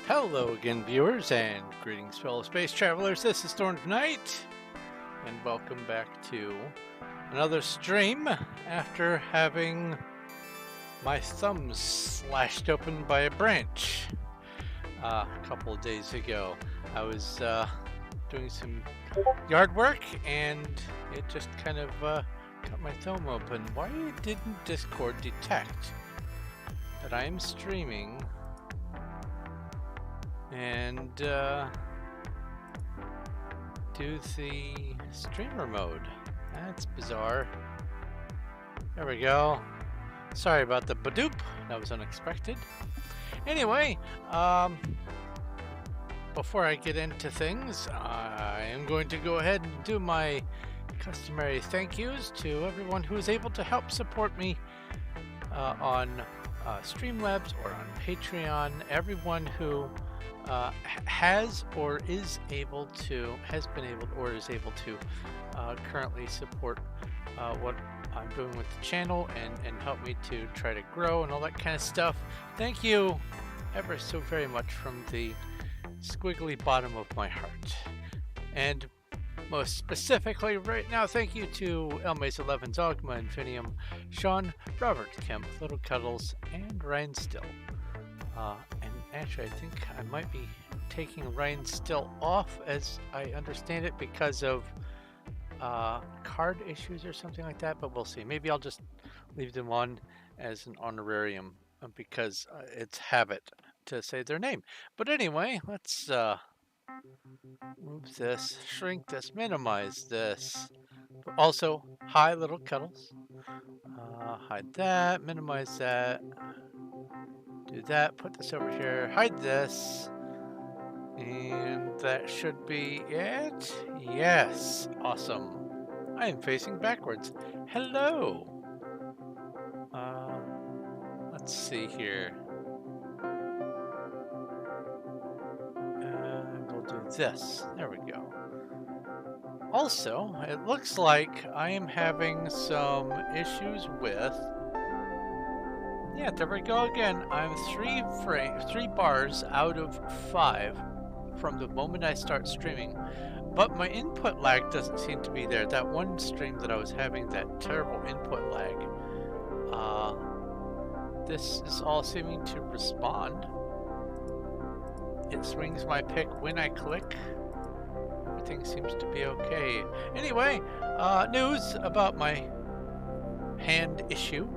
Hello again, viewers, and greetings, fellow space travelers. This is Thorn of Night, and welcome back to another stream after having my thumb slashed open by a branch a couple of days ago. I was doing some yard work, and it just kind of cut my thumb open. Why didn't Discord detect that I am streaming and do the streamer mode? That's bizarre. There we go. Sorry about the badoop. That was unexpected. Anyway, before I get into things, I am going to go ahead and do my customary thank yous to everyone who is able to help support me on Streamlabs or on Patreon. Everyone who has been able to currently support what I'm doing with the channel and help me to try to grow and all that kind of stuff. Thank you ever so very much from the squiggly bottom of my heart. And most specifically right now, thank you to Elmaze11, Zogma, Infinium, Sean, Robert Kemp, Little Cuddles, and Ryan Still. And actually, I think I might be taking Ryan Still off, as I understand it, because of card issues or something like that, but we'll see. Maybe I'll just leave them on as an honorarium because it's habit to say their name. But anyway, let's move this, shrink this, minimize this. Also, hi, Little Cuddles. Hide that, minimize that. Do that, put this over here, hide this. And that should be it. Yes, awesome. I am facing backwards. Hello. Let's see here. We'll do this. There we go. Also, it looks like I am having some issues with... Yeah, there we go again. I'm three bars out of 5 from the moment I start streaming, but my input lag doesn't seem to be there. That one stream that I was having that terrible input lag, this is all seeming to respond. It swings my pick when I click. Everything seems to be okay. Anyway, news about my hand issue.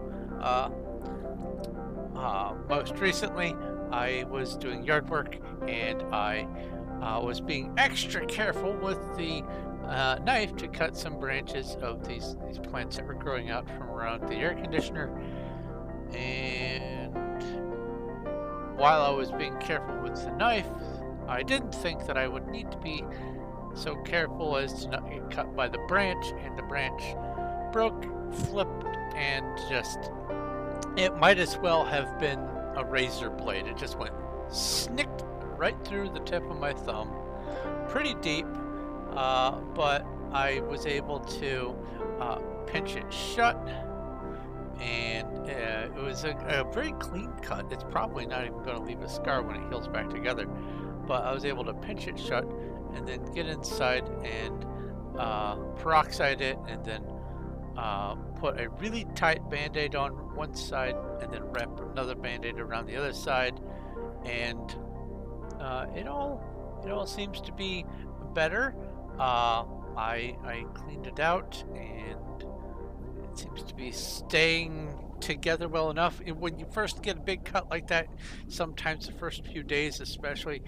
Most recently, I was doing yard work, and I was being extra careful with the knife to cut some branches of these plants that were growing out from around the air conditioner. And while I was being careful with the knife, I didn't think that I would need to be so careful as to not get cut by the branch, and the branch broke, flipped, and just... It might as well have been a razor blade. It just went snicked right through the tip of my thumb. Pretty deep, but I was able to pinch it shut, and it was a very clean cut. It's probably not even going to leave a scar when it heals back together, but I was able to pinch it shut and then get inside and peroxide it, and then put a really tight band-aid on one side and then wrap another band-aid around the other side, and it all seems to be better. I cleaned it out, and it seems to be staying together well enough. When you first get a big cut like that, sometimes the first few days especially,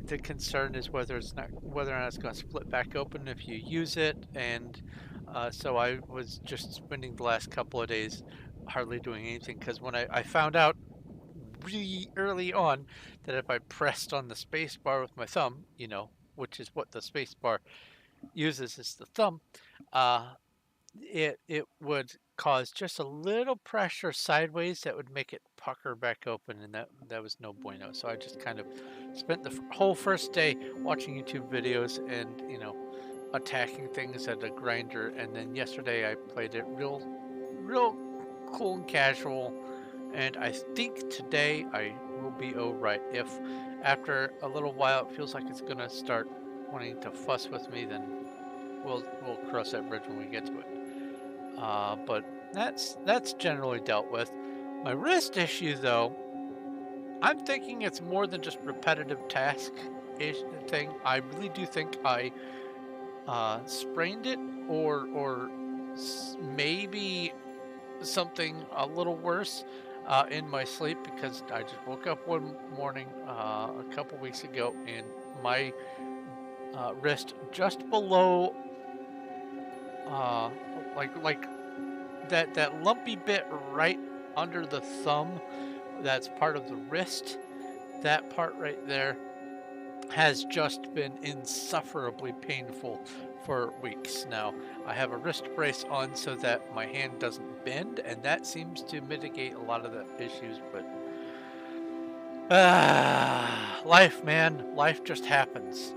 the concern is whether or not it's going to split back open if you use it. And so I was just spending the last couple of days hardly doing anything, because when I found out really early on that if I pressed on the space bar with my thumb, which is what the space bar uses, is the thumb, it would cause just a little pressure sideways that would make it pucker back open, and that was no bueno. So I just kind of spent the whole first day watching YouTube videos and attacking things at a grinder, and then yesterday I played it real cool and casual, and I think today I will be all right. If after a little while it feels like it's gonna start wanting to fuss with me, then we'll cross that bridge when we get to it. But that's generally dealt with. My wrist issue, though, I'm thinking it's more than just repetitive task thing. I really do think I sprained it, or maybe something a little worse in my sleep, because I just woke up one morning a couple weeks ago and my wrist just below like that lumpy bit right under the thumb, that's part of the wrist, that part right there has just been insufferably painful for weeks now. I have a wrist brace on so that my hand doesn't bend, and that seems to mitigate a lot of the issues, but life, man, life just happens.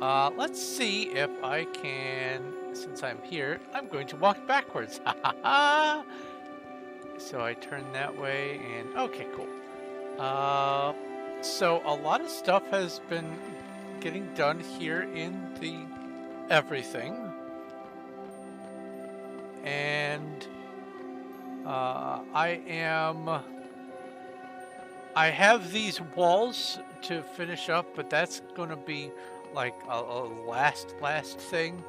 Let's see if I can, since I'm here, I'm going to walk backwards. So I turn that way and okay, cool. So a lot of stuff has been getting done here in the everything, and I have these walls to finish up, but that's going to be like a last thing.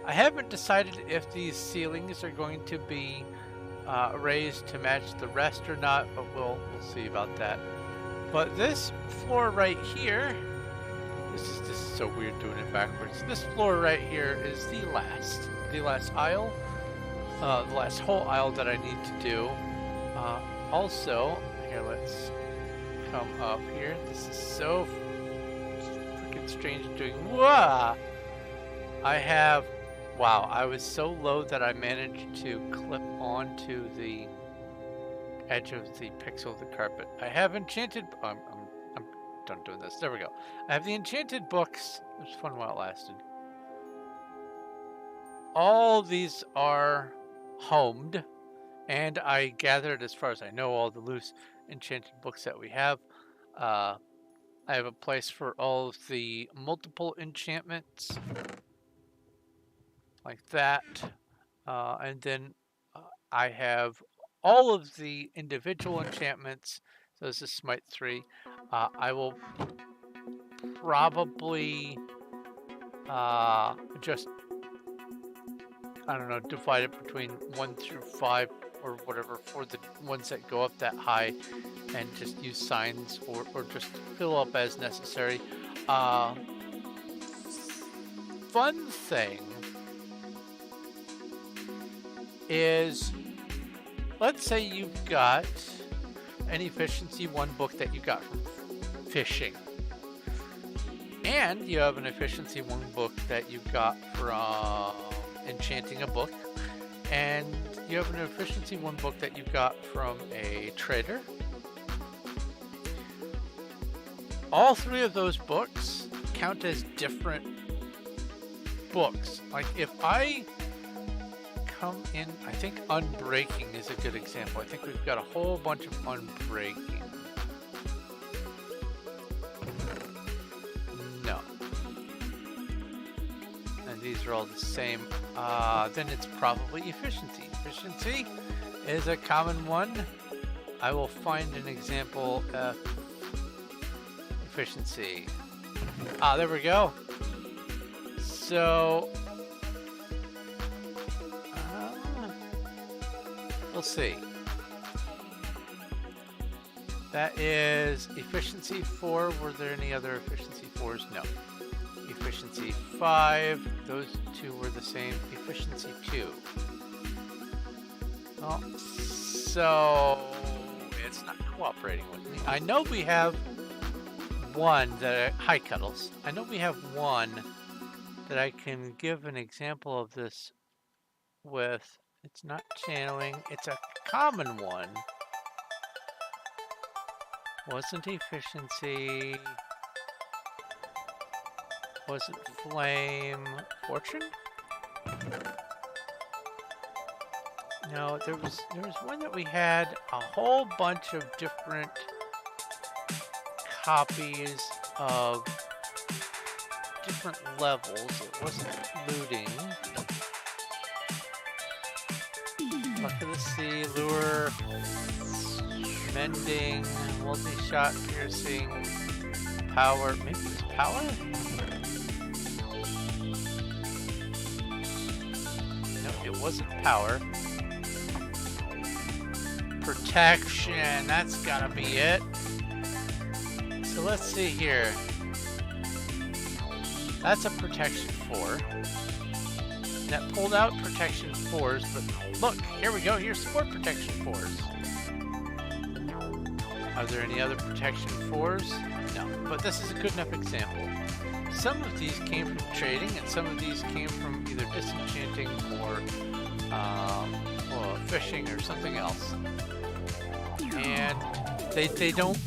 I haven't decided if these ceilings are going to be raised to match the rest or not, but we'll see about that. But this floor right here, this is so weird doing it backwards. This floor right here is the last aisle, the last whole aisle that I need to do. Also, here, let's come up here. This is so freaking strange doing. Whoa! Wow, I was so low that I managed to clip onto the edge of the pixel of the carpet. I have enchanted. I'm done doing this. There we go. I have the enchanted books. It was fun while it lasted. All these are homed, and I gathered, as far as I know, all the loose enchanted books that we have. I have a place for all of the multiple enchantments, like that, and then I have all of the individual enchantments. So this is Smite 3. I will probably just, I don't know, divide it between 1 through 5 or whatever for the ones that go up that high, and just use signs or just fill up as necessary. Fun thing is, let's say you've got an efficiency 1 book that you got from fishing, and you have an efficiency 1 book that you got from enchanting a book, and you have an efficiency 1 book that you got from a trader. All 3 of those books count as different books. Like if I come in, I think Unbreaking is a good example. I think we've got a whole bunch of Unbreaking. No. And these are all the same. Then it's probably Efficiency. Efficiency is a common one. I will find an example of Efficiency. There we go. So we'll see. That is Efficiency 4. Were there any other Efficiency 4s? No. Efficiency 5. Those 2 were the same. Efficiency 2. Oh, so it's not cooperating with me. I know we have one that hi Cuddles. I know we have one that I can give an example of this with. It's not channeling, it's a common one. Wasn't Efficiency. Wasn't Flame. Fortune? No, there was one that we had a whole bunch of different copies of different levels. It wasn't looting. Luck of the Sea, Lure, Mending, Multi-Shot, Piercing, Power. Maybe it's Power? No, it wasn't Power. Protection, that's gotta be it. So let's see here. That's a Protection 4. That pulled out Protection 4s, but look, here we go. Here's some more Protection 4s. Are there any other Protection 4s? No, but this is a good enough example. Some of these came from trading, and some of these came from either disenchanting or fishing or something else. And they don't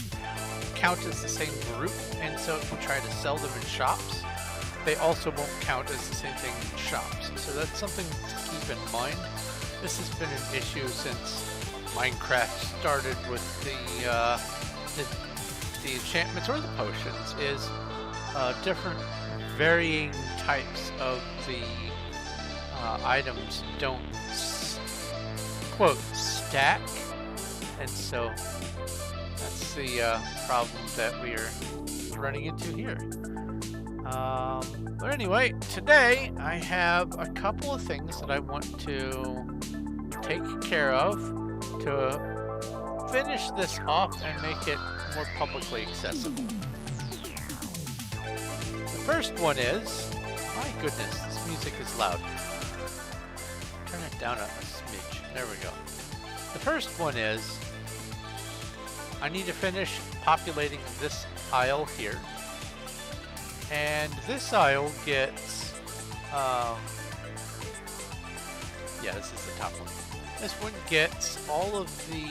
count as the same group, and so if you try to sell them in shops, they also won't count as the same thing in shops. So that's something to keep in mind. This has been an issue since Minecraft started with the enchantments or the potions, is different varying types of the items don't quote stack, and so that's the problem that we are running into here. But anyway, today I have a couple of things that I want to take care of to finish this off and make it more publicly accessible. The first one is, my goodness, this music is loud. Turn it down a smidge. There we go. The first one is, I need to finish populating this aisle here. And this aisle gets, yeah, this is the top one. This one gets all of the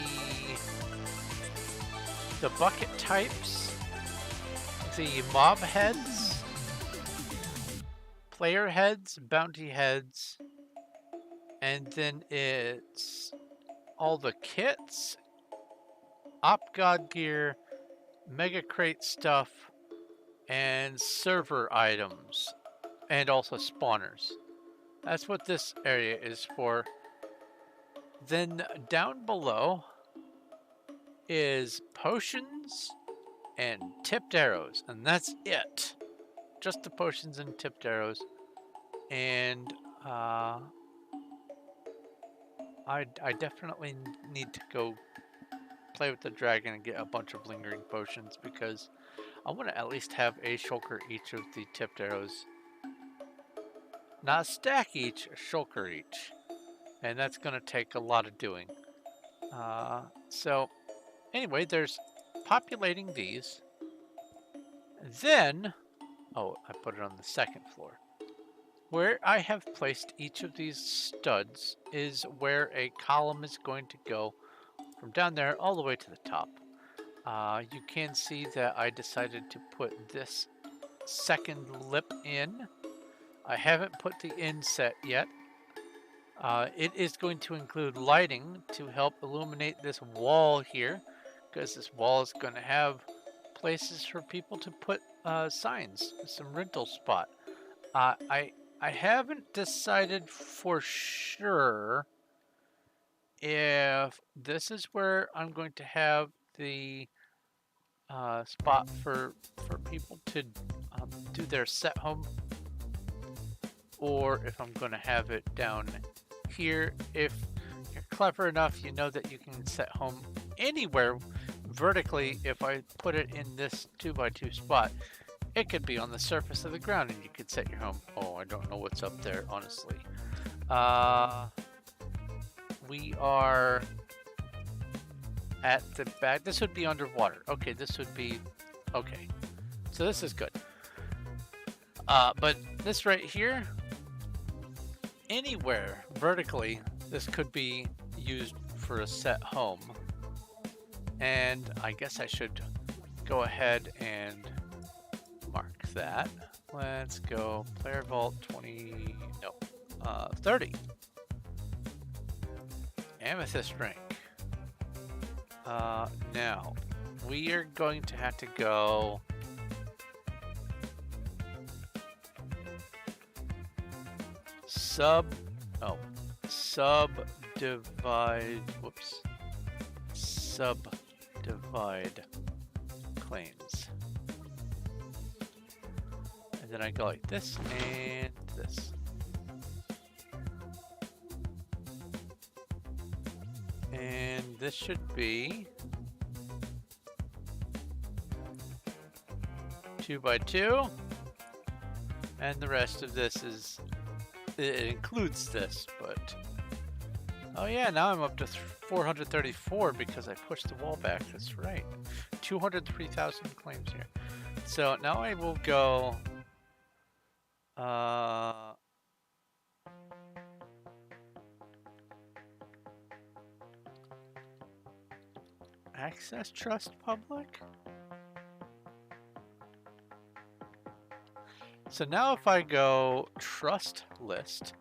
bucket types, the mob heads, player heads, bounty heads, and then it's all the kits, Op God gear, Mega Crate stuff, and server items, and also spawners. That's what this area is for. Then down below is potions and tipped arrows, and that's it. Just the potions and tipped arrows. And I definitely need to go play with the dragon and get a bunch of lingering potions, because I want to at least have a shulker each of the tipped arrows. Not a stack each, a shulker each. And that's going to take a lot of doing. So anyway, there's populating these. Then, oh, I put it on the second floor. Where I have placed each of these studs is where a column is going to go from down there all the way to the top. You can see that I decided to put this second lip in. I haven't put the inset yet. It is going to include lighting to help illuminate this wall here, because this wall is going to have places for people to put signs, some rental spot. I haven't decided for sure if this is where I'm going to have the spot for people to do their set home, or if I'm going to have it down here. If you're clever enough, you know that you can set home anywhere vertically. If I put it in this 2x2 spot, it could be on the surface of the ground and you could set your home. Oh, I don't know what's up there, honestly. We are at the back. This would be underwater. Okay, this would be okay. So this is good. But this right here, anywhere vertically, this could be used for a set home. And I guess I should go ahead and mark that. Let's go player vault 20, no, 30. Amethyst rank. Now, we are going to have to go subdivide claims. And then I go like this and this. And this should be 2 by 2. And the rest of this is, it includes this, but oh yeah, now I'm up to 434 because I pushed the wall back. That's right. 203,000 claims here. So now I will go access trust public. So now if I go trust list,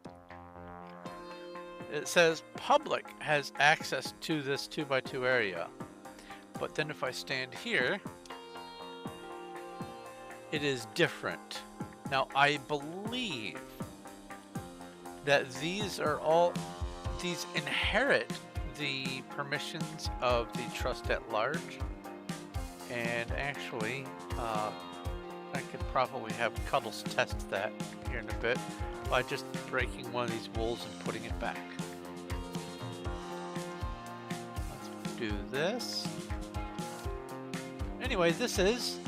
it says public has access to this 2 by 2 area. But then if I stand here, it is different. Now I believe that these inherit the permissions of the trust at large. And actually, I could probably have Cuddles test that here in a bit by just breaking one of these wools and putting it back. Let's do this. Anyway, this is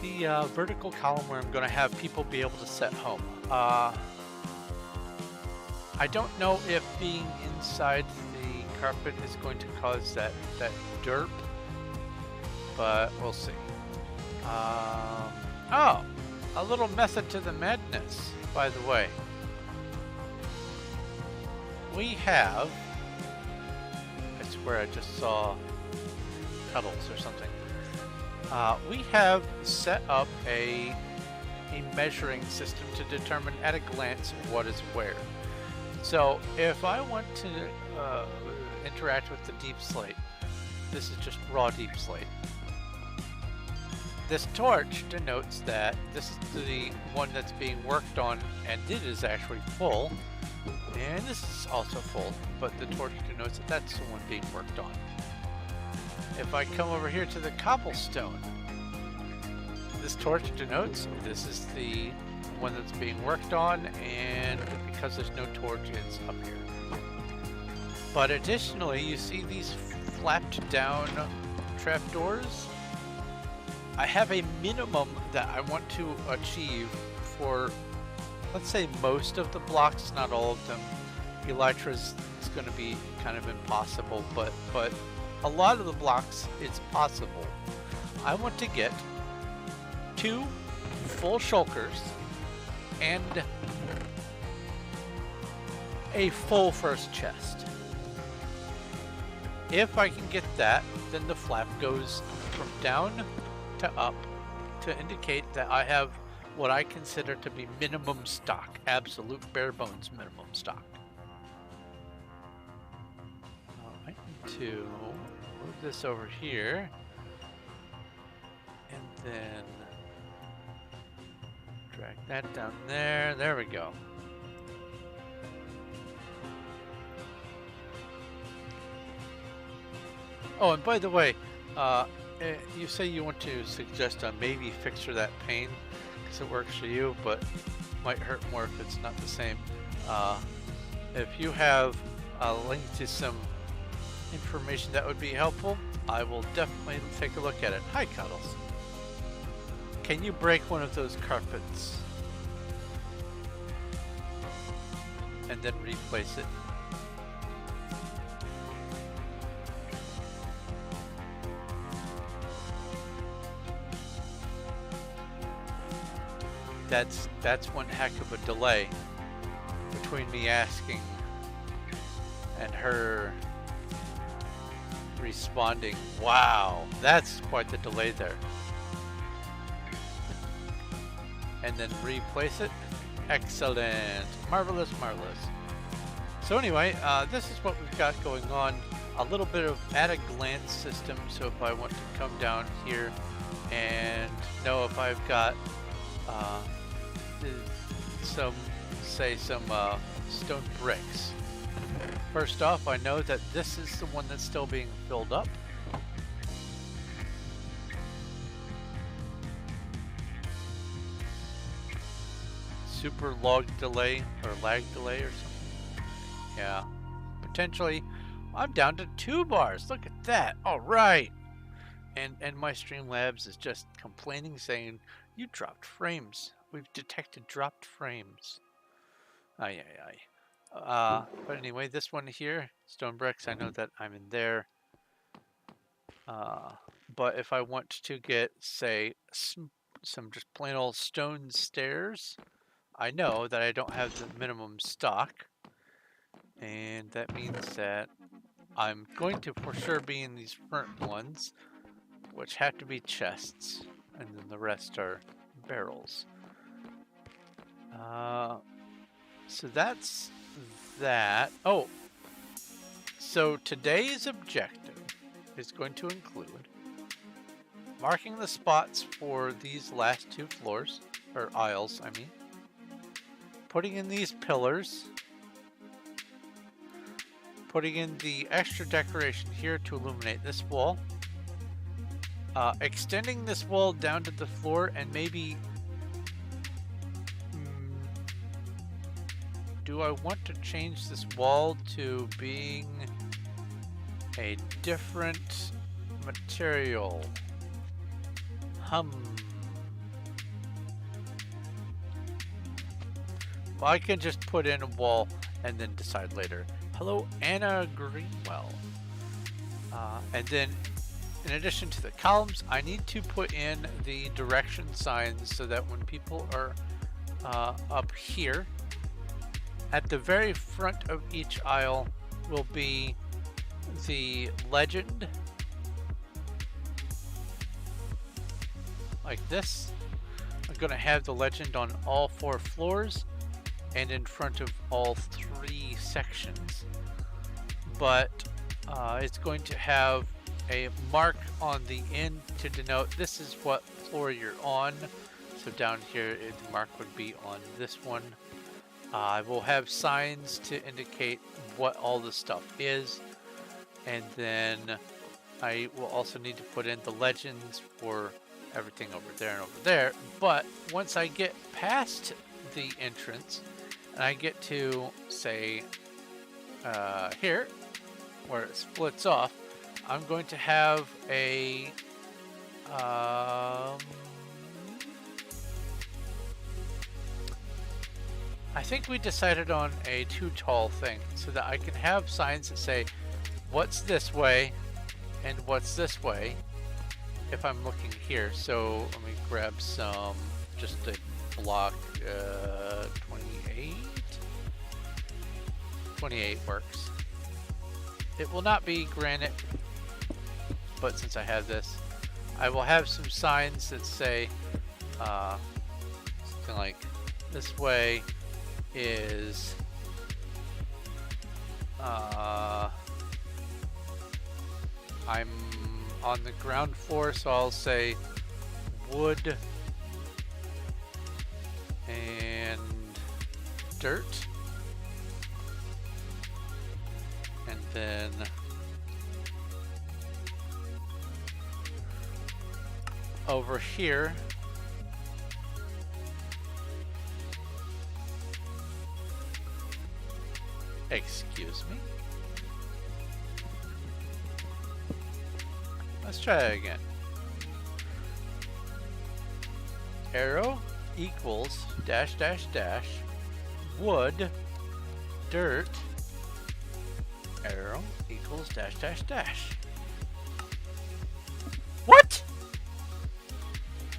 the vertical column where I'm going to have people be able to set home. I don't know if being inside the carpet is going to cause that derp, but we'll see. Oh, a little method to the madness, by the way. We have, I swear I just saw Cuddles or something. We have set up a measuring system to determine at a glance what is where. So if I want to interact with the deep slate, this is just raw deep slate. This torch denotes that this is the one that's being worked on, and it is actually full. And this is also full, but the torch denotes that that's the one being worked on. If I come over here to the cobblestone, this torch denotes this is the one that's being worked on, and because there's no torch, it's up here. But additionally, you see these flapped down trapdoors? I have a minimum that I want to achieve for, let's say, most of the blocks, not all of them. Elytra's is going to be kind of impossible, but a lot of the blocks it's possible. I want to get 2 full shulkers and a full first chest. If I can get that, then the flap goes from down to up to indicate that I have what I consider to be minimum stock, absolute bare bones minimum stock. I need to move this over here and then drag that down there. There we go. Oh, and by the way, you say you want to suggest a maybe fixer that pane because it works for you, but might hurt more if it's not the same. If you have a link to some information that would be helpful, I will definitely take a look at it. Hi, Cuddles. Can you break one of those carpets and then replace it? That's one heck of a delay between me asking and her responding. Wow, that's quite the delay there. And then replace it. Excellent. Marvelous, marvelous. So anyway, this is what we've got going on. a little bit of at a glance system. So if I want to come down here and know if I've got some stone bricks. First off, I know that this is the one that's still being filled up. Super log delay or lag delay or something. Yeah, potentially. I'm down to 2 bars. Look at that. All right. And my Streamlabs is just complaining, saying, you dropped frames. We've detected dropped frames. Aye, aye, aye. But anyway, this one here, stone bricks, I know that I'm in there. But if I want to get, say, some just plain old stone stairs, I know that I don't have the minimum stock. And that means that I'm going to for sure be in these front ones, which have to be chests, and then the rest are barrels. So that's that. Oh, so today's objective is going to include marking the spots for these last 2 floors, or aisles, I mean. Putting in these pillars. Putting in the extra decoration here to illuminate this wall. Extending this wall down to the floor, and maybe... do I want to change this wall to being a different material? Well, I can just put in a wall and then decide later. Hello, Anna Greenwell. And then, in addition to the columns, I need to put in the direction signs so that when people are up here, at the very front of each aisle will be the legend, like this. I'm going to have the legend on all 4 floors and in front of all 3 sections. But it's going to have a mark on the end to denote this is what floor you're on. So down here, the mark would be on this one. I will have signs to indicate what all the stuff is, and then I will also need to put in the legends for everything over there and over there. But once I get past the entrance and I get to, say, here, where it splits off, I'm going to have a I think we decided on a too tall thing so that I can have signs that say what's this way and what's this way if I'm looking here. So let me grab some, just a block, 28? 28 works. It will not be granite, but since I have this, I will have some signs that say something like this way is I'm on the ground floor, so I'll say wood and dirt, and then over here excuse me. Let's try it again. Arrow equals dash dash dash wood dirt arrow equals dash dash dash. What?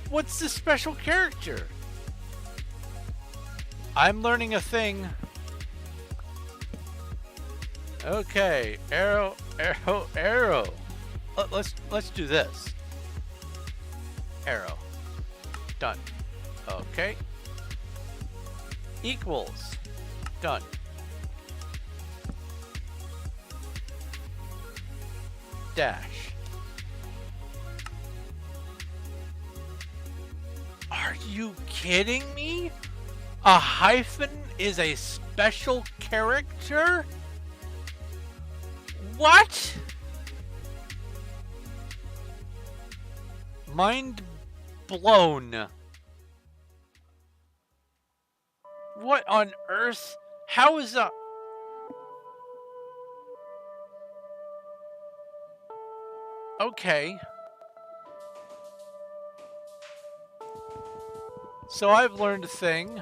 What's this special character? I'm learning a thing. Okay, arrow, arrow, arrow. Let's do this. Arrow. Done. Okay. Equals. Done. dash. Are you kidding me? A hyphen is a special character? What? Mind blown. What on earth? How is a... Okay. So I've learned a thing.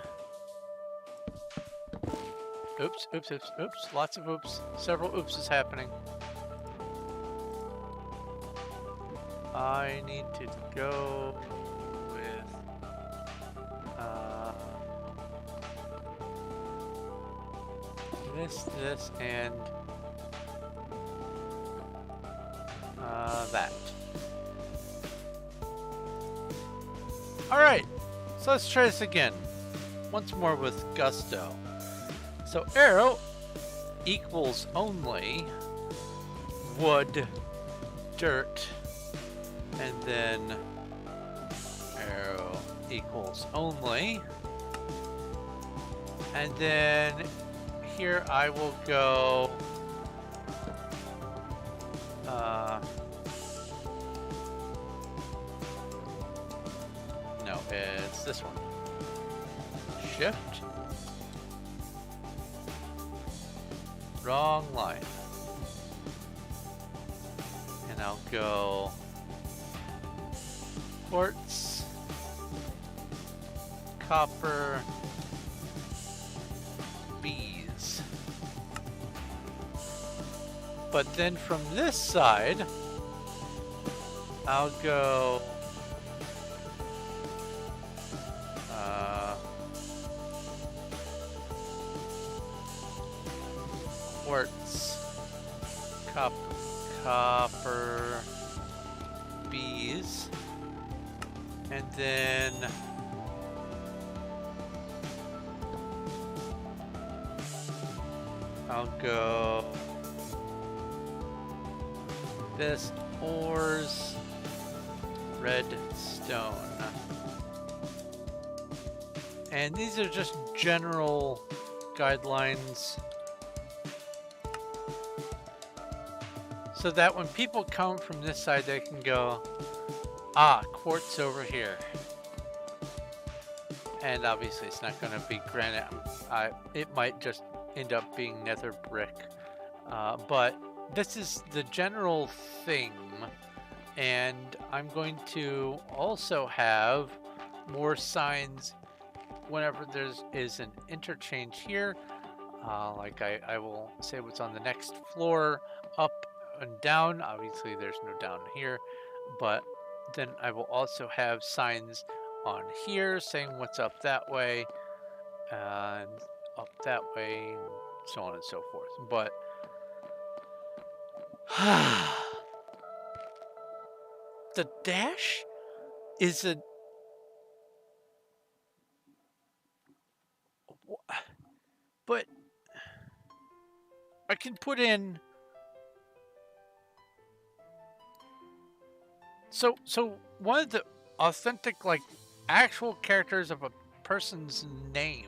Oops, oops, oops, oops. Lots of oops. Several oops is happening. I need to go with this, and that. Alright, so let's try this again. Once more with gusto. So arrow equals only wood, dirt, and then arrow equals only, and then here I will go no, it's this one. Shift. Wrong line. And I'll go quartz, copper, bees. But then from this side, I'll go quartz, copper, bees, and then I'll go this ores, redstone. And these are just general guidelines so that when people come from this side, they can go, ah, quartz over here. And obviously it's not going to be granite. It might just end up being nether brick. But this is the general thing. And I'm going to also have more signs whenever there is an interchange here. Like I will say what's on the next floor, up and down. Obviously there's no down here, but then I will also have signs on here saying what's up that way and up that way, and so on and so forth. But the dash is a... But I can put in... So one of the authentic, like, actual characters of a person's name,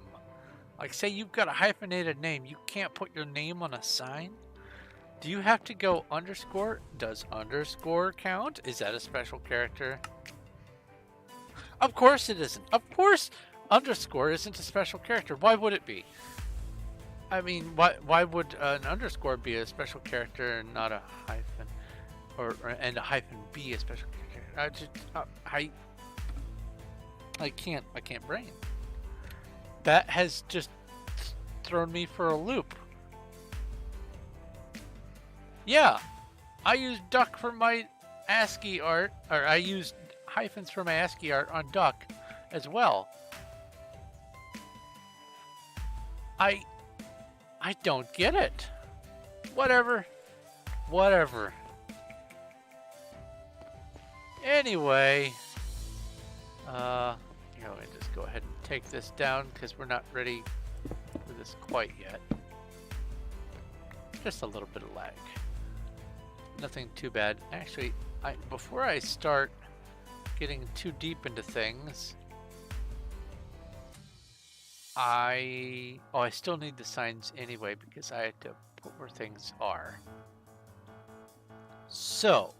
like say you've got a hyphenated name, you can't put your name on a sign? Do you have to go underscore? Does underscore count? Is that a special character? Of course it isn't. Of course underscore isn't a special character. Why would it be? I mean, why would an underscore be a special character and not a hyphen? And a hyphen be a special character? I can't brain. That has just thrown me for a loop. Yeah, I used duck for my ASCII art, or I used hyphens for my ASCII art on duck as well. I don't get it. Whatever. Anyway, you know, I just go ahead and take this down because we're not ready for this quite yet. Just a little bit of lag. Nothing too bad. Actually, before I start getting too deep into things, I still need the signs anyway because I had to put where things are. So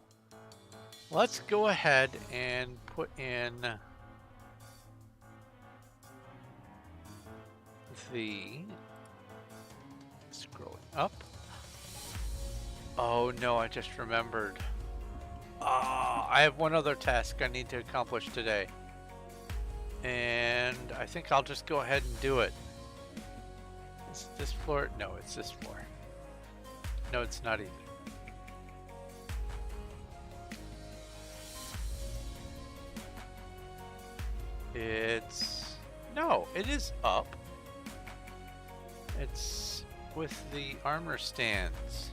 let's go ahead and put in the scrolling up. Oh no, I just remembered. I have one other task I need to accomplish today. And I think I'll just go ahead and do it. Is it this floor? No, it's this floor. No, it's not either. No, it is up. It's with the armor stands.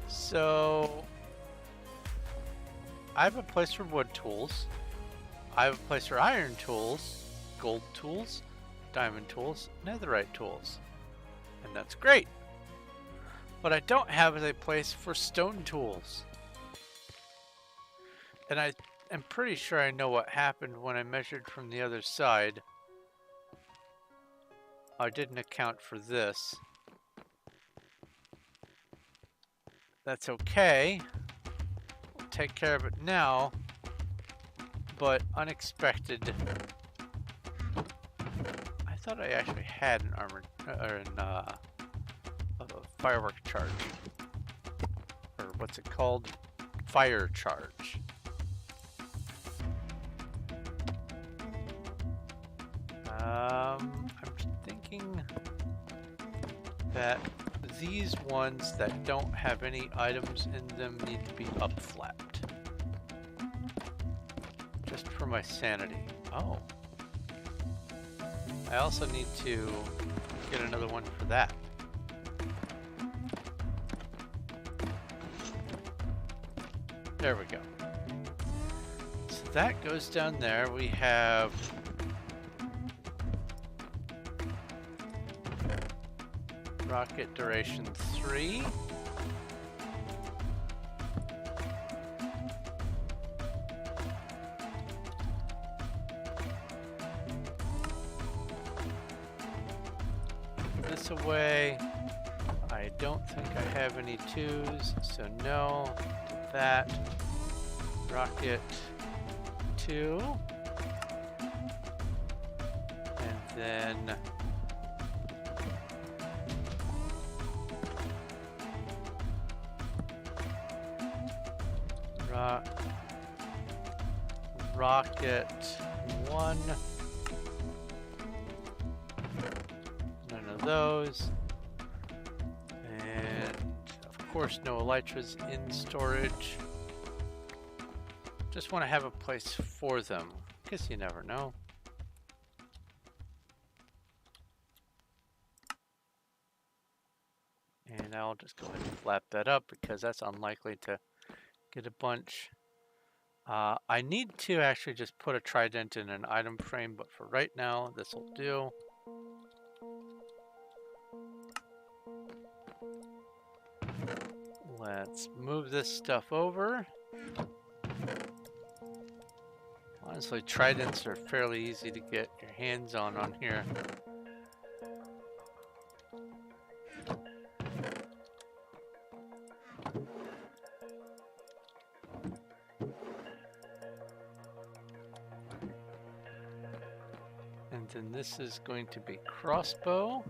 So I have a place for wood tools. I have a place for iron tools, gold tools, diamond tools, netherite tools. And that's great. What I don't have is a place for stone tools. And I'm pretty sure I know what happened when I measured from the other side. I didn't account for this. That's okay. We'll take care of it now. But unexpected. I thought I actually had an armor or a firework charge. Or what's it called? Fire charge. I'm thinking that these ones that don't have any items in them need to be up-flapped. Just for my sanity. Oh. I also need to get another one for that. There we go. So that goes down there. We have rocket duration 3. This away. I don't think I have any 2s, so no to that. Rocket 2. And then rocket 1. None of those. And of course no elytras in storage. Just want to have a place for them. Guess you never know. And I'll just go ahead and flap that up because that's unlikely to get a bunch. I need to actually just put a trident in an item frame, but for right now, this will do. Let's move this stuff over. Honestly, tridents are fairly easy to get your hands on here. And then this is going to be crossbow.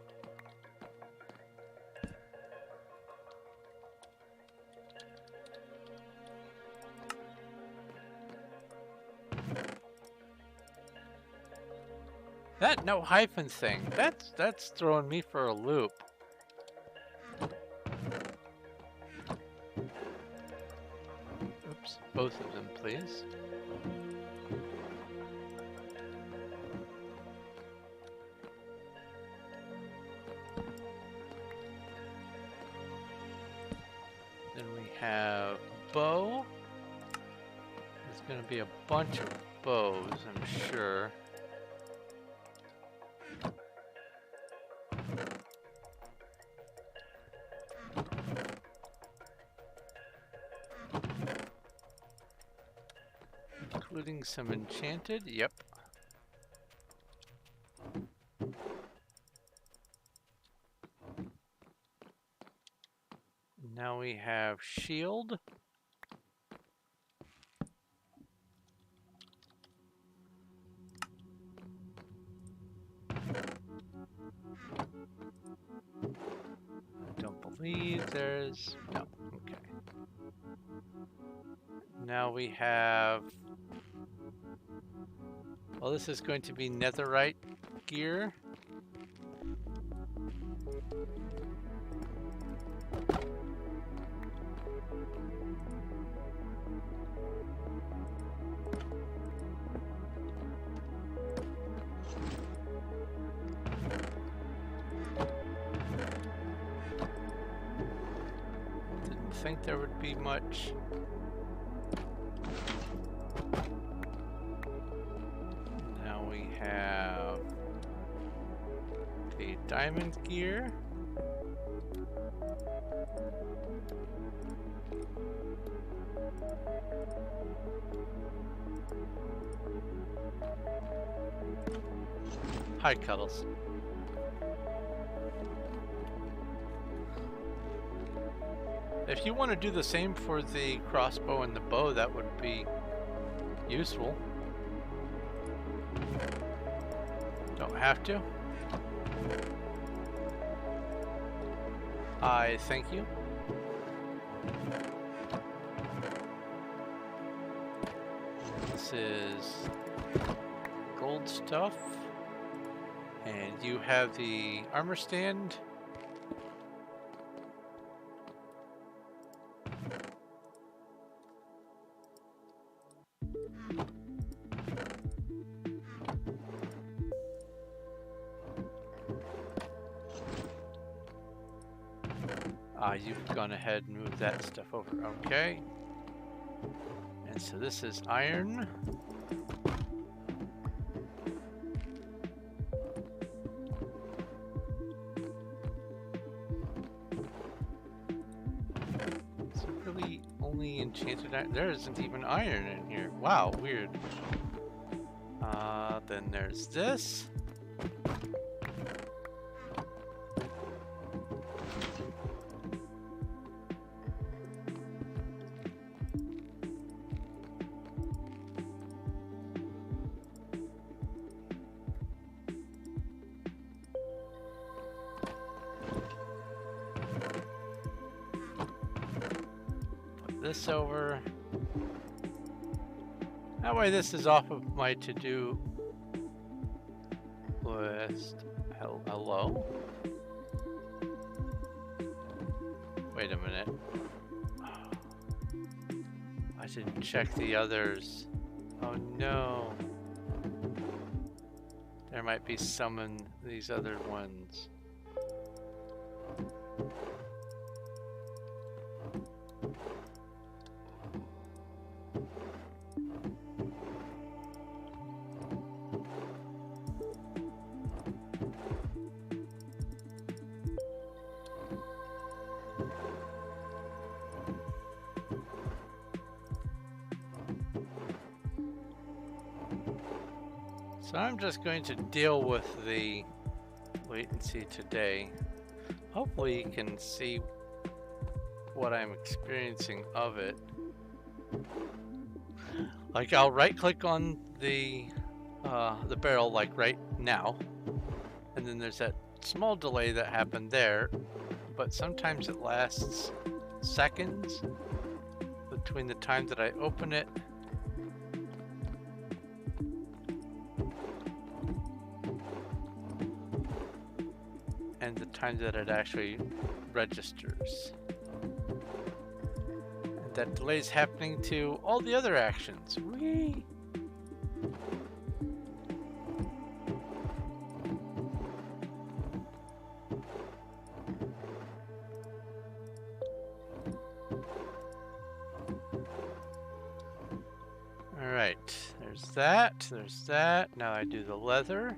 That no hyphen thing, that's throwing me for a loop. Oops, both of them, please. Then we have bow. There's going to be a bunch of bows, I'm sure. including some enchanted. Yep. Now we have shield. I don't believe there's... no. Okay. Now we have... well, this is going to be netherite gear. Didn't think there would be much. Now we have the diamond gear. Hi, Cuddles. If you want to do the same for the crossbow and the bow, that would be useful. Don't have to. I thank you. This is gold stuff. And you have the armor stand. You've gone ahead and moved that stuff over. Okay. And so this is iron. Is it really only enchanted iron? There isn't even iron in here. Wow, weird. Then there's this. This over. That way this is off of my to-do list. Hello? Wait a minute. I didn't check the others. Oh no. There might be some in these other ones. So I'm just going to deal with the latency today. Hopefully you can see what I'm experiencing of it. Like I'll right click on the barrel like right now, and then there's that small delay that happened there, but sometimes it lasts seconds between the time that I open it and the time that it actually registers. And that delay is happening to all the other actions. Whee! Alright, there's that. Now I do the leather.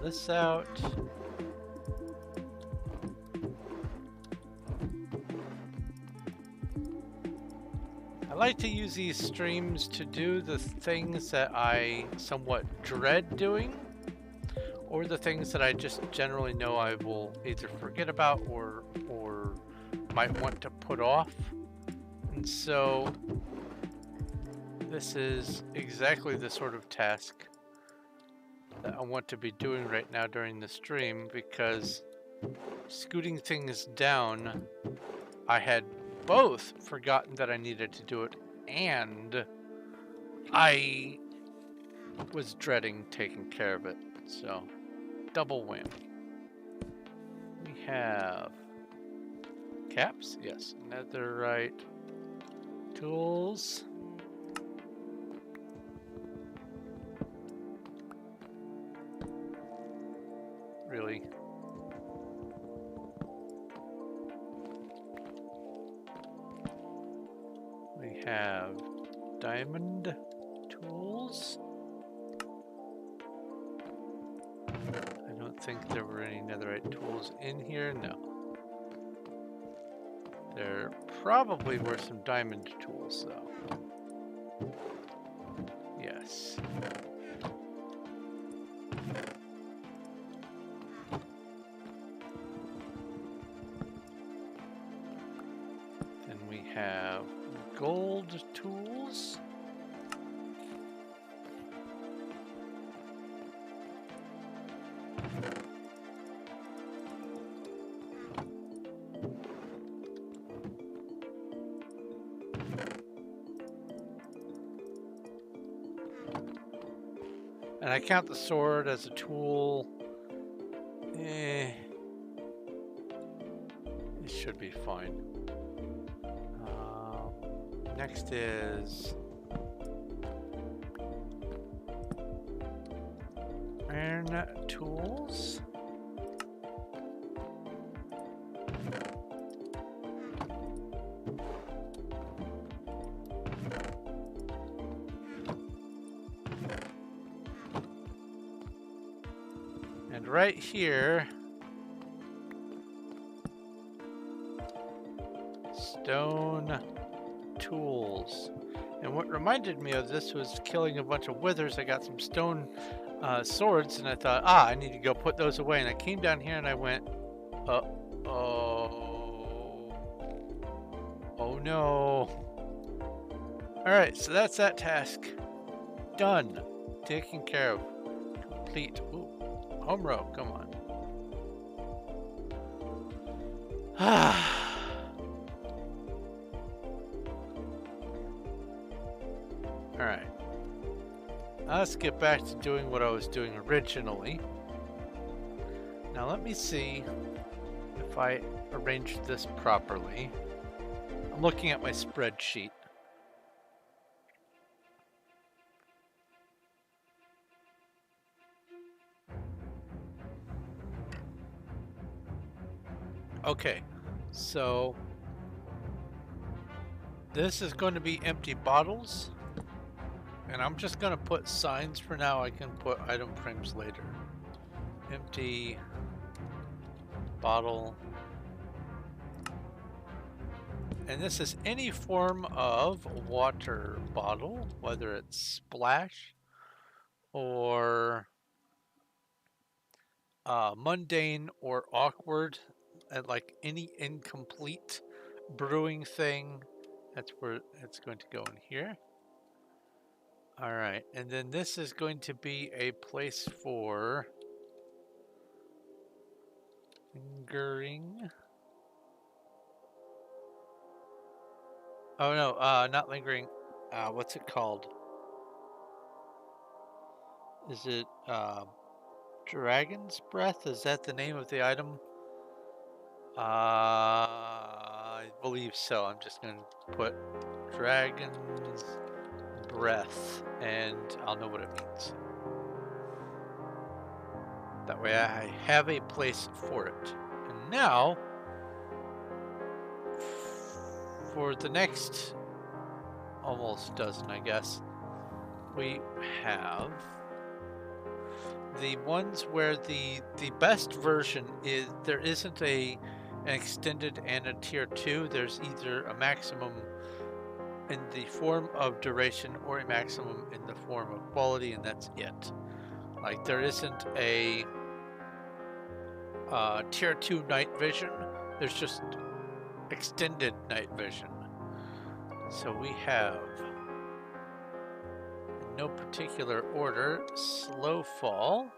this out. I like to use these streams to do the things that I somewhat dread doing, or the things that I just generally know I will either forget about or might want to put off. And so this is exactly the sort of task that I want to be doing right now during the stream, because scooting things down, I had both forgotten that I needed to do it, and I was dreading taking care of it. So, double whammy. We have caps, yes, netherite tools. Really? We have diamond tools. I don't think there were any netherite tools in here, no. There probably were some diamond tools though. Yes. Then we have gold tools. And I count the sword as a tool. It should be fine. Next is iron tools. And right here, stone tools. And what reminded me of this was killing a bunch of withers. I got some stone swords, and I thought, I need to go put those away. And I came down here and I went, oh no. Alright, so that's that task. Done. Taken care of. Complete. Ooh, home row, come on. Alright. Let's get back to doing what I was doing originally. Now let me see if I arranged this properly. I'm looking at my spreadsheet. Okay, so this is going to be empty bottles, and I'm just going to put signs for now. I can put item frames later. Empty bottle. And this is any form of water bottle, whether it's splash or mundane or awkward, and like any incomplete brewing thing. That's where it's going to go in here. All right, and then this is going to be a place for lingering. Oh no, not lingering. What's it called? Is it Dragon's Breath? Is that the name of the item? I believe so. I'm just going to put Dragon's Breath, and I'll know what it means. That way I have a place for it. And now, for the next almost dozen, I guess, we have the ones where the best version is there isn't an extended and a tier 2. There's either a maximum in the form of duration or a maximum in the form of quality, and that's it. Like there isn't a tier 2 night vision. There's just extended night vision. So we have, in no particular order, slow fall,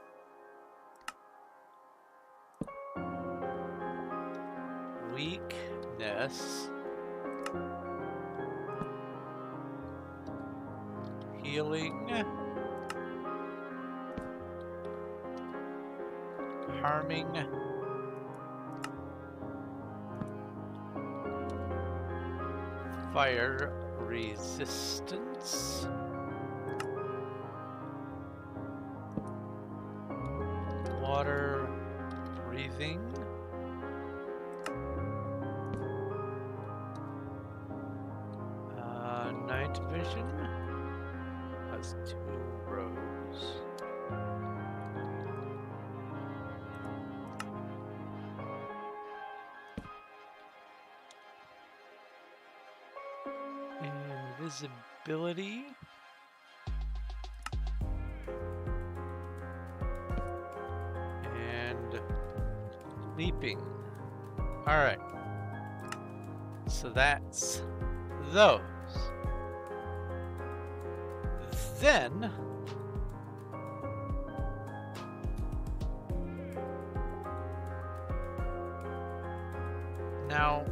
weakness, healing, harming, fire resistance, water breathing, night vision. That's 2 rows. Invisibility. And leaping. All right. So that's those. Then now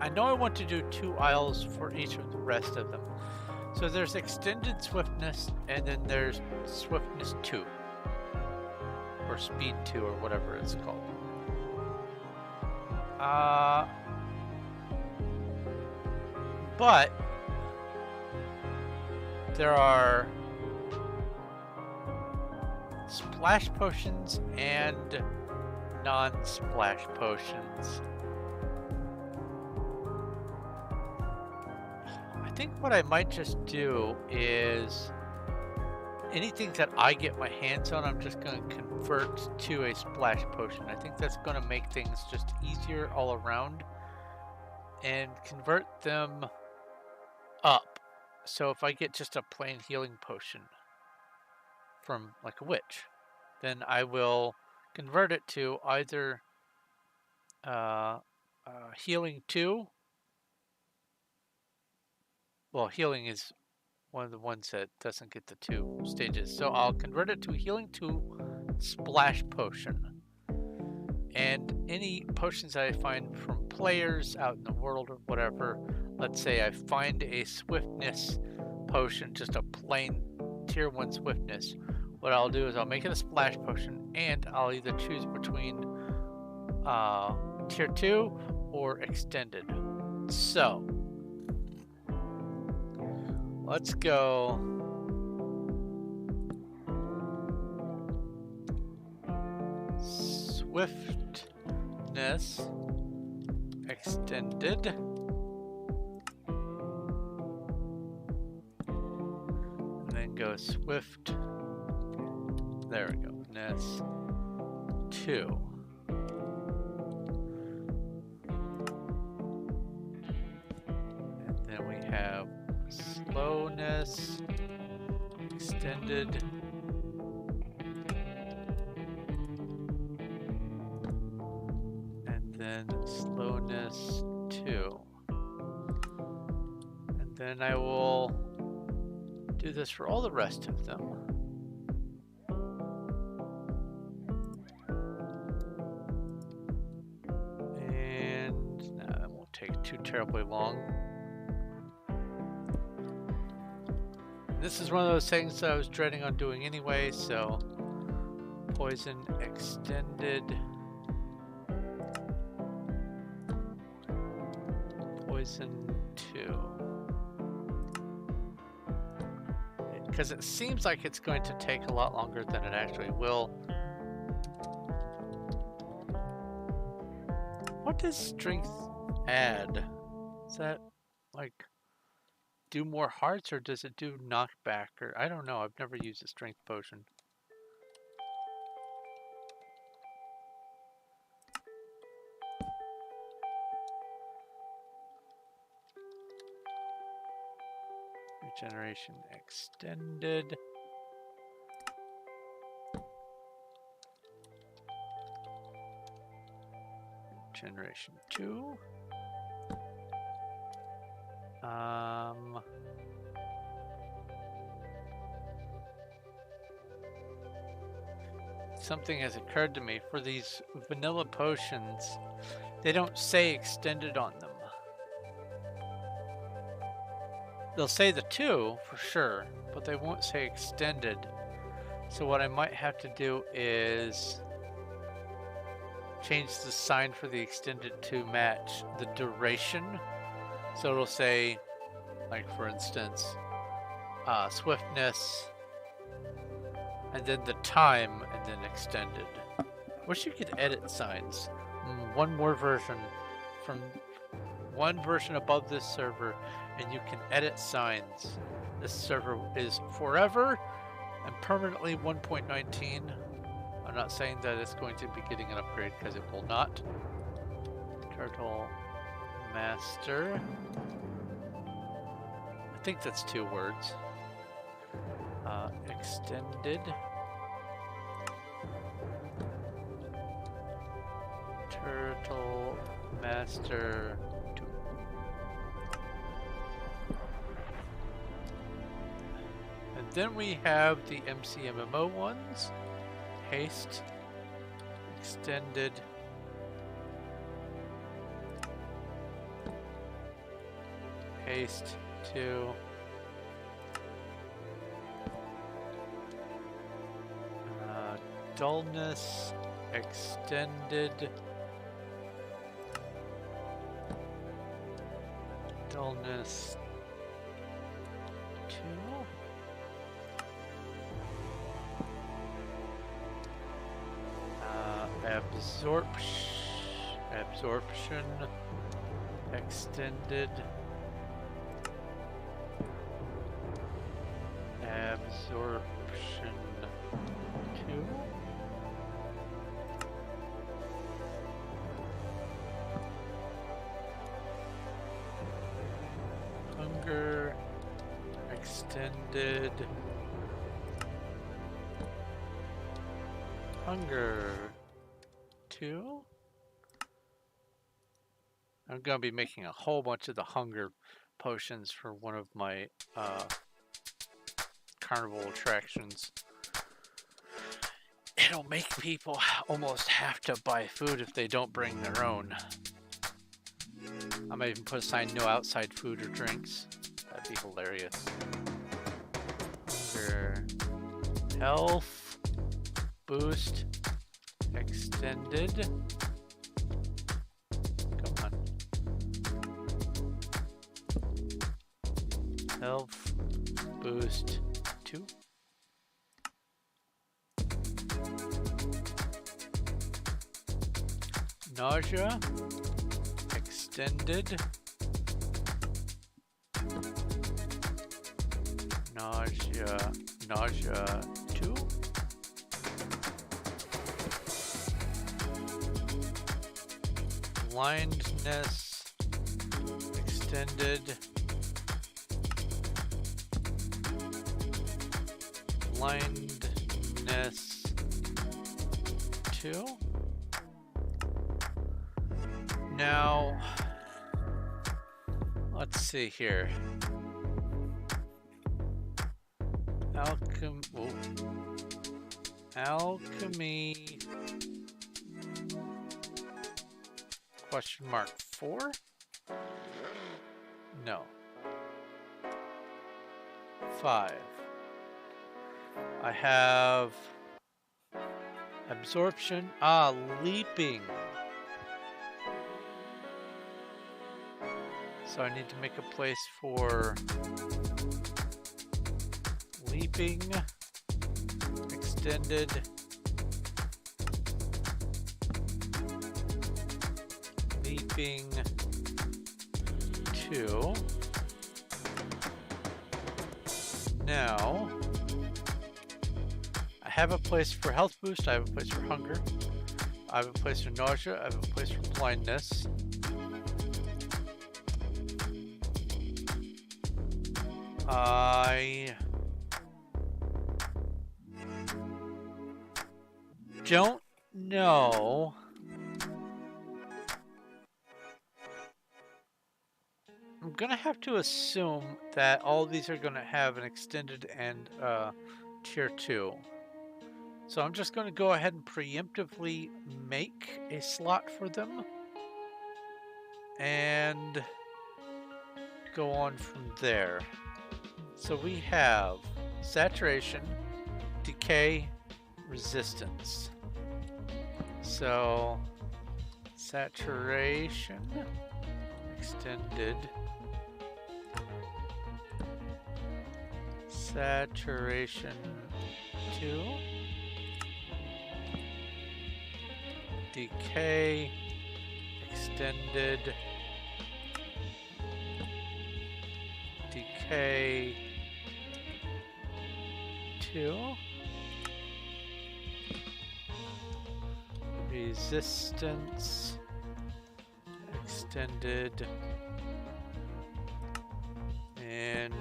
I know I want to do 2 aisles for each of the rest of them. So there's extended swiftness, and then there's swiftness 2 or speed 2 or whatever it's called. But there are splash potions and non-splash potions. I think what I might just do is anything that I get my hands on, I'm just going to convert to a splash potion. I think that's going to make things just easier all around and convert them up. So if I get just a plain healing potion from like a witch, then I will convert it to either healing 2. Well, healing is one of the ones that doesn't get the 2 stages. So I'll convert it to healing 2 splash potion. And any potions that I find from players out in the world or whatever, let's say I find a swiftness potion, just a plain tier 1 swiftness. What I'll do is I'll make it a splash potion, and I'll either choose between tier 2 or extended. So let's go swiftness extended, and then go swift, there we go, ness 2. And then we have slowness extended, and then slowness 2. And then I will do this for all the rest of them. And no, that won't take too terribly long. This is one of those things that I was dreading on doing anyway, so poison extended, poison 2. Because it seems like it's going to take a lot longer than it actually will. What does strength add? Is that, like do more hearts, or does it do knockback? Or I don't know. I've never used a strength potion. Regeneration extended. Generation 2. Something has occurred to me. For these vanilla potions, they don't say extended on them. They'll say the 2 for sure, but they won't say extended. So what I might have to do is change the sign for the extended to match the duration. So it'll say, like for instance, swiftness, and then the time, and then extended. Wish you could edit signs. One more version, from one version above this server, and you can edit signs. This server is forever and permanently 1.19. I'm not saying that it's going to be getting an upgrade, because it will not. Turtle Master. I think that's 2 words. Extended. Turtle Master 2. And then we have the MCMMO ones. Haste. Extended. Haste 2. Dullness extended. Dullness 2. Absorption extended. Absorption 2. Hunger extended. Hunger 2. I'm gonna be making a whole bunch of the hunger potions for one of my carnival attractions. It'll make people almost have to buy food if they don't bring their own. I might even put a sign, no outside food or drinks. That'd be hilarious. Hunger. Health. Boost. Extended. Come on. Health. Boost. 2. Nausea. Extended. Nausea 2. Blindness extended. Blindness 2. Now, let's see here. Alchemy question mark 4? No. 5. I have absorption. Leaping. So I need to make a place for leaping. Extended. Leaping 2. now I have a place for health boost, I have a place for hunger, I have a place for nausea, I have a place for blindness. I don't know. I'm gonna have to assume that all these are gonna have an extended and tier 2. So I'm just gonna go ahead and preemptively make a slot for them and go on from there. So we have saturation, decay, resistance. So saturation, extended, saturation 2, decay, extended, decay 2, resistance, extended, and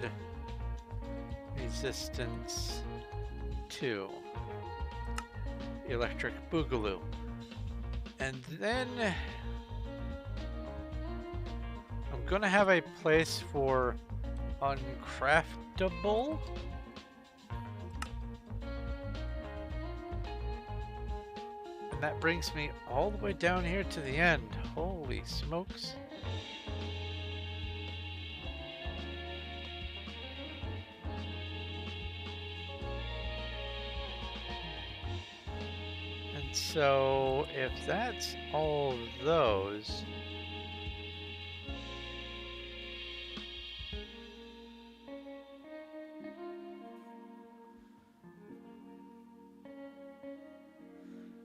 resistance 2, electric boogaloo. And then I'm gonna have a place for uncraftable. And that brings me all the way down here to the end. Holy smokes. And so if that's all of those,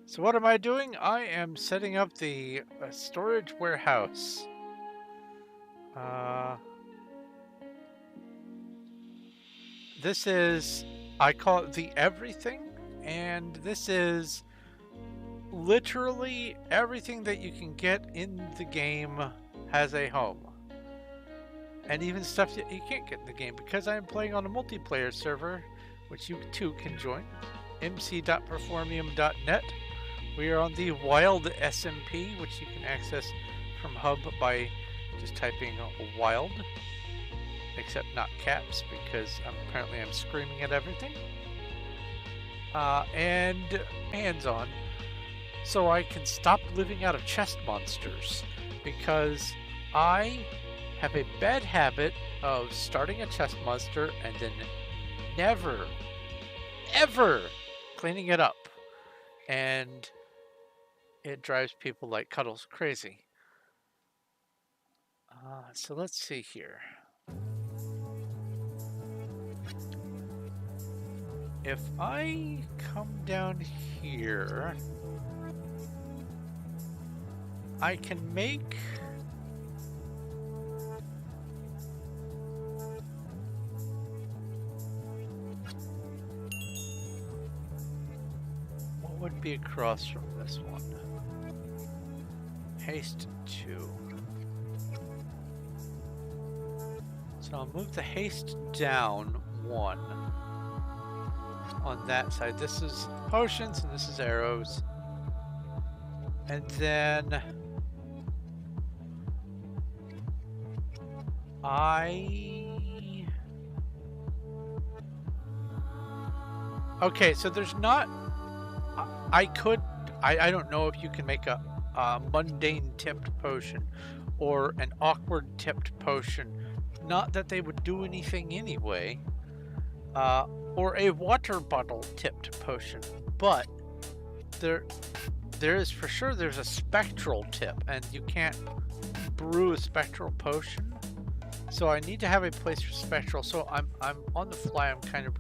so what am I doing? I am setting up the storage warehouse. This is, I call it the everything, and this is literally everything that you can get in the game has a home. And even stuff that you can't get in the game, because I am playing on a multiplayer server, which you too can join, mc.performium.net. We are on the Wild SMP, which you can access from Hub by just typing Wild, except not caps, because apparently I'm screaming at everything. And hands-on, so I can stop living out of chest monsters, because I have a bad habit of starting a chest monster and then never, ever cleaning it up. And it drives people like Cuddles crazy. So let's see here. If I come down here, I can make what would be across from this one? Haste 2. So I'll move the haste down 1 on that side. This is potions and this is arrows. And then okay, so there's not, I don't know if you can make a mundane tipped potion or an awkward tipped potion. Not that they would do anything anyway. Or a water bottle tipped potion. But there is for sure there's a spectral tip, and you can't brew a spectral potion. So I need to have a place for spectral. So I'm on the fly, I'm kind of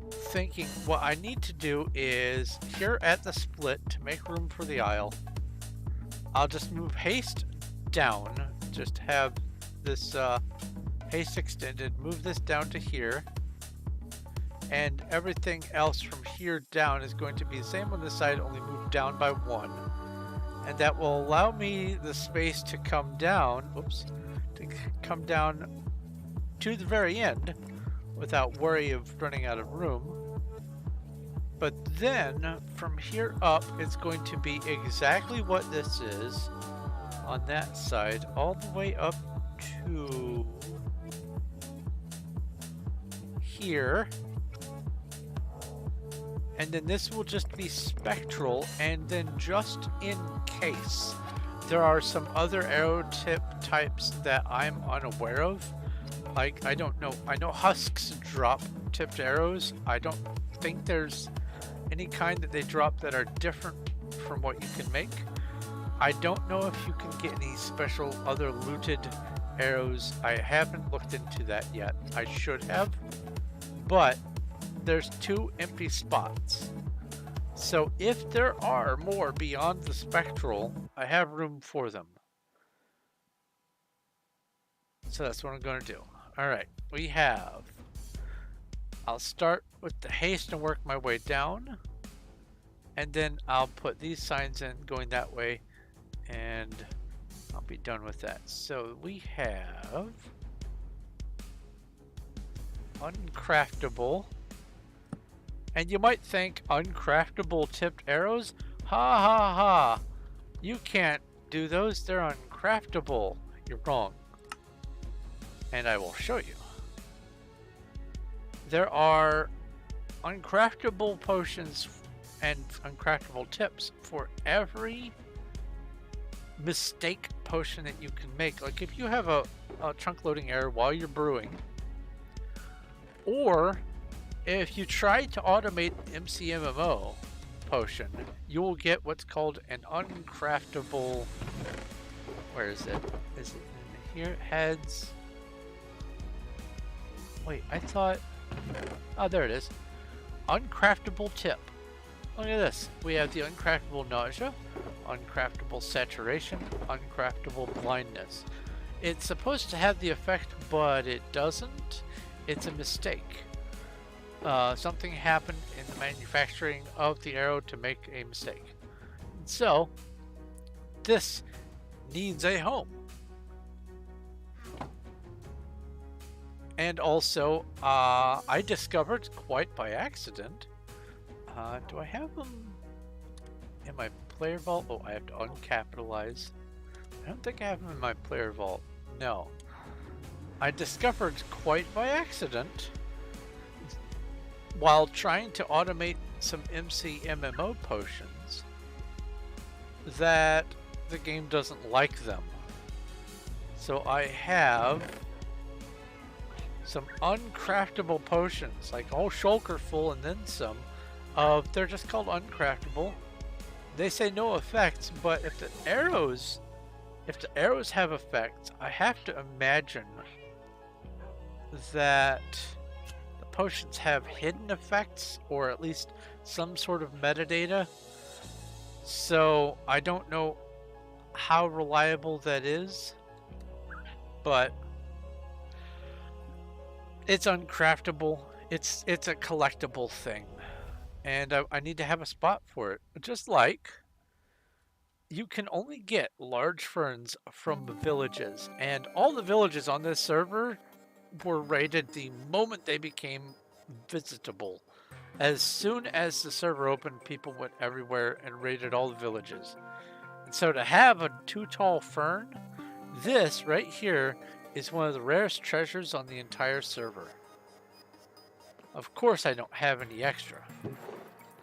thinking what I need to do is here at the split to make room for the aisle, I'll just move haste down, just have this haste extended, move this down to here, and everything else from here down is going to be the same on this side, only moved down by 1. And that will allow me the space to come down, to come down to the very end without worry of running out of room. But then from here up, it's going to be exactly what this is on that side, all the way up to here. And then this will just be spectral, and then just in case there are some other arrow tip types that I'm unaware of, like, I don't know, I know husks drop tipped arrows. I don't think there's any kind that they drop that are different from what you can make. I don't know if you can get any special other looted arrows. I haven't looked into that yet. I should have, but there's 2 empty spots. So if there are more beyond the spectral, I have room for them. So that's what I'm going to do. All right, we have, I'll start with the haste and work my way down. And then I'll put these signs in going that way, and I'll be done with that. So we have uncraftable. And you might think, uncraftable tipped arrows? Ha ha ha! You can't do those, they're uncraftable. You're wrong. And I will show you. There are uncraftable potions and uncraftable tips for every mistake potion that you can make. Like if you have a chunk loading error while you're brewing, or if you try to automate MCMMO potion, you will get what's called an uncraftable. Where is it? Is it in here? Heads. Wait, I thought. Oh, there it is. Uncraftable tip. Look at this. We have the uncraftable nausea, uncraftable saturation, uncraftable blindness. It's supposed to have the effect, but it doesn't. It's a mistake. Something happened in the manufacturing of the arrow to make a mistake. So, this needs a home. And also, I discovered quite by accident. Do I have them in my player vault? Oh, I have to uncapitalize. I don't think I have them in my player vault. No. I discovered quite by accident, while trying to automate some MCMMO potions, that the game doesn't like them. So I have some uncraftable potions, like a whole shulker full and then some. They're just called uncraftable. They say no effects, but if the arrows have effects, I have to imagine that the potions have hidden effects, or at least some sort of metadata. So I don't know how reliable that is, but it's uncraftable. It's a collectible thing, and I need to have a spot for it. Just like you can only get large ferns from the villages, and all the villages on this server were raided the moment they became visitable. As soon as the server opened, people went everywhere and raided all the villages. And so to have a 2 tall fern, this right here is one of the rarest treasures on the entire server. Of course I don't have any extra.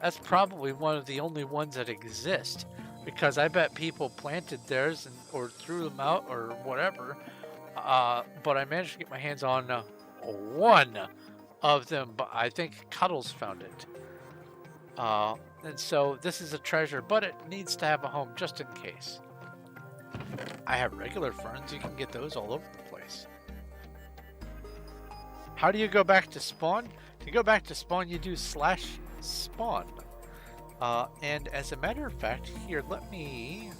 That's probably one of the only ones that exist, because I bet people planted theirs or threw them out or whatever. But I managed to get my hands on one of them, but I think Cuddles found it. And so this is a treasure, but it needs to have a home just in case. I have regular ferns. You can get those all over the place. How do you go back to spawn? To go back to spawn, you do /spawn. And as a matter of fact, here, let me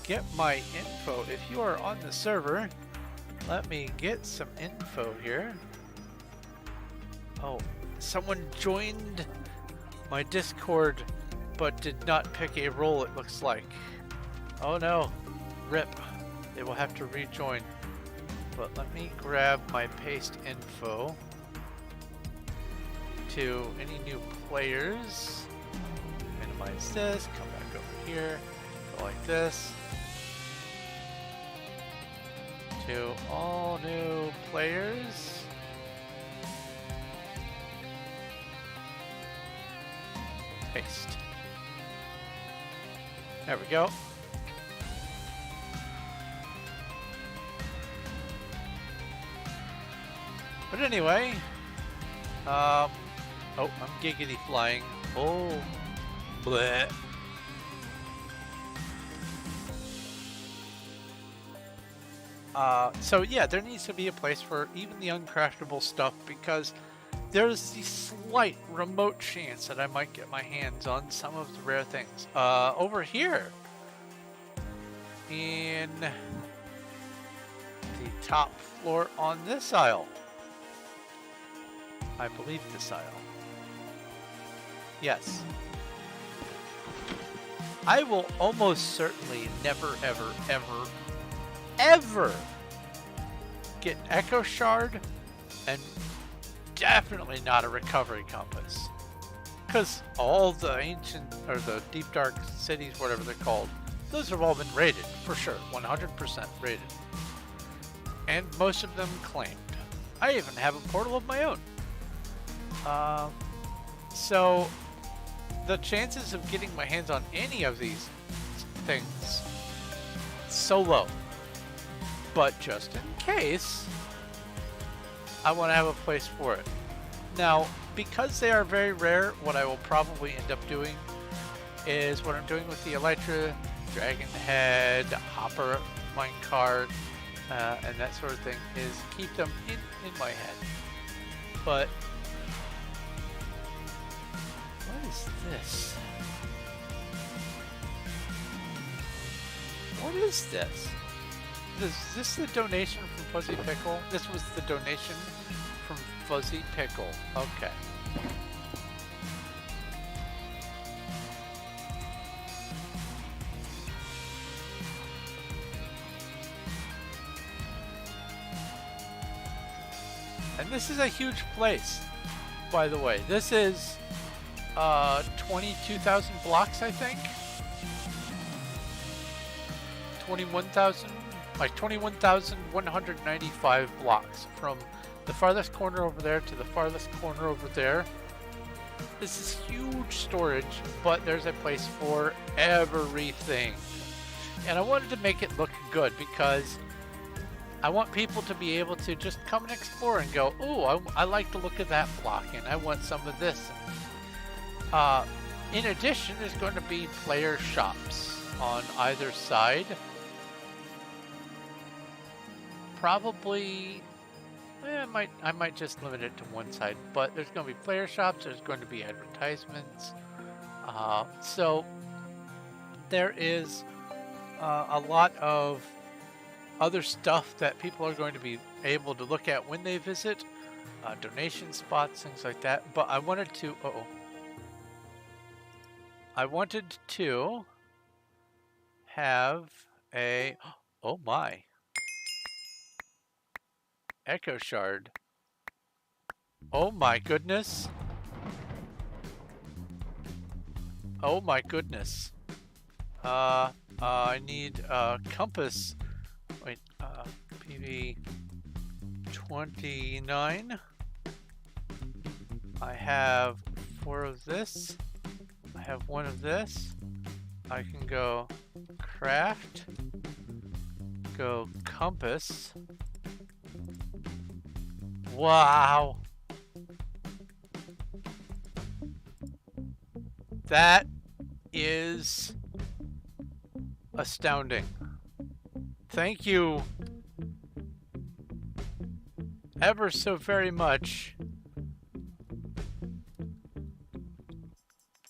get my info. If you are on the server, let me get some info here. Oh, someone joined my Discord, but did not pick a role, it looks like. Oh no, rip. They will have to rejoin. But let me grab my paste info to any new players. Minimize this, come back over here, go like this. To all new players. Paste. There we go. But anyway, oh, I'm giggity flying. Oh, bleh. So yeah, there needs to be a place for even the uncraftable stuff, because there's the slight remote chance that I might get my hands on some of the rare things. Over here in the top floor on this aisle. I believe this aisle. Yes. I will almost certainly never, ever, ever, ever get an Echo Shard, and definitely not a recovery compass. Because all the ancient, or the deep dark cities, whatever they're called, those have all been raided, for sure, 100% raided. And most of them claimed. I even have a portal of my own. So the chances of getting my hands on any of these things, so low. But just in case, I want to have a place for it. Now, because they are very rare, what I will probably end up doing is what I'm doing with the Elytra, Dragon Head, Hopper minecart, and that sort of thing, is keep them in my head. But what is this? What is this? Is this the donation from Fuzzy Pickle? This was the donation from Fuzzy Pickle. Okay. And this is a huge place, by the way. This is 22,000 blocks, I think. 21,000, like 21,195 blocks from the farthest corner over there to the farthest corner over there. This is huge storage, but there's a place for everything. And I wanted to make it look good because I want people to be able to just come and explore and go, oh, I like the look of that block, and I want some of this. In addition, there's going to be player shops on either side. Probably, I might just limit it to one side, but there's going to be player shops, there's going to be advertisements. So there is a lot of other stuff that people are going to be able to look at when they visit, donation spots, things like that. But I wanted to, I wanted to have a, oh my, Echo Shard. Oh my goodness. Oh my goodness. I need a compass. Wait, PV 29. I have 4 of this. I have 1 of this. I can go craft, go compass. Wow. That is astounding. Thank you ever so very much.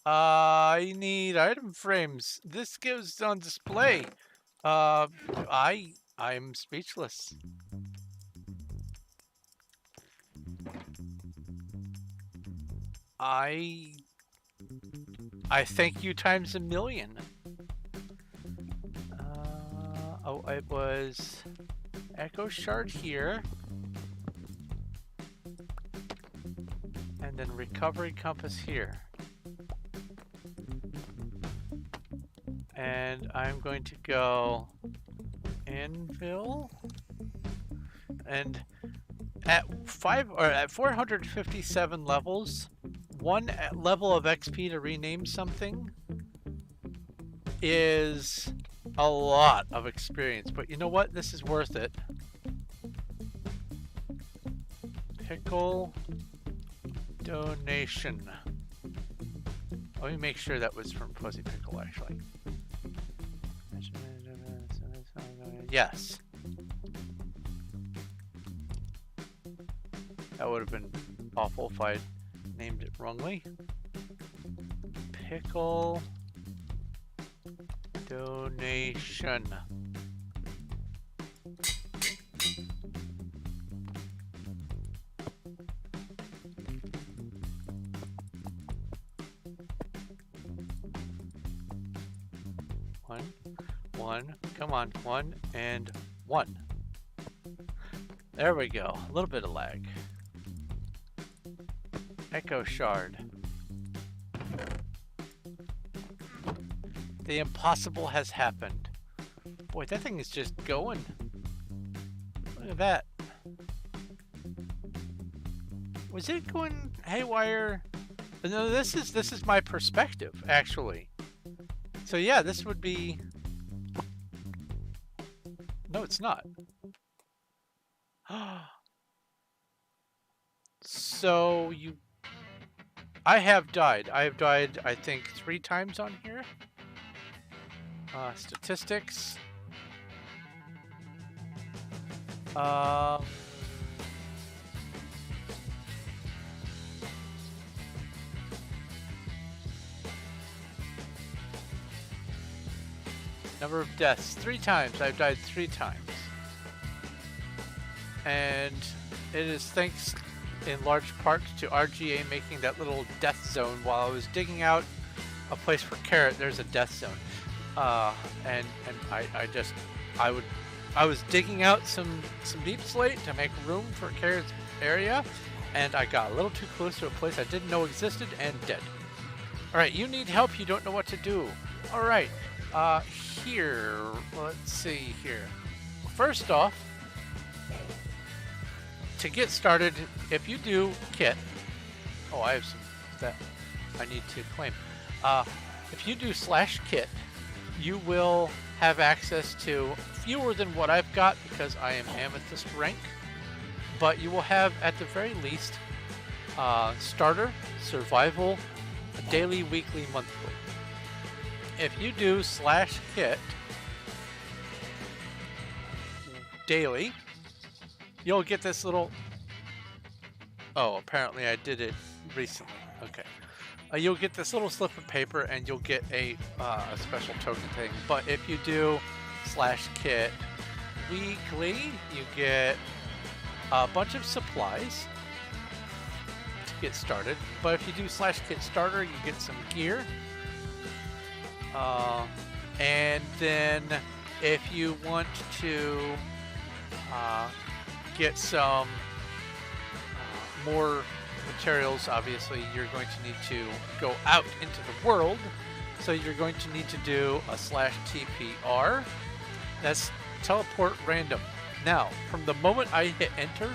I need item frames. This goes on display. I'm speechless. I thank you times a million. Oh, it was Echo Shard here. And then Recovery Compass here. And I'm going to go Anvil. And at 457 levels, one level of XP to rename something is a lot of experience. But you know what? This is worth it. Pickle donation. Let me make sure that was from Fuzzy Pickle, actually. Yes. That would have been awful if I named it wrongly. Pickle donation. One, come on, 1 and 1. There we go. A little bit of lag. Echo Shard. The impossible has happened. Boy, that thing is just going. Look at that. Was it going haywire? No, this is my perspective, actually. So yeah, this would be... No, it's not. So you... I have died. I have died, I think, 3 times on here. Statistics. Number of deaths, 3 times. I've died 3 times. And it is thanks in large part to RGA making that little death zone while I was digging out a place for Carrot. There's a death zone. And I was digging out some deep slate to make room for Carrot's area, and I got a little too close to a place I didn't know existed and dead. Alright, you need help, you don't know what to do. Alright, here, let's see here. First off, to get started, if you do kit, oh, I have some that I need to claim. If you do /kit, you will have access to fewer than what I've got because I am Amethyst rank, but you will have at the very least starter, survival, daily, weekly, monthly. If you do /kit daily, you'll get this little... Oh, apparently I did it recently. Okay. You'll get this little slip of paper and you'll get a special token thing. But if you do /kit weekly, you get a bunch of supplies to get started. But if you do /kit starter, you get some gear. And then if you want to get some more materials, obviously you're going to need to go out into the world, so you're going to need to do a /TPR. That's teleport random. Now, from the moment I hit enter,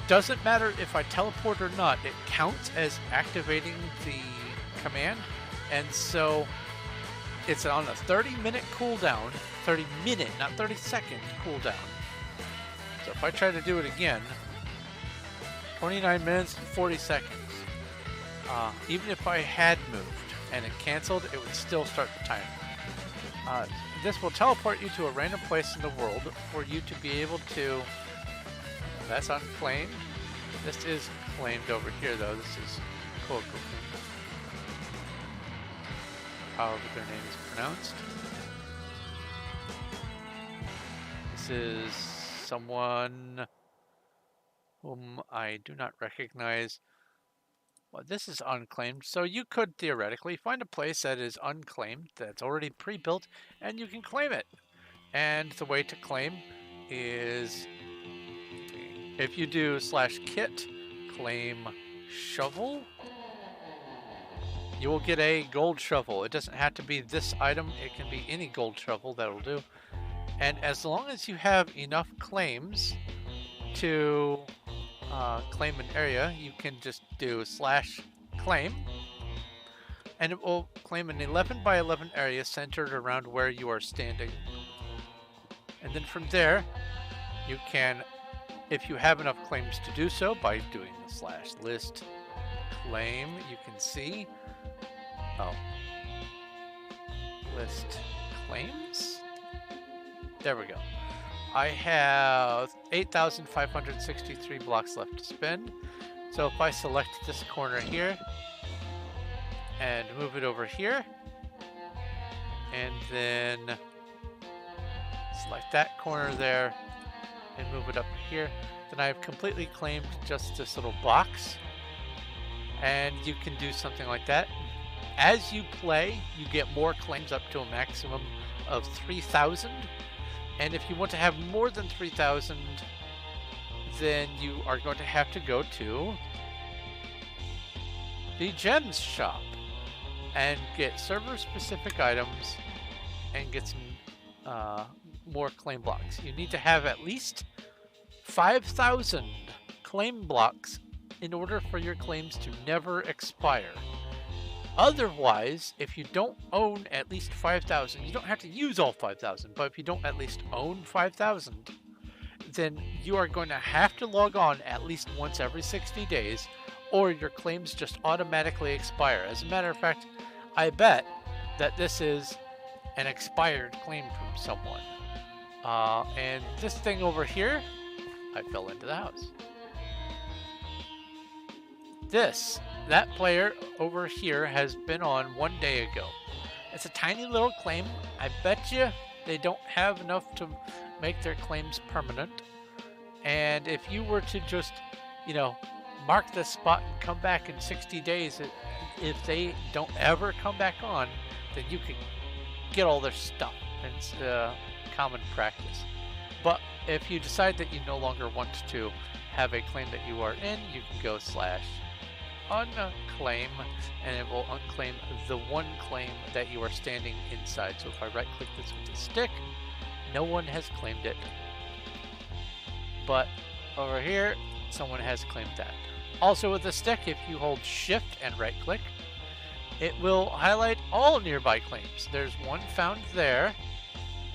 doesn't matter if I teleport or not, it counts as activating the command, and so it's on a 30-minute cooldown, 30-minute, not 30-second cooldown. So if I try to do it again, 29 minutes and 40 seconds. Even if I had moved and it canceled, it would still start the timer. This will teleport you to a random place in the world for you to be able to... That's unclaimed. This is claimed over here, though. This is Coco. However their name is pronounced. This is someone whom I do not recognize. Well, this is unclaimed, so you could theoretically find a place that is unclaimed, that's already pre-built, and you can claim it. And the way to claim is if you do /kit claim shovel, you will get a gold shovel. It doesn't have to be this item, it can be any gold shovel, that'll do. And as long as you have enough claims to claim an area, you can just do /claim, and it will claim an 11 by 11 area centered around where you are standing. And then from there, you can, if you have enough claims to do so, by doing the /list claim, you can see, list claims. There we go. I have 8,563 blocks left to spend. So if I select this corner here and move it over here, and then select that corner there and move it up here, then I've completely claimed just this little box. And you can do something like that. As you play, you get more claims up to a maximum of 3,000. And if you want to have more than 3,000, then you are going to have to go to the gems shop and get server-specific items and get some more claim blocks. You need to have at least 5,000 claim blocks in order for your claims to never expire. Otherwise, if you don't own at least 5,000, you don't have to use all 5,000, but if you don't at least own 5,000, then you are going to have to log on at least once every 60 days, or your claims just automatically expire. As a matter of fact, I bet that this is an expired claim from someone. And this thing over here, I fell into the house. That player over here has been on 1 day ago. It's a tiny little claim. I bet you they don't have enough to make their claims permanent. And if you were to just, mark this spot and come back in 60 days, if they don't ever come back on, then you can get all their stuff. It's common practice. But if you decide that you no longer want to have a claim that you are in, you can go /unclaim, and it will unclaim the one claim that you are standing inside. So if I right click this with the stick, no one has claimed it. But over here, someone has claimed that. Also with the stick, if you hold shift and right click, it will highlight all nearby claims. There's one found there,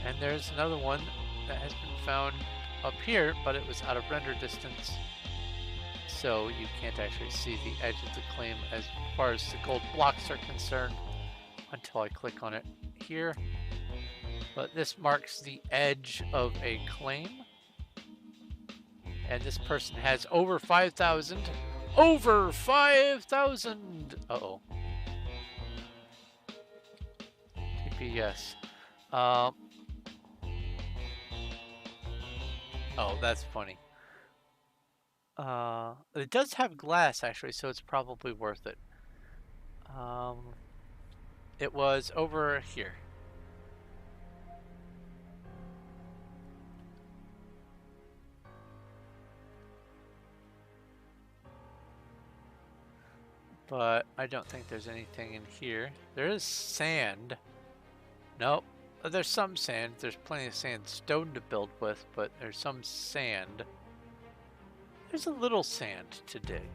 and there's another one that has been found up here, but it was out of render distance. So you can't actually see the edge of the claim as far as the gold blocks are concerned until I click on it here. But this marks the edge of a claim. And this person has over 5,000. Over 5,000! Uh-oh. TPS. Oh, that's funny. It does have glass actually, so it's probably worth it. It was over here. But I don't think there's anything in here. There is sand. Nope. There's some sand. There's plenty of sandstone to build with, but there's some sand. There's a little sand to dig.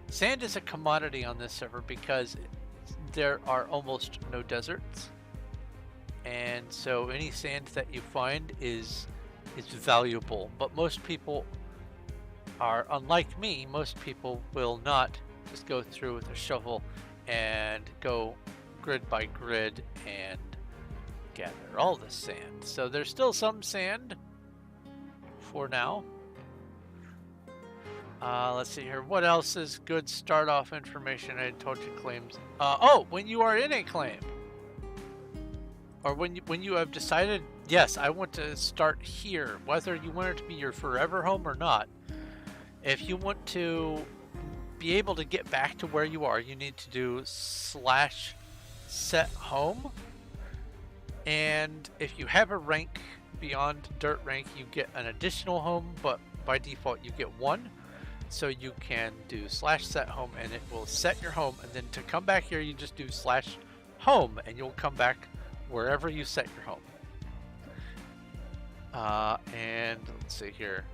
Sand is a commodity on this server because there are almost no deserts. And so any sand that you find is valuable. But most people are, unlike me, most people will not just go through with a shovel and go grid by grid and gather all the sand. So there's still some sand for now. Let's see here. What else is good start off information? I told you claims. Oh, when you are in a claim, or when you have decided, yes, I want to start here, whether you want it to be your forever home or not. If you want to be able to get back to where you are, you need to do slash set home. And if you have a rank beyond dirt rank, you get an additional home, but by default you get one. So you can do slash set home and it will set your home, and then to come back here you just do slash home and you'll come back wherever you set your home. And let's see here,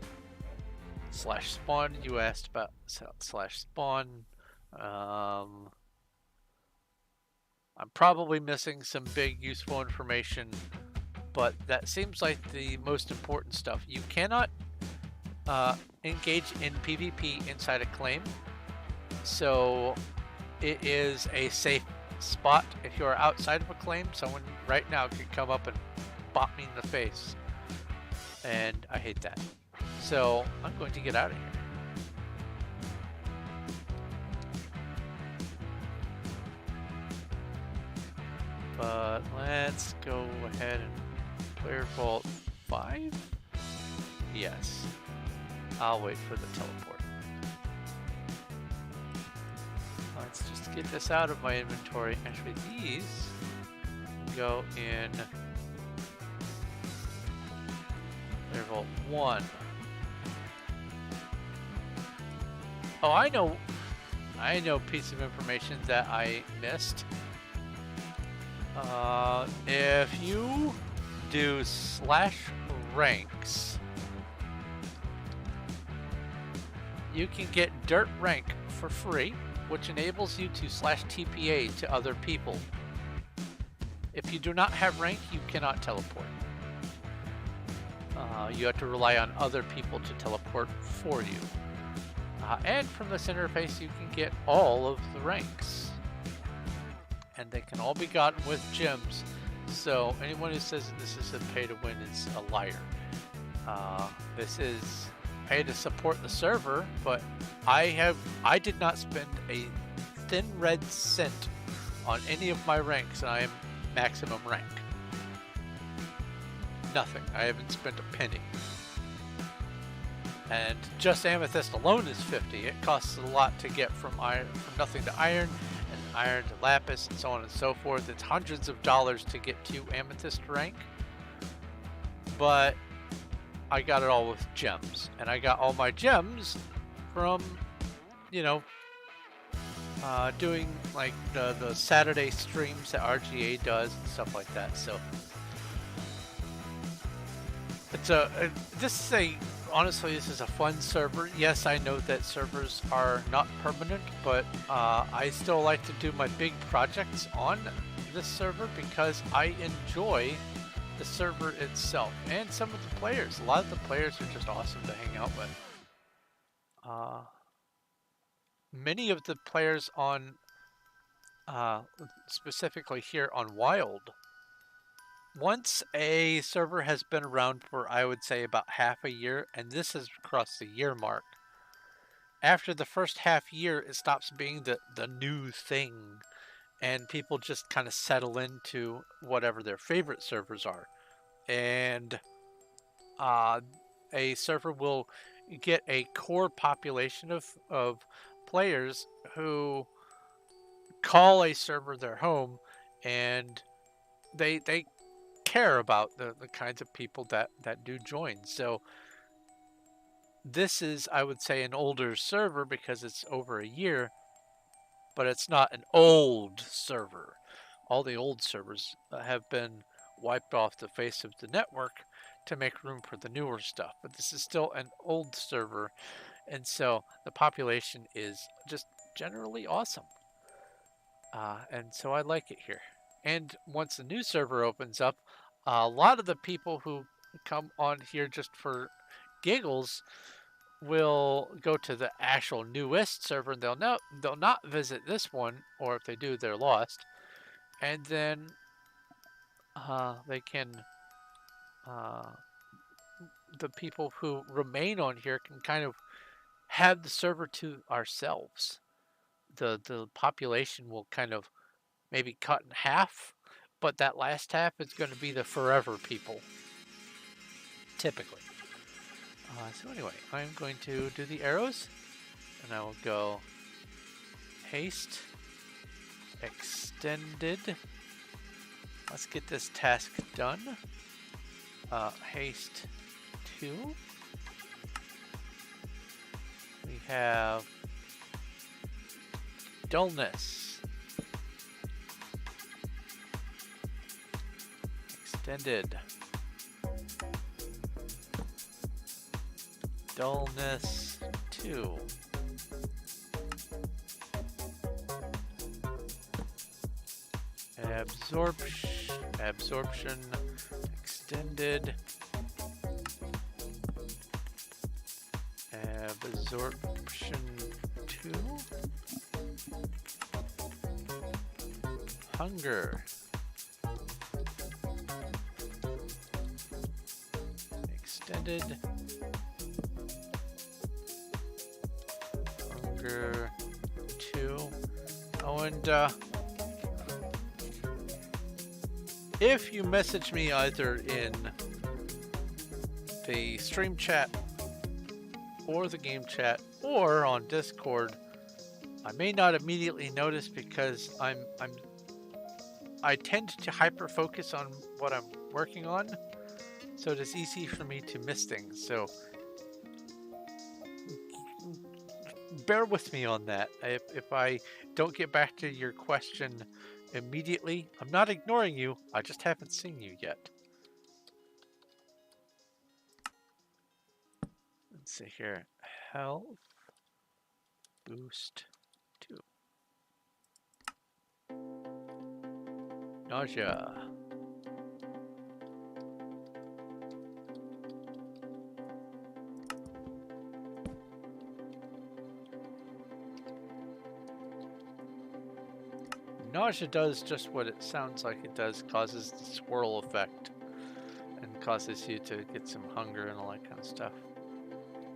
slash spawn, you asked about slash spawn. I'm probably missing some big useful information, but that seems like the most important stuff. You cannot engage in PvP inside a claim, so it is a safe spot. If you're outside of a claim, someone right now could come up and bop me in the face, and I hate that. So I'm going to get out of here. But let's go ahead and player vault 5? Yes. I'll wait for the teleport. Let's just get this out of my inventory. Actually, these go in player vault 1. Oh, I know a piece of information that I missed. If you do slash ranks, you can get dirt rank for free, which enables you to slash TPA to other people. If you do not have rank, you cannot teleport. You have to rely on other people to teleport for you. And from this interface, you can get all of the ranks. And they can all be gotten with gems. So anyone who says this is a pay to win is a liar. This is pay to support the server, but I did not spend a thin red cent on any of my ranks, and I am maximum rank. Nothing. I haven't spent a penny. And just amethyst alone is 50. It costs a lot to get from nothing to iron, and iron to lapis, and so on and so forth. It's hundreds of dollars to get to amethyst rank. But I got it all with gems, and I got all my gems from, doing like the Saturday streams that RGA does and stuff like that. So it's honestly, this is a fun server. Yes, I know that servers are not permanent, but I still like to do my big projects on this server because I enjoy the server itself and some of the players. A lot of the players are just awesome to hang out with. Many of the players on, specifically here on Wild, once a server has been around for, I would say, about half a year, and this has crossed the year mark, after the first half year, it stops being the new thing, and people just kind of settle into whatever their favorite servers are. And a server will get a core population of players who call a server their home, and they care about the kinds of people that do join. So this is, I would say, an older server because it's over a year, but it's not an old server. All the old servers have been wiped off the face of the network to make room for the newer stuff. But this is still an old server, and so the population is just generally awesome. And so I like it here. And once the new server opens up, a lot of the people who come on here just for giggles will go to the actual newest server, and they'll not visit this one, or if they do, they're lost. And then they can the people who remain on here can kind of have the server to ourselves. The population will kind of maybe cut in half, but that last half is going to be the forever people, typically. So anyway, I'm going to do the arrows, and I will go haste, extended. Let's get this task done. Haste 2. We have dullness, extended, dullness 2. Absorption, extended, absorption 2, hunger, extended, hunger 2. Oh, and if you message me either in the stream chat or the game chat or on Discord, I may not immediately notice because I tend to hyper focus on what I'm working on, so it is easy for me to miss things. So bear with me on that. If I don't get back to your question immediately, I'm not ignoring you, I just haven't seen you yet. Let's see here. Health boost 2. Nausea. Nausea does just what it sounds like it does, causes the swirl effect and causes you to get some hunger and all that kind of stuff.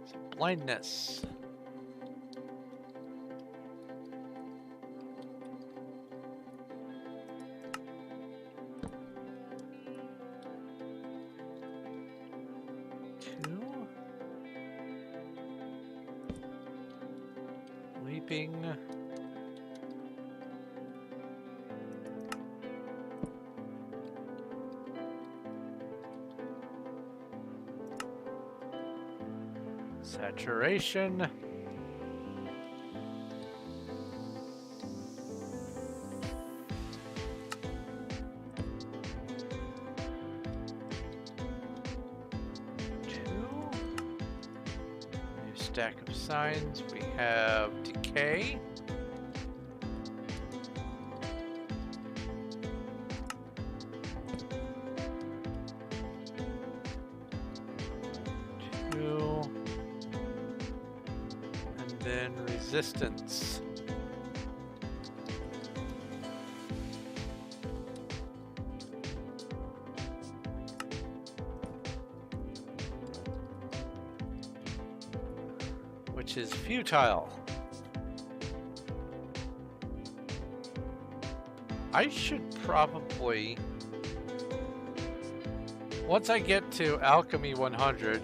So blindness. Leaping. Saturation. New stack of signs. We have decay. Resistance. Which is futile. I should probably, once I get to Alchemy 100,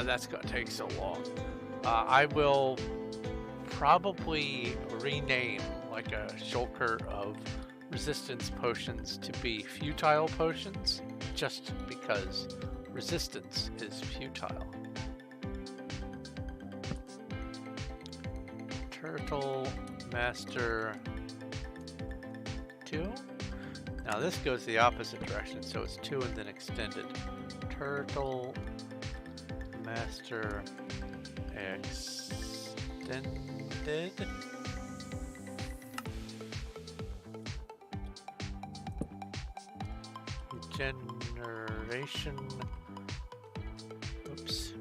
that's gonna take so long. I will probably rename like a shulker of resistance potions to be futile potions, just because resistance is futile. Turtle Master 2. Now this goes the opposite direction, so it's 2 and then extended. Turtle Master extended. Regeneration. Oops.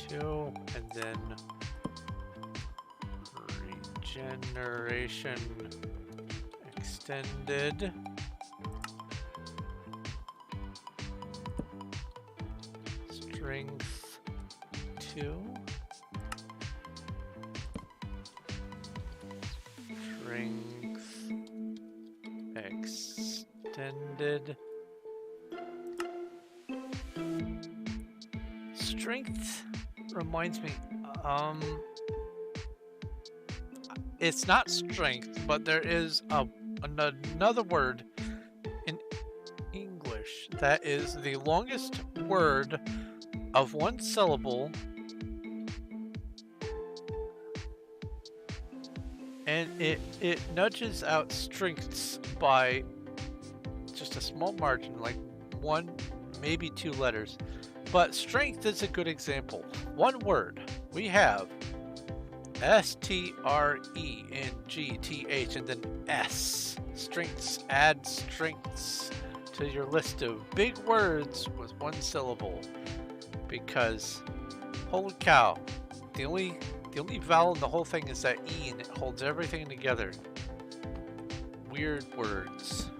2 and then regeneration extended. Strength 2. Strength extended. Strength reminds me, it's not strength, but there is another word in English that is the longest word of one syllable, and it nudges out strengths by just a small margin, like one, maybe two letters. But strength is a good example. One word. We have STRENGTH and then S. Strengths. Add strengths to your list of big words with one syllable. Because, holy cow, the only vowel in the whole thing is that E, and it holds everything together. Weird words.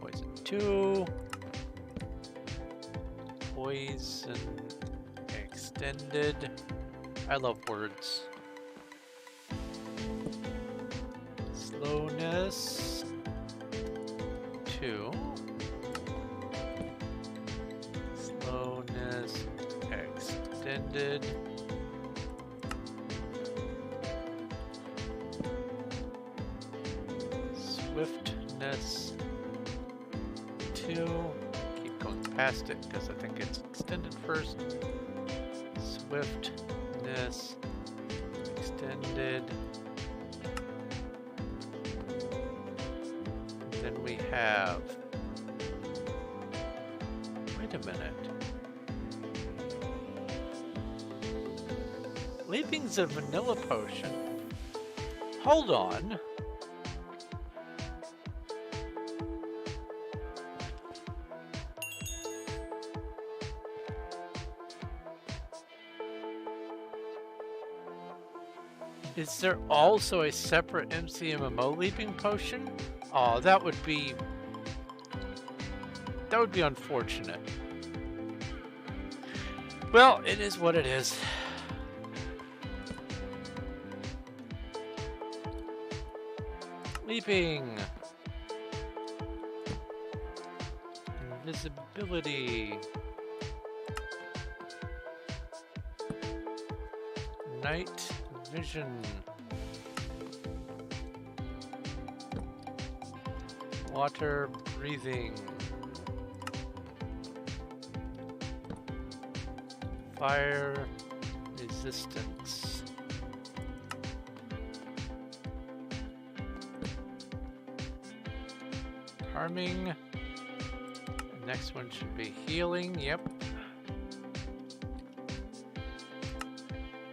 Poison 2. Poison extended. I love words. Slowness 2. Slowness extended. Swiftness 2. Keep going past it because I think it's extended first. Swiftness extended. Then we have. Wait a minute. Leaping's a vanilla potion. Hold on. Is there also a separate MCMMO leaping potion? Oh, that would be unfortunate. Well, it is what it is. Leaping. Invisibility. Night vision. Water breathing. Fire resistance. Harming. Next one should be healing. Yep.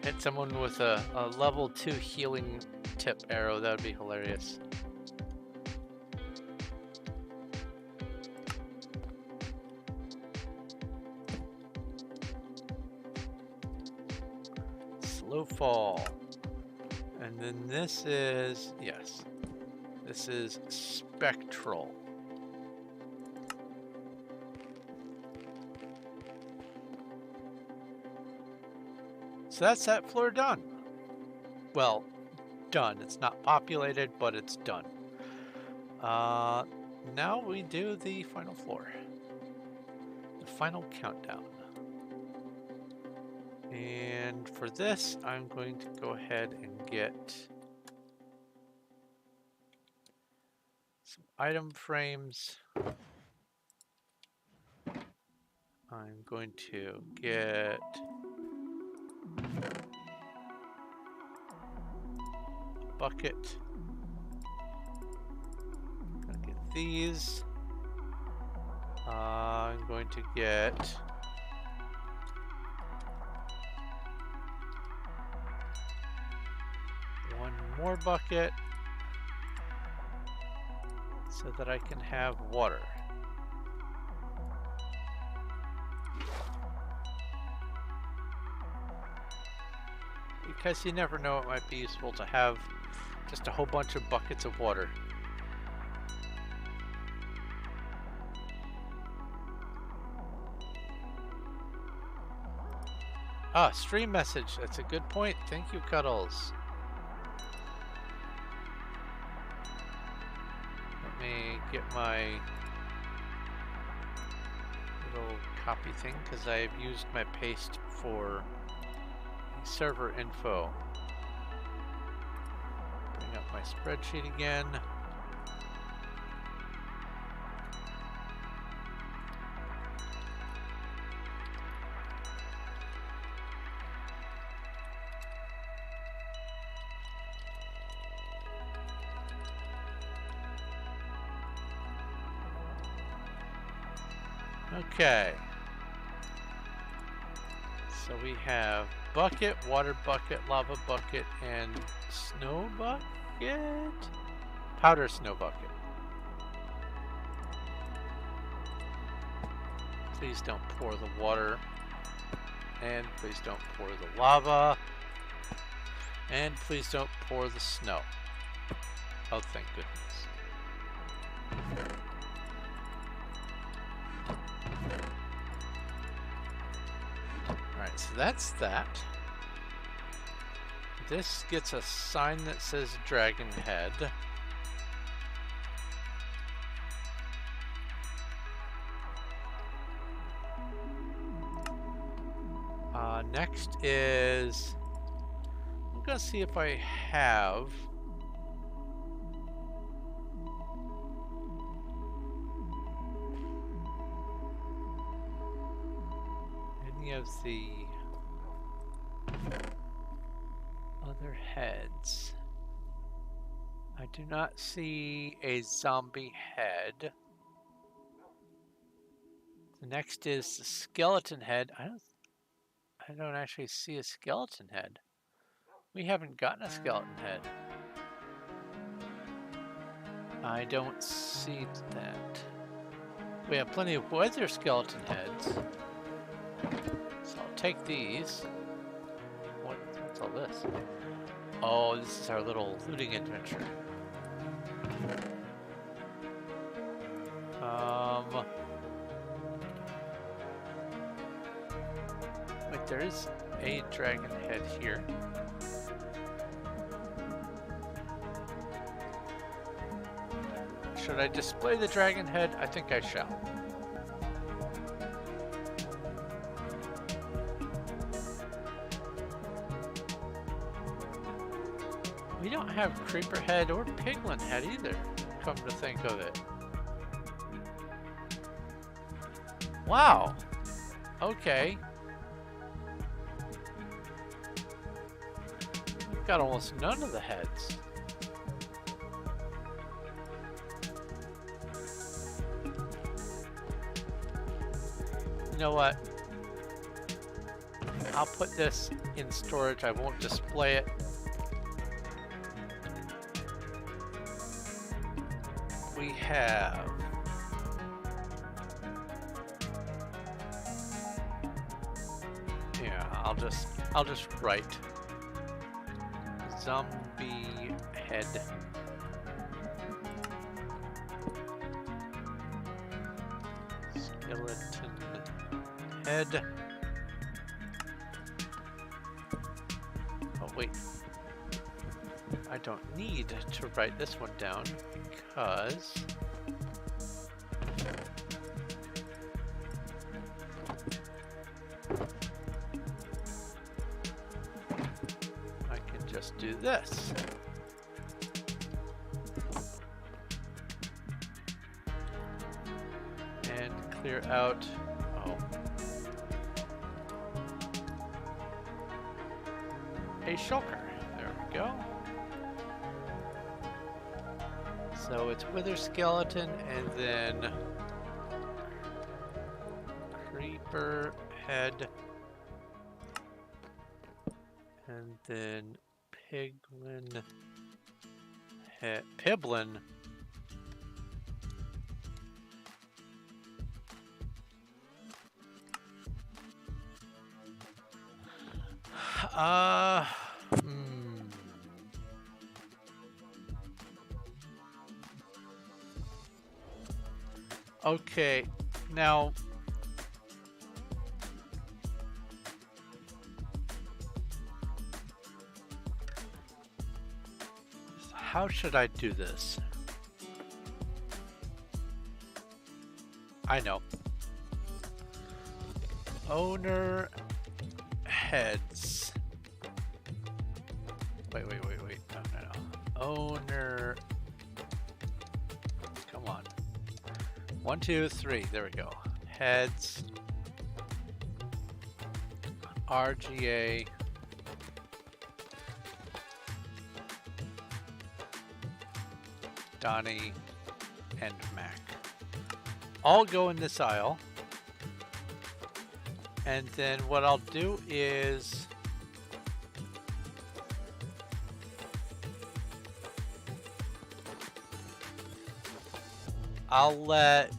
Hit someone with a level 2 healing tip arrow. That would be hilarious. Slow fall. And then this is, yes, this is spectral. So that's that floor done. Well, done. It's not populated, but it's done. Now we do the final floor. The final countdown. And for this, I'm going to go ahead and get some item frames. I'm going to get bucket. Gonna get these. I'm going to get one more bucket so that I can have water. Because you never know, it might be useful to have just a whole bunch of buckets of water. Ah, stream message. That's a good point. Thank you, Cuddles. Let me get my little copy thing because I've used my paste for server info. up my spreadsheet again. Okay. So we have bucket, water bucket, lava bucket, and snow bucket? Powder snow bucket. Please don't pour the water. And please don't pour the lava. And please don't pour the snow. Oh, thank goodness. Alright, so that's that. This gets a sign that says Dragon Head. Next is... I'm gonna see if I have... any of the other heads. I do not see a zombie head. The next is the skeleton head. I don't actually see a skeleton head. We haven't gotten a skeleton head. I don't see that. We have plenty of weather skeleton heads. So I'll take these. What's all this? Oh, this is our little looting adventure. Wait, there is a dragon head here. Should I display the dragon head? I think I shall. We don't have creeper head or piglin head either, come to think of it. Wow. Okay. We've got almost none of the heads. You know what? I'll put this in storage. I won't display it. We have I'll just write zombie head. Skeleton head. Oh wait. I don't need to write this one down because I can just do this. And clear out, a shulker. There we go. So it's wither skeleton and then creeper head and then piglin head, piblin. Okay, now how should I do this? I know. Owner heads. Wait. No. owner. Come on. 1, 2, 3. There we go. Heads. RGA. Donnie and Mac. All go in this aisle. And then what I'll do is I'll let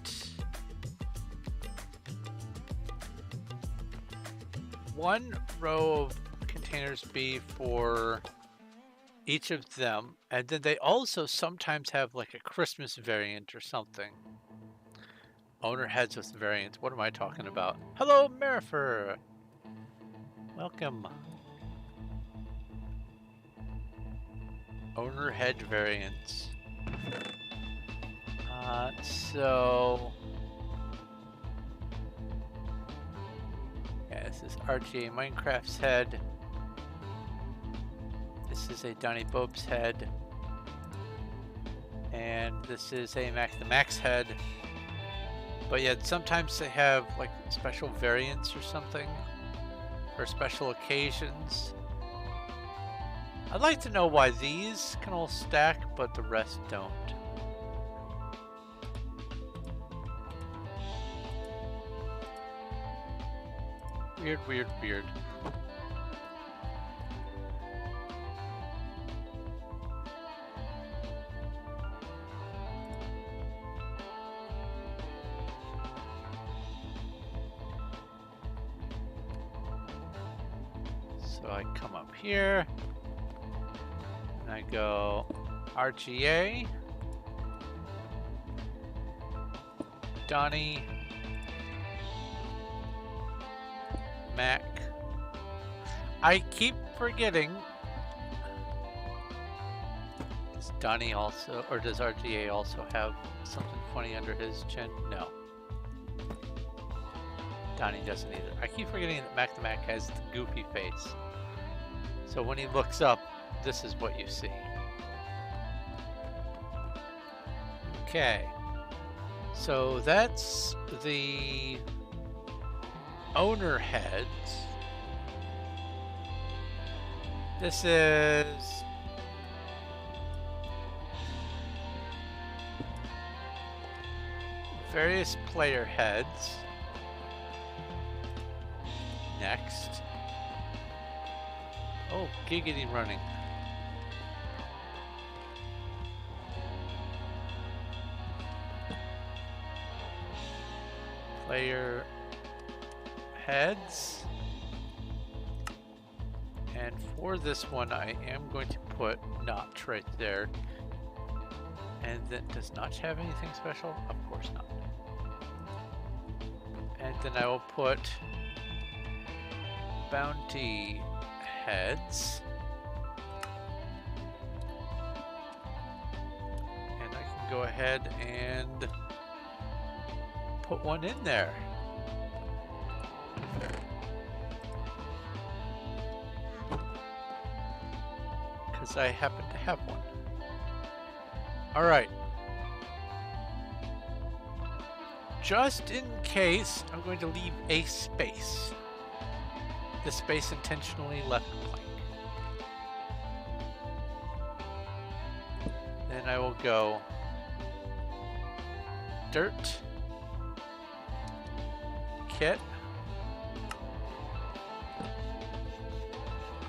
one row of containers be for each of them, and then they also sometimes have like a Christmas variant or something. Owner heads with variants. What am I talking about? Hello, Marifer. Welcome. Owner head variants. So yeah, this is RGA Minecraft's head. This is a Donnie Bob's head. And this is a Mac the Mac's head. But yet sometimes they have like special variants or something for special occasions. I'd like to know why these can all stack but the rest don't. Weird, weird, weird. So I come up here and I go RGA, Donnie, Mac. I keep forgetting. Does Donnie also, or does RGA also have something funny under his chin? No. Donnie doesn't either. I keep forgetting that Mac the Mac has the goofy face. So when he looks up, this is what you see. Okay. So that's the owner heads. This is various player heads. Next. Oh, giggity running. Player heads. And for this one, I am going to put Notch right there. And then, does Notch have anything special? Of course not. And then I will put Bounty heads. And I can go ahead and put one in there. Because I happen to have one. Alright. Just in case, I'm going to leave a space. The space intentionally left blank. Then I will go dirt, kit,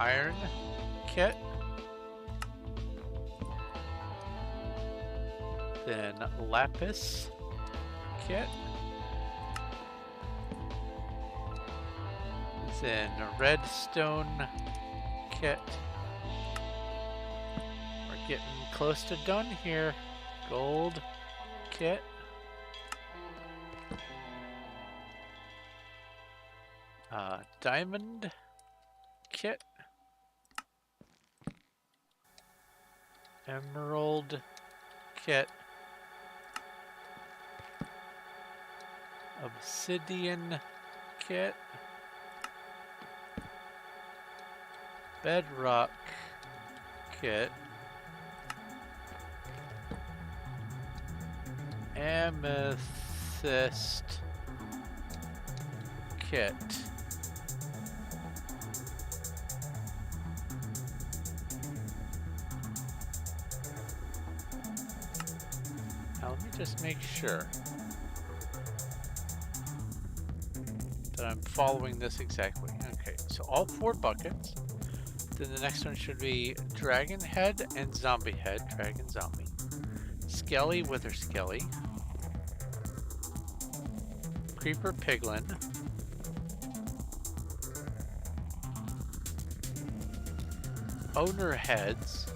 iron kit, then lapis kit, then redstone kit. We're getting close to done here. Gold kit. Diamond kit. Emerald kit. Obsidian kit. Bedrock kit. Amethyst kit. Now let me just make sure that I'm following this exactly. Okay, so all 4 buckets. Then the next one should be dragon head and zombie head. Dragon, zombie. Skelly, wither skelly. Creeper piglin. Owner heads.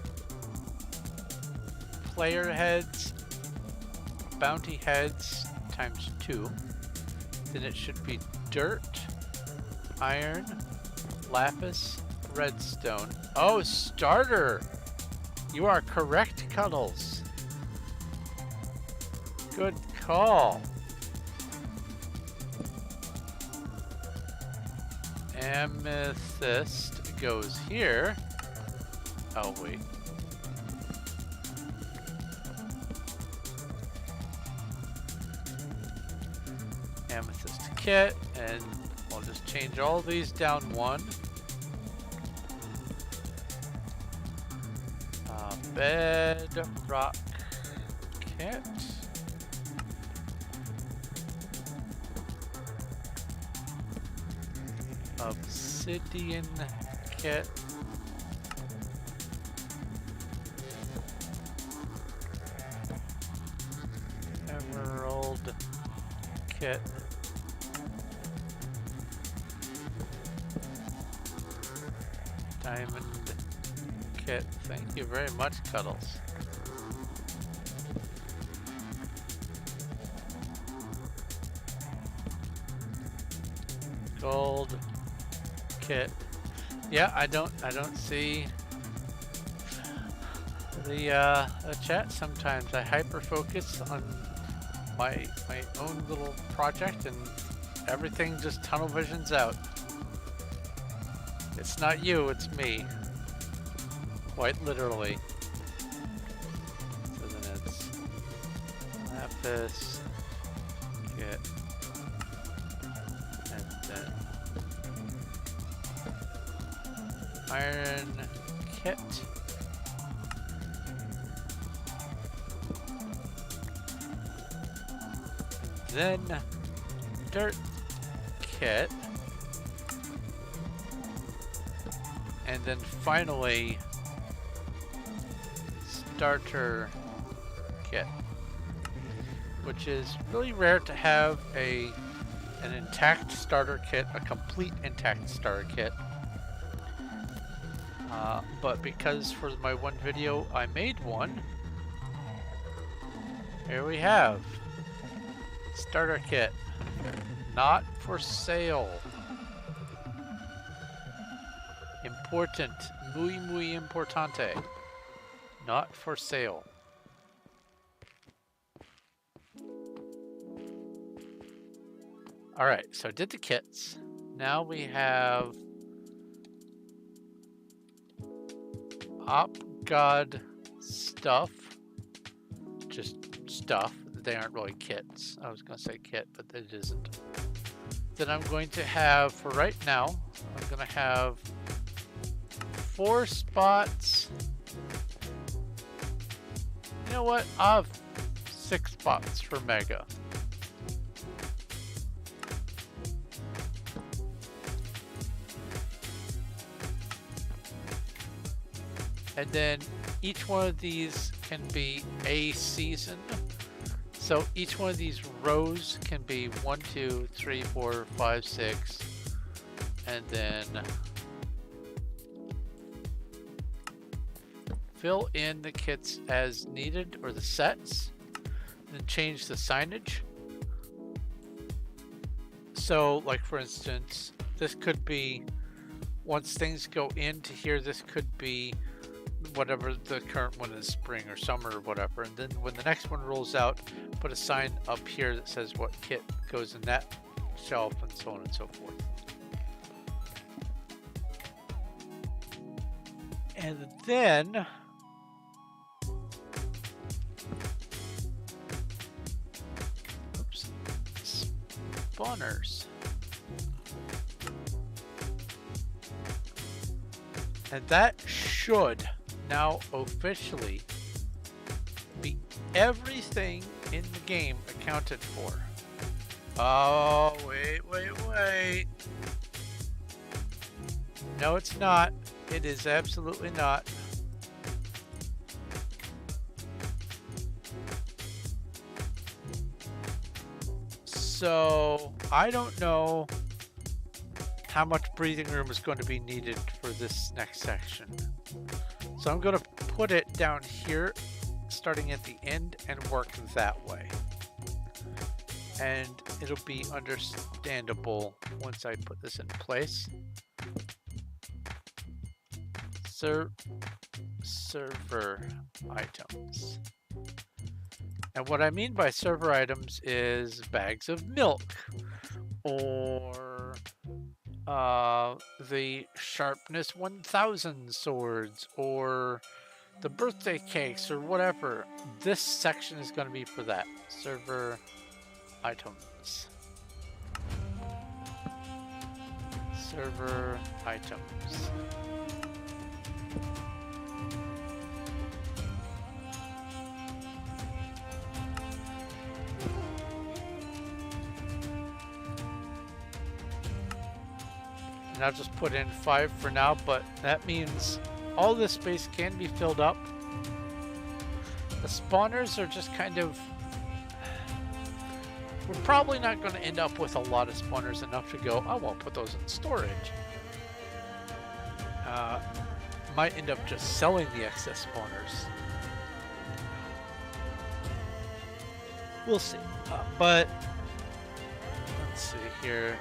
Player heads. Bounty heads times 2. Then it should be dirt, iron, lapis, redstone. Oh, starter! You are correct, Cuddles. Good call. Amethyst goes here. Oh, wait. Amethyst kit, and I'll just change all these down 1. Bedrock kit. Obsidian kit. Emerald kit. Diamond kit. Thank you very much, Cuddles. Gold kit. Yeah, I don't see the chat sometimes. I hyper focus on my own little project and everything just tunnel visions out. It's not you, it's me. Quite literally. So then it's lapis kit, and then iron kit, then dirt kit, and then finally starter kit, which is really rare to have an intact starter kit, a complete intact starter kit. But because for my one video I made one, here we have starter kit, not for sale. Important, muy importante. Not for sale. All right, so I did the kits. Now we have Op God stuff. Just stuff. They aren't really kits. I was going to say kit, but it isn't. Then I'm going to have, for right now, I'm going to have 4 spots. You know what? I'll have 6 spots for Mega. And then each one of these can be a season. So each one of these rows can be 1, 2, 3, 4, 5, 6. And then fill in the kits as needed, or the sets, and change the signage. So like for instance, this could be, once things go into here, this could be whatever the current one is, spring or summer or whatever, and then when the next one rolls out, put a sign up here that says what kit goes in that shelf, and so on and so forth. And then spawners. And that should now officially be everything in the game accounted for. Oh, wait. No, it's not. It is absolutely not. So, I don't know how much breathing room is going to be needed for this next section. So I'm going to put it down here, starting at the end, and work that way. And it'll be understandable once I put this in place. Server items. And what I mean by server items is bags of milk, or the sharpness 1000 swords, or the birthday cakes, or whatever. This section is going to be for that. Server items. Server items. And I'll just put in 5 for now, but that means all this space can be filled up. The spawners are just kind of... We're probably not going to end up with a lot of spawners enough to go, I won't put those in storage. Might end up just selling the excess spawners. We'll see. But let's see here.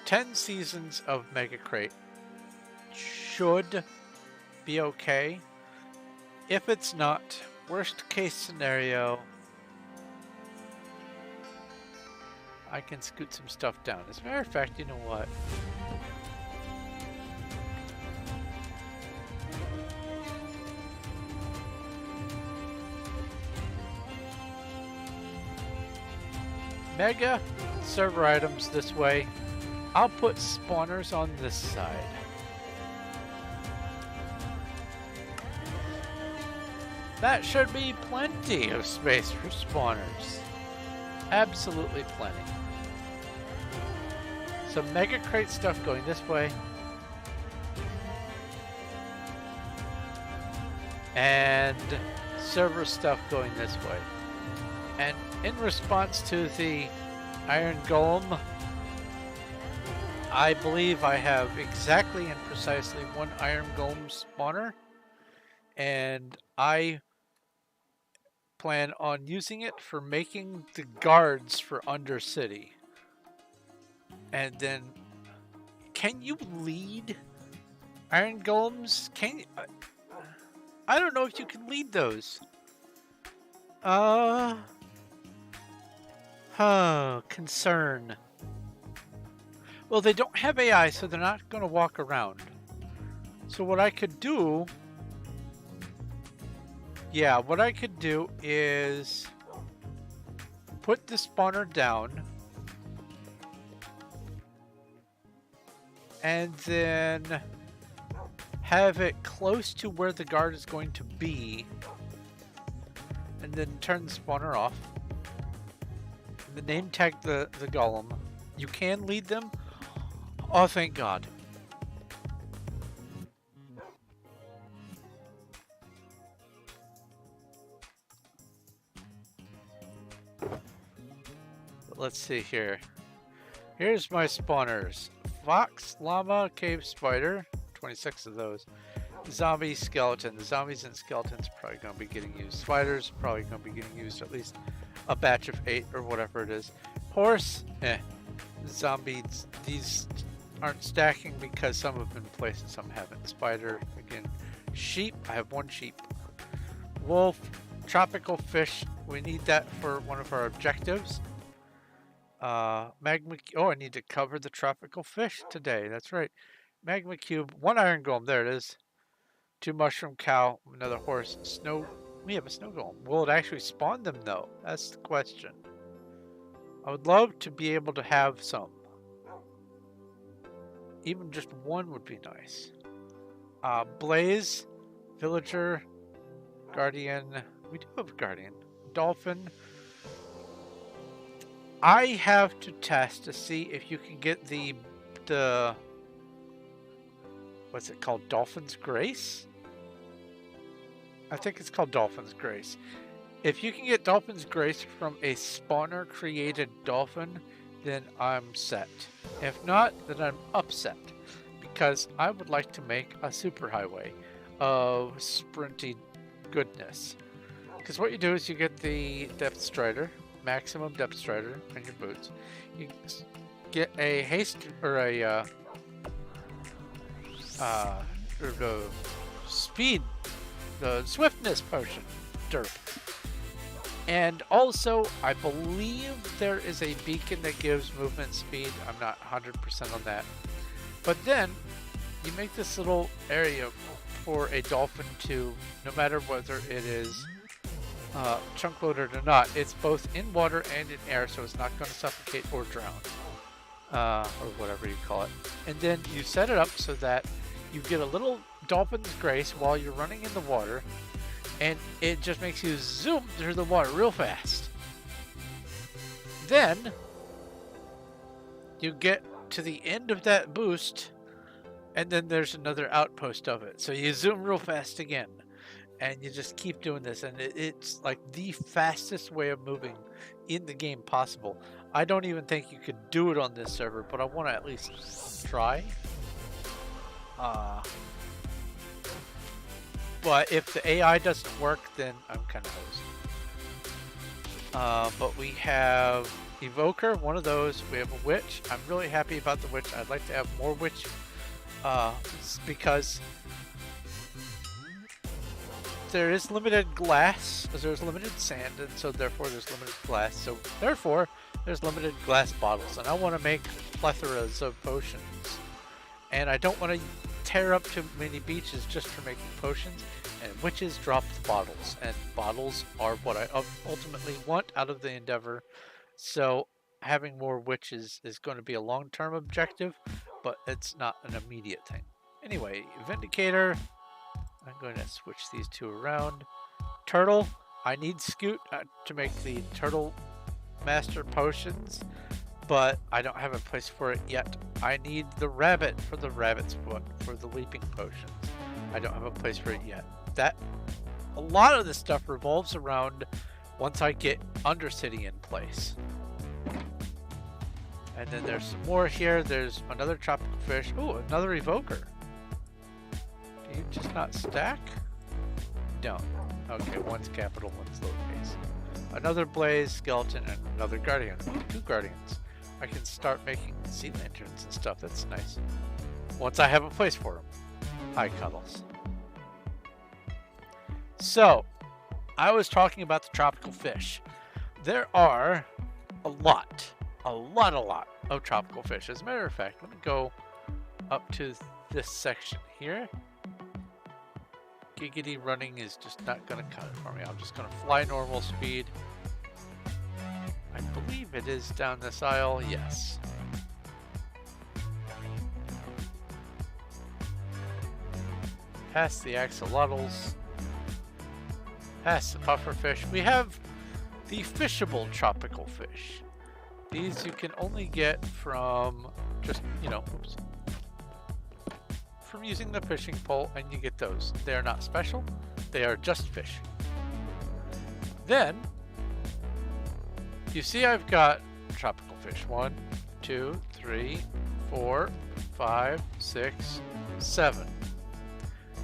10 seasons of Mega Crate should be okay. If it's not, worst case scenario, I can scoot some stuff down. As a matter of fact, you know what? Mega server items this way. I'll put spawners on this side. That should be plenty of space for spawners. Absolutely plenty. So Mega Crate stuff going this way. And server stuff going this way. And in response to the Iron Golem, I believe I have exactly and precisely 1 Iron Golem spawner, and I plan on using it for making the guards for Undercity. And then, can you lead Iron Golems? Can you, I don't know if you can lead those. Concern. Well, they don't have AI, so they're not going to walk around. So what I could do... Yeah, what I could do is... put the spawner down. And then... have it close to where the guard is going to be. And then turn the spawner off. The name tag the golem. You can lead them. Oh, thank God. Let's see here. Here's my spawners. Fox, llama, cave spider. 26 of those. Zombie, skeleton. The zombies and skeletons probably going to be getting used. Spiders probably going to be getting used at least a batch of 8 or whatever it is. Horse, Zombies, these aren't stacking because some have been placed and some haven't. Spider, again. Sheep, I have 1 sheep. Wolf, tropical fish, we need that for one of our objectives. Magma, oh, I need to cover the tropical fish today, that's right. Magma cube, 1 iron golem, there it is. 2 mushroom cow, another horse, snow We have a snow golem. Will it actually spawn them though? That's the question. I would love to be able to have some. Even just one would be nice. Blaze, Villager, Guardian. We do have a Guardian. Dolphin. I have to test to see if you can get the what's it called? Dolphin's Grace? I think it's called Dolphin's Grace. If you can get Dolphin's Grace from a spawner created dolphin, then I'm set. If not, then I'm upset. Because I would like to make a superhighway of sprinty goodness. Because what you do is you get the depth strider, maximum depth strider on your boots. You get a haste or a the speed, the swiftness potion, derp. And also, I believe there is a beacon that gives movement speed. I'm not 100% on that. But then, you make this little area for a dolphin to, no matter whether it is chunk loaded or not, it's both in water and in air, so it's not going to suffocate or drown. Or whatever you call it. And then you set it up so that you get a little Dolphin's Grace while you're running in the water, and it just makes you zoom through the water real fast. Then you get to the end of that boost, and then there's another outpost of it. So you zoom real fast again, and you just keep doing this, and it's like the fastest way of moving in the game possible. I don't even think you could do it on this server, but I want to at least try. But if the AI doesn't work, then I'm kind of hosed. But we have Evoker, one of those. We have a Witch. I'm really happy about the Witch. I'd like to have more Witch because there is limited glass, because there's limited sand, and so therefore there's limited glass. So therefore there's limited glass bottles, and I want to make plethoras of potions. And I don't want to tear up too many beaches just for making potions, and witches drop the bottles, and bottles are what I ultimately want out of the endeavor. So having more witches is going to be a long-term objective, but it's not an immediate thing. Anyway, Vindicator, I'm going to switch these two around. Turtle, I need Scoot to make the Turtle Master Potions, but I don't have a place for it yet. I need the Rabbit for the Rabbit's Foot for the Leaping Potions. I don't have a place for it yet. A lot of this stuff revolves around once I get Undercity in place. And then there's some more here. There's another tropical fish. Ooh, another Evoker. Do you just not stack? Don't. Okay, one's capital, one's lowercase. Another Blaze, Skeleton, and another Guardian. Ooh, 2 Guardians. I can start making sea lanterns and stuff. That's nice. Once I have a place for them. Hi, Cuddles. So, I was talking about the tropical fish. There are a lot of tropical fish. As a matter of fact, let me go up to this section here. Giggity running is just not going to cut it for me. I'm just going to fly normal speed. I believe it is down this aisle. Yes. Past the axolotls. Past the pufferfish. We have the fishable tropical fish. These you can only get from just, oops, from using the fishing pole, and you get those. They are not special. They are just fish. Then, you see I've got tropical fish. 1, 2, 3, 4, 5, 6, 7.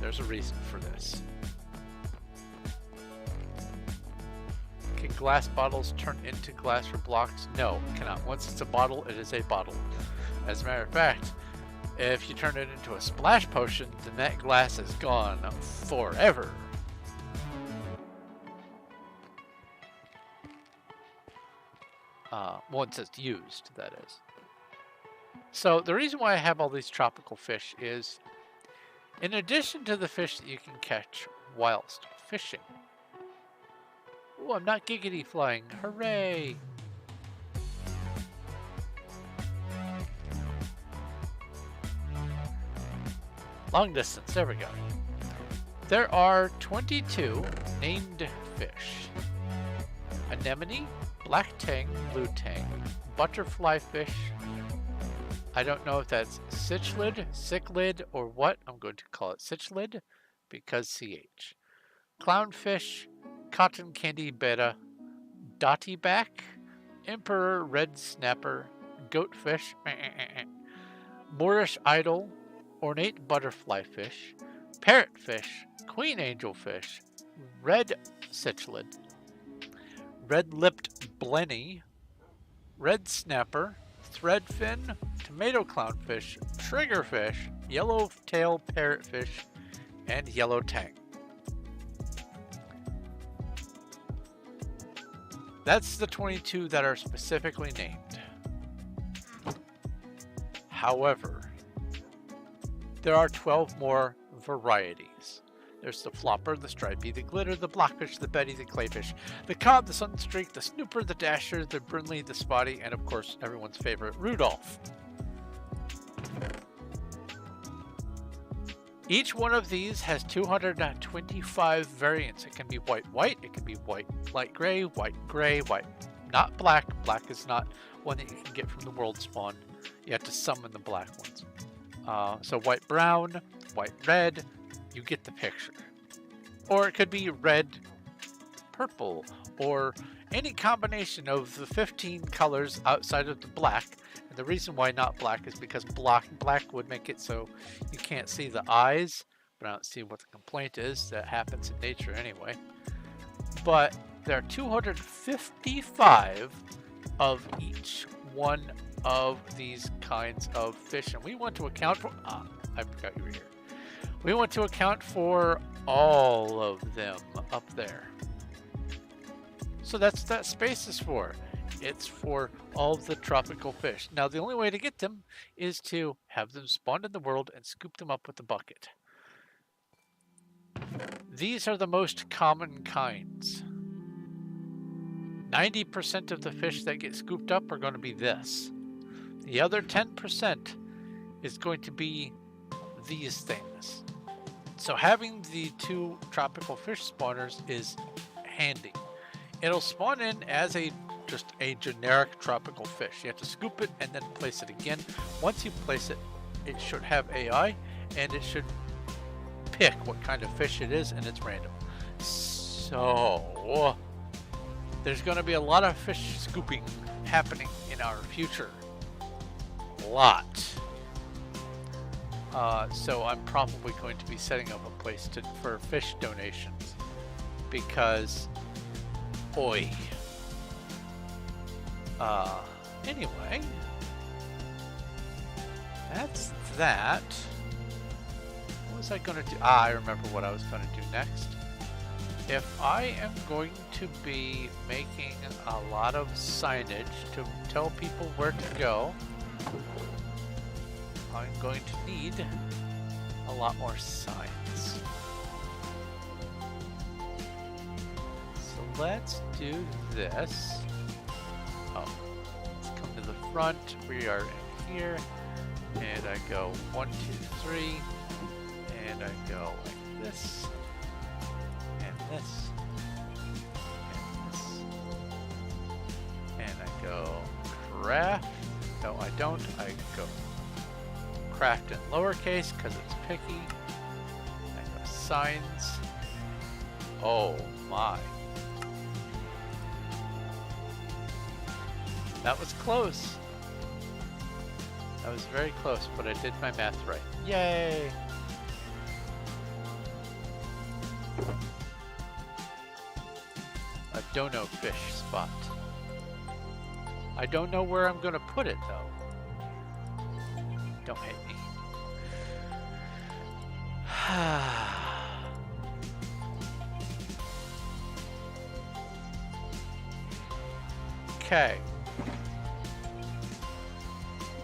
There's a reason for this. Can glass bottles turn into glass or blocks? No, it cannot. Once it's a bottle, it is a bottle. As a matter of fact, if you turn it into a splash potion, then that glass is gone forever. Once it's used, that is. So the reason why I have all these tropical fish is, in addition to the fish that you can catch whilst fishing, Oh, I'm not giggity flying. Hooray! Long distance. There we go. There are 22 named fish. Anemone, black tang, blue tang, butterfly fish. I don't know if that's cichlid, or what. I'm going to call it cichlid because CH. Clownfish, cotton candy betta, dottyback, emperor red snapper, goatfish, Moorish idol, ornate butterfly fish, parrotfish, queen angelfish, red cichlid, red-lipped blenny, red snapper, threadfin, tomato clownfish, triggerfish, yellow-tail parrotfish, and yellow tang. That's the 22 that are specifically named. However, there are 12 more varieties. There's the flopper, the stripey, the glitter, the blackfish, the betty, the clayfish, the cod, the sunstreak, the snooper, the dasher, the brinley, the spotty, and of course everyone's favorite, Rudolph. Each one of these has 225 variants. It can be white, it can be white light gray, white not black. Black is not one that you can get from the world spawn. You have to summon the black ones. So white brown, white red, you get the picture. Or it could be red purple, or any combination of the 15 colors outside of the black. And the reason why not black is because black would make it so you can't see the eyes, but I don't see what the complaint is. That happens in nature anyway. But there are 255 of each one of these kinds of fish, and we want to account for, I forgot you were here. We want to account for all of them up there. So that's what that space is for. It's for all the tropical fish. Now, the only way to get them is to have them spawn in the world and scoop them up with a bucket. These are the most common kinds. 90% of the fish that get scooped up are going to be this. The other 10% is going to be these things. So having the 2 tropical fish spawners is handy. It'll spawn in as just a generic tropical fish. You have to scoop it and then place it again. Once you place it, it should have AI, and it should pick what kind of fish it is, and it's random. So there's going to be a lot of fish scooping happening in our future. A lot. So I'm probably going to be setting up a place for fish donations, because boy. Anyway, that's that. What was I going to do? I remember what I was going to do next. If I am going to be making a lot of signage to tell people where to go, I'm going to need a lot more signs. So let's do this. Oh, let's come to the front. We are in here, and I go 1, 2, 3, and I go like this, and this, and this, and I go craft. No, I don't. I go craft in lowercase because it's picky. I go signs. Oh my. That was close. That was very close, but I did my math right. Yay! A dono fish spot. I don't know where I'm going to put it, though. Don't hate me. Okay.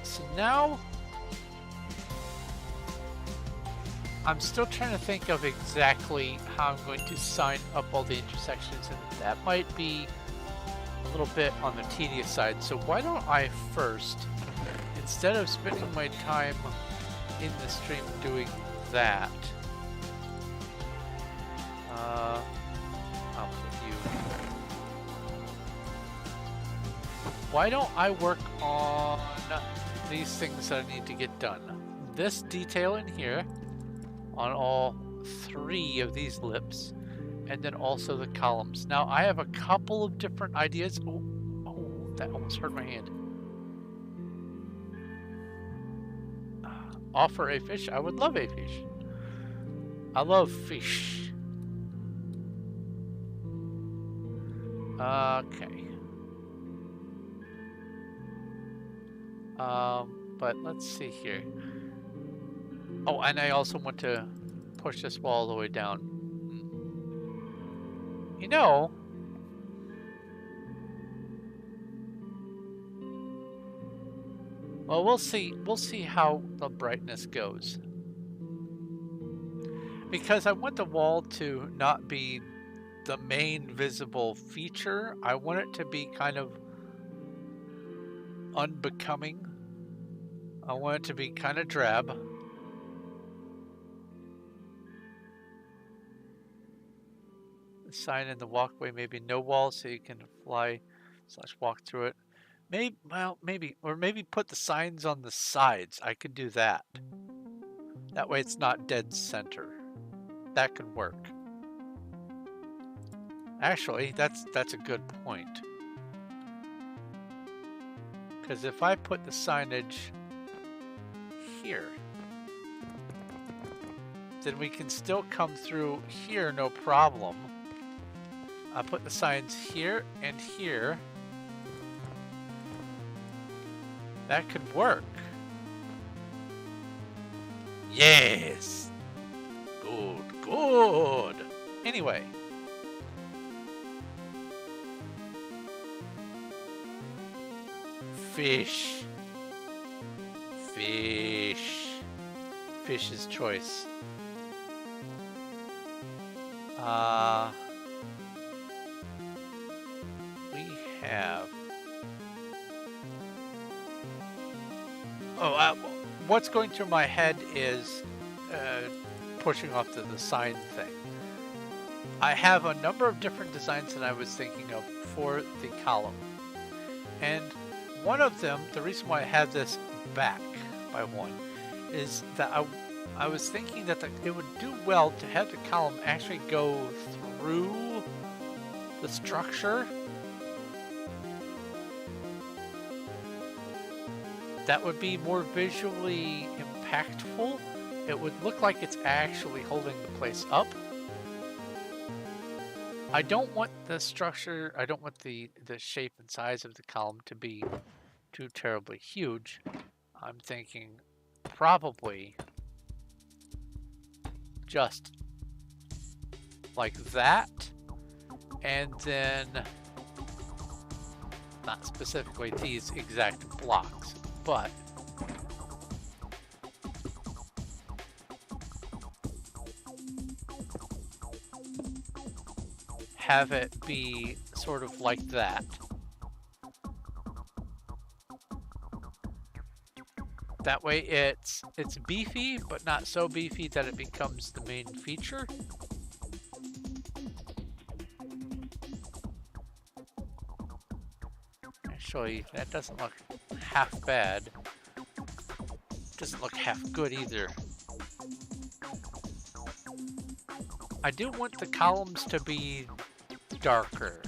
So now I'm still trying to think of exactly how I'm going to sign up all the intersections, and that might be a little bit on the tedious side. So why don't I first, instead of spending my time in the stream doing that, I'll put you. Why don't I work on these things that I need to get done? This detail in here on all 3 of these lips, and then also the columns. Now I have a couple of different ideas. Oh, that almost hurt my hand. Offer a fish? I would love a fish. I love fish. Okay. But let's see here. Oh, and I also want to push this wall all the way down. You know, well, we'll see. We'll see how the brightness goes. Because I want the wall to not be the main visible feature. I want it to be kind of unbecoming. I want it to be kind of drab. The sign in the walkway, maybe no wall so you can fly / walk through it. Maybe, well, maybe, or maybe put the signs on the sides. I could do that. That way it's not dead center. That could work. Actually, that's a good point. Because if I put the signage here, then we can still come through here, no problem. I'll put the signs here and here. That could work. Yes! Good, good! Anyway. Fish. Fish. Fish's choice. We have... Oh, what's going through my head is pushing off to the sign thing. I have a number of different designs that I was thinking of for the column. And one of them, the reason why I have this back by one, is that I was thinking that it would do well to have the column actually go through the structure. That would be more visually impactful. It would look like it's actually holding the place up. I don't want the structure, I don't want the shape and size of the column to be too terribly huge. I'm thinking probably just like that, and then not specifically these exact blocks, but have it be sort of like that. That way it's beefy, but not so beefy that it becomes the main feature. Actually, that doesn't look half bad. Doesn't look half good either. I do want the columns to be darker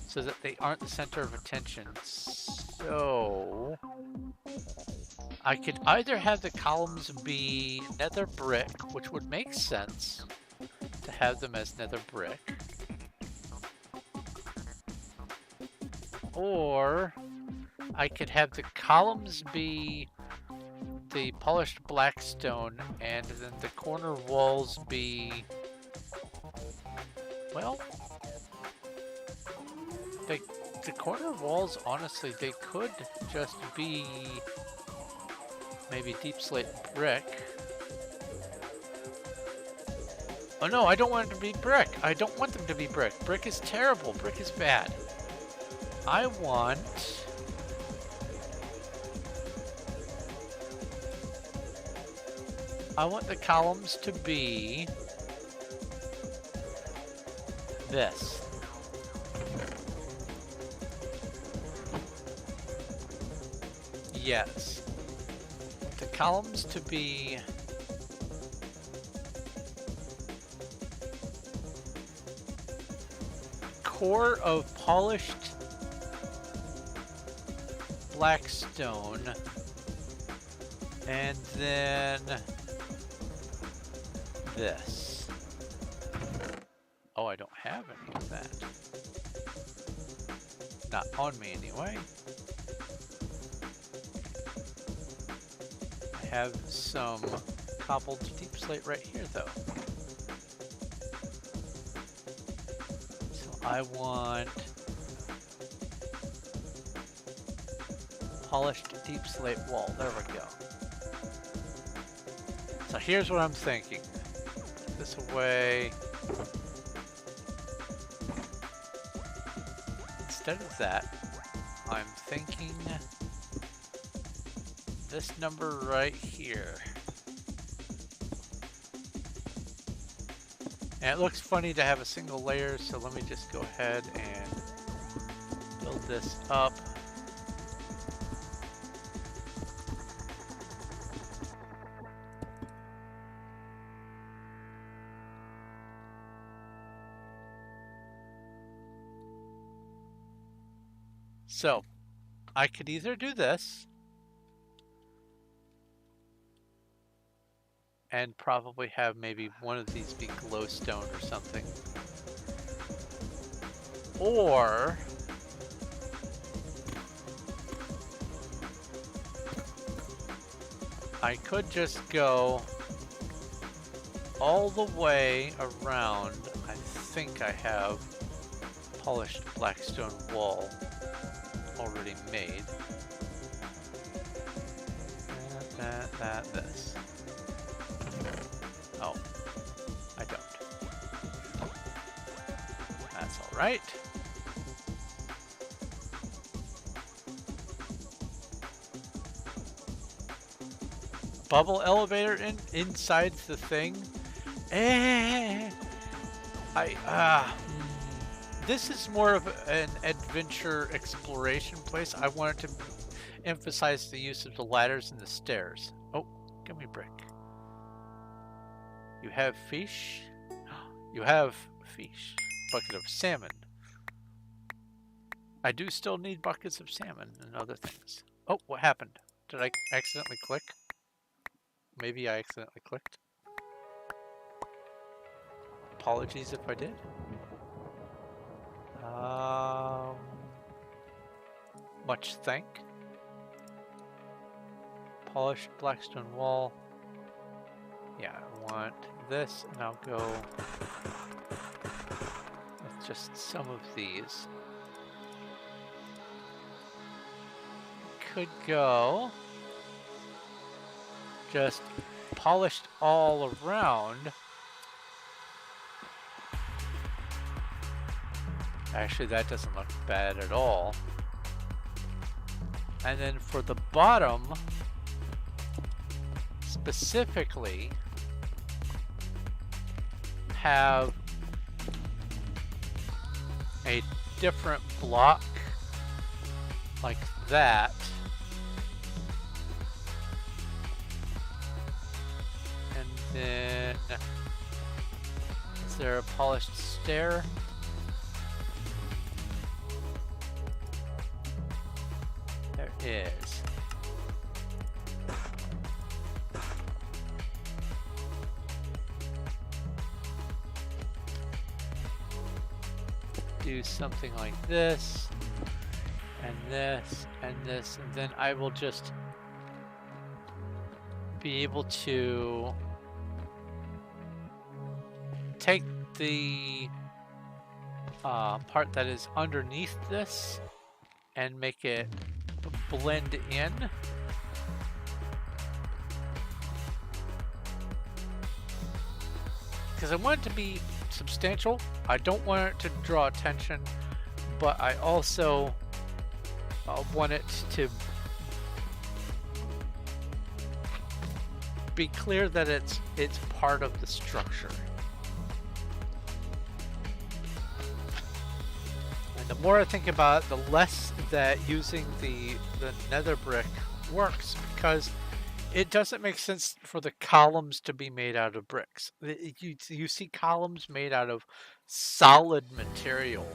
so that they aren't the center of attention. So I could either have the columns be nether brick, which would make sense to have them as nether brick, or I could have the columns be the polished black stone, and then the corner walls be, well, the corner walls, honestly, they could just be maybe deep slate brick. Oh no, I don't want it to be brick. I don't want them to be brick. Brick is terrible. Brick is bad. I want the columns to be this. Yes. The columns to be core of polished black stone, and then this. Oh, I don't have any of that. Not on me anyway. I have some cobbled deep slate right here though. So I want polished deep slate wall. There we go. So here's what I'm thinking. This away. Instead of that, I'm thinking this number right here. And it looks funny to have a single layer, so let me just go ahead and build this up. So, I could either do this and probably have maybe one of these be glowstone or something, or I could just go all the way around. I think I have polished blackstone wall already made. This. Oh, I don't. That's all right. Bubble elevator inside the thing. This is more of an adventure exploration place. I wanted to emphasize the use of the ladders and the stairs. Oh, give me a brick. You have fish? You have fish. Bucket of salmon. I do still need buckets of salmon and other things. Oh, what happened? Did I accidentally click? Maybe I accidentally clicked. Apologies if I did. Much thank. Polished blackstone wall. Yeah, I want this, and I'll go with just some of these. Could go just polished all around. Actually, that doesn't look bad at all. And then for the bottom, specifically, have a different block like that. And then, is there a polished stair? There is. Do something like this, and this, and this, and then I will just be able to take the part that is underneath this and make it blend in. because I want it to be substantial. I don't want it to draw attention, but I also want it to be clear that it's part of the structure. And the more I think about it, the less that using the nether brick works, because it doesn't make sense for the columns to be made out of bricks. You see columns made out of solid material,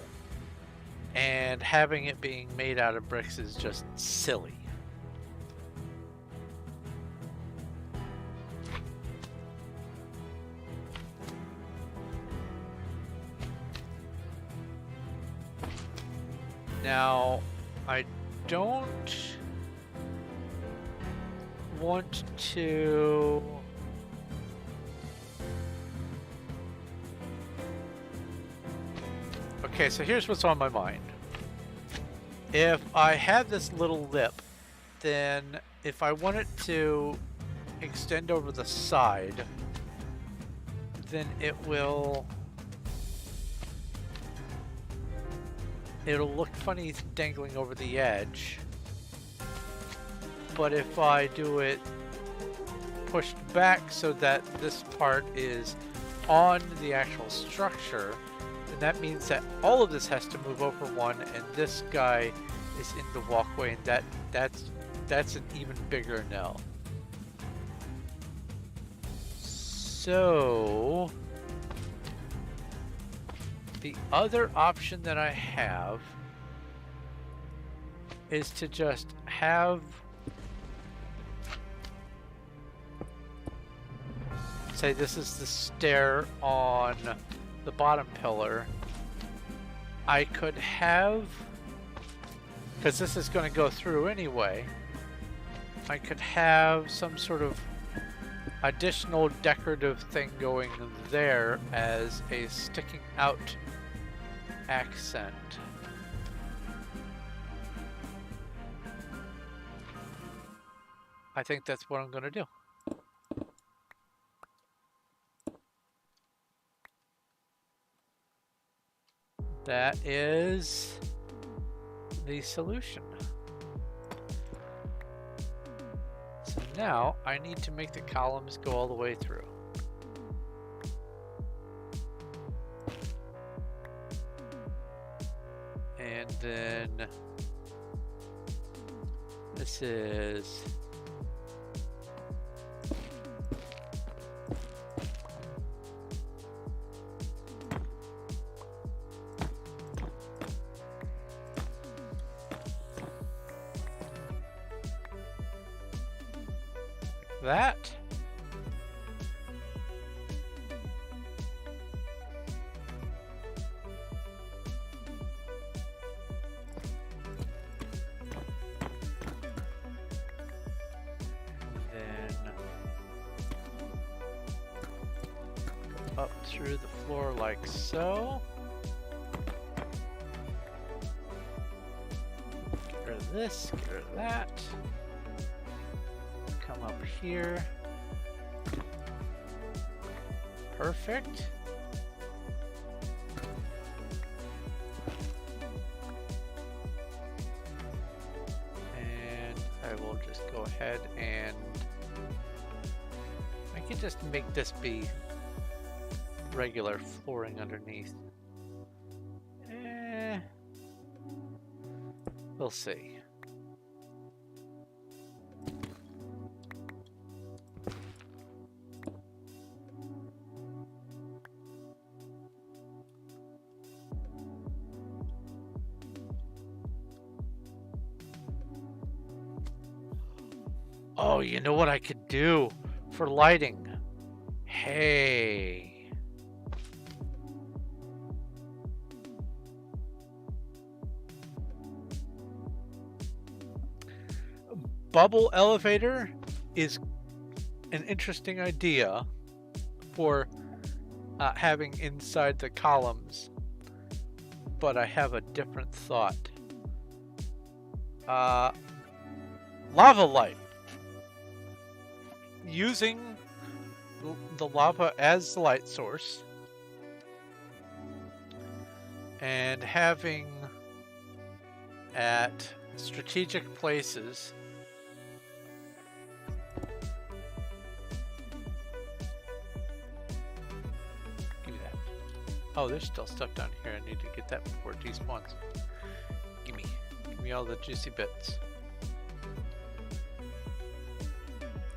and having it being made out of bricks is just silly. Now, I don't want to okay, so here's what's on my mind. If I have this little lip, then if I want it to extend over the side, then it'll look funny dangling over the edge. But if I do it pushed back so that this part is on the actual structure, then that means that all of this has to move over one, and this guy is in the walkway, and that's an even bigger no. So the other option that I have is to just have, say this is the stair on the bottom pillar. I could have, because this is going to go through anyway, I could have some sort of additional decorative thing going there as a sticking out accent. I think that's what I'm going to do. That is the solution. So now I need to make the columns go all the way through. And then this is that. Then go up through the floor like so. Get rid of this, get rid of that. Come up here. Perfect. And I will just go ahead and I can just make this be regular flooring underneath. We'll see. Oh, you know what I could do for lighting? Hey. Bubble elevator is an interesting idea for having inside the columns, but I have a different thought. Lava light. Using the lava as the light source and having at strategic places give me that. Oh, there's still stuff down here. I need to get that before it despawns. Give me all the juicy bits.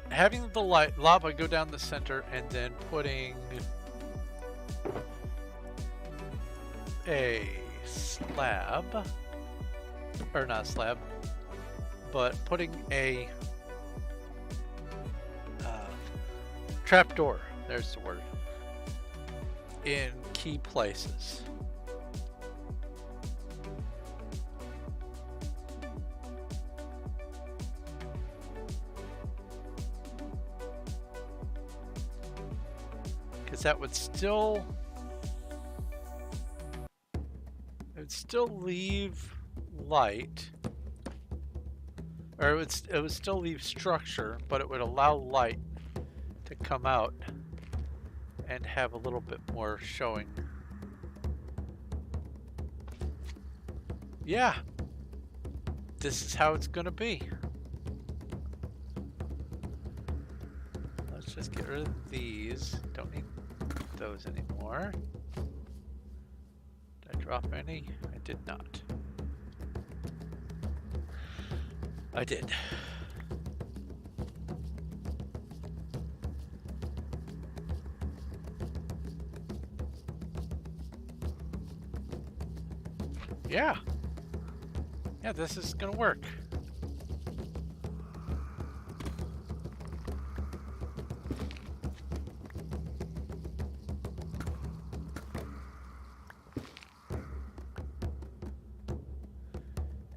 Having the lava go down the center and then putting a slab, or not a slab, but putting a trapdoor, there's the word, in key places. Because that would still leave light, or it would still leave structure, but it would allow light to come out and have a little bit more showing. Yeah, this is how it's gonna be. Let's just get rid of these. Don't need those anymore. Did I drop any? I did not. I did. Yeah. Yeah, this is gonna work.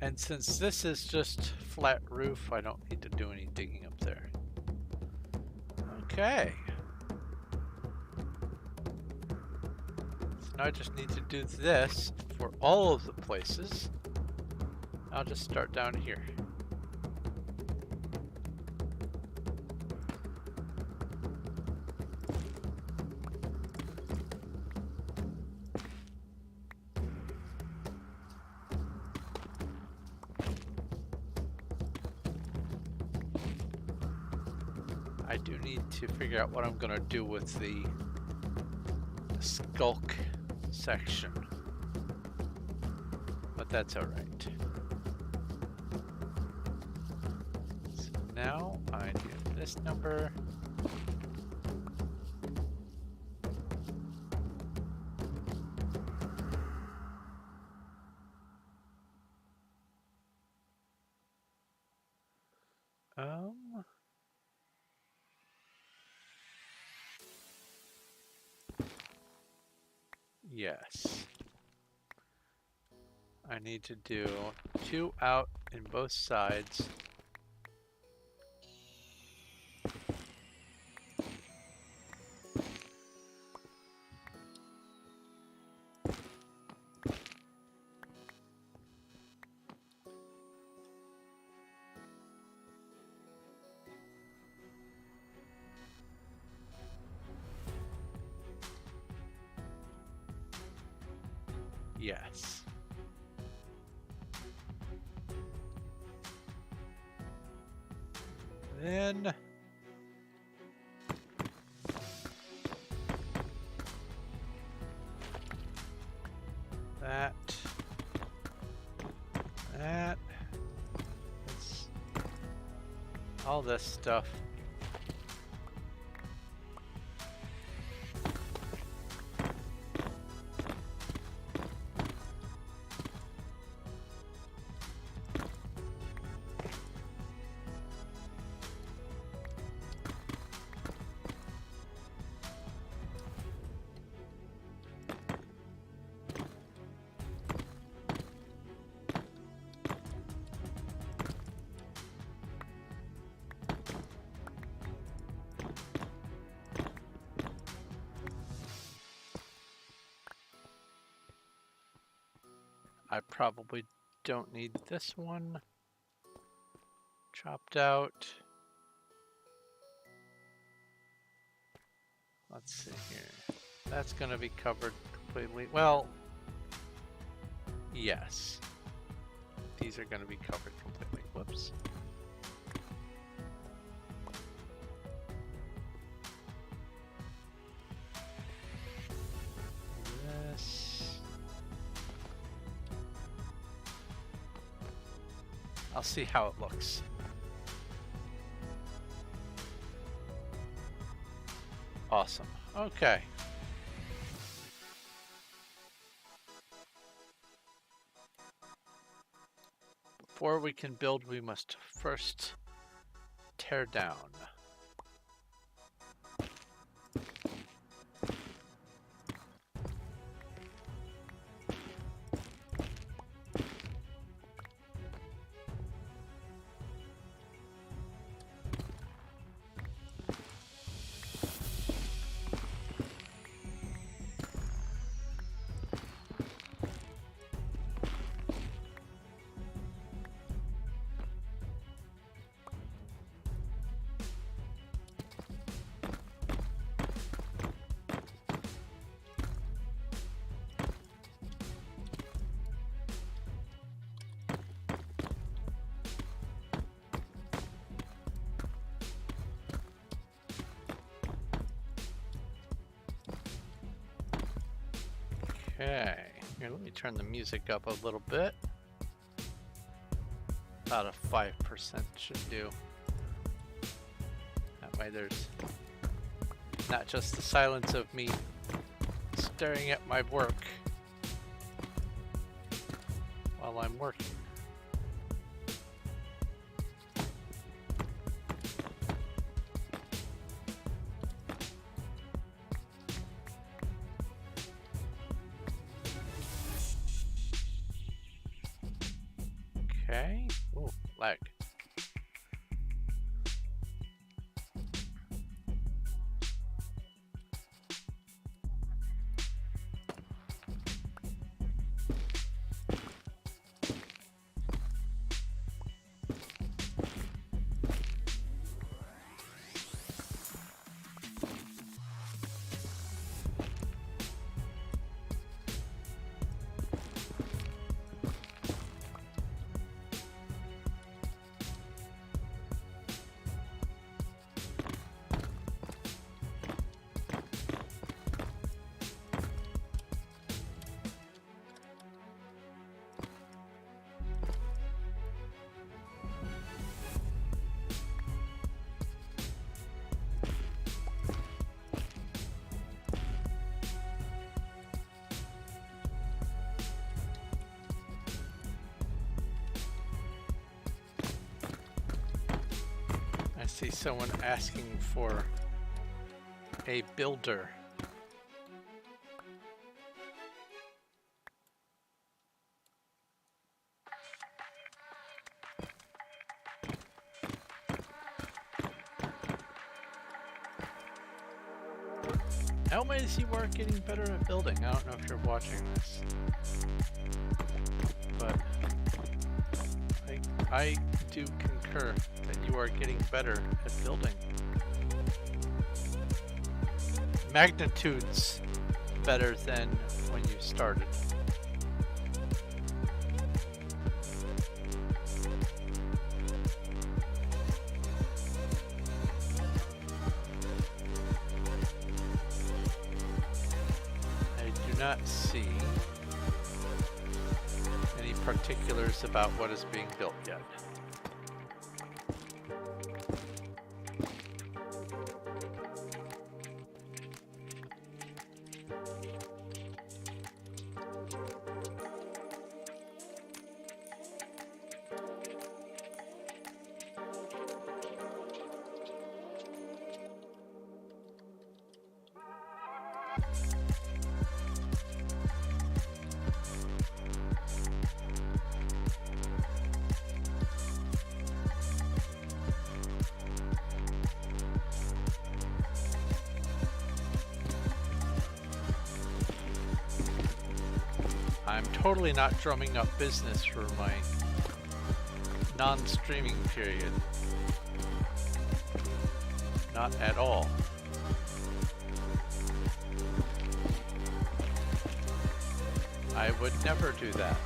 And since this is just flat roof, I don't need to do any digging up there. Okay. So now I just need to do this for all of the places. I'll just start down here. I do need to figure out what I'm gonna do with the skulk section, but that's all right. So now I do this number. Yes. I need to do 2 out in both sides. Yes. Then that. That's all this stuff. I probably don't need this one chopped out. let's see here. That's going to be covered completely. Well, yes. These are going to be covered completely. Whoops. This. I'll see how it looks. Awesome. Okay. Before we can build, we must first tear down. Okay, here, let me turn the music up a little bit. About a 5% should do. That way there's not just the silence of me staring at my work while I'm working. Okay. Ooh, lag. I see someone asking for a builder. How is you are getting better at building? I don't know if you're watching this, but I do concur that you are getting better at building. Magnitudes better than when you started. I do not see any particulars about what is being built yet. I'm totally not drumming up business for my non-streaming period. Not at all. I would never do that.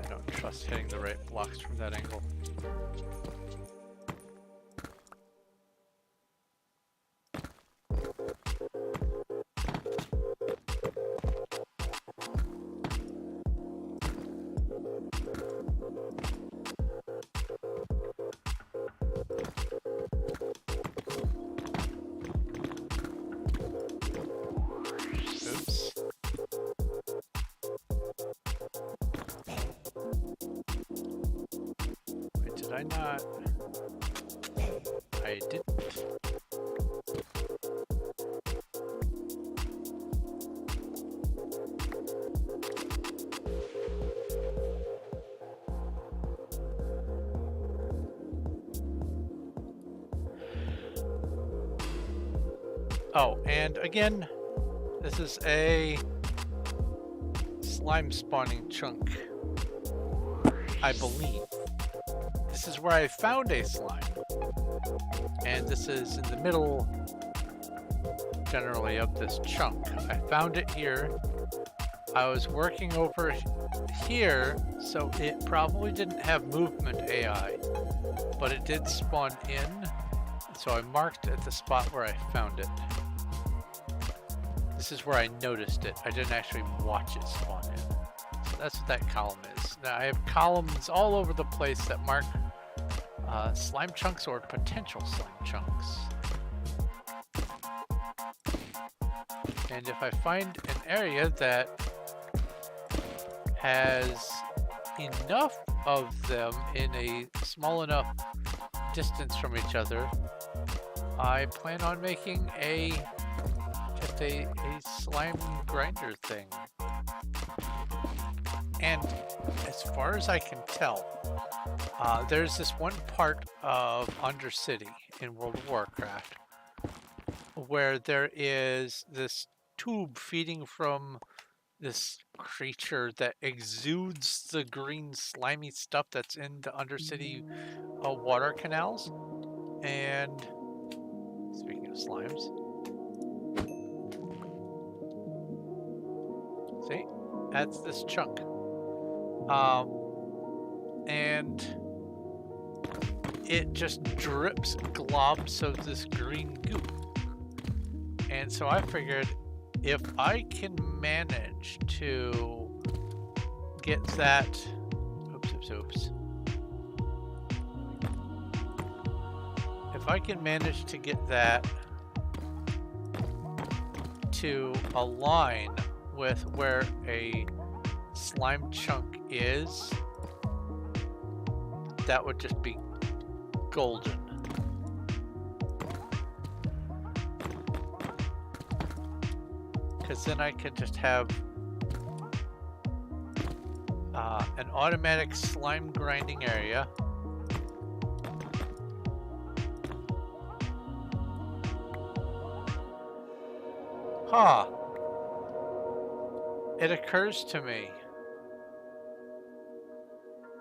I don't trust hitting the right blocks from that angle. Oops. Wait, did I not? I didn't. Oh, and again, this is a slime spawning chunk, I believe. This is where I found a slime. And this is in the middle, generally, of this chunk. I found it here. I was working over here, so it probably didn't have movement AI, but it did spawn in. So I marked at the spot where I found it. This is where I noticed it. I didn't actually watch it spawn in. So that's what that column is. Now I have columns all over the place that mark slime chunks or potential slime chunks. And if I find an area that has enough of them in a small enough distance from each other, I plan on making just a slime grinder thing. And as far as I can tell, there's this one part of Undercity in World of Warcraft where there is this tube feeding from this creature that exudes the green slimy stuff that's in the Undercity water canals. And speaking of slimes, see, that's this chunk. And it just drips globs of this green goop. And so I figured if I can manage to get that, oops. If I can manage to get that to align with where a slime chunk is, that would just be golden. Because then I can just have an automatic slime grinding area. It occurs to me.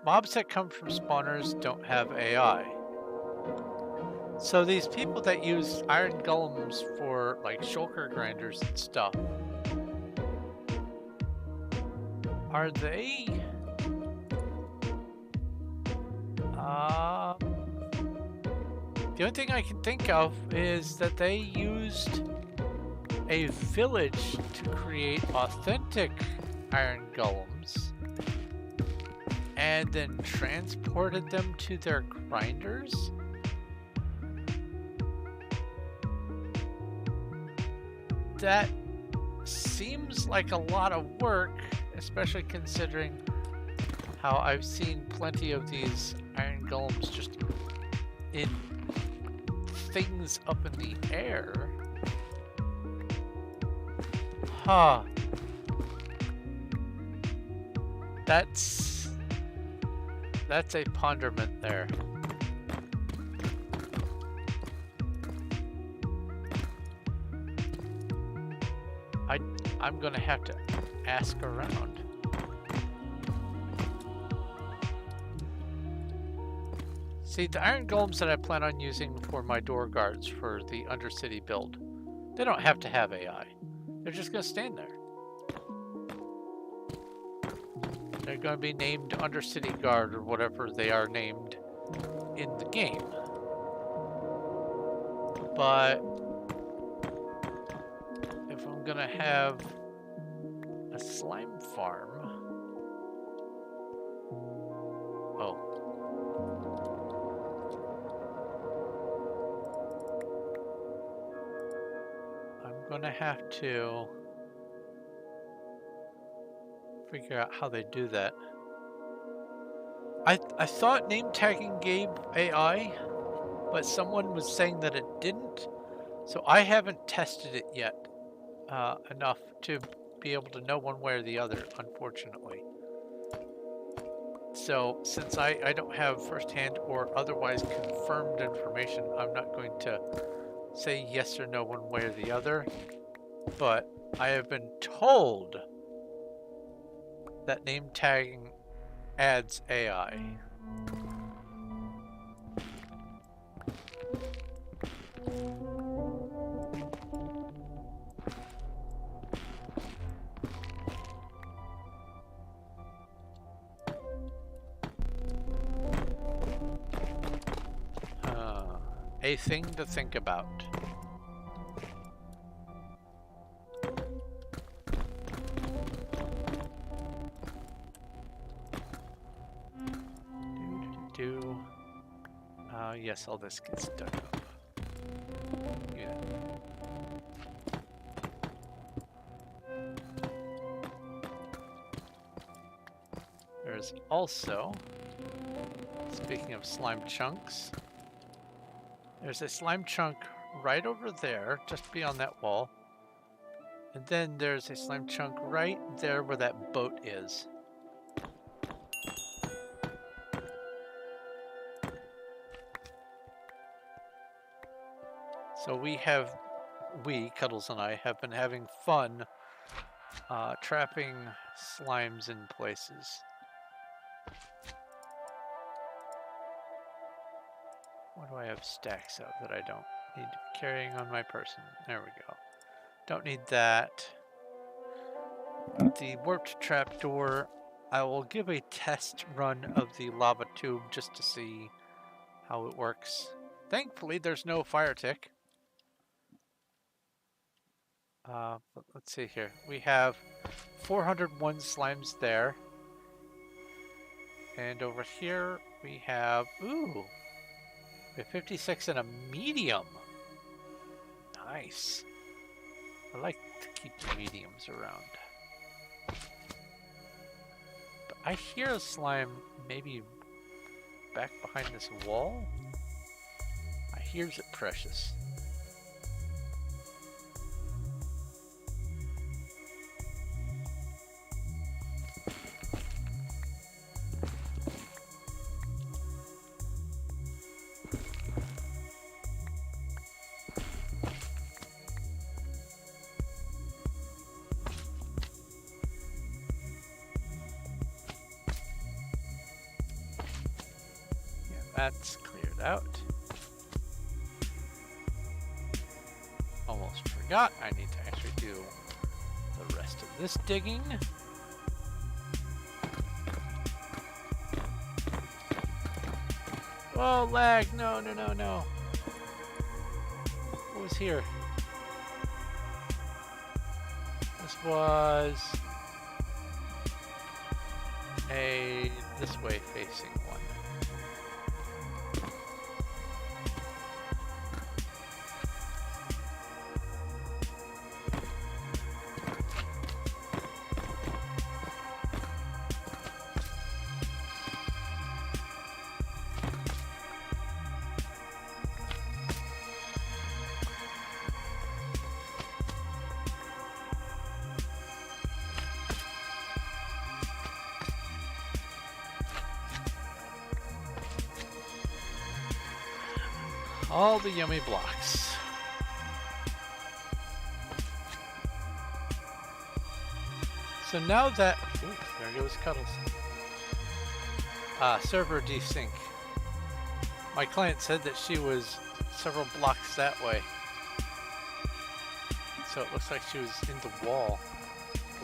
Mobs that come from spawners don't have AI. So these people that use iron golems for like shulker grinders and stuff, are they the only thing I can think of is that they used a village to create authentic iron golems and then transported them to their grinders. That seems like a lot of work, especially considering how I've seen plenty of these iron golems just in things up in the air. That's a ponderment there. I'm gonna have to ask around. See, the iron golems that I plan on using for my door guards for the Undercity build, they don't have to have AI. They're just going to stand there. They're going to be named Undercity Guard or whatever they are named in the game. But if I'm going to have a slime farm... Oh. I'm going to have to figure out how they do that. I thought name tagging gave AI, but someone was saying that it didn't. So I haven't tested it yet enough to be able to know one way or the other, unfortunately. So since I don't have firsthand or otherwise confirmed information, I'm not going to say yes or no one way or the other. But I have been told that name tagging adds AI. A thing to think about. Yes, all this gets dug up. Yeah. There's also, speaking of slime chunks, there's a slime chunk right over there, just beyond that wall. And then there's a slime chunk right there where that boat is. So we, Cuddles and I, have been having fun trapping slimes in places. What do I have stacks of that I don't need to be carrying on my person? There we go. Don't need that. The warped trapdoor, I will give a test run of the lava tube just to see how it works. Thankfully, there's no fire tick. But let's see here. We have 401 slimes there. And over here we have, ooh, we have 56 and a medium. Nice. I like to keep the mediums around. But I hear a slime maybe back behind this wall. I hears it precious. That's cleared out. Almost forgot, I need to actually do the rest of this digging. Oh, lag! No, no, no, no. What was here? This was a this way facing one. All the yummy blocks. So now that, ooh, there goes Cuddles. Server desync. My client said that she was several blocks that way. So it looks like she was in the wall.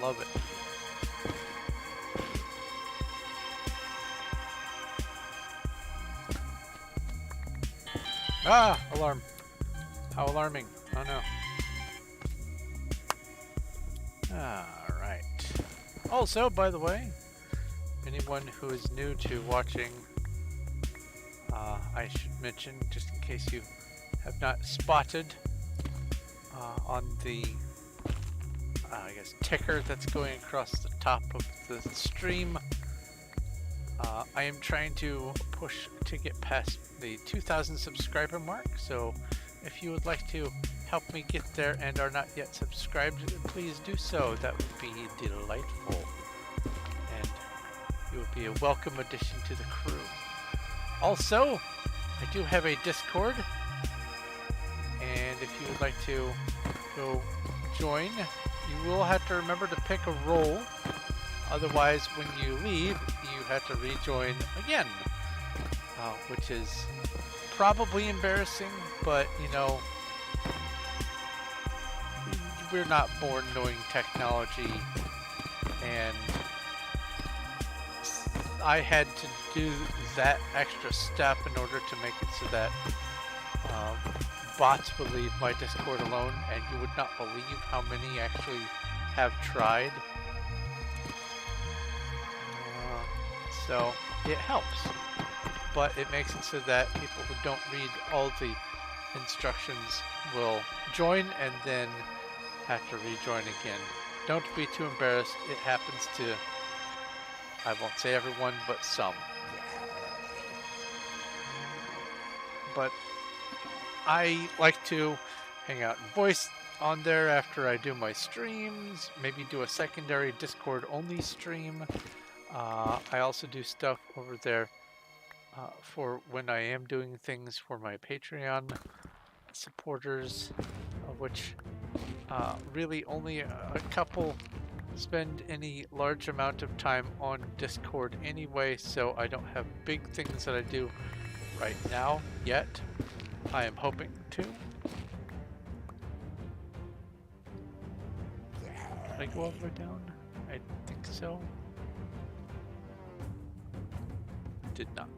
Love it. Ah! Alarm. How alarming. Oh no. Alright. Also, by the way, anyone who is new to watching, I should mention, just in case you have not spotted, on the, I guess, ticker that's going across the top of the stream, I am trying to push to get past the 2,000 subscriber mark, so if you would like to help me get there and are not yet subscribed, please do so. That would be delightful, and you would be a welcome addition to the crew. Also, I do have a Discord, and if you would like to go join, you will have to remember to pick a role. Otherwise, when you leave, you have to rejoin again, which is probably embarrassing, but you know, we're not born knowing technology, and I had to do that extra step in order to make it so that bots would leave my Discord alone, and you would not believe how many actually have tried. So it helps, but it makes it so that people who don't read all the instructions will join and then have to rejoin again. Don't be too embarrassed. It happens to, I won't say everyone, but some. But I like to hang out in voice on there after I do my streams, maybe do a secondary Discord only stream. I also do stuff over there for when I am doing things for my Patreon supporters, of which really only a couple spend any large amount of time on Discord anyway, so I don't have big things that I do right now yet. I am hoping to. Did I go all the way down? I think so. Did not.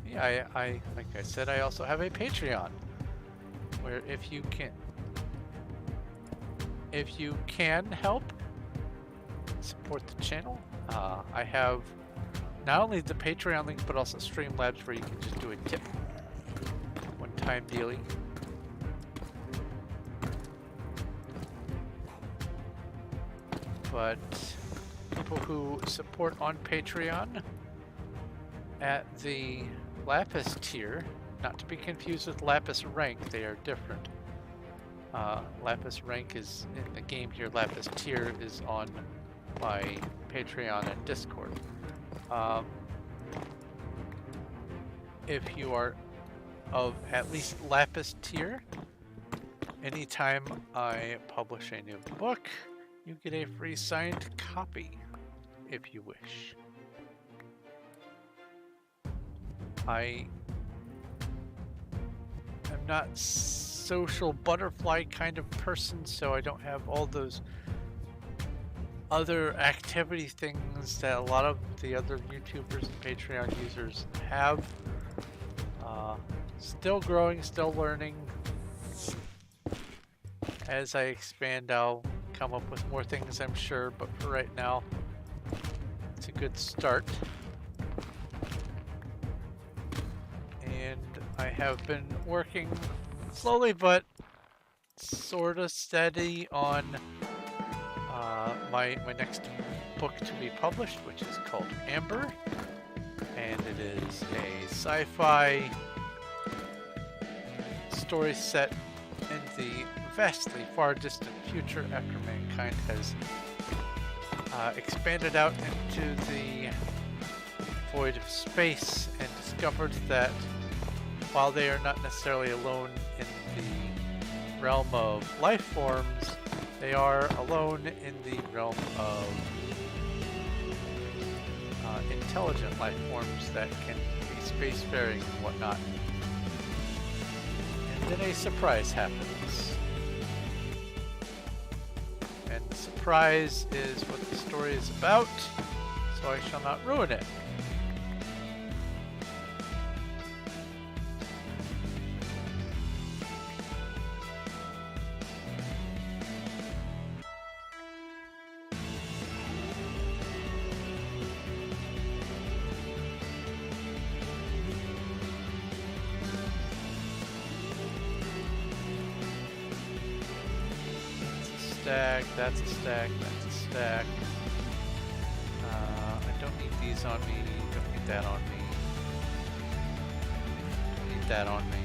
Yeah, I like I said, I also have a Patreon where if you can help support the channel, I have not only the Patreon link but also Streamlabs where you can just do a tip one-time dealie. But people who support on Patreon at the Lapis tier, not to be confused with Lapis rank, they are different. Lapis rank is in the game here, Lapis tier is on my Patreon and Discord. If you are of at least Lapis tier, anytime I publish a new book, you get a free signed copy, if you wish. I am not social butterfly kind of person, so I don't have all those other activity things that a lot of the other YouTubers and Patreon users have. Still growing, still learning. As I expand, I'll come up with more things, I'm sure, but for right now, it's a good start. And I have been working slowly but sort of steady on my next book to be published, which is called Amber, and it is a sci-fi story set in the vastly far distant future after mankind has expanded out into the void of space and discovered that while they are not necessarily alone in the realm of life forms, They are alone in the realm of intelligent life forms that can be spacefaring and whatnot. And then a surprise happens. And the surprise is what the story is about, so I shall not ruin it. That's a stack, that's a stack. I don't need these on me, don't need that on me. Don't need that on me.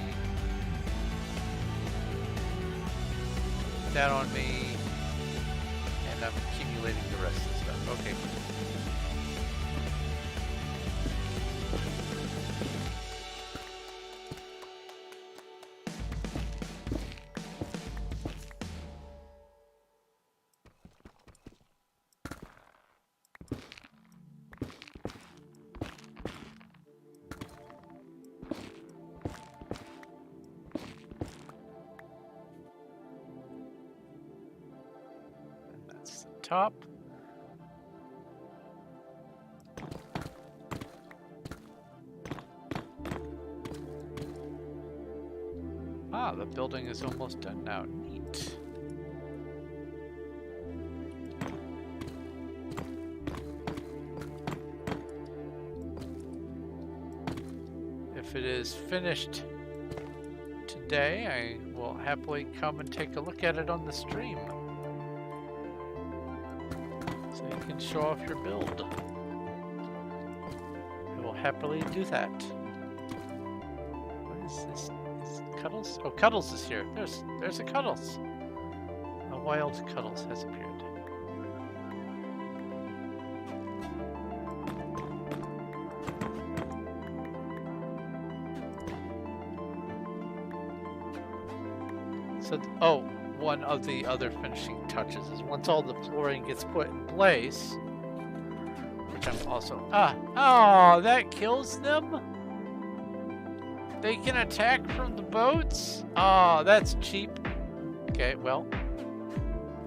That on me. And I'm accumulating the rest of the stuff. Okay. Top. Ah, the building is almost done now. Neat. If it is finished today, I will happily come and take a look at it on the stream. So you can show off your build. I will happily do that. What is this? Is it Cuddles? Oh, Cuddles is here. There's a Cuddles. A wild Cuddles has appeared. So, oh, one of the other finishing touches is once all the flooring gets put in place, which I'm also, oh, that kills them? They can attack from the boats? Oh, that's cheap. Okay, well,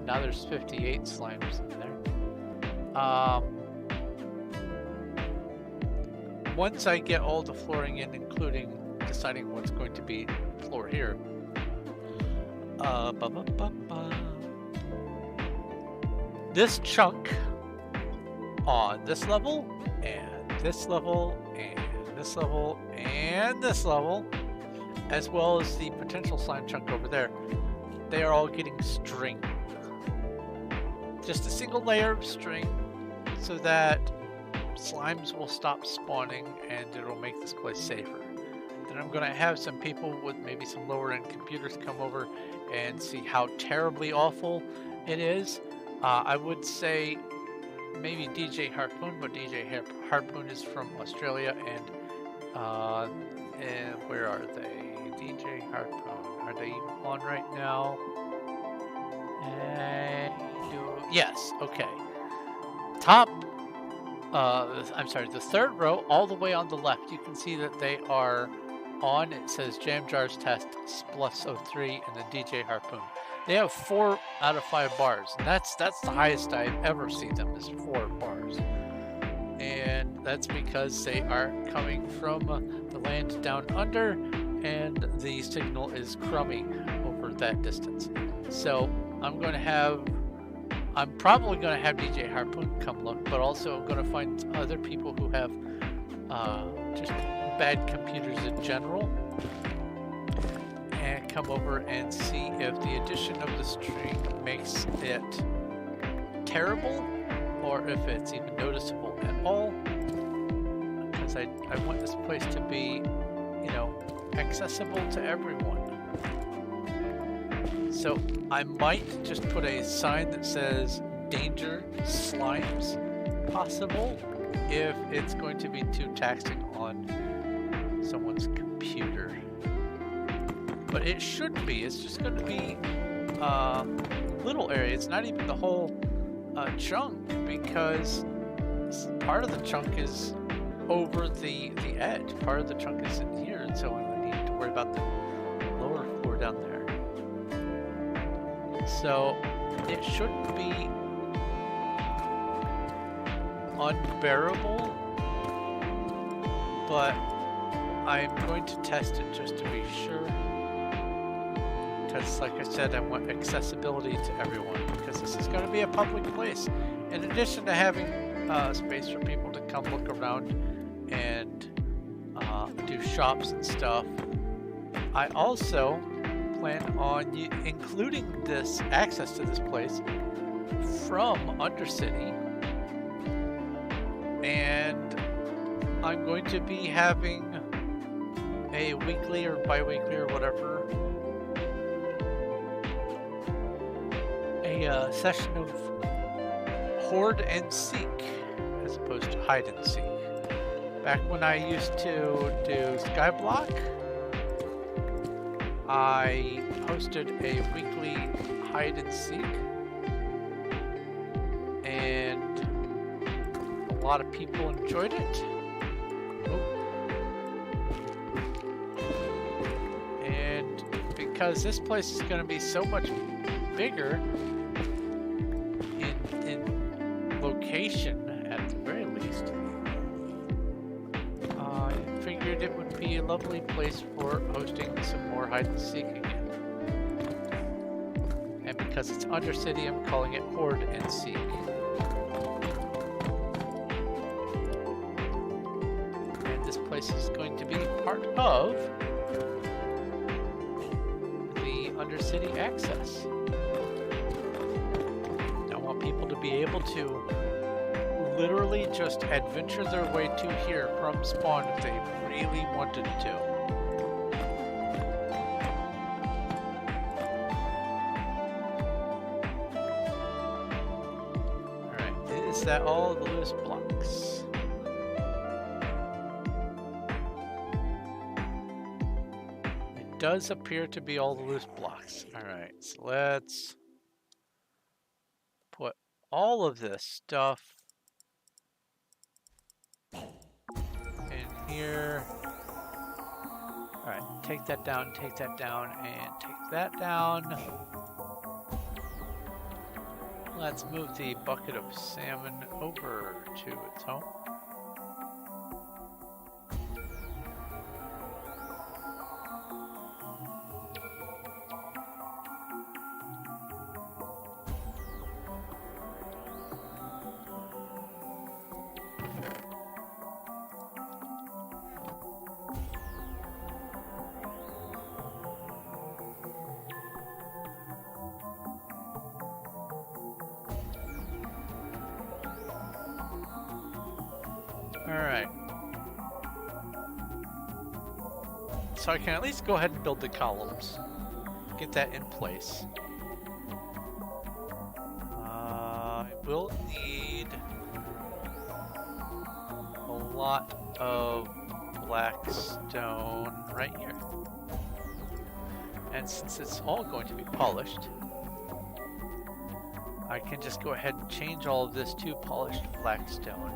now there's 58 slimes in there. Once I get all the flooring in, including deciding what's going to be floor here, this chunk on this level, and this level, and this level, and this level, as well as the potential slime chunk over there, they are all getting string. Just a single layer of string so that slimes will stop spawning and it'll make this place safer. Then I'm going to have some people with maybe some lower end computers come over and see how terribly awful it is. I would say maybe DJ Harpoon, but DJ Harpoon is from Australia, and where are they? DJ Harpoon, are they even on right now? Yes, okay. Top, I'm sorry, the third row, all the way on the left, you can see that they are on, it says Jam Jars Test, Splus 03, and then DJ Harpoon. They have 4 out of 5 bars, and that's the highest I've ever seen them, is 4 bars. And that's because they are coming from the land down under, and the signal is crummy over that distance. So I'm probably going to have DJ Harpoon come look, but also I'm going to find other people who have just bad computers in general, and come over and see if the addition of the string makes it terrible or if it's even noticeable at all, because I want this place to be, you know, accessible to everyone. So I might just put a sign that says danger slimes possible if it's going to be too taxing on someone's computer. But it shouldn't be. It's just going to be little area. It's not even the whole chunk, because part of the chunk is over the edge. Part of the chunk is in here, and so I need to worry about the lower floor down there. So it shouldn't be unbearable, but I'm going to test it just to be sure. Because, like I said, I want accessibility to everyone, because this is going to be a public place. In addition to having space for people to come look around and do shops and stuff, I also plan on including this access to this place from Undercity, and I'm going to be having a weekly or bi-weekly or whatever a session of Hoard and Seek as opposed to Hide and Seek. Back when I used to do Skyblock, I hosted a weekly Hide and Seek, and a lot of people enjoyed it. And because this place is going to be so much bigger in location, at the very least, I figured it would be a lovely place for hosting some more hide and seek again. And because it's Undercity, I'm calling it Hoard and Seek. And this place is going to be part of the Undercity access. I want people to be able to literally just adventure their way to here from spawn if they really wanted to. Alright, is that all the loose blocks? It does appear to be all the loose blocks. Alright, so let's put all of this stuff in here. Alright, take that down, and take that down. Let's move the bucket of salmon over to its home. Alright. So I can at least go ahead and build the columns. Get that in place. I will need a lot of black stone right here. And since it's all going to be polished, I can just go ahead and change all of this to polished black stone.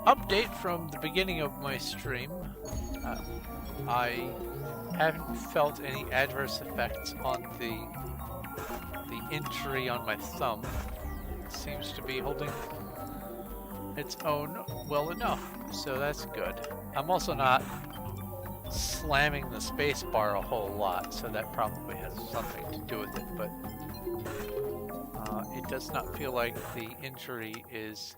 Update from the beginning of my stream. I haven't felt any adverse effects on the injury on my thumb. It seems to be holding its own well enough, so that's good. I'm also not slamming the space bar a whole lot, so that probably has something to do with it, but it does not feel like the injury is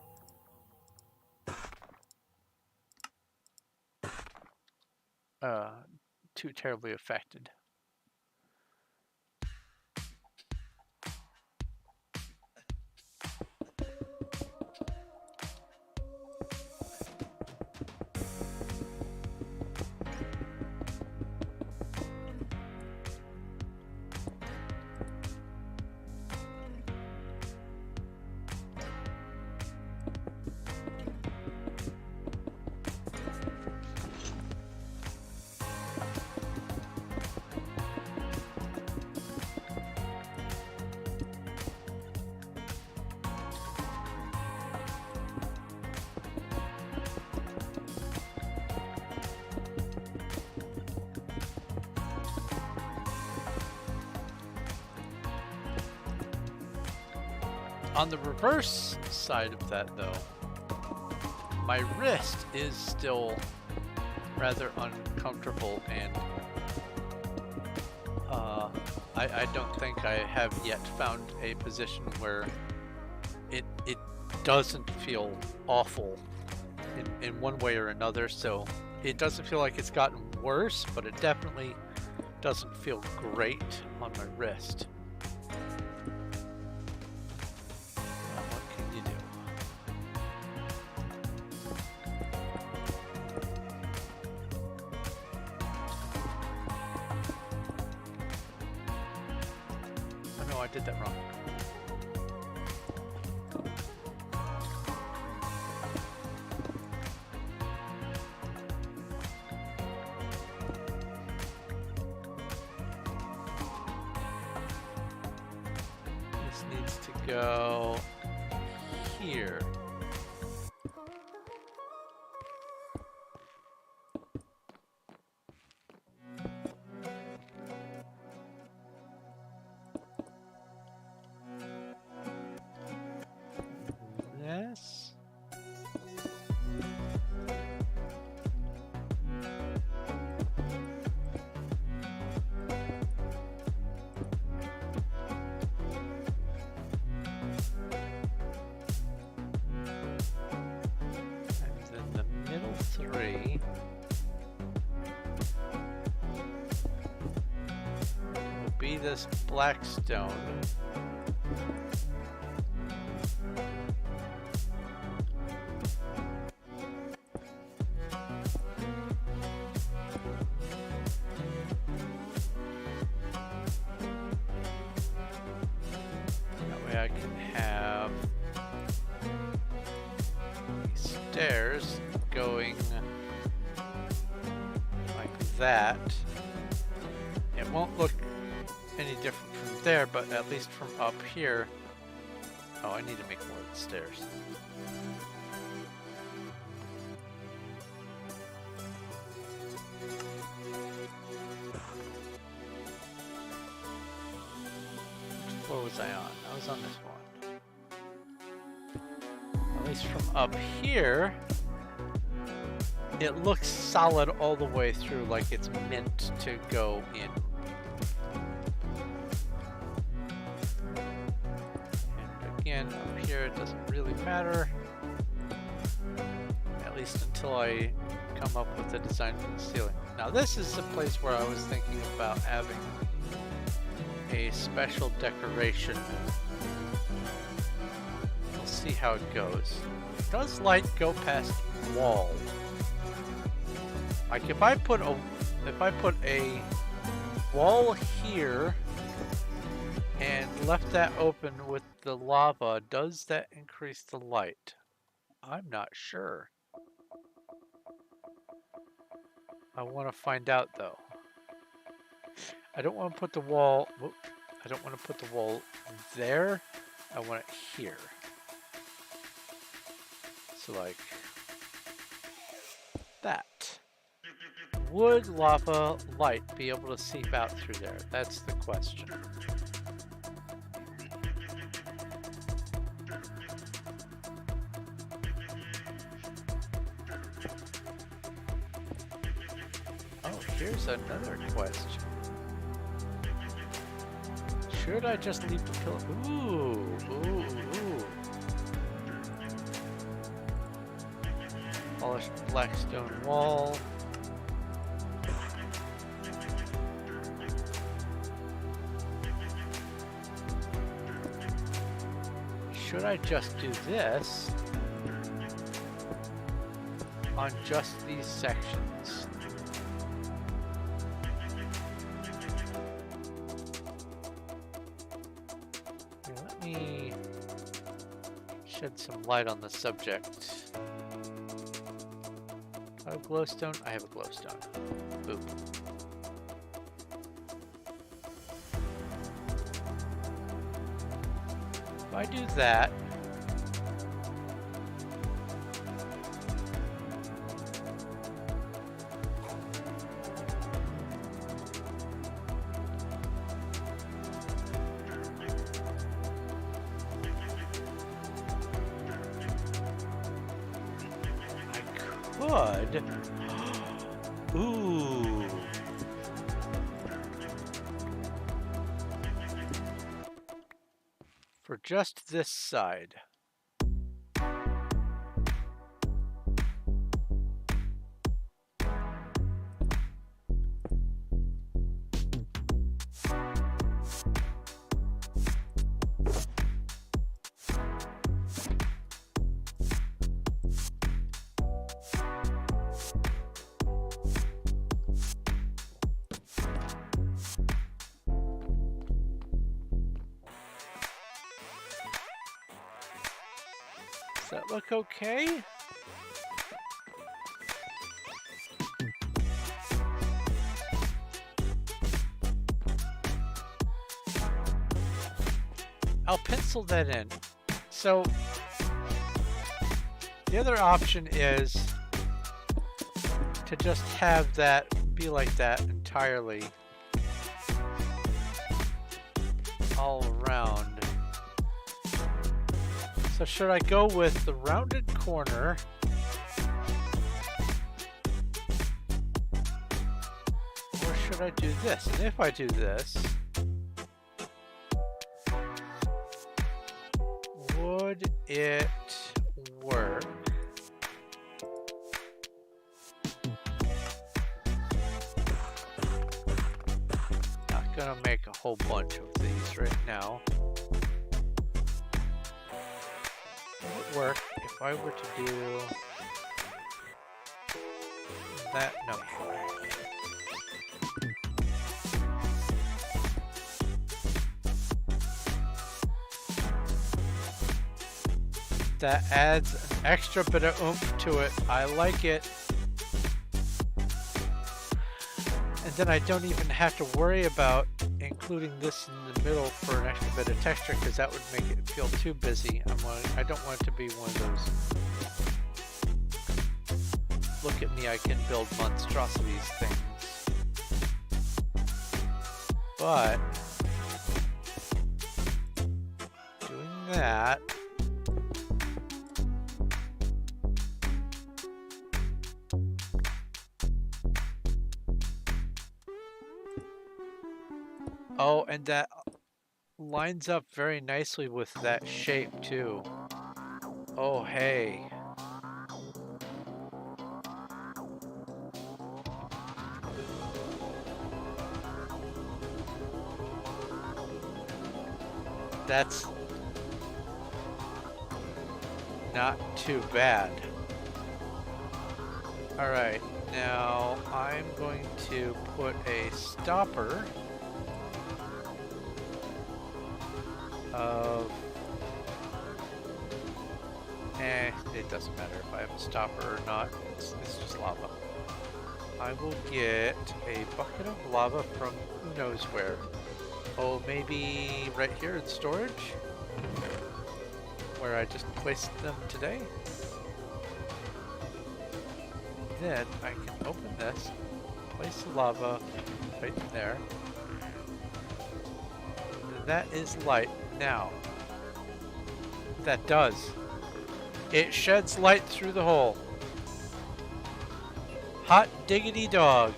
too terribly affected. On the reverse side of that, though, my wrist is still rather uncomfortable, and I don't think I have yet found a position where it doesn't feel awful in one way or another. So it doesn't feel like it's gotten worse, but it definitely doesn't feel great on my wrist. What can you do? Oh no, I did that wrong. Go here. This. Three. Will be this black stone. That way I can have these stairs going like that. It won't look any different from there, but at least from up here. Oh, I need to make more of the stairs. Which floor was I on? I was on this one. At least from up here, it looks solid all the way through, like it's meant to go in. And again, up here it doesn't really matter, at least until I come up with a design for the ceiling. Now this is the place where I was thinking about having a special decoration. We'll see how it goes. Does light go past wall? Like if I put a wall here and left that open with the lava, does that increase the light? I'm not sure. I want to find out though. I don't want to put the wall. I don't want to put the wall there. I want it here. So like that. Would lava light be able to seep out through there? That's the question. Oh, here's another question. Should I just leave the pillar? Ooh. Polished black stone wall. Should I just do this on just these sections? Here, let me shed some light on the subject. Do I have a glowstone? I have a glowstone. Boop. If I do that, could... Ooh. For just this side. Does that look okay? I'll pencil that in. So the other option is to just have that be like that entirely all around. So should I go with the rounded corner or should I do this? And if I do this, would it work? Not gonna make a whole bunch of these right now. Would it work if I were to do that? No. That adds an extra bit of oomph to it. I like it. And then I don't even have to worry about including this in the middle for an extra bit of texture because that would make it feel too busy. I don't want it to be one of those look at me, I can build monstrosities things. But doing that, oh, and that lines up very nicely with that shape too. Oh, hey. That's not too bad. All right, now I'm going to put a stopper of, it doesn't matter if I have a stopper or not, it's just lava. I will get a bucket of lava from who knows where. Oh, maybe right here in storage? Where I just placed them today? Then I can open this, place the lava right there. That is light. Now, that does. It sheds light through the hole. Hot diggity dog.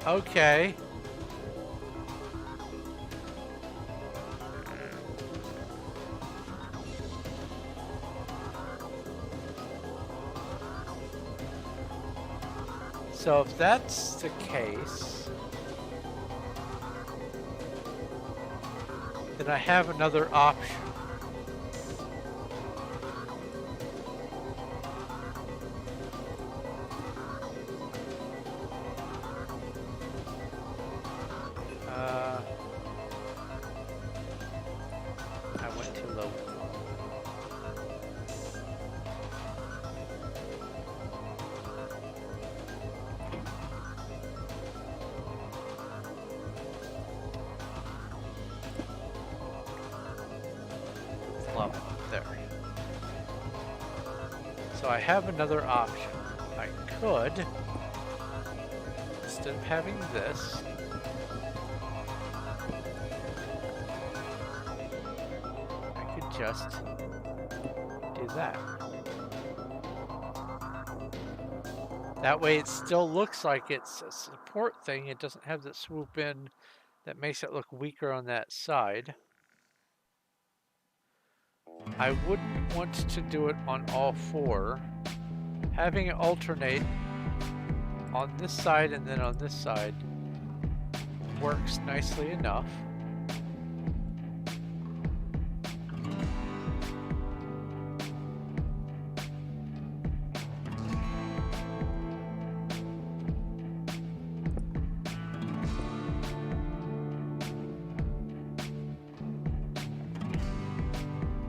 Okay. So if that's the case, then I have another option. I went too low. Lava there. So I have another option. I could, instead of having this, just do that. That way it still looks like it's a support thing. It doesn't have that swoop in that makes it look weaker on that side. I wouldn't want to do it on all four. Having it alternate on this side and then on this side works nicely enough.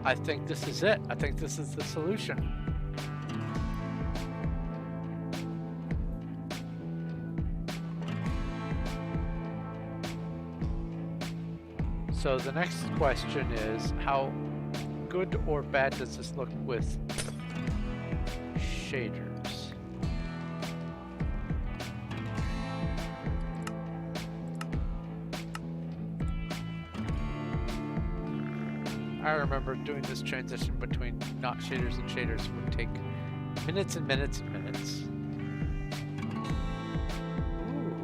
I think this is it. I think this is the solution. So the next question is, how good or bad does this look with shaders? I remember doing this transition between not shaders and shaders would take minutes and minutes and minutes. Ooh.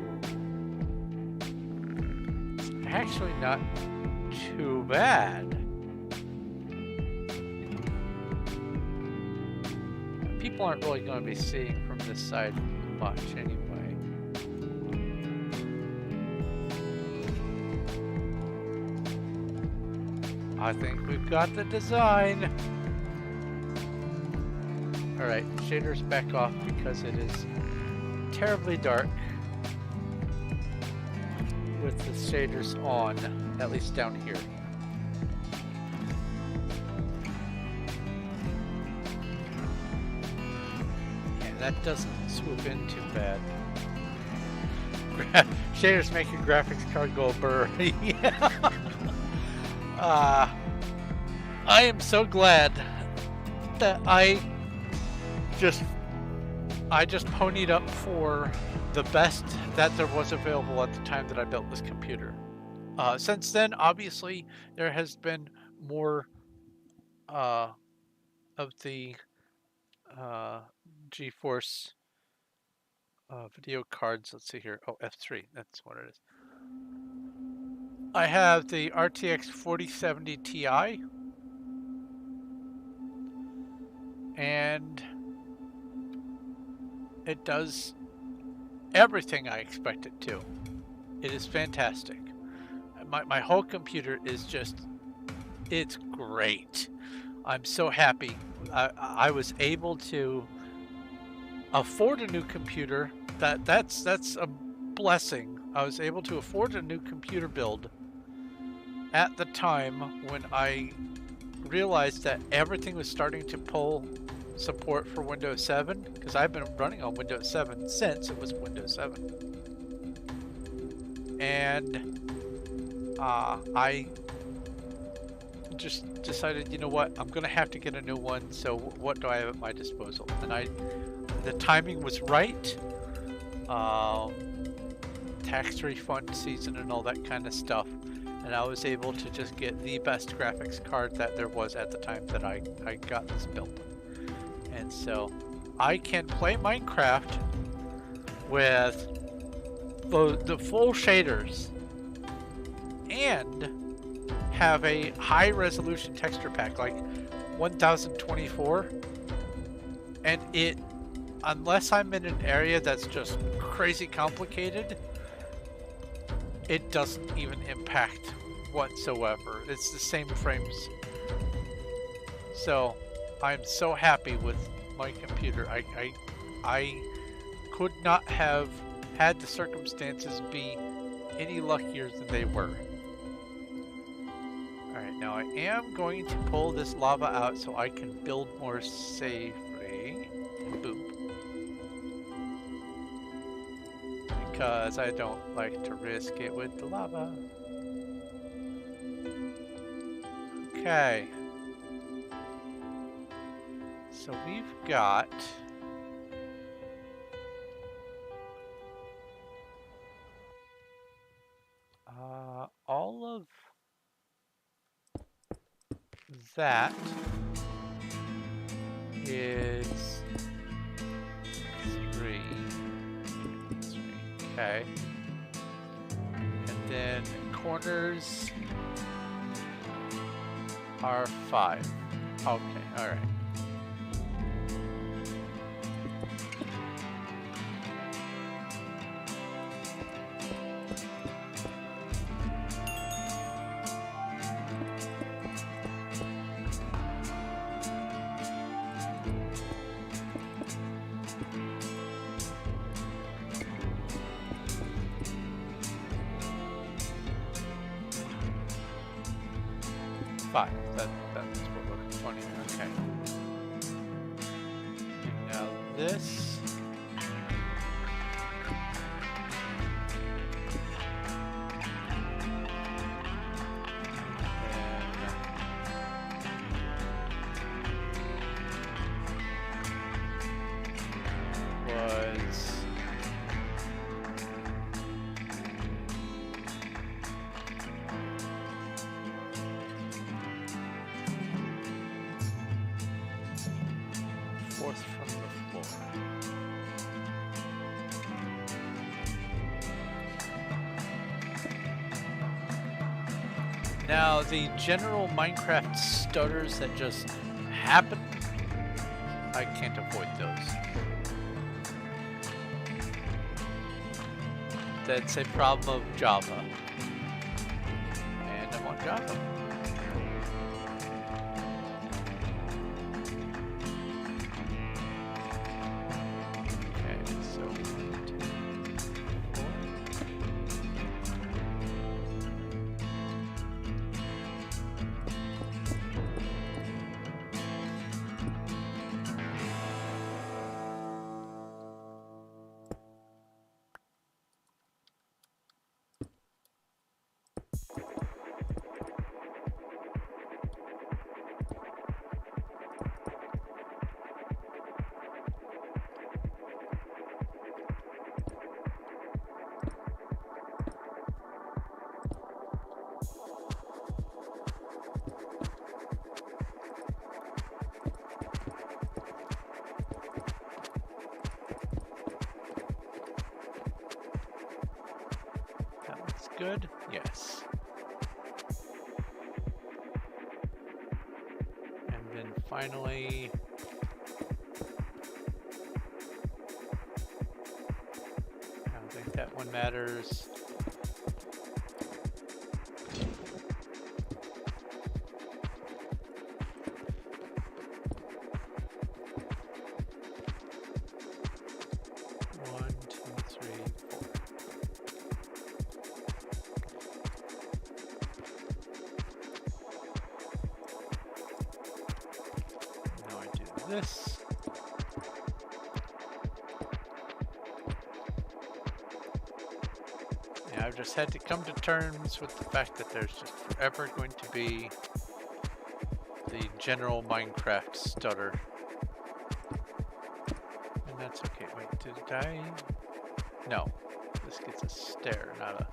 It's actually not too bad. People aren't really going to be seeing from this side much anyway. I think we've got the design. Alright, shaders back off because it is terribly dark with the shaders on, at least down here. Yeah, that doesn't swoop in too bad. Shaders make your graphics card go burr. Yeah. I am so glad that I just ponied up for the best that there was available at the time that I built this computer. Since then, obviously, there has been more of the GeForce video cards. Let's see here. Oh, F3. That's what it is. I have the RTX 4070 Ti. And it does everything I expect it to. It is fantastic. My whole computer is just, it's great. I'm so happy. I was able to afford a new computer. That's a blessing. I was able to afford a new computer build at the time when I realized that everything was starting to pull support for Windows 7, because I've been running on Windows 7 since it was Windows 7. And I just decided, you know what, I'm gonna have to get a new one, so what do I have at my disposal? And the timing was right. Tax refund season and all that kind of stuff. And I was able to just get the best graphics card that there was at the time that I got this built. And so I can play Minecraft with the full shaders and have a high resolution texture pack like 1024, and it, unless I'm in an area that's just crazy complicated, it doesn't even impact whatsoever. It's the same frames. So I'm so happy with my computer. I could not have had the circumstances be any luckier than they were. Alright, now I am going to pull this lava out so I can build more safely. Boop. Because I don't like to risk it with the lava. Okay. So we've got all of that is 3. Okay. And then corners are 5. Okay, all right. That's what looks funny. Okay. Now this. Was 4th from the floor. Now the general Minecraft stutters that just happen, I can't avoid those. That's a problem of Java. And I'm on Java. Good? Yes. And then finally, I don't think that one matters. This. Yeah, I've just had to come to terms with the fact that there's just forever going to be the general Minecraft stutter. And that's okay. Wait, did I? No. This gets a stare, not a...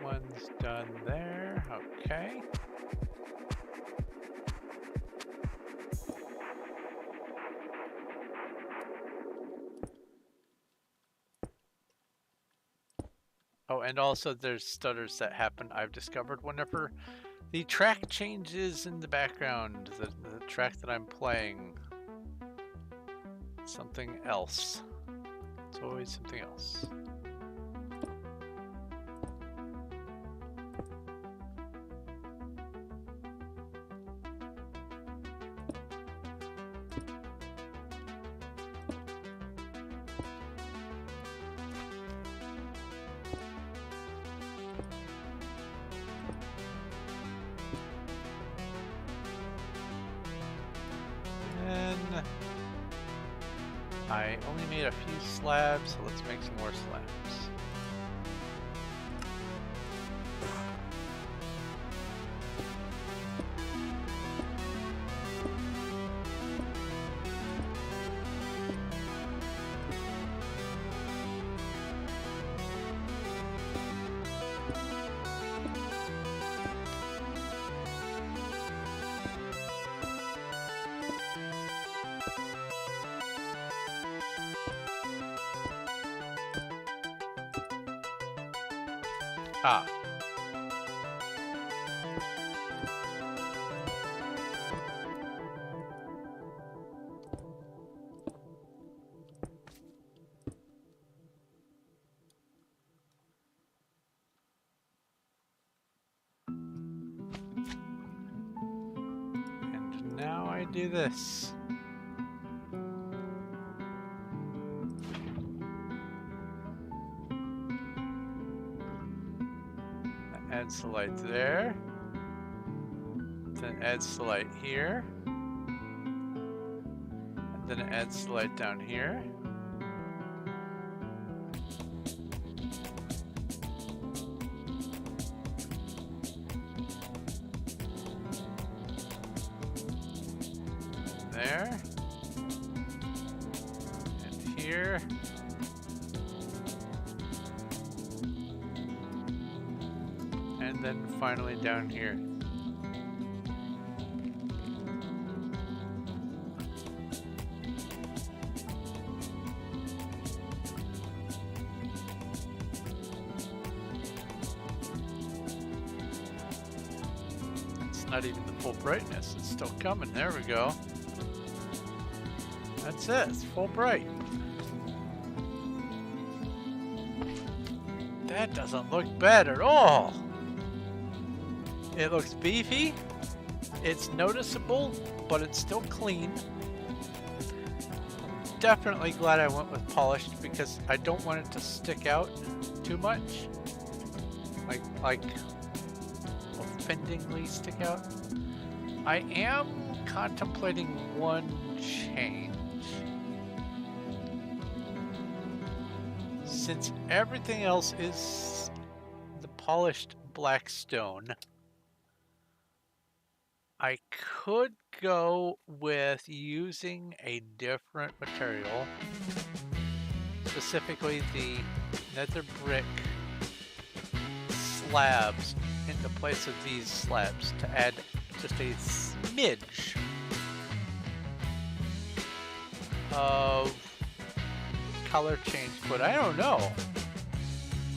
One's done there. Okay. Oh, and also there's stutters that happen, I've discovered, whenever the track changes in the background, the track that I'm playing. Something else. It's always something else. I only made a few slabs, so let's make some more slabs. Ah. And now I do this. Adds the light there. Then adds the light here. And then it adds the light down here. There. And here. And then finally down here. It's not even the full brightness, it's still coming. There we go. That's it, it's full bright. That doesn't look bad at all. It looks beefy, it's noticeable, but it's still clean. Definitely glad I went with polished because I don't want it to stick out too much. Like offendingly stick out. I am contemplating one change. Since everything else is the polished black stone, I could go with using a different material, specifically the nether brick slabs in the place of these slabs to add just a smidge of color change, but I don't know.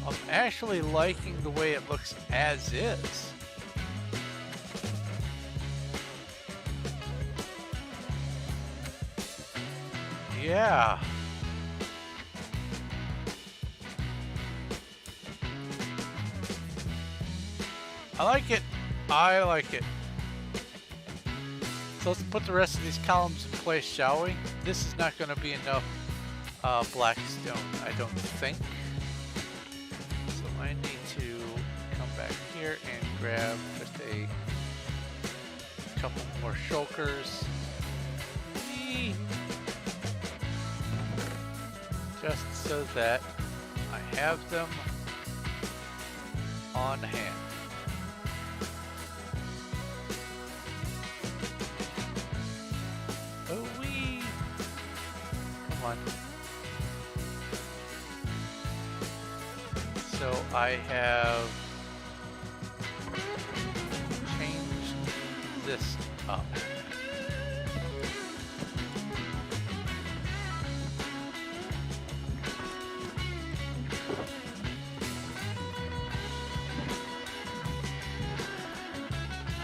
I'm actually liking the way it looks as is. Yeah. I like it. I like it. So let's put the rest of these columns in place, shall we? This is not going to be enough black stone, I don't think. So I need to come back here and grab just a couple more shulkers. Just so that I have them on hand. Oh wee! Come on. So I have changed this up.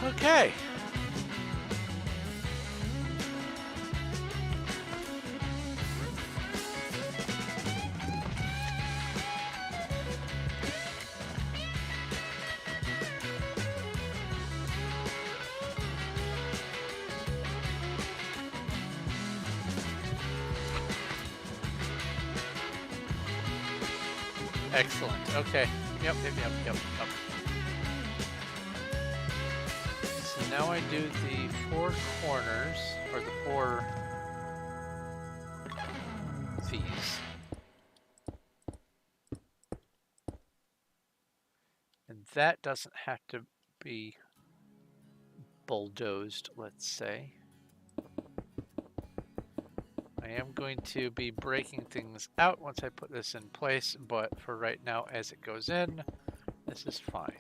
Okay. Excellent. Okay. Yep. So now I do the four corners, or the four these. And that doesn't have to be bulldozed, let's say. I am going to be breaking things out once I put this in place, but for right now, as it goes in, this is fine.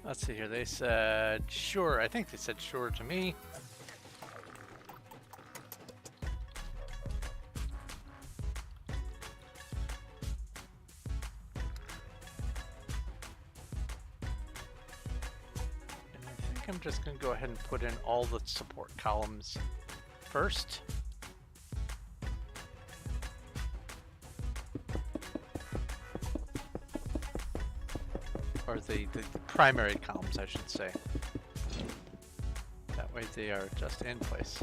Let's see here. They said sure. I think they said sure to me. And I think I'm just going to go ahead and put in all the support columns first. Or the primary columns, I should say. That way they are just in place.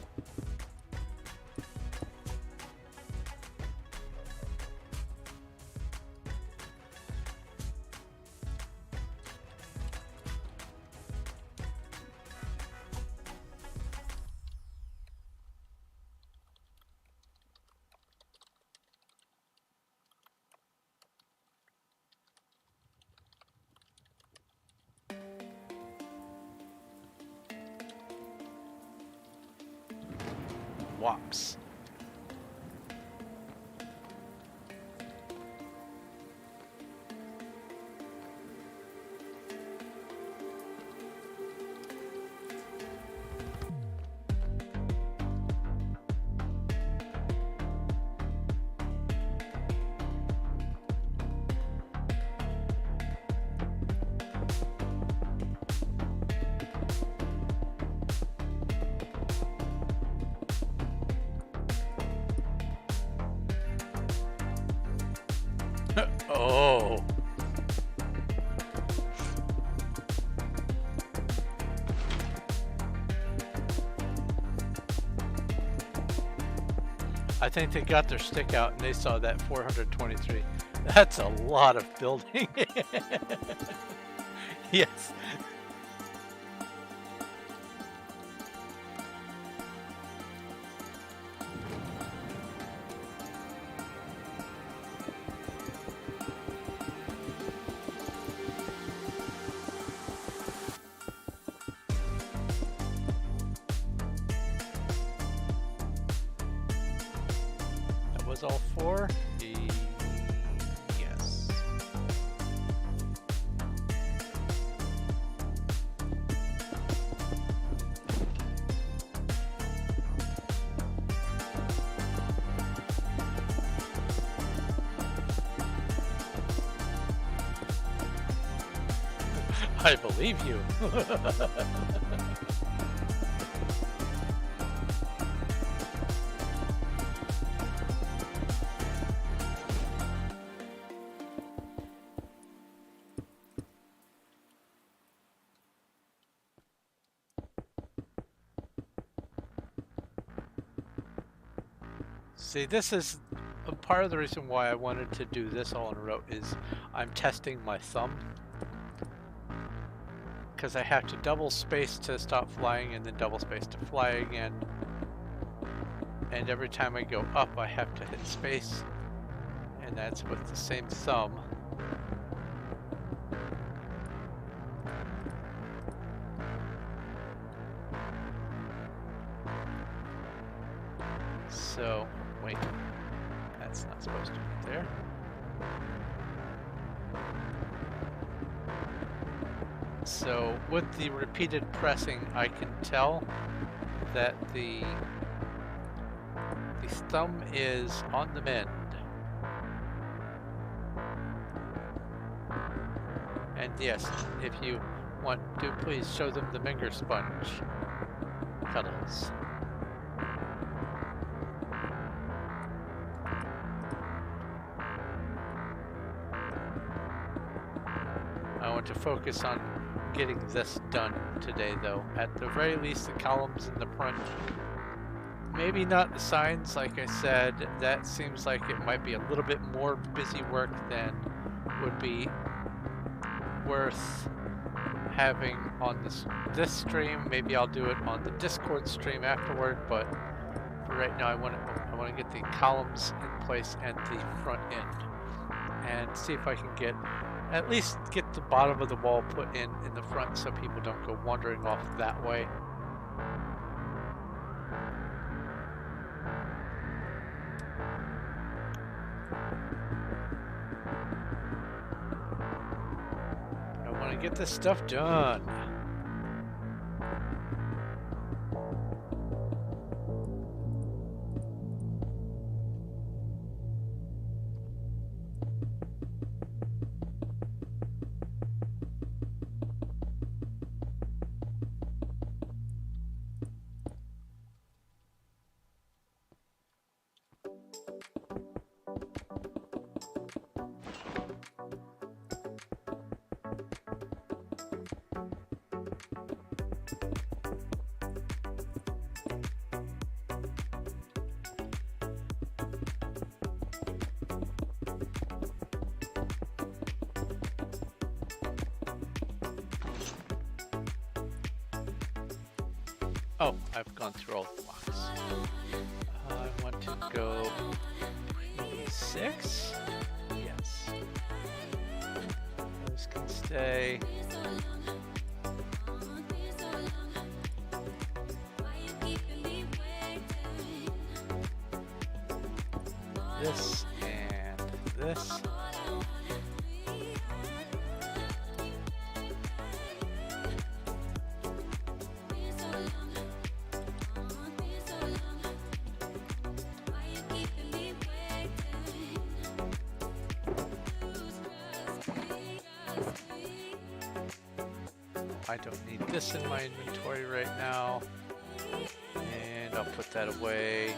Walks. Oh. I think they got their stick out and they saw that 423. That's a lot of building. Yes. Was all four? Yes. I believe you. See, this is a part of the reason why I wanted to do this all in a row is I'm testing my thumb. Because I have to double space to stop flying and then double space to fly again. And every time I go up, I have to hit space. And that's with the same thumb. So, wait. That's not supposed to be there. So, with the repeated pressing, I can tell that the thumb is on the mend. And yes, if you want to, please show them the finger sponge cuddles. I want to focus on getting this done today, though. At the very least, the columns in the front. Maybe not the signs, like I said. That seems like it might be a little bit more busy work than would be worth having on this stream. Maybe I'll do it on the Discord stream afterward, but for right now I want to get the columns in place and the front end, and see if I can at least get the bottom of the wall put in the front so people don't go wandering off that way. Get this stuff done. Oh, I've gone through all the blocks. I want to go 6. Yes. Those can stay. This and this. I don't need this in my inventory right now, and I'll put that away.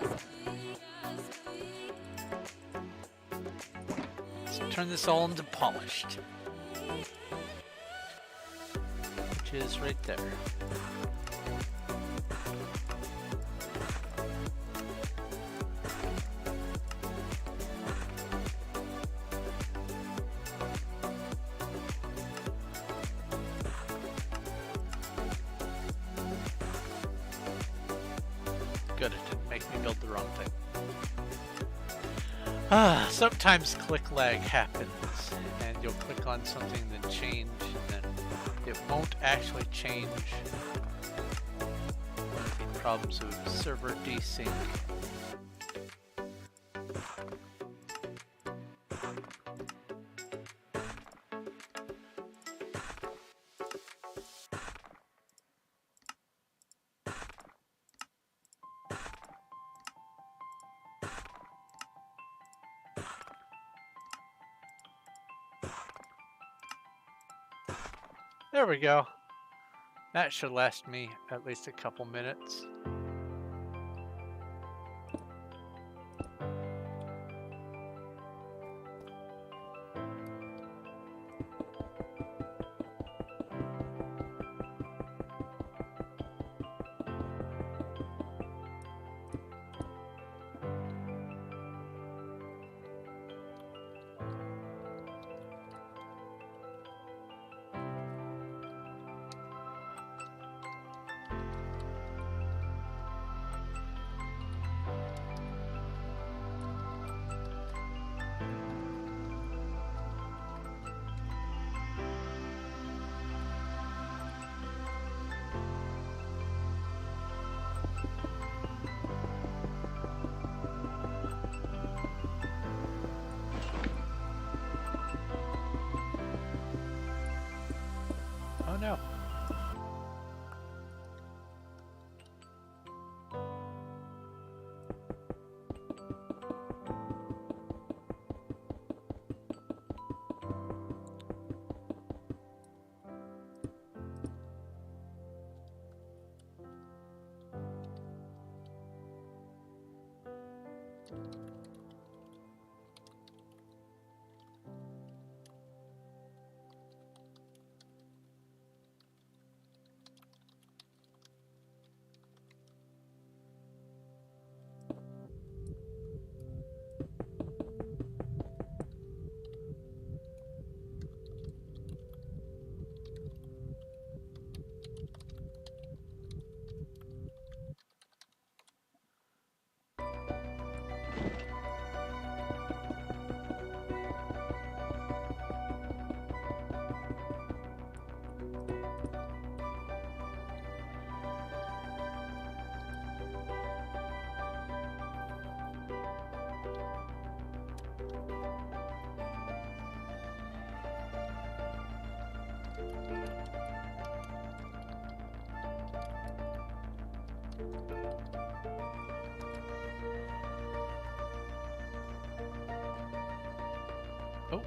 Let's turn this all into polished, which is right there. Good, it didn't make me build the wrong thing. Sometimes click lag happens, and you'll click on something that change, and then it won't actually change. One of the problems of server desync. There we go. That should last me at least a couple minutes. Oh no. Oh.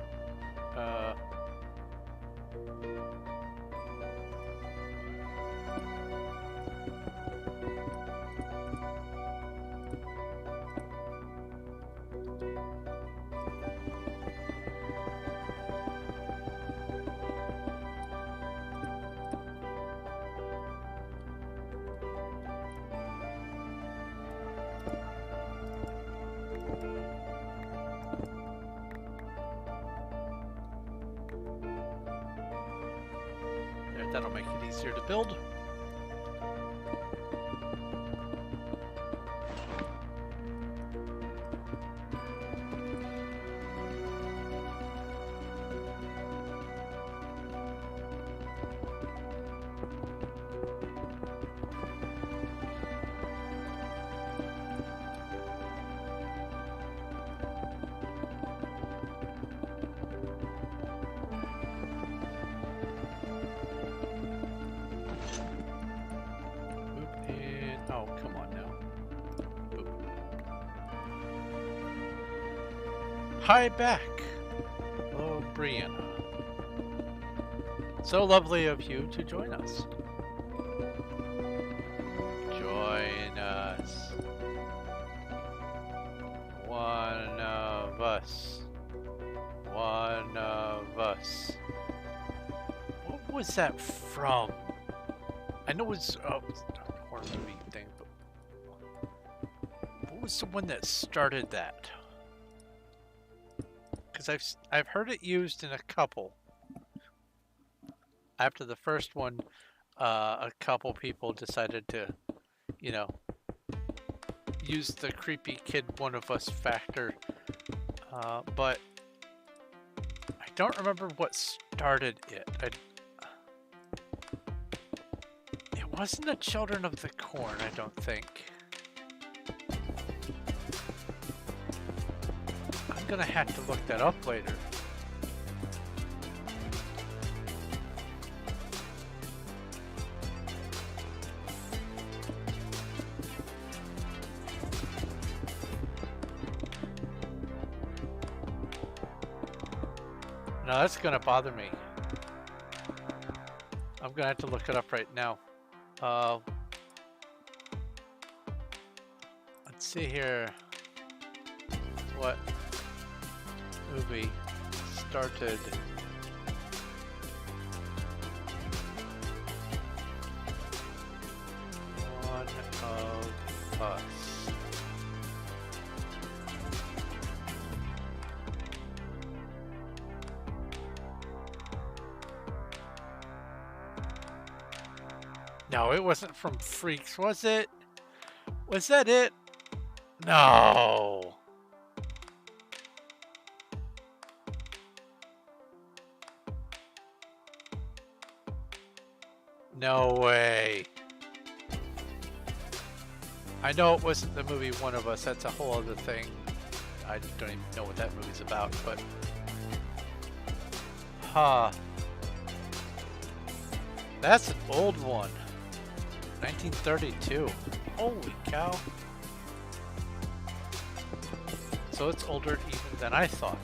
There, that'll make it easier to build. Oh, come on now. Boop. Hi back. Hello, Brianna. So lovely of you to join us. Join us. One of us. One of us. What was that from? I know it's a horror movie thing, but what was the one that started that? Because I've heard it used in a couple. After the first one, a couple people decided to, you know, use the creepy kid one of us factor, but I don't remember what started it. It wasn't the Children of the Corn, I don't think. I'm gonna have to look that up later. No, that's gonna bother me. I'm gonna have to look it up right now. Let's see here. What movie started One of Us? No, it wasn't from Freaks, was it? Was that it? No. No way. I know it wasn't the movie One of Us. That's a whole other thing. I don't even know what that movie's about, but... Huh. That's an old one. 1932. Holy cow. So it's older even than I thought.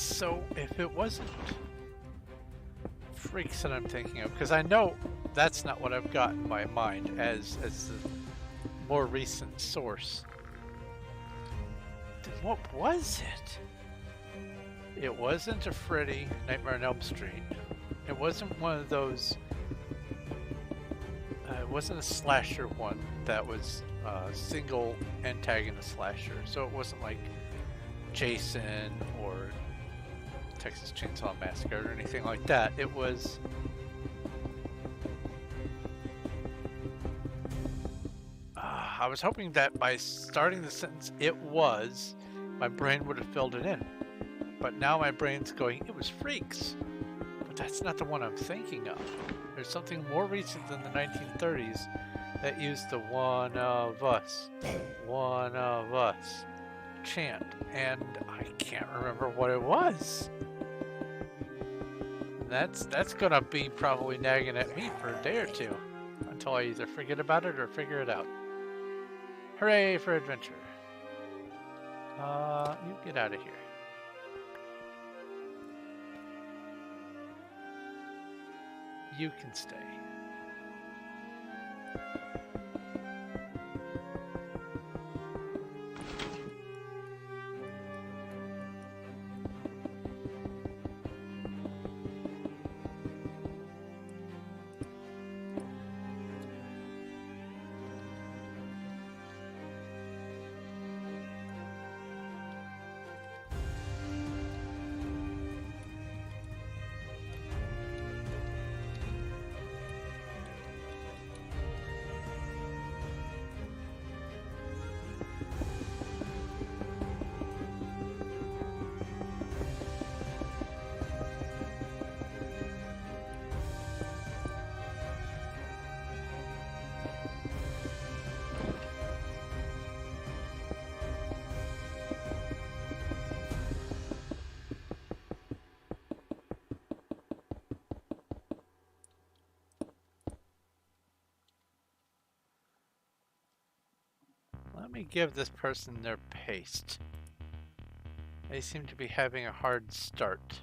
So if it wasn't freaks that I'm thinking of, because I know that's not what I've got in my mind as the more recent source, then what was it? It wasn't a Freddy Nightmare on Elm Street. It wasn't one of those. It wasn't a slasher one that was a single antagonist slasher. So it wasn't like Jason or Texas Chainsaw Massacre or anything like that. It was I was hoping that by starting the sentence "it was," my brain would have filled it in, but now my brain's going, "It was Freaks," but that's not the one I'm thinking of. There's something more recent than the 1930s that used the one of us chant, and I can't remember what it was. That's gonna be probably nagging at me for a day or two until I either forget about it or figure it out. Hooray for adventure. You get out of here. You can stay. Let me give this person their paste. They seem to be having a hard start.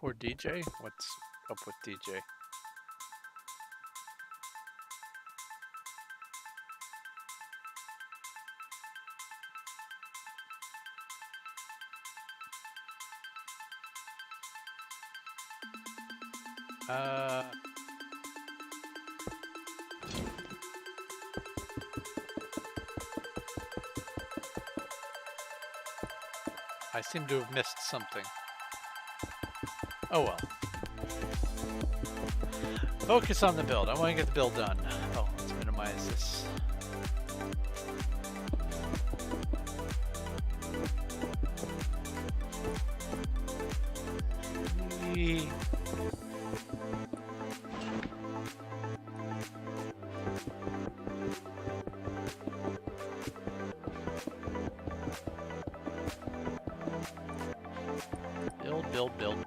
Poor DJ? What's up with DJ? I seem to have missed something. Oh well. Focus on the build. I want to get the build done. Oh, let's minimize this.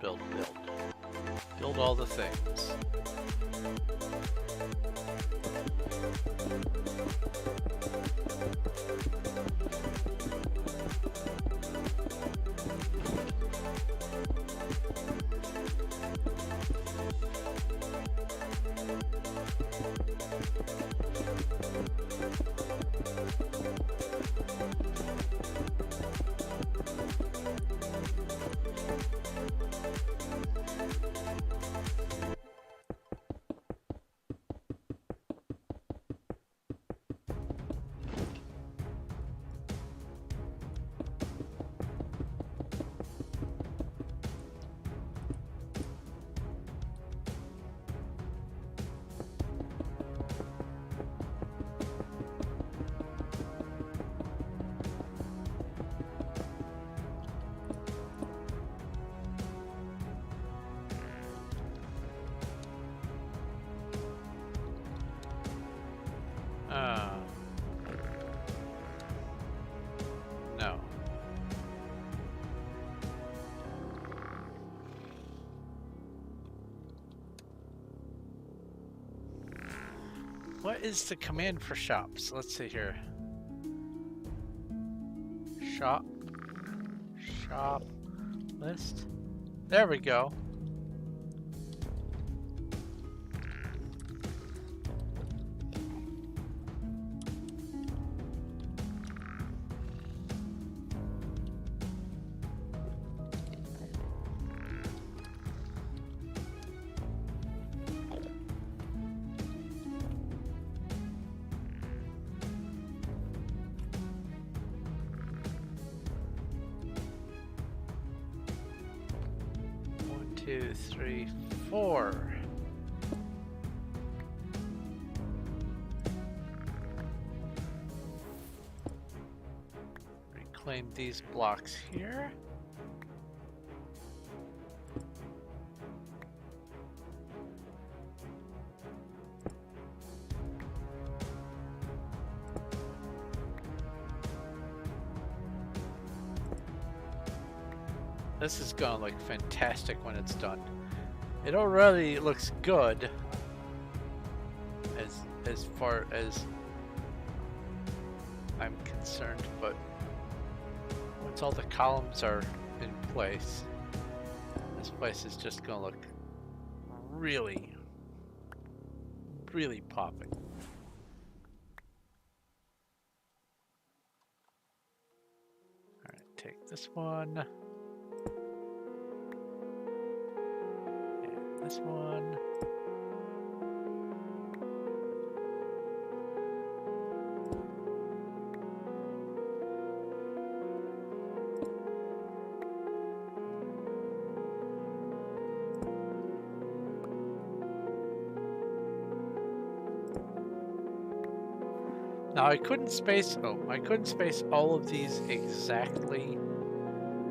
Build. Build all the things. No. What is the command for shops? Let's see here. Shop list. There we go. Two, three, four. Reclaim these blocks here. This is gonna look fantastic when it's done. It already looks good as far as I'm concerned, but once all the columns are in place, this place is just gonna look really, really popping. Alright, take this one. This one. Now I couldn't space all of these exactly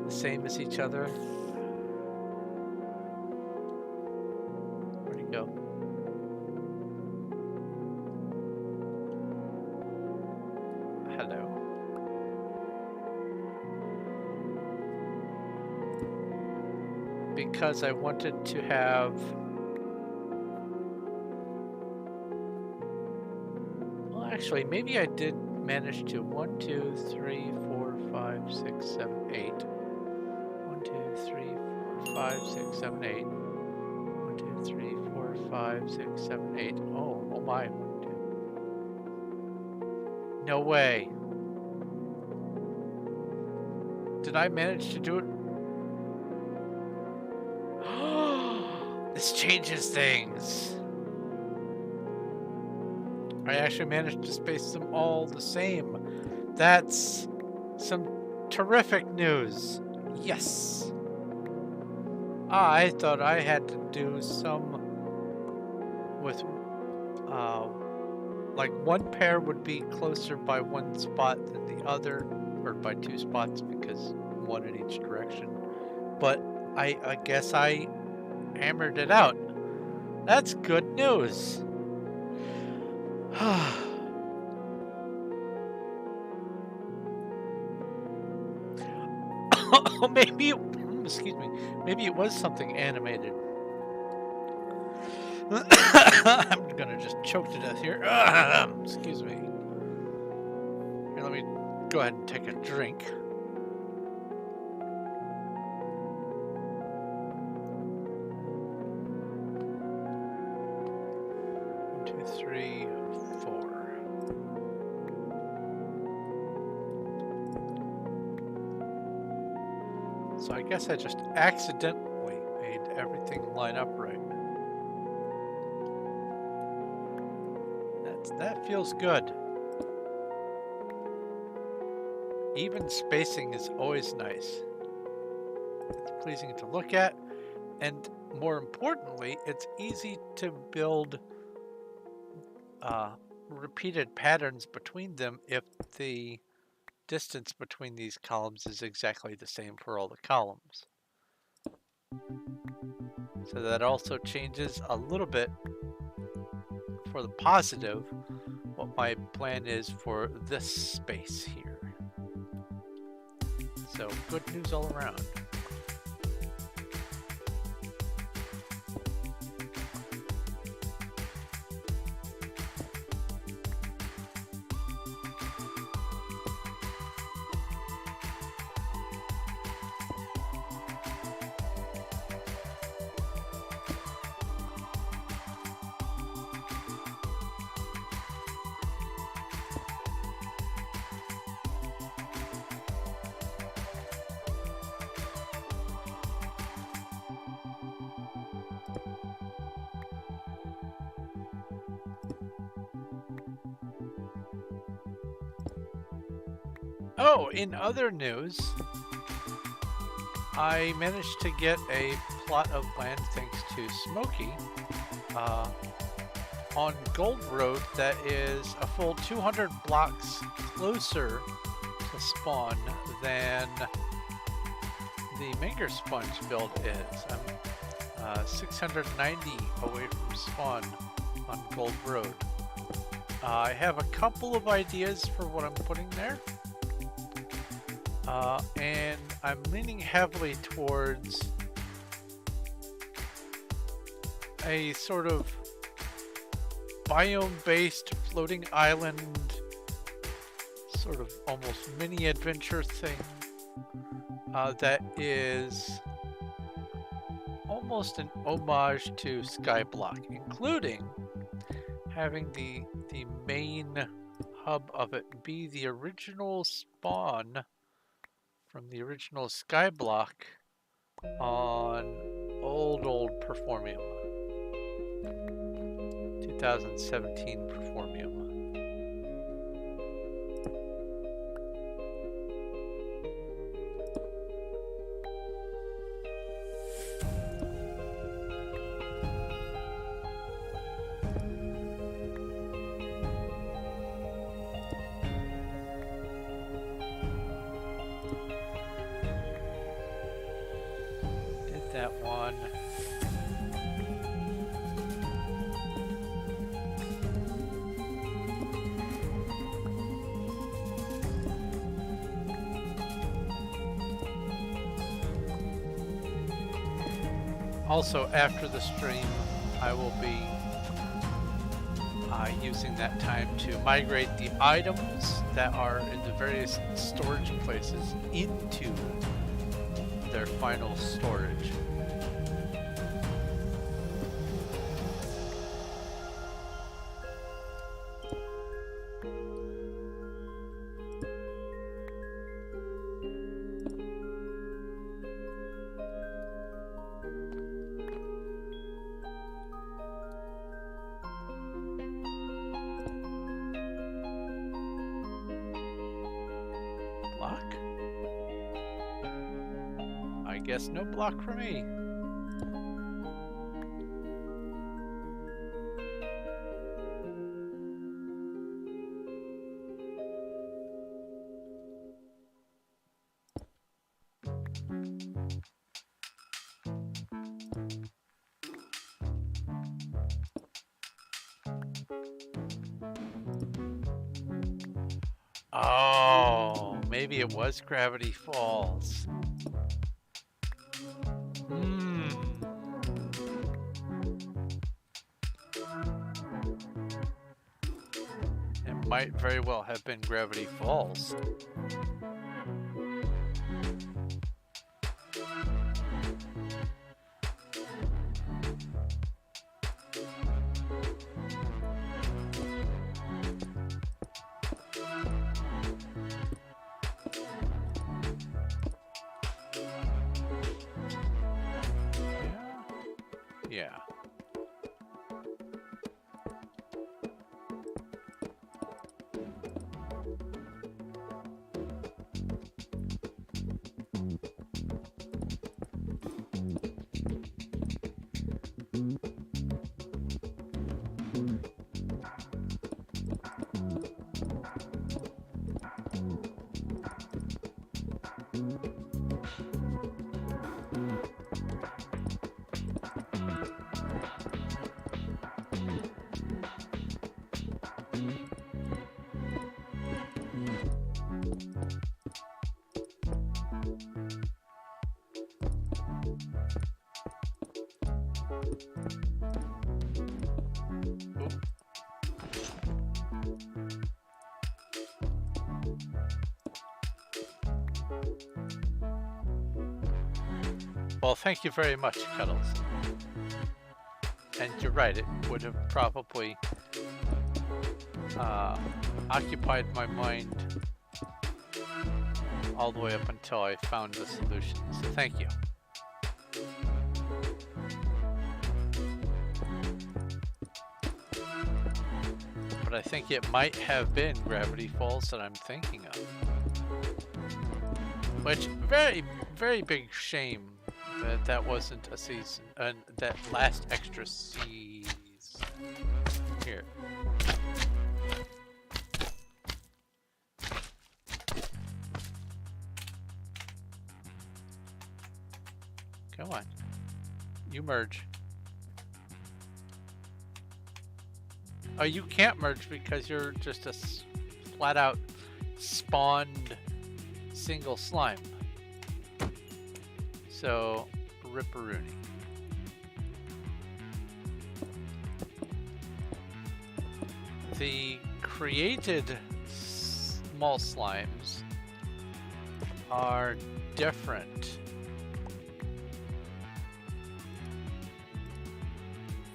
the same as each other. Because I wanted to have actually maybe I did manage to 1 2 3 4 5 6 7 8 1 2 3 4 5, 6, 7, 8. 1, 2, 3, 4, 5, 6, 7, 8. Oh my. 1, 2. No way. Did I manage to do it? This changes things. I actually managed to space them all the same. That's some terrific news. Yes. I thought I had to do some with, like one pair would be closer by one spot than the other, or by 2 spots because one in each direction. But I guess I hammered it out. That's good news. Maybe, excuse me, maybe it was something animated. I'm gonna just choke to death here. Excuse me. Here, let me go ahead and take a drink. 1, 2, 3, 4. So I guess I just accidentally made everything line up right. That feels good. Even spacing is always nice. It's pleasing to look at, and more importantly, it's easy to build repeated patterns between them if the distance between these columns is exactly the same for all the columns. So that also changes a little bit for the positive what my plan is for this space here. So good news all around. Oh, in other news, I managed to get a plot of land thanks to Smokey on Gold Road that is a full 200 blocks closer to spawn than the Minger Sponge build is. I'm 690 away from spawn on Gold Road. I have a couple of ideas for what I'm putting there. And I'm leaning heavily towards a sort of biome-based floating island, sort of almost mini adventure thing that is almost an homage to Skyblock, including having the main hub of it be the original spawn from the original Skyblock on old Performium. 2017 Performium. That one. Also, after the stream, I will be using that time to migrate the items that are in the various storage places into their final storage. Block? I guess no block for me. Oh, maybe it was Gravity Falls. It might very well have been Gravity Falls. Yeah. Well, thank you very much, Cuddles. And you're right, it would have probably occupied my mind all the way up until I found the solution. So thank you. But I think it might have been Gravity Falls that I'm thinking of. Which, very, very big shame that that wasn't a season, that last extra season. Here. Come on. You merge. Oh, you can't merge because you're just a flat out spawned single slime. So, ripperoonie. The created small slimes are different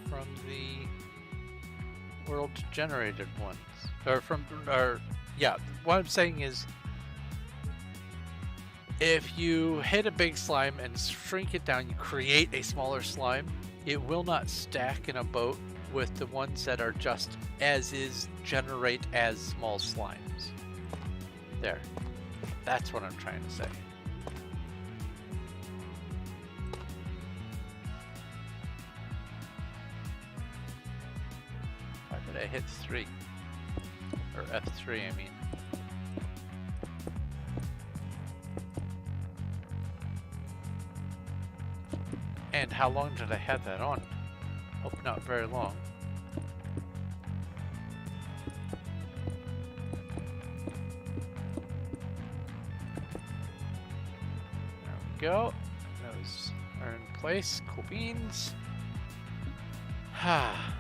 from the world generated ones. Yeah, what I'm saying is, if you hit a big slime and shrink it down, you create a smaller slime, it will not stack in a boat with the ones that are just as is, generate as small slimes. There. That's what I'm trying to say. Why did I hit 3? Or F3, I mean. And how long did I have that on? Hope not very long. There we go. Those are in place. Cool beans. Ha.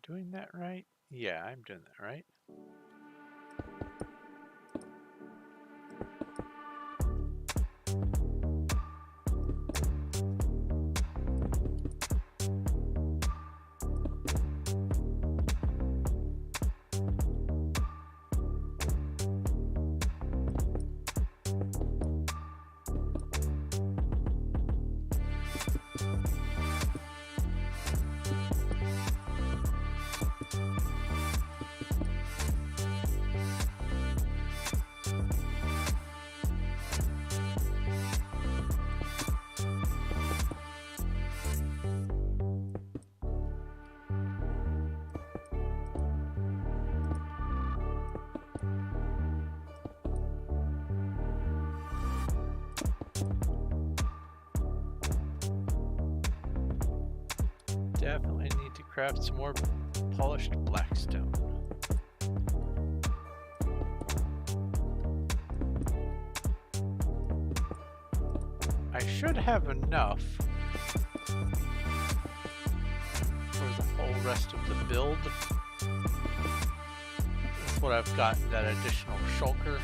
doing that right? Yeah, I'm doing that right. Definitely need to craft some more polished blackstone. I should have enough for the whole rest of the build. That's what I've got, that additional shulker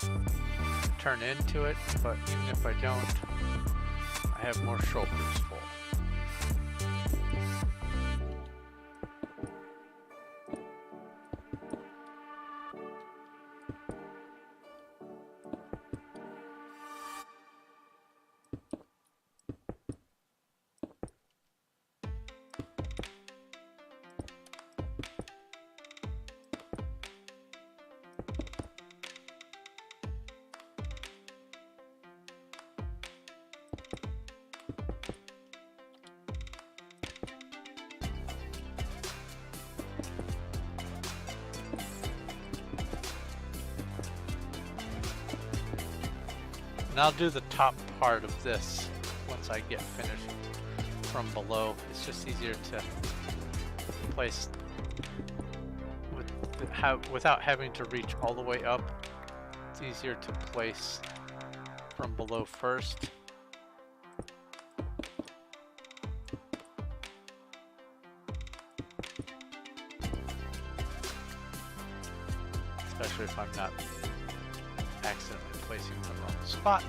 to turn into it, but even if I don't, I have more shulkers full. And I'll do the top part of this once I get finished from below. It's just easier to place without having to reach all the way up. It's easier to place from below first. Especially if I'm not accidentally placing them on the spot.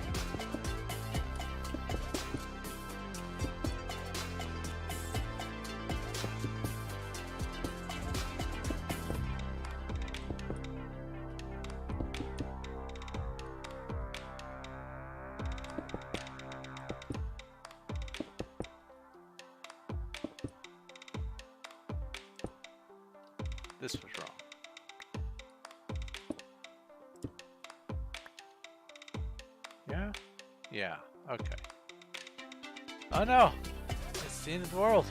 This was wrong. Yeah? Yeah, okay. Oh no! It's the end of the world!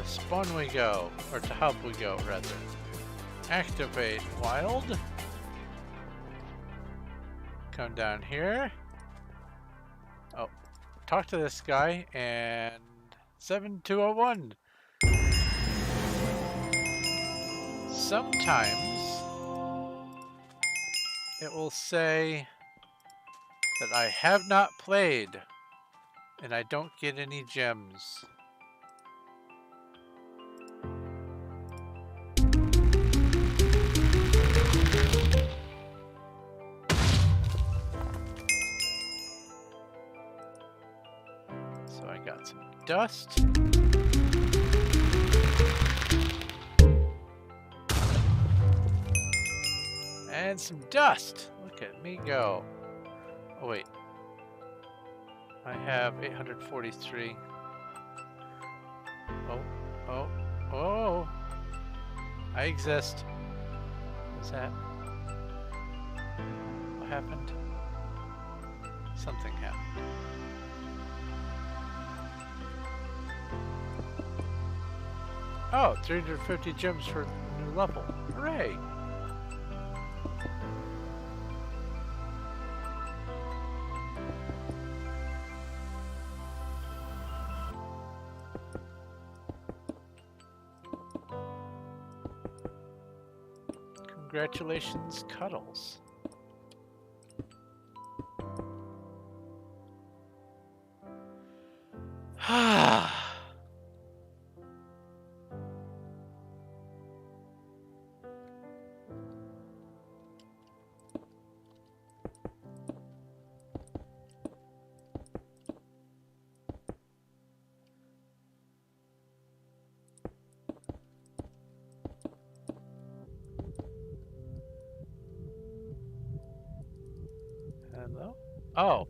Spawn we go, or to hub we go, rather. Activate wild. Come down here. Oh, talk to this guy, and 7201. Sometimes it will say that I have not played, and I don't get any gems. So I got some dust. And some dust. Look at me go. Oh wait. I have 843. Oh. I exist. What's that? What happened? Something happened. Oh, 350 gems for a new level. Hooray! Congratulations, Cuddles. Hello? Oh.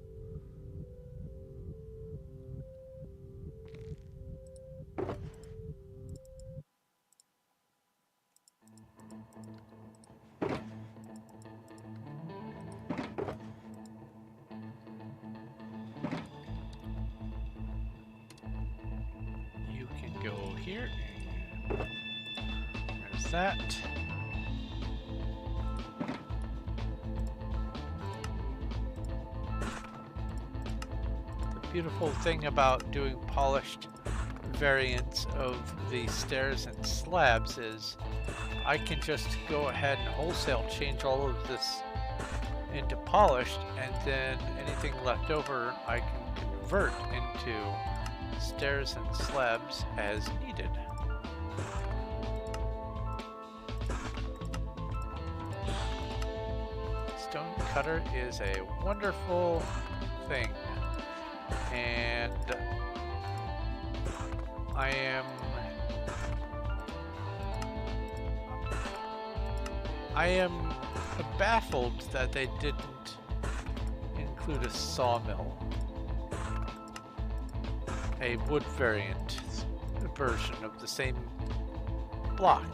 You can go here. There's that. The beautiful thing about doing polished variants of the stairs and slabs is I can just go ahead and wholesale change all of this into polished, and then anything left over I can convert into stairs and slabs as needed. Stone cutter is a wonderful thing, and I am baffled that they didn't include a sawmill, a wood variant version of the same block,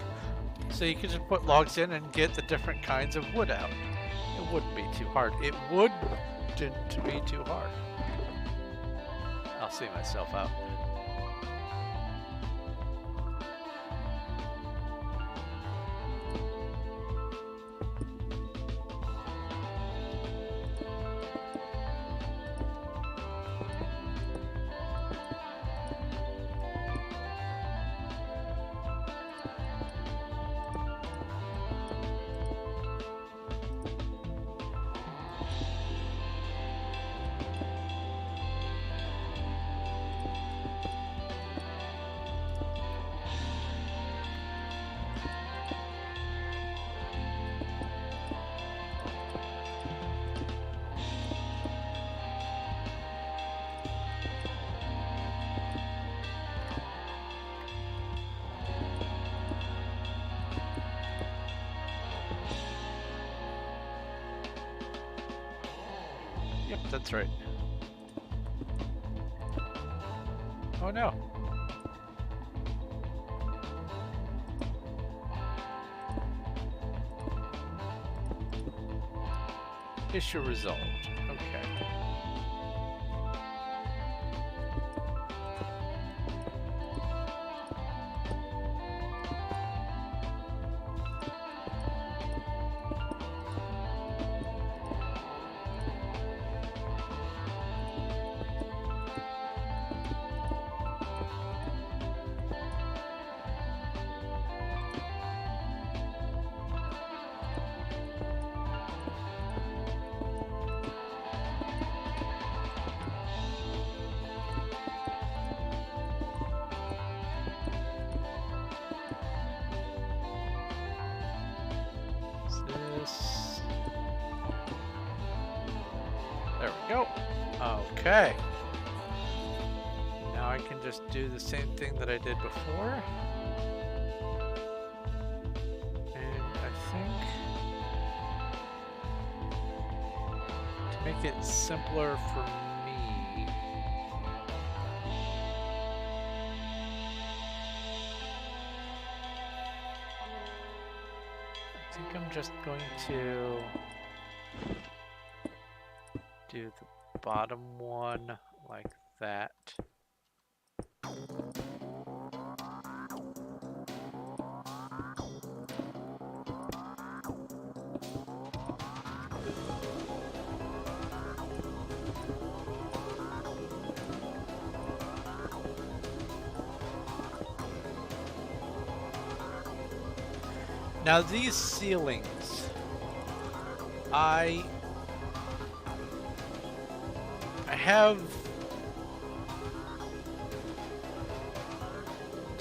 so you could just put logs in and get the different kinds of wood out. It wouldn't be too hard. It wouldn't be too hard. I'll see myself out. Yep, that's right. Oh no. Issue resolved. Okay. There we go. Okay. Now I can just do the same thing that I did before. And I think to make it simpler for me, I think I'm just going to do the bottom one like that. Now these ceilings, I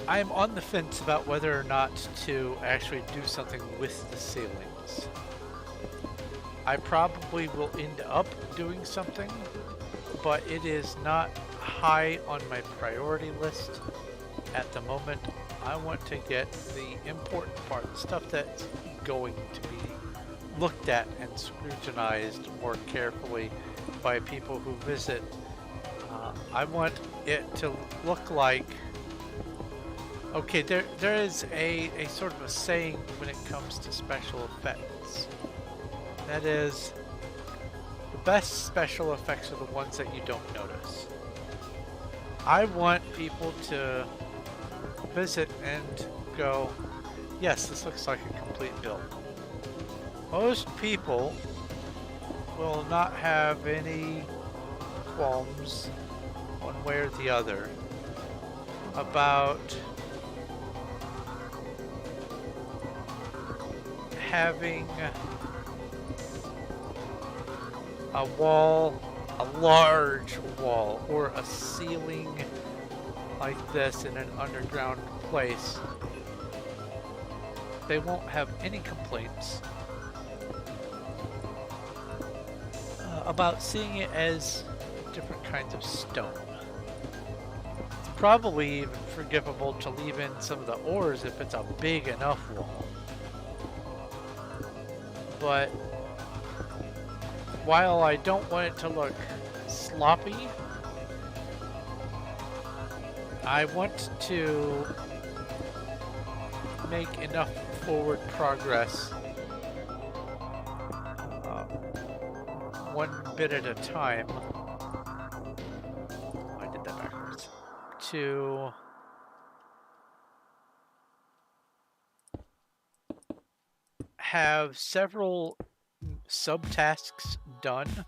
I'm on the fence about whether or not to actually do something with the ceilings. I probably will end up doing something, but it is not high on my priority list at the moment. I want to get the important part, stuff that's going to be looked at and scrutinized more carefully by people who visit. I want it to look like, okay, there is a sort of a saying when it comes to special effects. That is, the best special effects are the ones that you don't notice. I want people to visit and go, yes, this looks like a complete build. Most people will not have any qualms one way or the other about having a wall, a large wall, or a ceiling like this in an underground place. They won't have any complaints about seeing it as different kinds of stone. It's probably even forgivable to leave in some of the ores if it's a big enough wall. But while I don't want it to look sloppy, I want to make enough forward progress one bit at a time. I did that backwards. To have several subtasks done,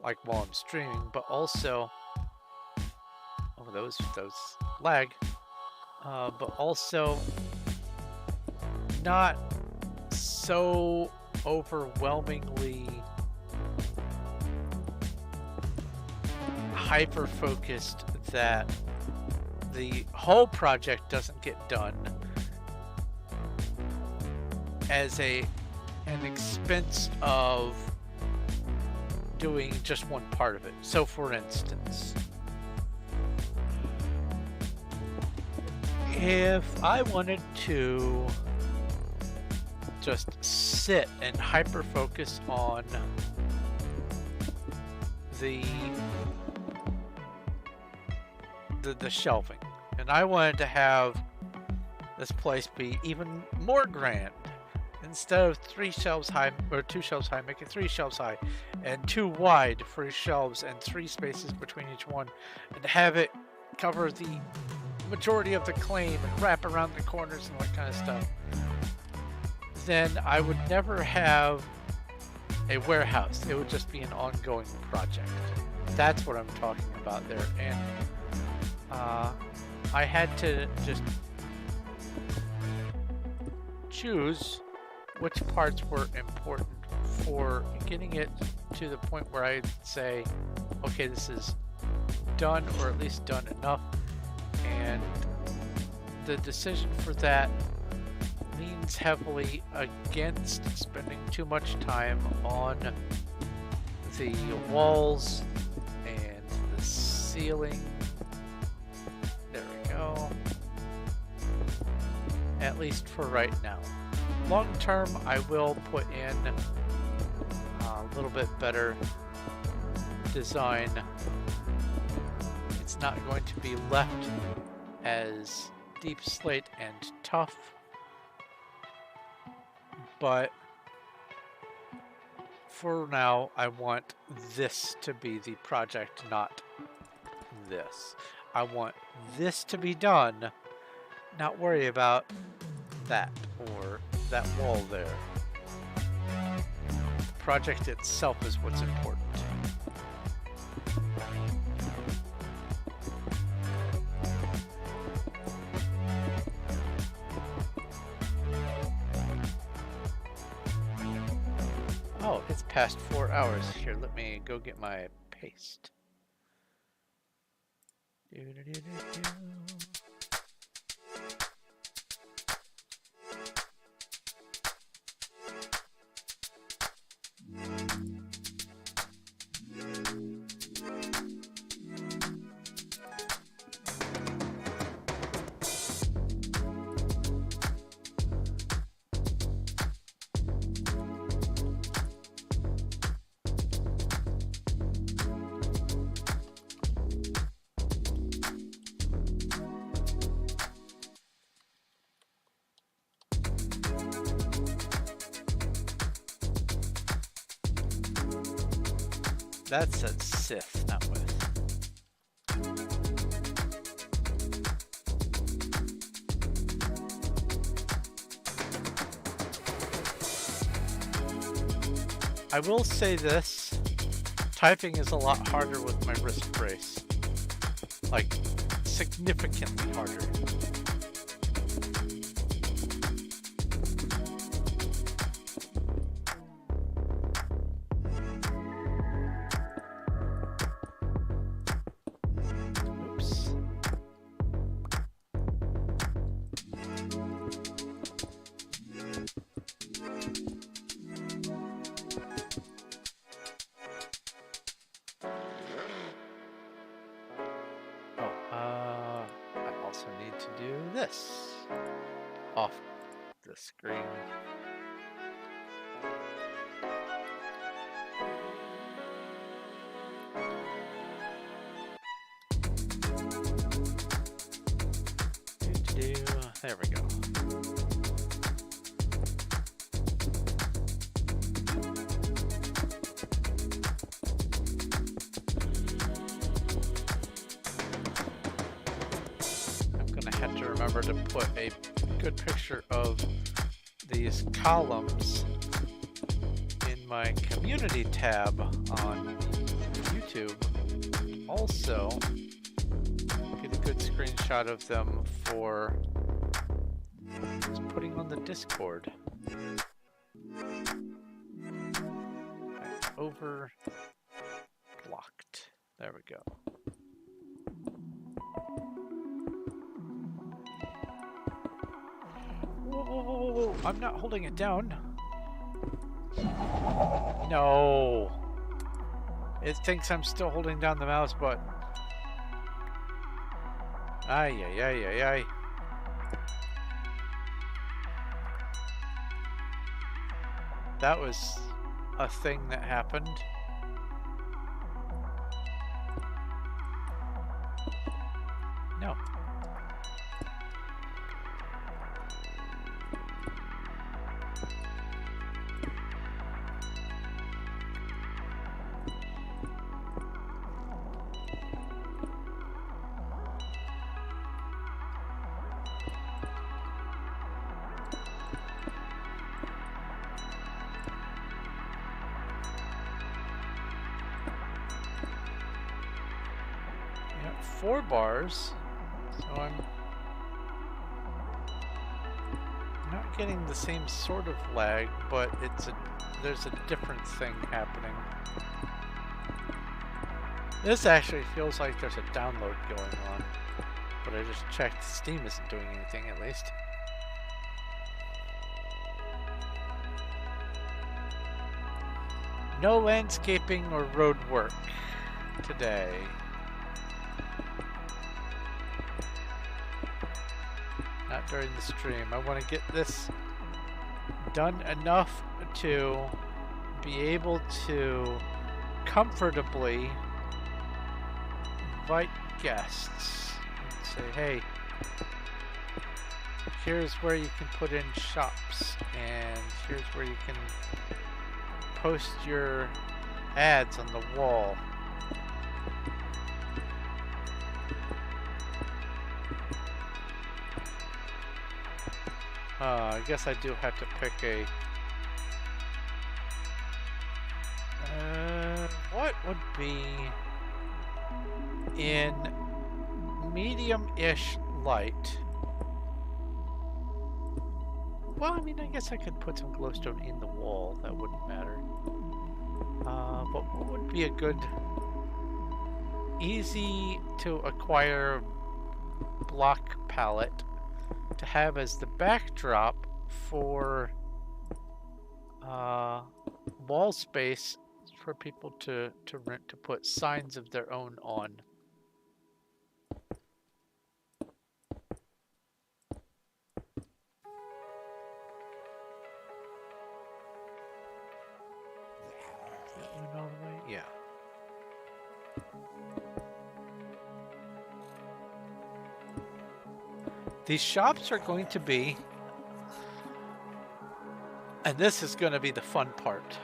like while I'm streaming, but also those lag, but also not so overwhelmingly hyper focused that the whole project doesn't get done as an expense of doing just one part of it. So for instance, if I wanted to just sit and hyper focus on the shelving, and I wanted to have this place be even more grand, instead of 3 shelves high or 2 shelves high, make it 3 shelves high and 2 wide for shelves and 3 spaces between each one, and have it cover the majority of the claim and wrap around the corners and that kind of stuff, then I would never have a warehouse. It would just be an ongoing project. That's what I'm talking about there. And I had to just choose which parts were important for getting it to the point where I'd say, okay, this is done, or at least done enough. And the decision for that leans heavily against spending too much time on the walls and the ceiling. There we go. At least for right now. Long term, I will put in a little bit better design. It's not going to be left as deep slate and tough, but for now I want this to be the project, not this. I want this to be done, not worry about that or that wall there. The project itself is what's important. It's past 4 hours. Here, let me go get my paste. That's a Sith, not with. I will say this, typing is a lot harder with my wrist brace. Like, significantly harder. Off the screen. There we go. I'm gonna have to remember to put a good picture of these columns in my community tab on YouTube. Also, get a good screenshot of them for just putting on the Discord. Over blocked. There we go. Whoa, I'm not holding it down. No. It thinks I'm still holding down the mouse button. Ay, ay, ay, ay, ay. That was a thing that happened. No. Yeah, 4 bars, so I'm not getting the same sort of lag, but there's a different thing happening. This actually feels like there's a download going on, but I just checked. Steam isn't doing anything, at least. No landscaping or road work today. Not during the stream. I want to get this done enough to be able to comfortably invite guests and say, hey, here's where you can put in shops, and here's where you can post your ads on the wall. I guess I do have to pick a... what would be in medium-ish light? Well, I mean, I guess I could put some glowstone in the wall. That wouldn't matter. What would be a good, easy to acquire block palette to have as the backdrop for wall space for people to rent, to put signs of their own on? All the way? Yeah. These shops are going to be, and this is going to be the fun part.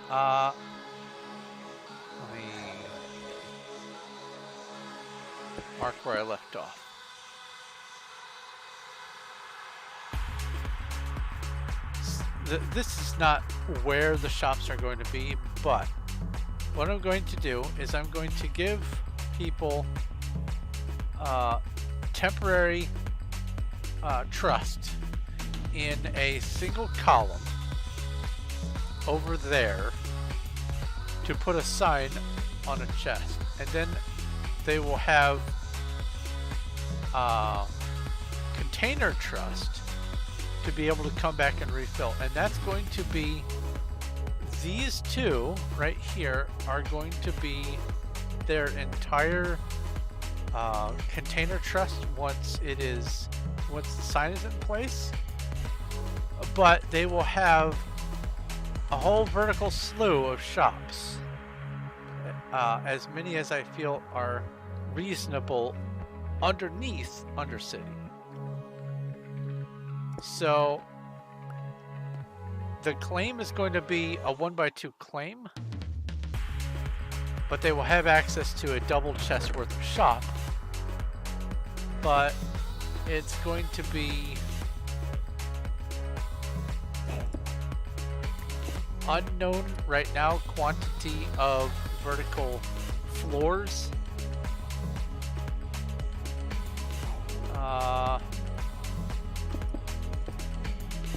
Let me mark where I left off. This is not where the shops are going to be, but what I'm going to do is I'm going to give people temporary trust in a single column over there to put a sign on a chest, and then they will have container trust to be able to come back and refill. And that's going to be, these two right here are going to be their entire container trust once the sign is in place. But they will have a whole vertical slew of shops, as many as I feel are reasonable underneath Undercity. So the claim is going to be a 1x2 claim, but they will have access to a double chest worth of shop. But it's going to be unknown right now quantity of vertical floors.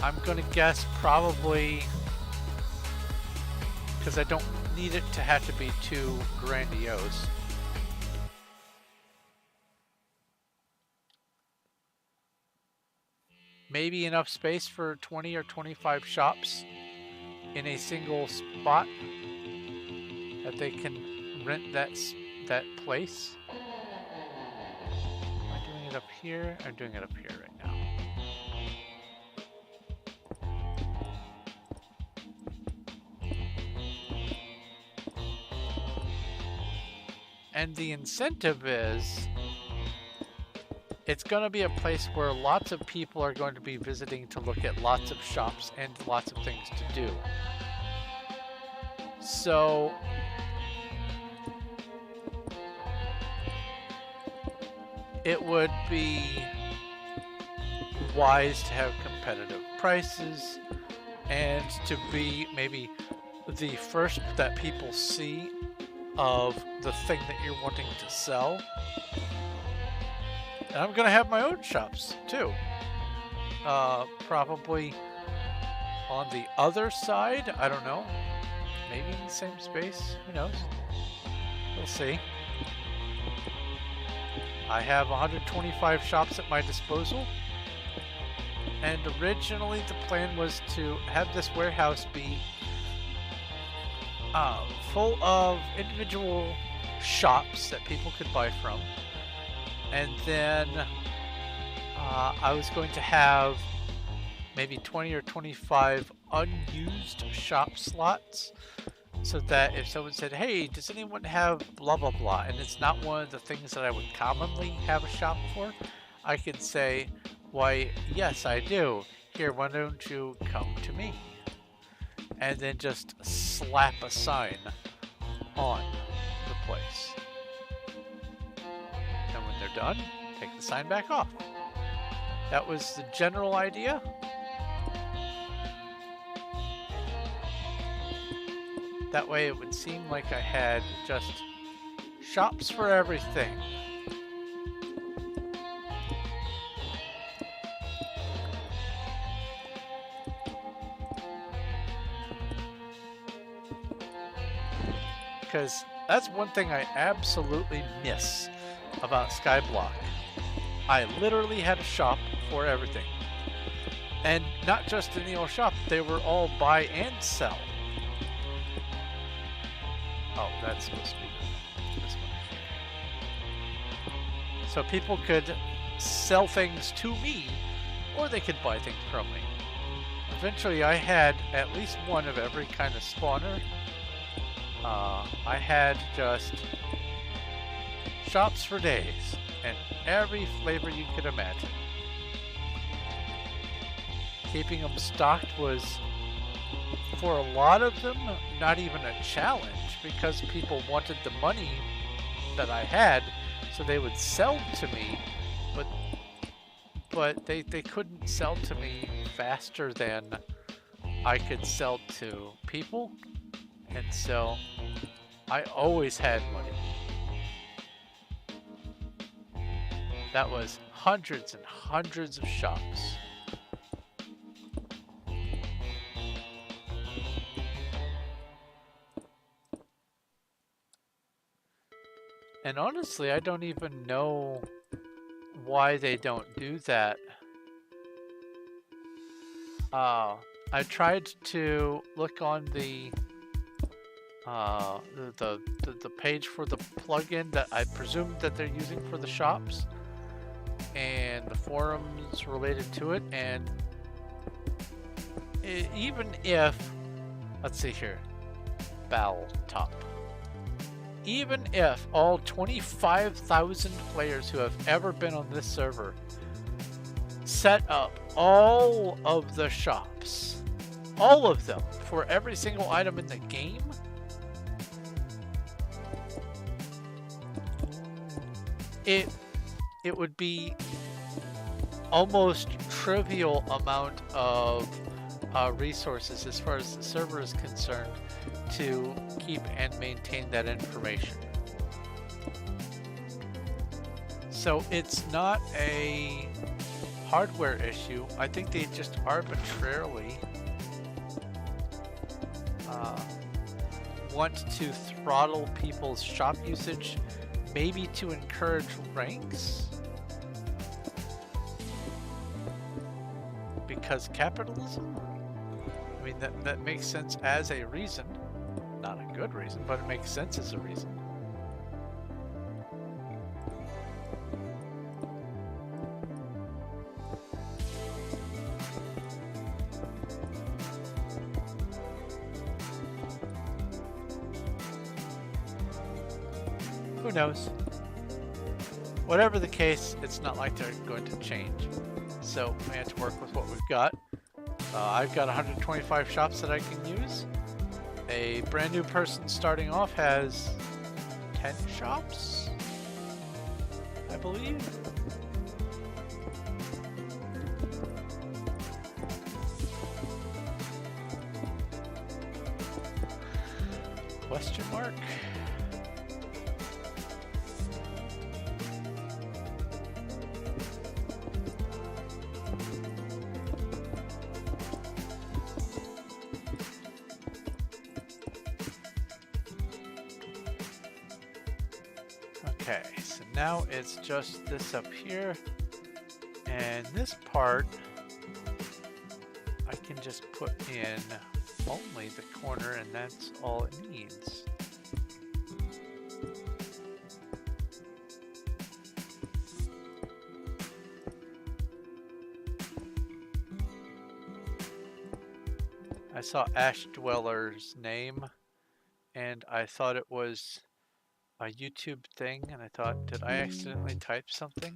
I'm gonna guess probably, because I don't need it to have to be too grandiose, maybe enough space for 20 or 25 shops in a single spot that they can rent that place. Am I doing it up here? I'm doing it up here right now. And the incentive is, it's going to be a place where lots of people are going to be visiting to look at lots of shops and lots of things to do. So it would be wise to have competitive prices and to be maybe the first that people see of the thing that you're wanting to sell. And I'm gonna have my own shops too. Probably on the other side, I don't know. Maybe in the same space, who knows? We'll see. I have 125 shops at my disposal. And originally the plan was to have this warehouse be full of individual shops that people could buy from, and then I was going to have maybe 20 or 25 unused shop slots, so that if someone said, hey, does anyone have blah blah blah, and it's not one of the things that I would commonly have a shop for, I could say, why, yes I do, here, why don't you come to me? And then just slap a sign on the place. And when they're done, take the sign back off. That was the general idea. That way it would seem like I had just shops for everything. because that's one thing I absolutely miss about Skyblock. I literally had a shop for everything. And not just in the old shop, they were all buy and sell. Oh, that's supposed to be this one. So people could sell things to me, or they could buy things from me. Eventually I had at least one of every kind of spawner. I had just shops for days, and every flavor you could imagine. Keeping them stocked was, for a lot of them, not even a challenge, because people wanted the money that I had, so they would sell to me, but they couldn't sell to me faster than I could sell to people, and so I always had money. That was hundreds and hundreds of shops. And honestly, I don't even know why they don't do that. I tried to look on the page for the plugin that I presumed that they're using for the shops, and the forums related to it, and even if, let's see here, Battle Top. Even if all 25,000 players who have ever been on this server set up all of the shops, all of them, for every single item in the game, it would be almost trivial amount of resources as far as the server is concerned to keep and maintain that information. So it's not a hardware issue. I think they just arbitrarily want to throttle people's shop usage, maybe to encourage ranks. Because capitalism? I mean, that makes sense as a reason. Not a good reason, but it makes sense as a reason. Who knows? Whatever the case, it's not like they're going to change. So we have to work with what we've got. I've got 125 shops that I can use. A brand new person starting off has 10 shops, I believe. Question mark? Okay, so now it's just this up here, and this part I can just put in only the corner, and that's all it needs. I saw Ash Dweller's name, and I thought it was a YouTube thing, and I thought, did I accidentally type something?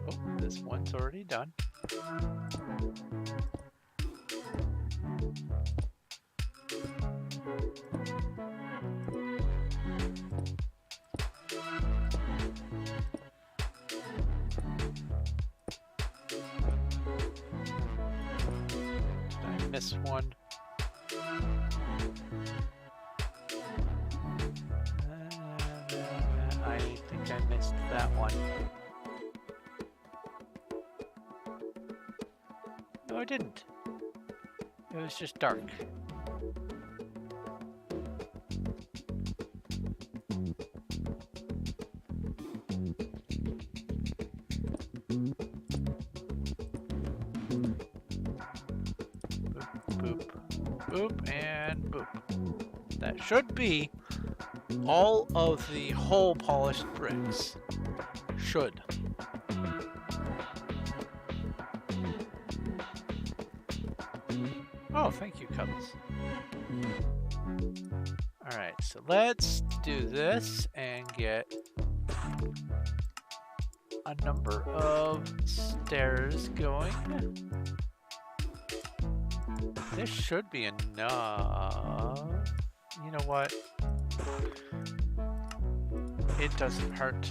Oh, this one's already done. Miss one. Missed that one. No, I didn't. It was just dark. Boop, boop, and boop. That should be all of the hole polished bricks. Should. Oh, thank you, Cubs. Alright, so let's do this and get a number of stairs going. This should be enough. You know what? It doesn't hurt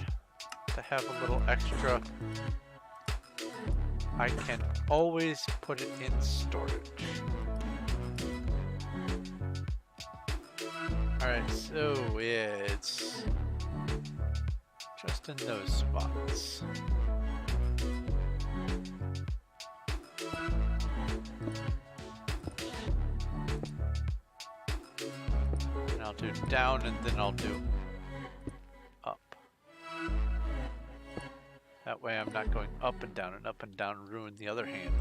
to have a little extra. I can always put it in storage. Alright, so it's just in those spots. And I'll do down and then I'll do up. That way I'm not going up and down and ruin the other hand.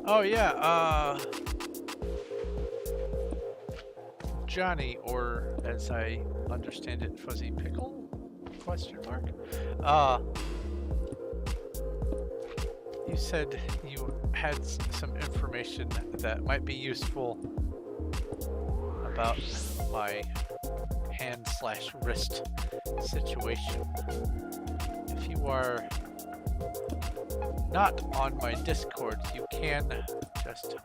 Oh yeah, Johnny, or as I understand it, Fuzzy Pickle? Question mark? You said you had some information that might be useful about my hand/wrist situation. If you are not on my Discord, you can just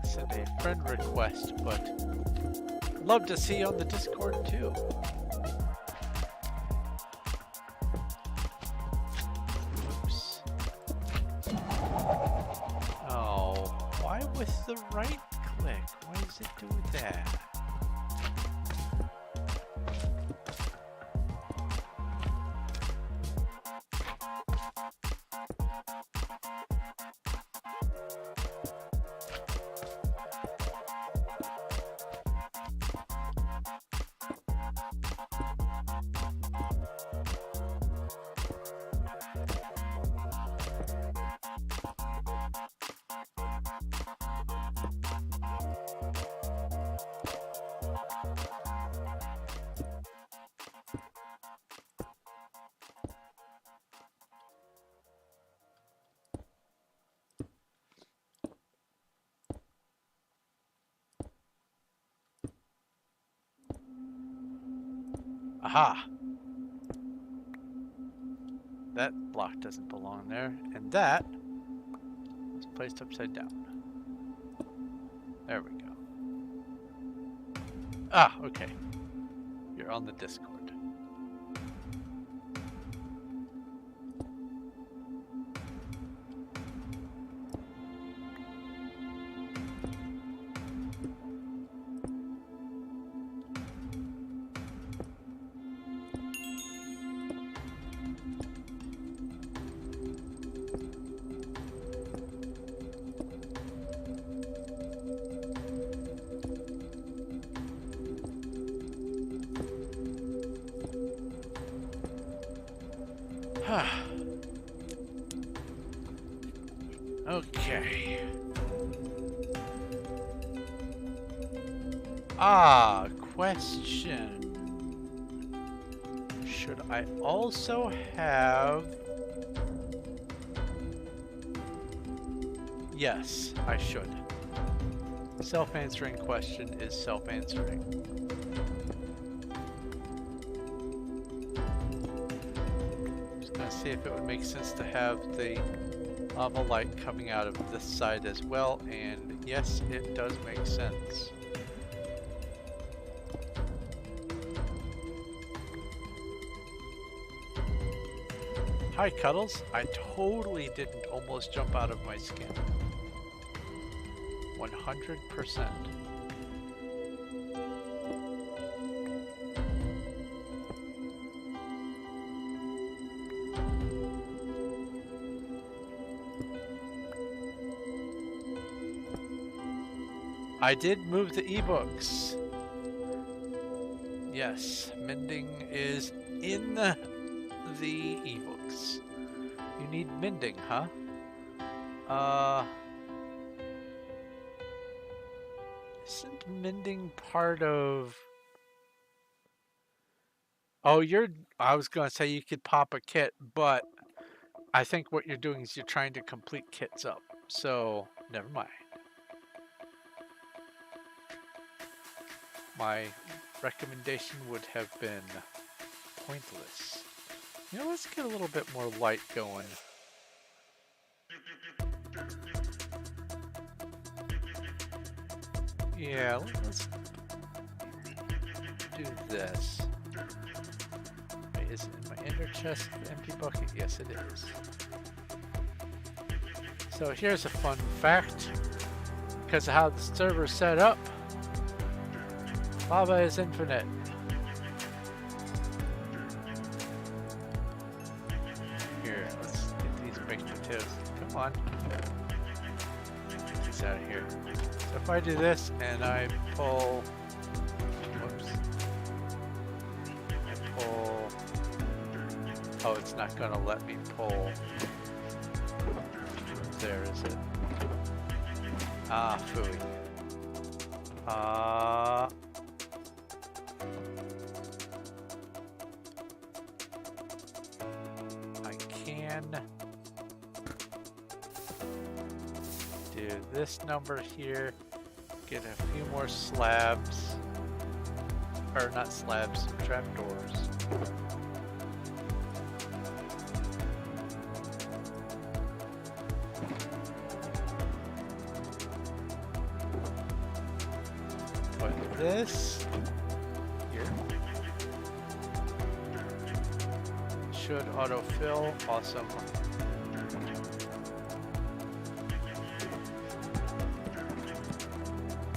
send a friend request, but love to see you on the Discord too. Oops. Oh, why with the right click? Why does it do that? Aha! That block doesn't belong there, and that was placed upside down. There we go. Ah, okay. You're on the Discord. Okay. Question. Should I also have Yes, I should. Self-answering question is self-answering. Just gonna see if it would make sense to have the lava light coming out of this side as well, and yes, it does make sense. Hi, Cuddles. I totally didn't almost jump out of my skin. 100%. I did move the ebooks. Yes, mending is in the ebooks. You need mending, huh? Isn't mending part of... Oh, I was gonna say you could pop a kit, but I think what you're doing is you're trying to complete kits up. So, never mind. My recommendation would have been pointless. You know, let's get a little bit more light going. Yeah, let's do this. Wait, is it in my ender chest, the empty bucket? Yes, it is. So here's a fun fact. Because of how the server's set up, lava is infinite. Here, let's get these baked potatoes. Come on. Get these out of here. So if I do this and I pull... Whoops. I pull... Oh, it's not going to let me pull... There, is it? Ah, phooey. I can do this number here, get a few more slabs, or not slabs, trapdoors. This here should autofill. Awesome.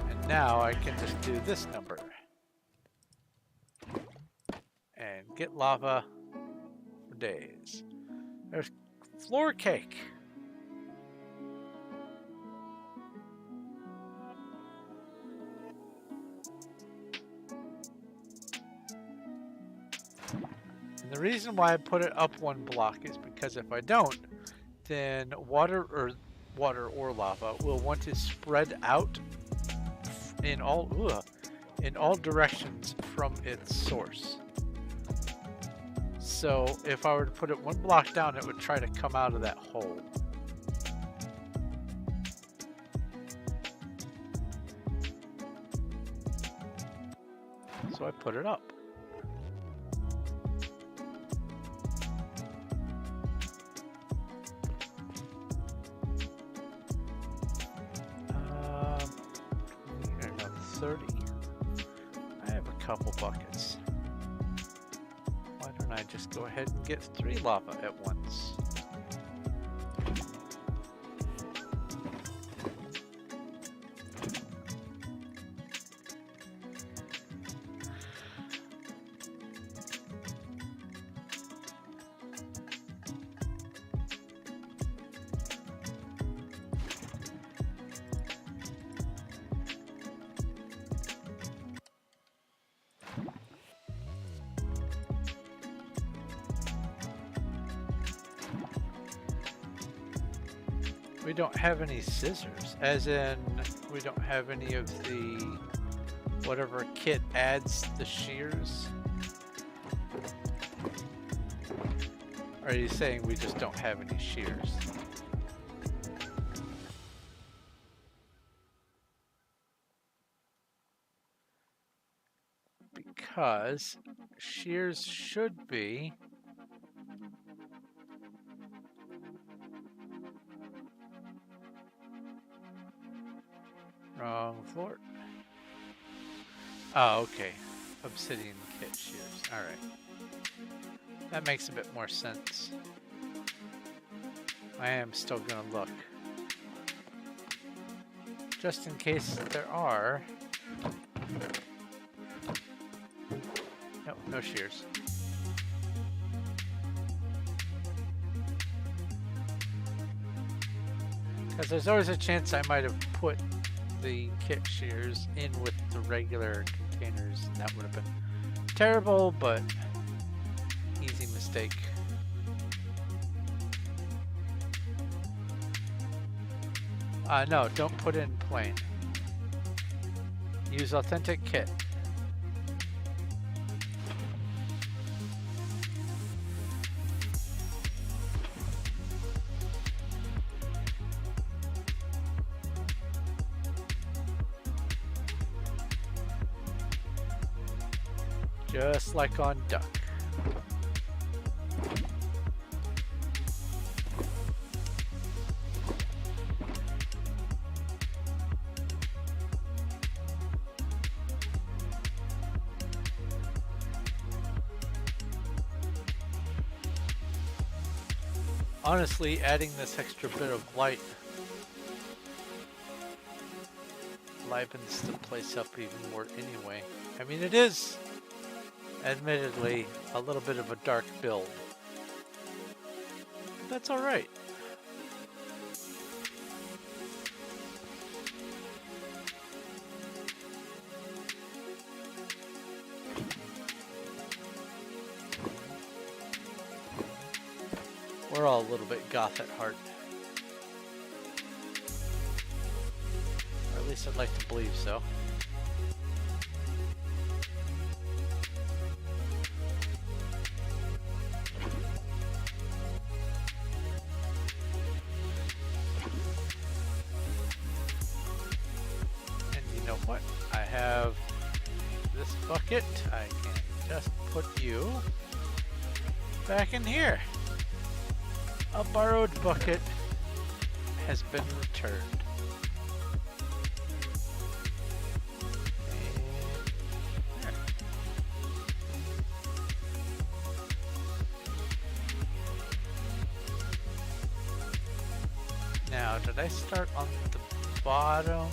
And now I can just do this number and get lava for days. There's floor cake. And the reason why I put it up one block is because if I don't, then water or lava will want to spread out in all directions from its source. So if I were to put it one block down, it would try to come out of that hole. So I put it up. I have a couple buckets. Why don't I just go ahead and get 3 lava at once? We don't have any scissors, as in we don't have any of the whatever kit adds the shears. Or are you saying we just don't have any shears? because shears should be wrong floor. Oh, okay. Obsidian kit shears. All right. That makes a bit more sense. I am still gonna look. Just in case there are. Nope, no shears. Because there's always a chance I might have put the kit shears in with the regular containers, and that would have been terrible, but easy mistake. No, don't put in plain. Use authentic kit. Just like on duck. Honestly, adding this extra bit of light livens the place up even more anyway. I mean, it is admittedly a little bit of a dark build. But that's all right. We're all a little bit goth at heart. Or at least I'd like to believe so. And you know what? I have this bucket. I can just put you back in here. A borrowed bucket has been returned. And there. Now, did I start on the bottom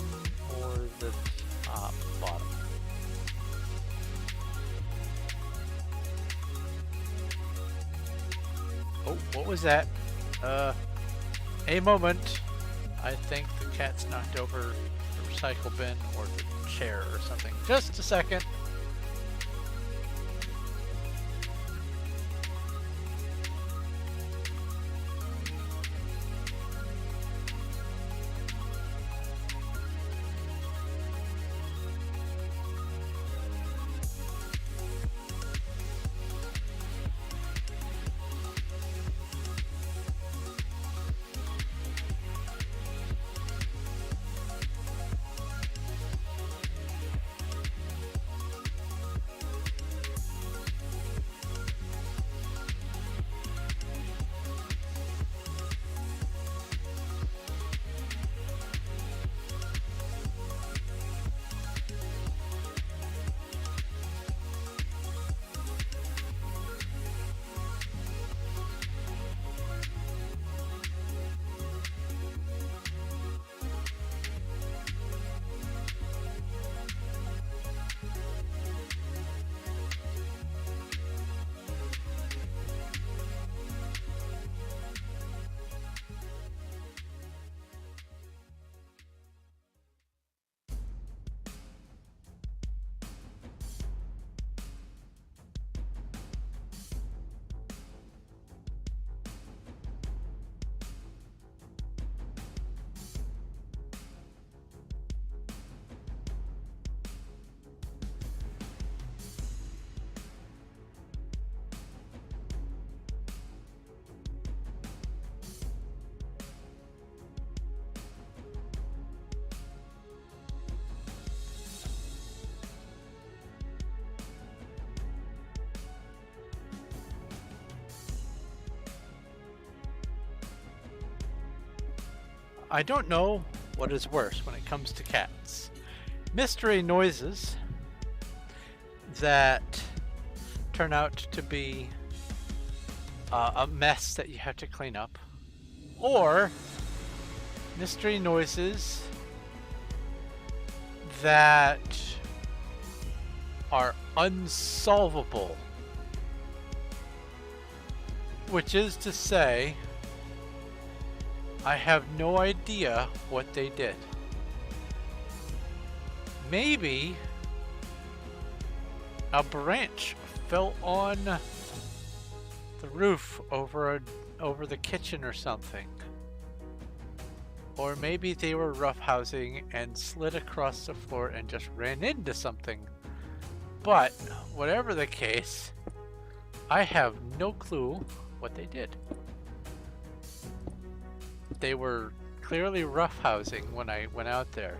or the top bottom? Oh, what was that? A moment. I think the cat's knocked over the recycle bin or the chair or something. Just a second. I don't know what is worse when it comes to cats. Mystery noises that turn out to be a mess that you have to clean up, or mystery noises that are unsolvable. Which is to say, I have no idea what they did. Maybe a branch fell on the roof over the kitchen or something. Or maybe they were roughhousing and slid across the floor and just ran into something. But whatever the case, I have no clue what they did. They were clearly roughhousing when I went out there.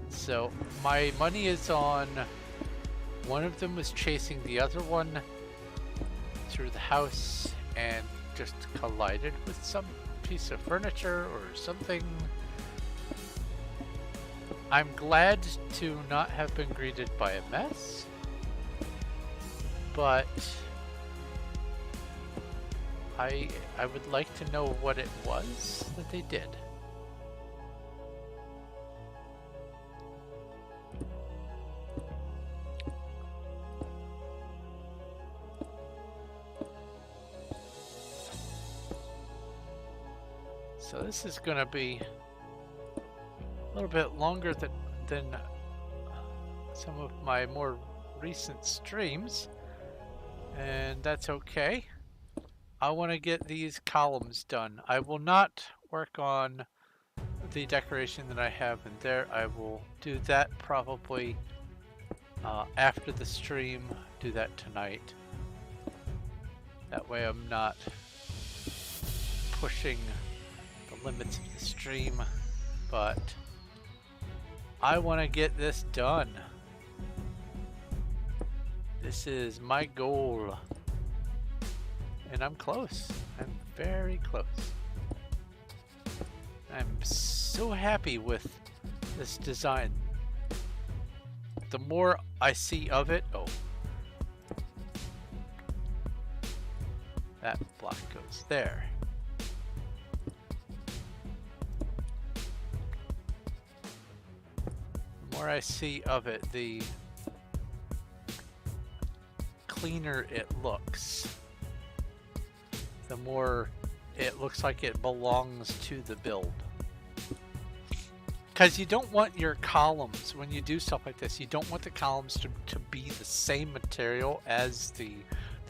So my money is on one of them was chasing the other one through the house and just collided with some piece of furniture or something. I'm glad to not have been greeted by a mess, but I would like to know what it was that they did. So this is going to be a little bit longer than some of my more recent streams, and that's okay. I want to get these columns done. I will not work on the decoration that I have in there. I will do that probably after the stream, do that tonight. That way I'm not pushing the limits of the stream, but I want to get this done. This is my goal. And I'm close. I'm very close. I'm so happy with this design. The more I see of it, oh, that block goes there. The more I see of it, the cleaner it looks. The more it looks like it belongs to the build. Because you don't want your columns, when you do stuff like this, you don't want the columns to be the same material as the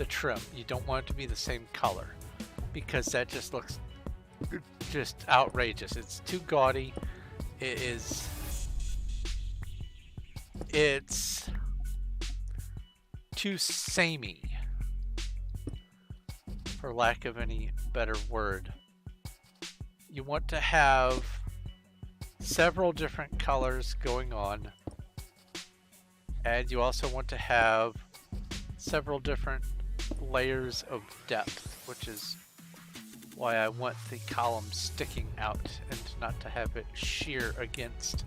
trim. You don't want it to be the same color, because that just looks just outrageous. It's too gaudy. It's too samey, for lack of any better word. You want to have several different colors going on, and you also want to have several different layers of depth, which is why I want the column sticking out and not to have it sheer against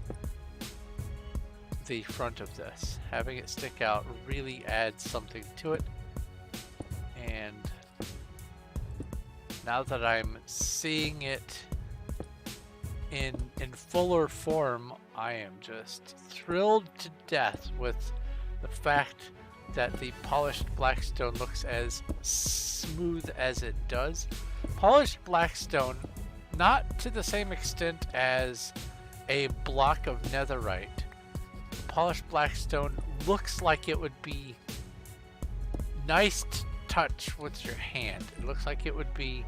the front of this. Having it stick out really adds something to it, and now that I'm seeing it in fuller form, I am just thrilled to death with the fact that the polished blackstone looks as smooth as it does. Polished blackstone, not to the same extent as a block of netherite. Polished blackstone looks like it would be nice to touch with your hand. It looks like it would be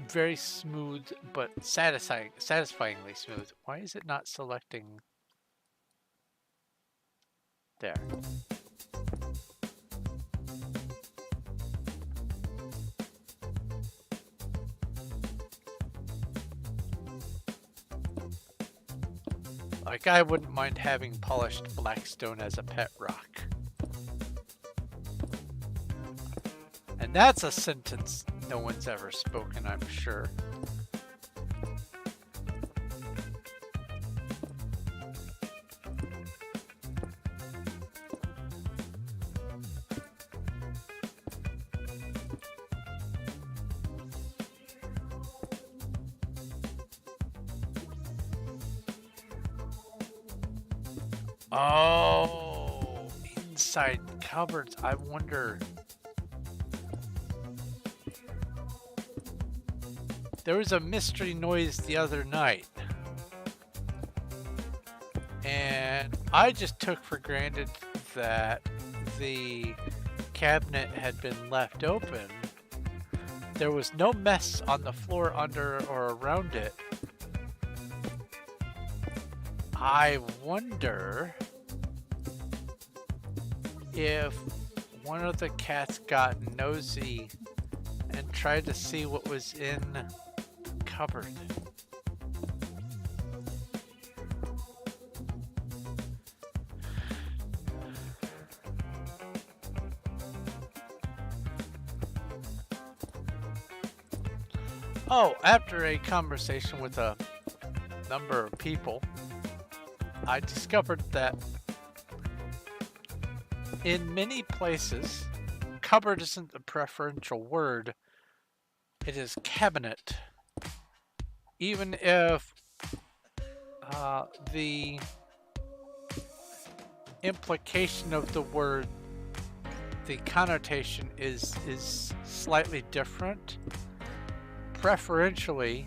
very smooth, but satisfyingly smooth. Why is it not selecting? There. Like, I wouldn't mind having polished blackstone as a pet rock. And that's a sentence no one's ever spoken, I'm sure. Oh, inside cupboards. I wonder. There was a mystery noise the other night. And I just took for granted that the cabinet had been left open. There was no mess on the floor under or around it. I wonder if one of the cats got nosy and tried to see what was in the cupboard. Oh, after a conversation with a number of people, I discovered that in many places, cupboard isn't the preferential word, it is cabinet. Even if the implication of the word, the connotation is slightly different. Preferentially,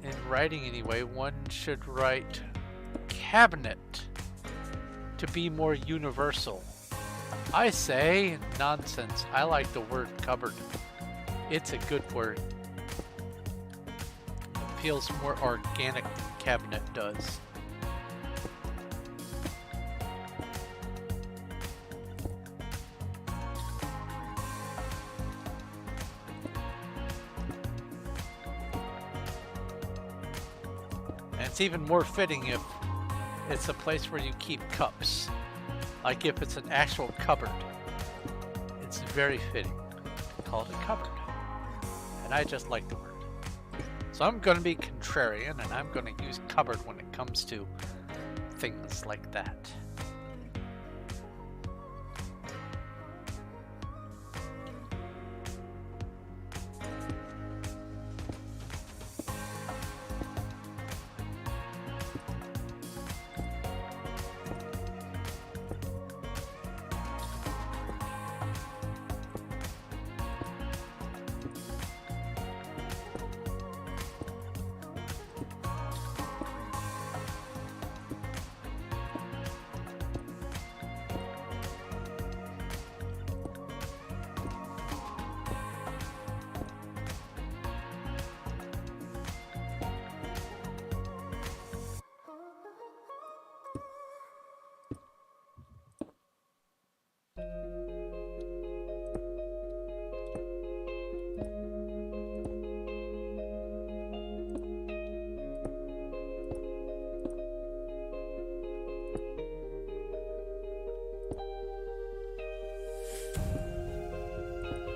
in writing anyway, one should write cabinet to be more universal. I say nonsense. I like the word cupboard. It's a good word. It feels more organic than cabinet does. It's even more fitting if it's a place where you keep cups. Like if it's an actual cupboard. It's very fitting to call it a cupboard. And I just like the word. So I'm going to be contrarian and I'm going to use cupboard when it comes to things like that.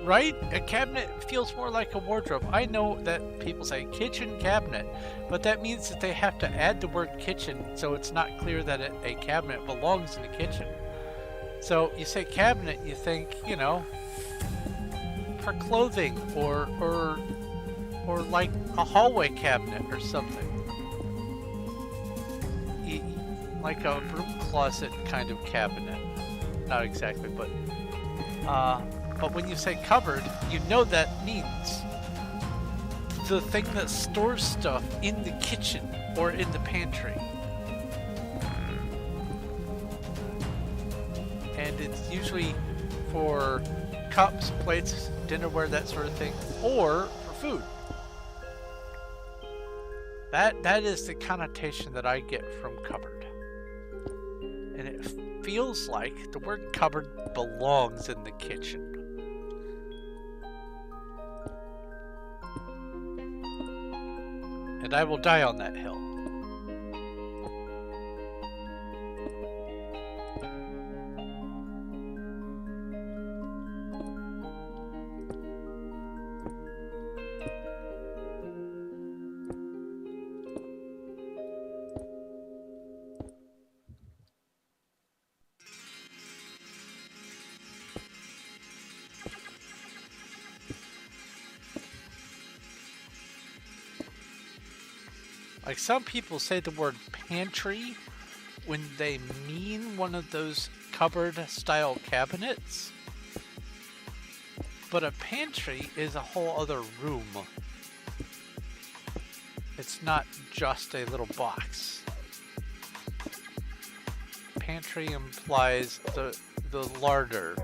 Right? A cabinet feels more like a wardrobe. I know that people say kitchen cabinet, but that means that they have to add the word kitchen, so it's not clear that a cabinet belongs in a kitchen. So you say cabinet, you think, you know, for clothing or like a hallway cabinet or something. Like a broom closet kind of cabinet. Not exactly, but when you say cupboard, you know that means the thing that stores stuff in the kitchen or in the pantry. And it's usually for cups, plates, dinnerware, that sort of thing, or for food. That is the connotation that I get from cupboard. And it feels like the word cupboard belongs in the kitchen. And I will die on that hill. Like some people say the word pantry when they mean one of those cupboard-style cabinets. But a pantry is a whole other room. It's not just a little box. Pantry implies the larder.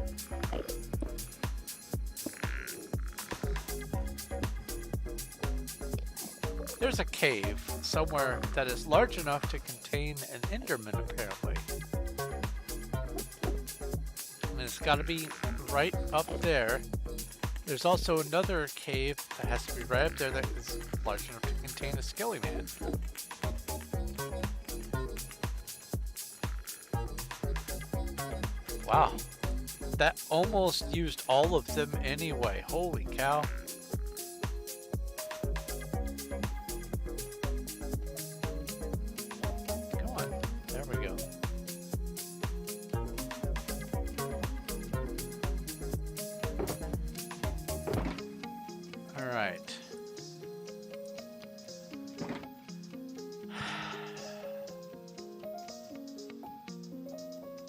There's a cave somewhere that is large enough to contain an Enderman, apparently. And it's got to be right up there. There's also another cave that has to be right up there that is large enough to contain a Skelly Man. Wow. That almost used all of them anyway. Holy cow. Come on. There we go. All right.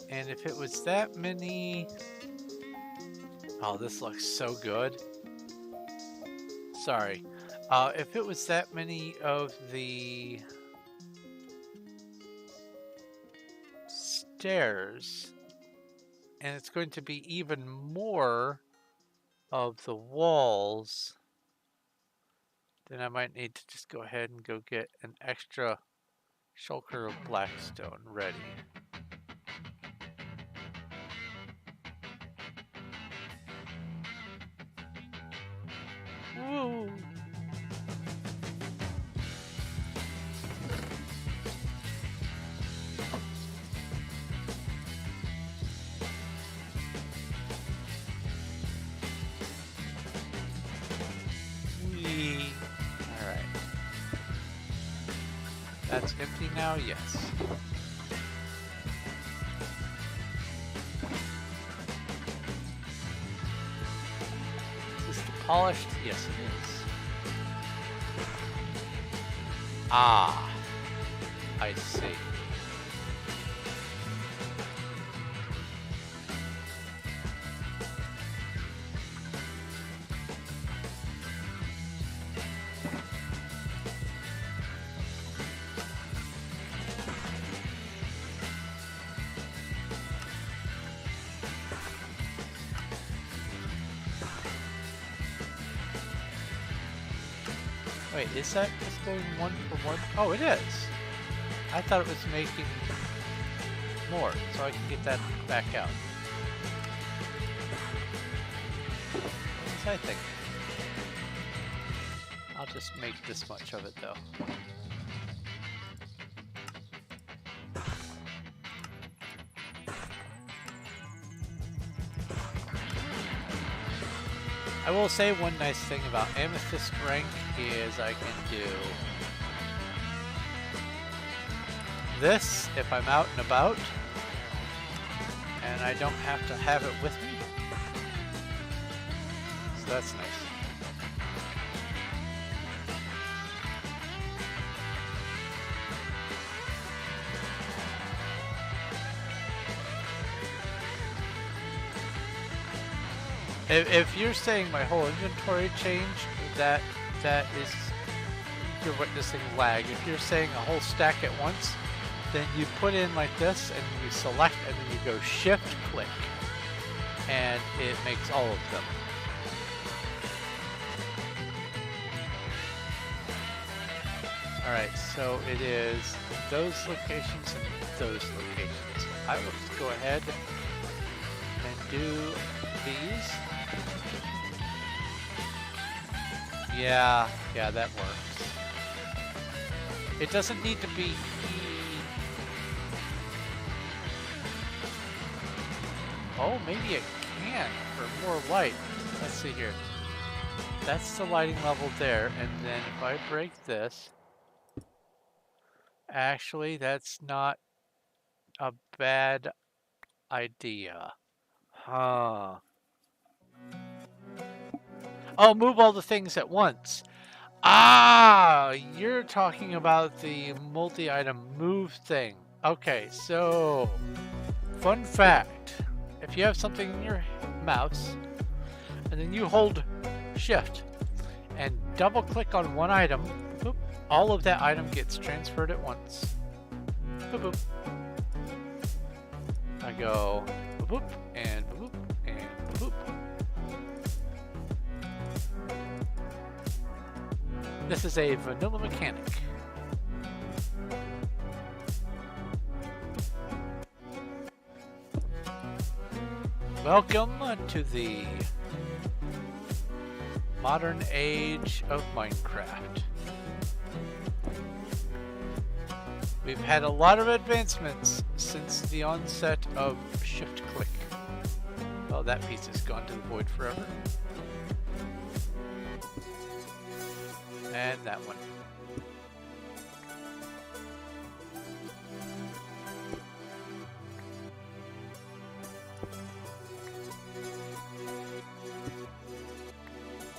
And if it was that many... Oh, this looks so good. Sorry. If it was that many of the stairs, and it's going to be even more of the walls, then I might need to just go ahead and go get an extra shulker of blackstone ready. Woo! Whee! All right. That's empty now? Yes. Polished? Yes, it is. Ah, I see. Wait, is that just going 1 for 1? Oh, it is. I thought it was making more, so I can get that back out. What was I thinking? I'll just make this much of it, though. I will say one nice thing about Amethyst rank is I can do this if I'm out and about, and I don't have to have it with me. So that's nice. If you're saying my whole inventory changed, that is, you're witnessing lag. If you're saying a whole stack at once, then you put in like this and you select and then you go shift click and it makes all of them. Alright, so it is those locations and those locations. I will just go ahead and do these. Yeah, that works. It doesn't need to be... Oh, maybe it can for more light. Let's see here. That's the lighting level there, and then if I break this... Actually, that's not a bad idea. Huh. Oh, move all the things at once. Ah, you're talking about the multi-item move thing. Okay, so fun fact. If you have something in your mouse and then you hold shift and double click on one item, boop, all of that item gets transferred at once. Boop, boop. I go boop, boop, and boop, and boop. This is a vanilla mechanic. Welcome to the modern age of Minecraft. We've had a lot of advancements since the onset of shift click. Well, that piece has gone to the void forever. And that one.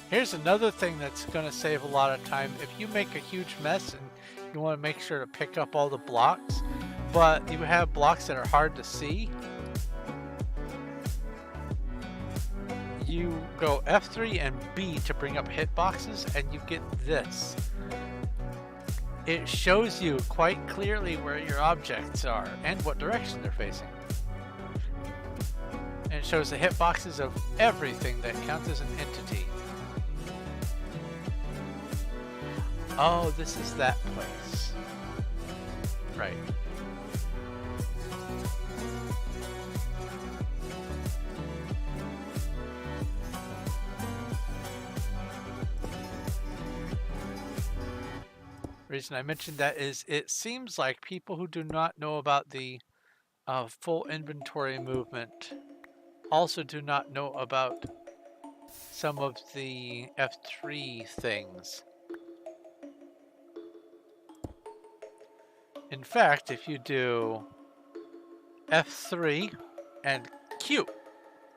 Here's another thing that's going to save a lot of time. If you make a huge mess and you want to make sure to pick up all the blocks, but you have blocks that are hard to see, you go F3 and B to bring up hitboxes, and you get this. It shows you quite clearly where your objects are and what direction they're facing. And it shows the hitboxes of everything that counts as an entity. Oh, this is that place. Right. Reason I mentioned that is it seems like people who do not know about the full inventory movement also do not know about some of the F3 things. In fact, if you do F3 and Q,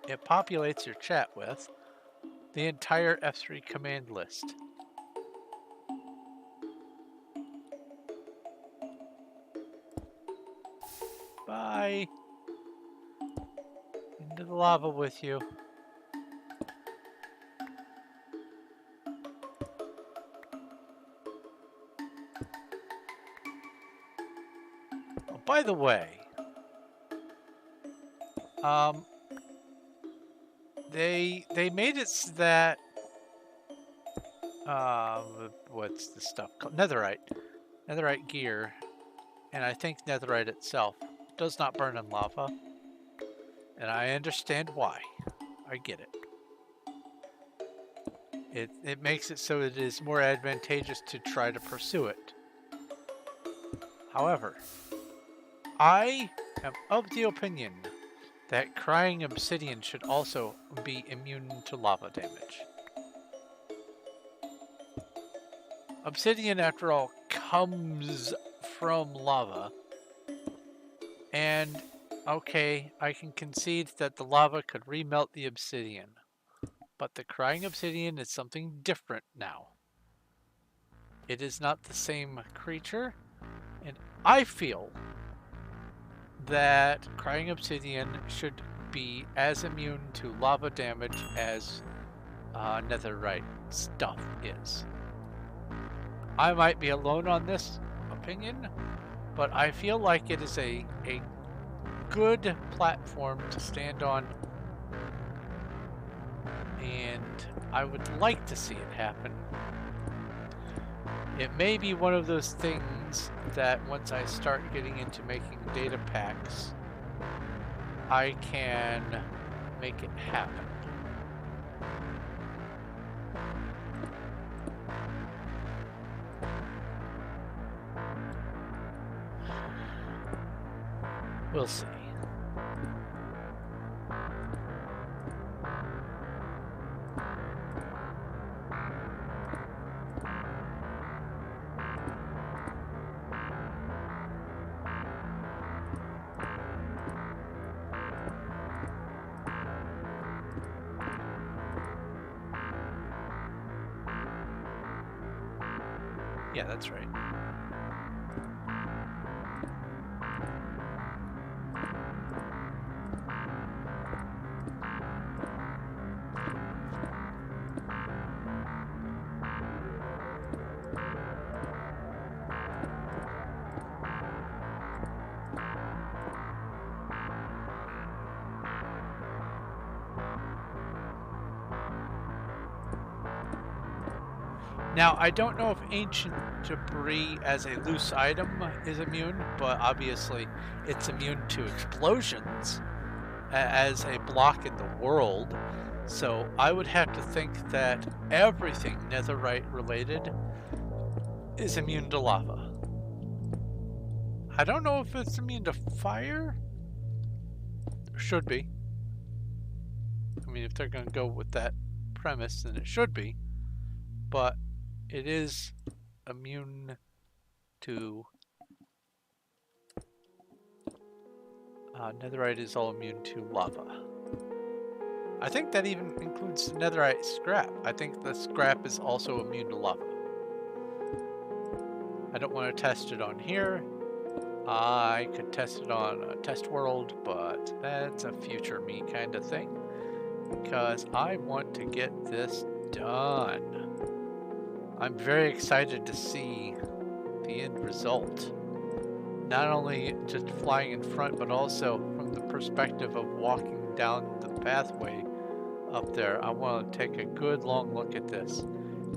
it populates your chat with the entire F3 command list. Bye. Into the lava with you. Oh, by the way, they made it so that what's the stuff called? Netherite gear, and I think netherite itself does not burn in lava, and I understand why. I get it. It makes it so it is more advantageous to try to pursue it. However, I am of the opinion that crying obsidian should also be immune to lava damage. Obsidian, after all, comes from lava. And, okay, I can concede that the lava could remelt the obsidian. But the crying obsidian is something different now. It is not the same creature, and I feel that crying obsidian should be as immune to lava damage as netherite stuff is. I might be alone on this opinion, but I feel like it is a good platform to stand on, and I would like to see it happen. It may be one of those things that once I start getting into making data packs, I can make it happen. We'll see. Yeah, that's right. Now, I don't know if ancient debris as a loose item is immune, but obviously it's immune to explosions as a block in the world. So I would have to think that everything netherite related is immune to lava. I don't know if it's immune to fire. Should be. I mean, if they're going to go with that premise, then it should be. But it is immune to... netherite is all immune to lava. I think that even includes the netherite scrap. I think the scrap is also immune to lava. I don't want to test it on here. I could test it on a test world, but that's a future me kind of thing. Because I want to get this done. I'm very excited to see the end result. Not only just flying in front, but also from the perspective of walking down the pathway up there. I want to take a good long look at this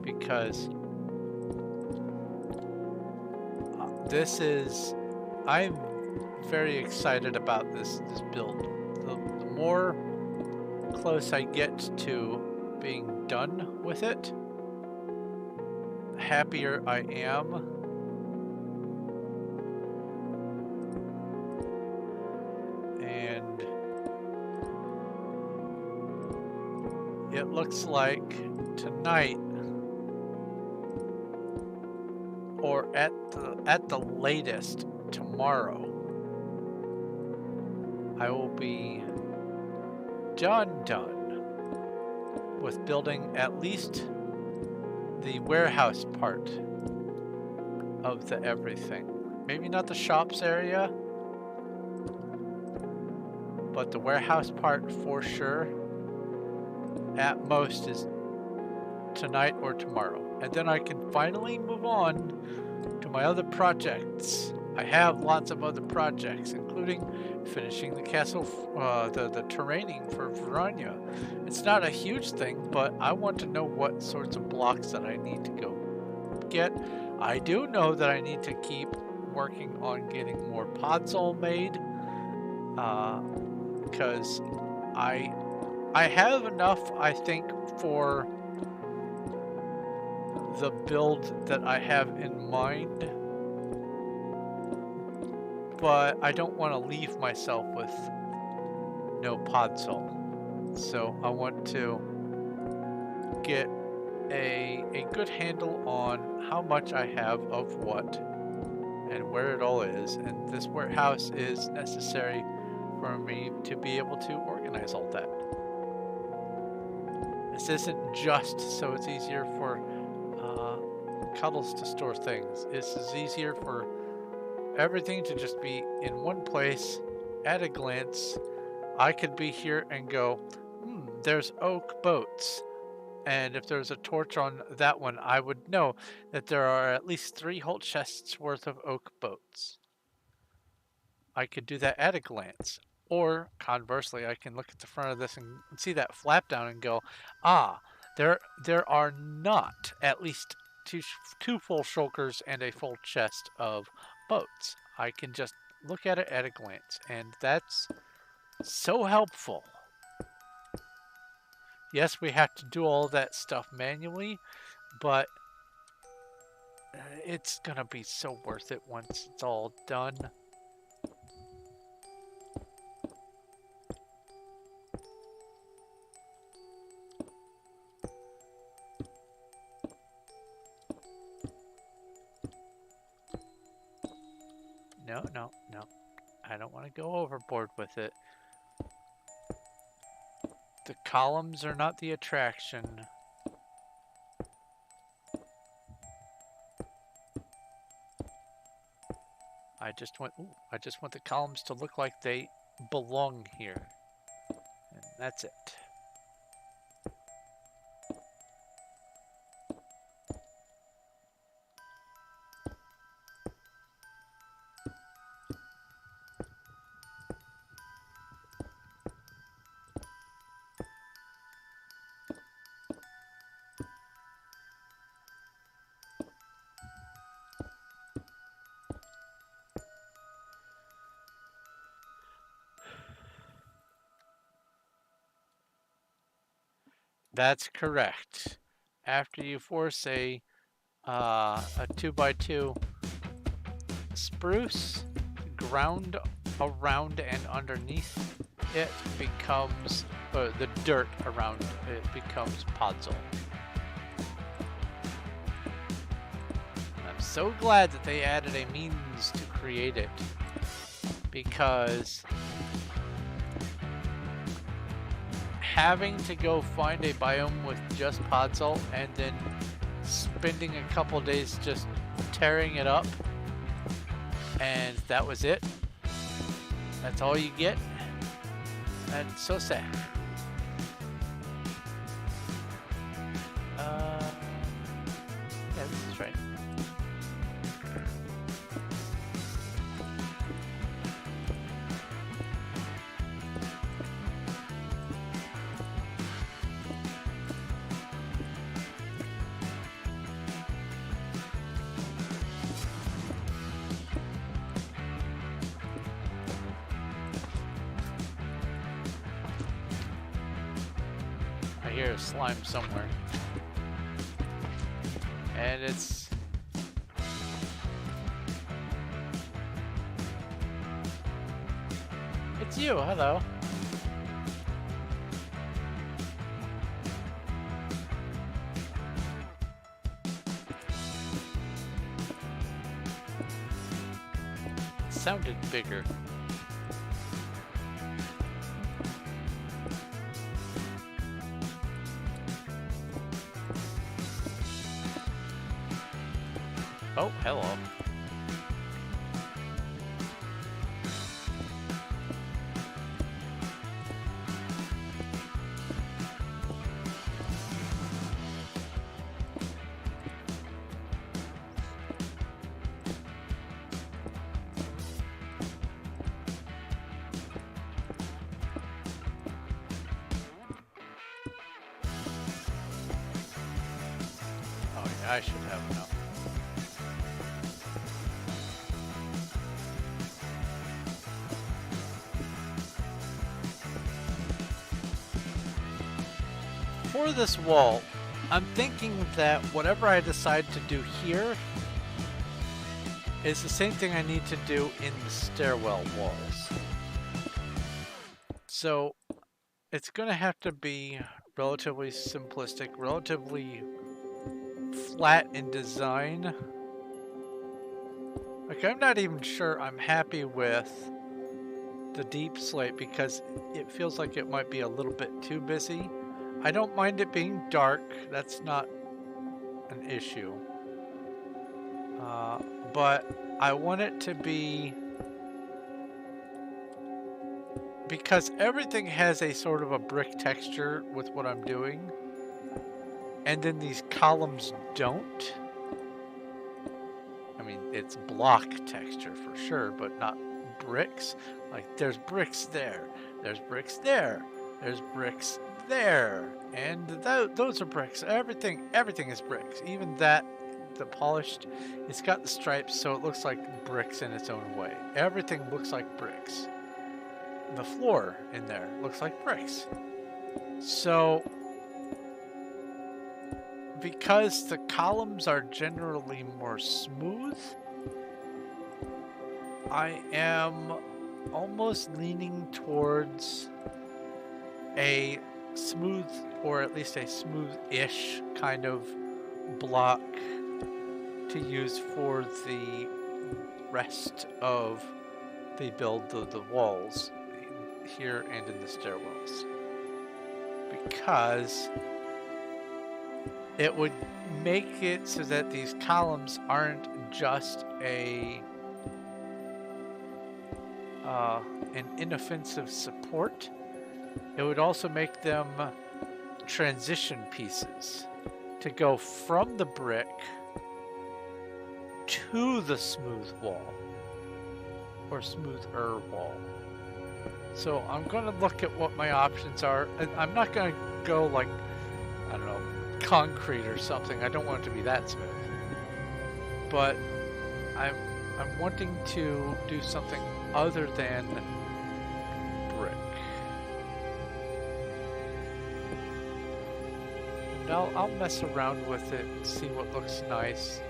because I'm very excited about this build. The more close I get to being done with it, the happier I am. And it looks like tonight, or at the latest tomorrow, I will be done with building at least the warehouse part of the everything. Maybe not the shops area, but the warehouse part for sure. At most is tonight or tomorrow. And then I can finally move on to my other projects. I have lots of other projects, including finishing the castle, the terraining for Verania. It's not a huge thing, but I want to know what sorts of blocks that I need to go get. I do know that I need to keep working on getting more podzol made, because I have enough, I think, for the build that I have in mind, but I don't want to leave myself with no podzol. So I want to get a good handle on how much I have of what and where it all is, and this warehouse is necessary for me to be able to organize all that. This isn't just so it's easier for Cuddles to store things. This is easier for everything to just be in one place at a glance. I could be here and go, there's oak boats. And if there's a torch on that one, I would know that there are at least 3 whole chests worth of oak boats. I could do that at a glance. Or conversely, I can look at the front of this and see that flap down and go, there are not at least two full shulkers and a full chest of boats. I can just look at it at a glance, and that's so helpful. Yes, we have to do all that stuff manually, but it's gonna be so worth it once it's all done. No. I don't want to go overboard with it. The columns are not the attraction. I just want the columns to look like they belong here. And that's it. That's correct. After you force a 2x2 spruce ground around and underneath, it becomes the dirt around it becomes podzol. I'm so glad that they added a means to create it, because having to go find a biome with just podzol and then spending a couple days just tearing it up, and that was it. That's all you get. And so sad. Yeah, this is right. I hear a slime somewhere. And it's... It's you, hello. It sounded bigger. Oh, hello. Oh yeah, I should have enough. For this wall, I'm thinking that whatever I decide to do here is the same thing I need to do in the stairwell walls. So it's going to have to be relatively simplistic, relatively flat in design. Like, I'm not even sure I'm happy with the deep slate because it feels like it might be a little bit too busy. I don't mind it being dark, that's not an issue. But I want it to be, because everything has a sort of a brick texture with what I'm doing, and then these columns don't. I mean, it's block texture for sure, but not bricks. Like, there's bricks there, there's bricks there, there's bricks there, and those are bricks. Everything is bricks. Even that, the polished, it's got the stripes, so it looks like bricks in its own way. Everything looks like bricks. The floor in there looks like bricks. So, because the columns are generally more smooth, I am almost leaning towards a smooth, or at least a smooth-ish kind of block to use for the rest of the build of the walls here and in the stairwells, because it would make it so that these columns aren't just an inoffensive support. It would also make them transition pieces to go from the brick to the smooth wall, or smoother wall. So I'm going to look at what my options are. And I'm not going to go like, I don't know, concrete or something. I don't want it to be that smooth. But I'm wanting to do something other than brick. I'll mess around with it and see what looks nice.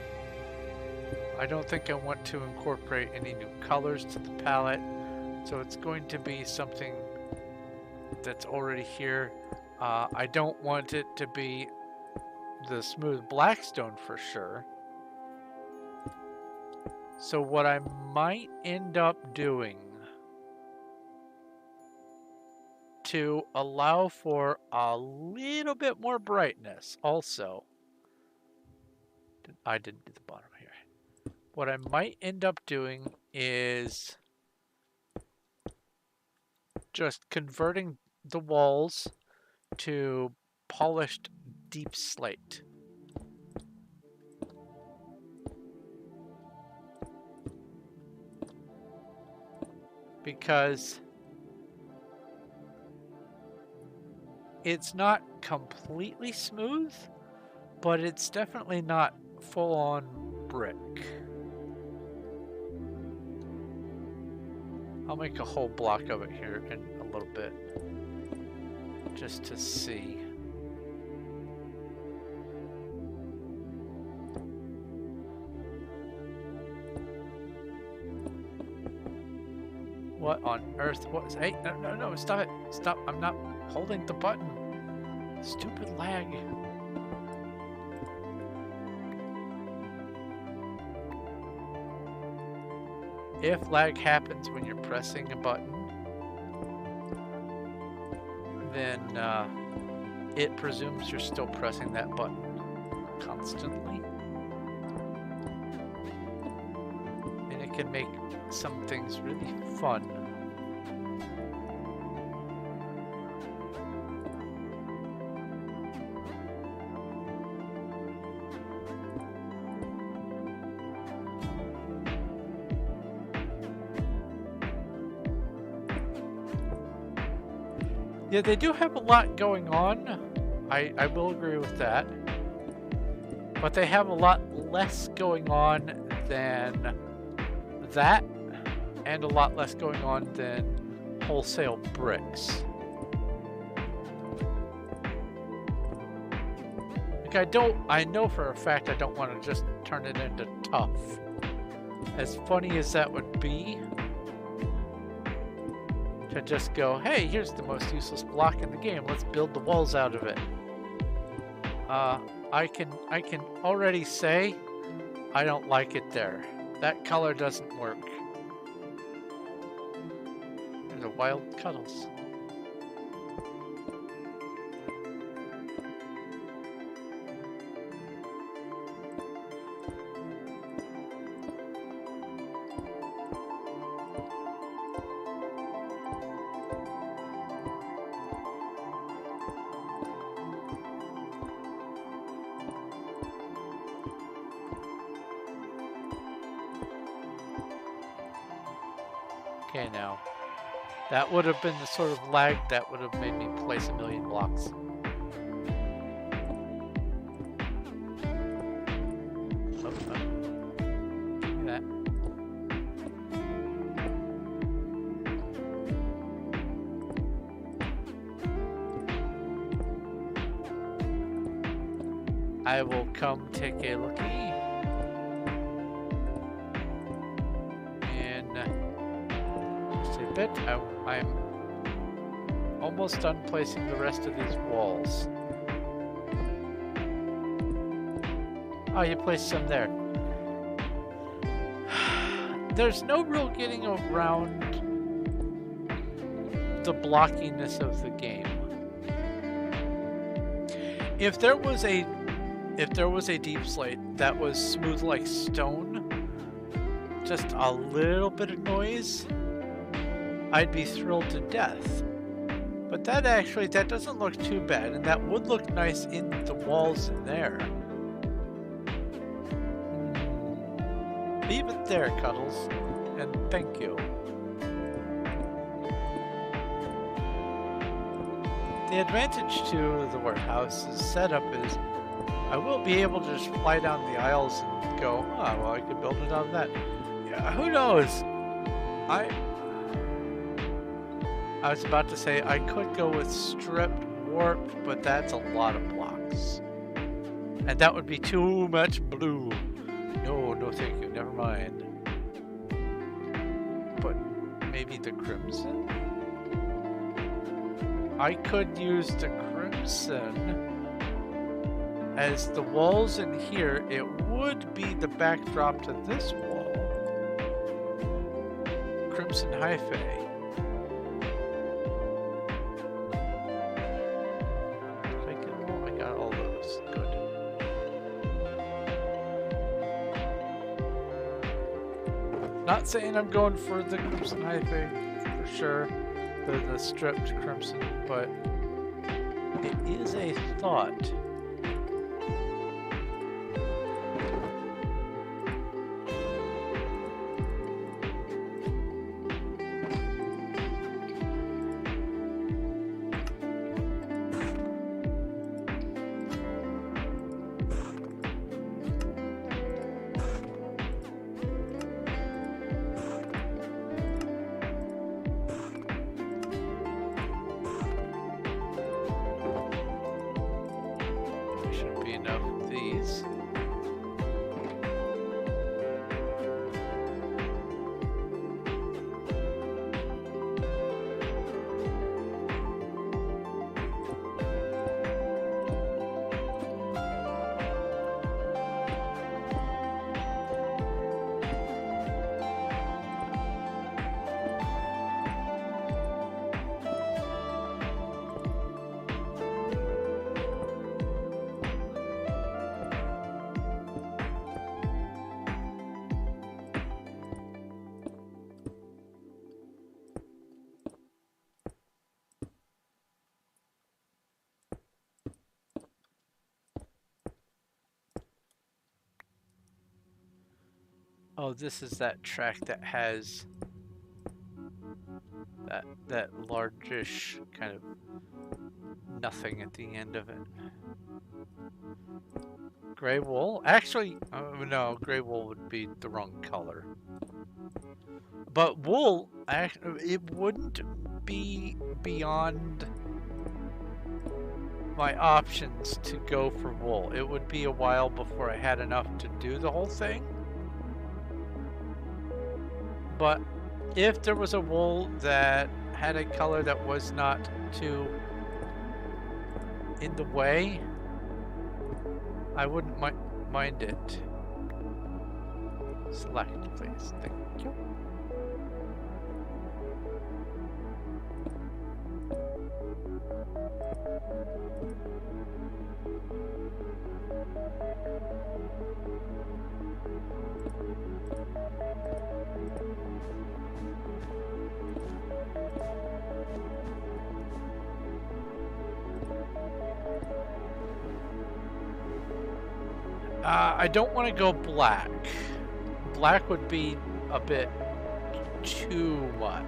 I don't think I want to incorporate any new colors to the palette, so it's going to be something that's already here. I don't want it to be the smooth blackstone for sure. So what I might end up doing to allow for a little bit more brightness also, I didn't do the bottom here. What I might end up doing is just converting the walls to polished deep slate. Because it's not completely smooth, but it's definitely not full-on brick. I'll make a whole block of it here in a little bit, just to see. What on earth was... Hey, no, stop it. Stop. I'm not holding the button. Stupid lag. If lag happens when you're pressing a button, then it presumes you're still pressing that button constantly. And it can make some things really fun. Yeah, they do have a lot going on. I will agree with that. But they have a lot less going on than that, and a lot less going on than wholesale bricks. Like I know for a fact I don't want to just turn it into tough. As funny as that would be, to just go, hey, here's the most useless block in the game, let's build the walls out of it. I can already say I don't like it there. That color doesn't work. There's a wild Cuddles. Okay, now, that would have been the sort of lag that would have made me place a million blocks. Oh. Give me that. I will come take a lookie. Bit. I'm almost done placing the rest of these walls. Oh, you placed some there. There's no real getting around the blockiness of the game. If there was a deep slate that was smooth like stone, just a little bit of noise, I'd be thrilled to death. But that doesn't look too bad, and that would look nice in the walls in there. Leave it there, Cuddles, and thank you. The advantage to the warehouse's setup is I will be able to just fly down the aisles and go, oh, well, I could build it out of that. Yeah, who knows? I was about to say I could go with stripped warped, but that's a lot of blocks. And that would be too much blue. No, no thank you, never mind. But maybe the crimson? I could use the crimson as the walls in here. It would be the backdrop to this wall. Crimson hyphae. I got all those. Good. Not saying I'm going for the crimson hyphae for sure, the stripped crimson, but it is a thought. Oh, this is that track that has that largish kind of nothing at the end of it. Gray wool? Actually, no, gray wool would be the wrong color. But wool, it wouldn't be beyond my options to go for wool. It would be a while before I had enough to do the whole thing. But if there was a wool that had a color that was not too in the way, I wouldn't mind it. Select, please. Thank you. I don't want to go black. Black would be a bit too much.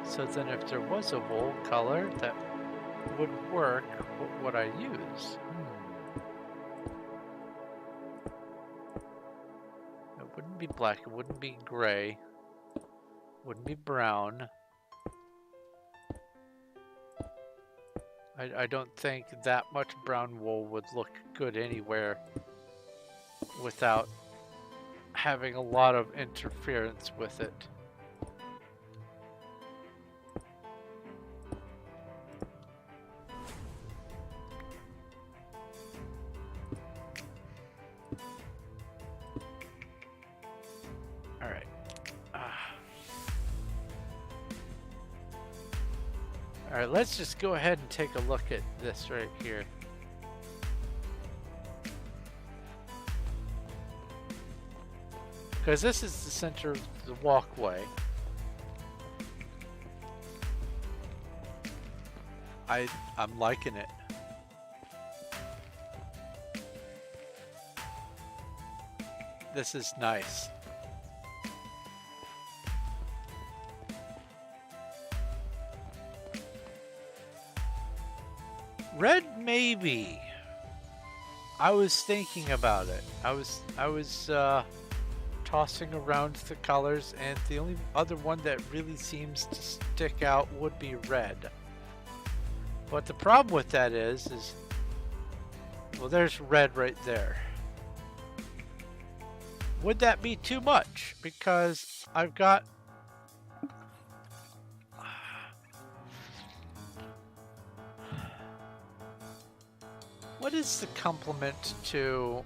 So then if there was a wool color that would work, what would I use? It wouldn't be black, it wouldn't be gray. Wouldn't be brown. I don't think that much brown wool would look good anywhere without having a lot of interference with it. Alright, let's just go ahead and take a look at this right here. Because this is the center of the walkway. I'm liking it. This is nice. Red, maybe. I was thinking about it. I was tossing around the colors, and the only other one that really seems to stick out would be red. But the problem with that is well, there's red right there. Would that be too much? Because I've got what is the complement to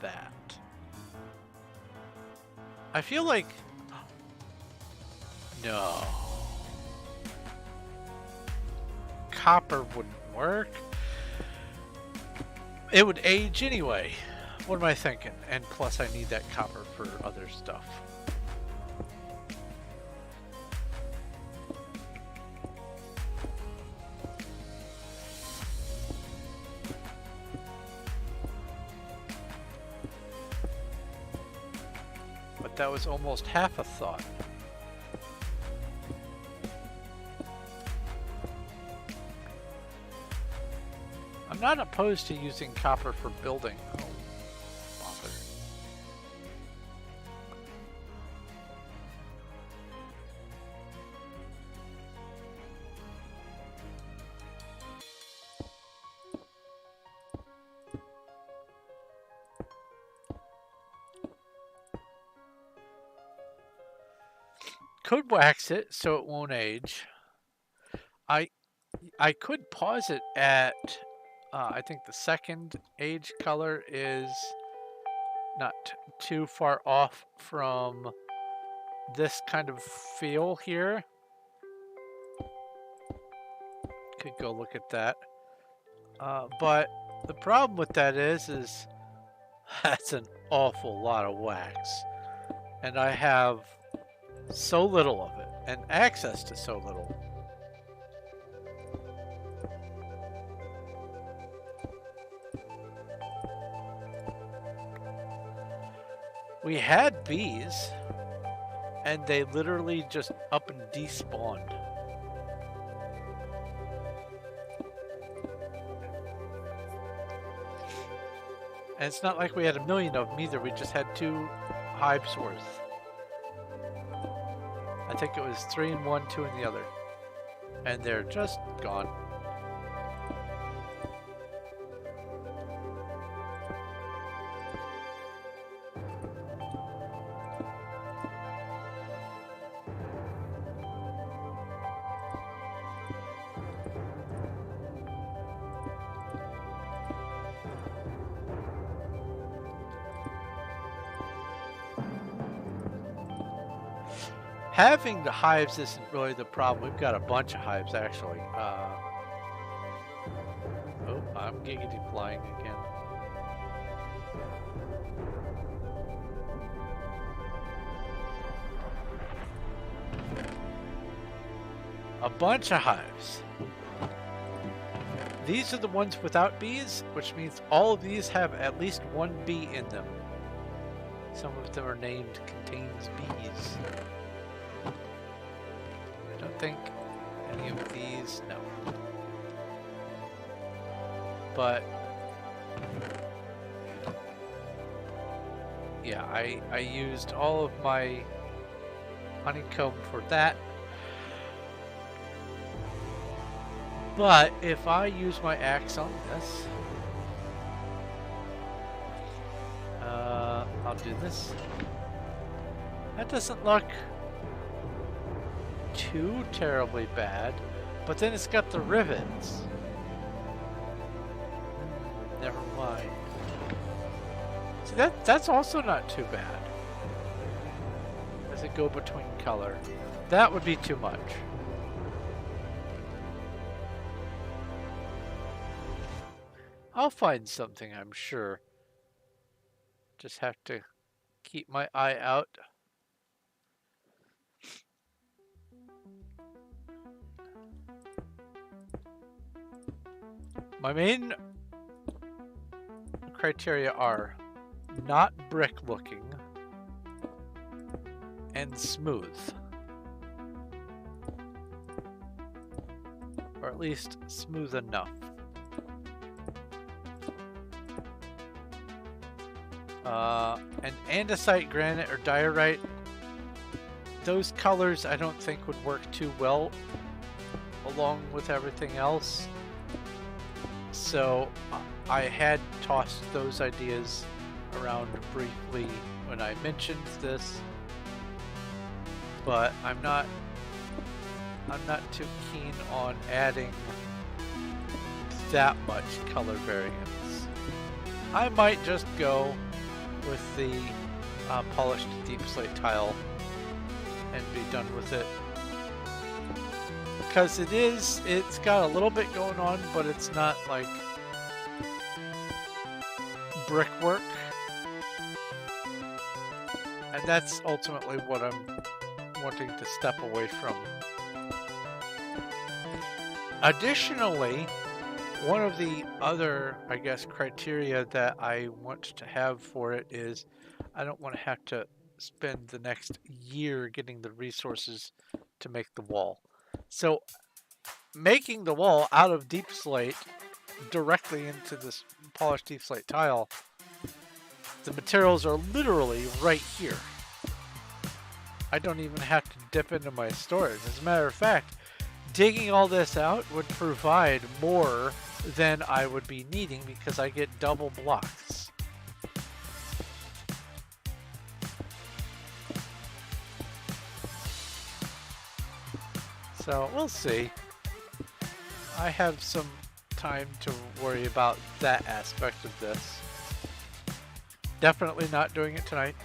that? I feel like no. Copper wouldn't work. It would age anyway. What am I thinking? And plus I need that copper for other stuff. But that was almost half a thought. I'm not opposed to using copper for building. Oh, bother. Could wax it so it won't age. I could pause it at I think the second age color is not too far off from this kind of feel here. Could go look at that. But the problem with that is that's an awful lot of wax. And I have so little of it and access to so little. We had bees, and they literally just up and despawned. And it's not like we had a million of them either, we just had 2 hives worth. I think it was 3 in one, 2 in the other. And they're just gone. Having the hives isn't really the problem. We've got a bunch of hives, actually. Oh, I'm giggity flying again. A bunch of hives. These are the ones without bees, which means all of these have at least 1 bee in them. Some of them are named contains bees. I don't think any of these, no. But yeah, I used all of my honeycomb for that. But if I use my axe on this, I'll do this. That doesn't look too terribly bad, but then it's got the rivets. Never mind. See, that's also not too bad. Does it go between color? That would be too much. I'll find something, I'm sure. Just have to keep my eye out. My main criteria are not brick looking and smooth. Or at least smooth enough. And andesite, granite, or diorite, those colors I don't think would work too well along with everything else. So I had tossed those ideas around briefly when I mentioned this, but I'm not too keen on adding that much color variance. I might just go with the polished deep slate tile and be done with it, because it's got a little bit going on, but it's not like brickwork, and that's ultimately what I'm wanting to step away from. Additionally, one of the other, I guess, criteria that I want to have for it is I don't want to have to spend the next year getting the resources to make the wall. So making the wall out of deep slate directly into this polished deep slate tile, the materials are literally right here. I don't even have to dip into my storage. As a matter of fact, digging all this out would provide more than I would be needing because I get double blocks. So we'll see. I have some time to worry about that aspect of this. Definitely not doing it tonight.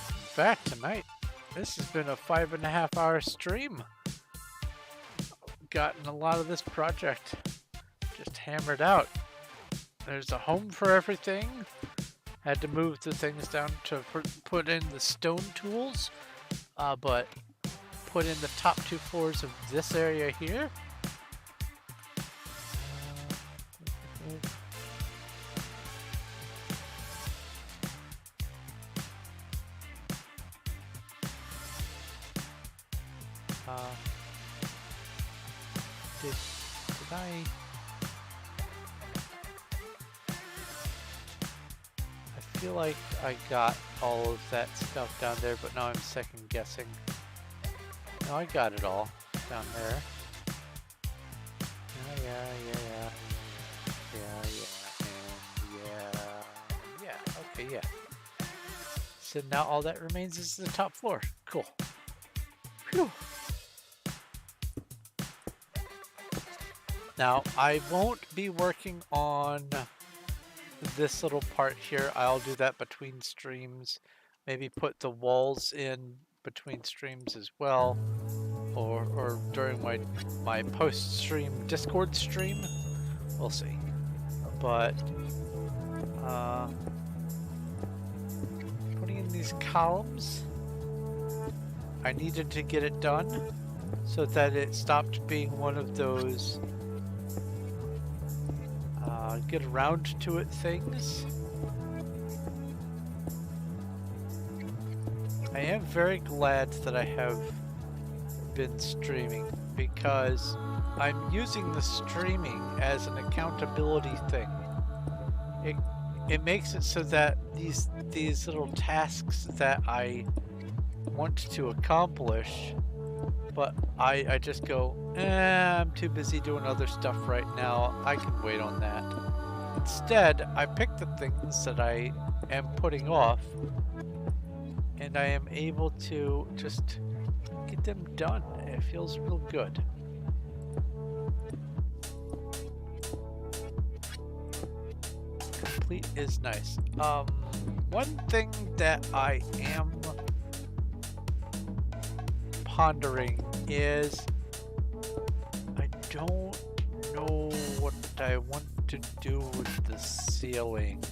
In fact, tonight, this has been a 5.5 hour stream. Gotten a lot of this project just hammered out. There's a home for everything. Had to move the things down to put in the stone tools, but put in the top 2 floors of this area here. Did I feel like I got all of that stuff down there, but now I'm second guessing. No, I got it all down there. Okay, yeah. So now all that remains is the top floor. Cool. Phew. Now, I won't be working on this little part here. I'll do that between streams. Maybe put the walls in between streams as well. Or during my post-stream Discord stream. We'll see. But, putting in these columns, I needed to get it done so that it stopped being one of those get around to it things. I am very glad that I have been streaming because I'm using the streaming as an accountability thing. It makes it so that these little tasks that I want to accomplish, but I just go, I'm too busy doing other stuff right now. I can wait on that. Instead, I pick the things that I am putting off, and I am able to just get them done. It feels real good. Complete is nice. One thing that I am pondering is I don't know what I want to do with the ceiling.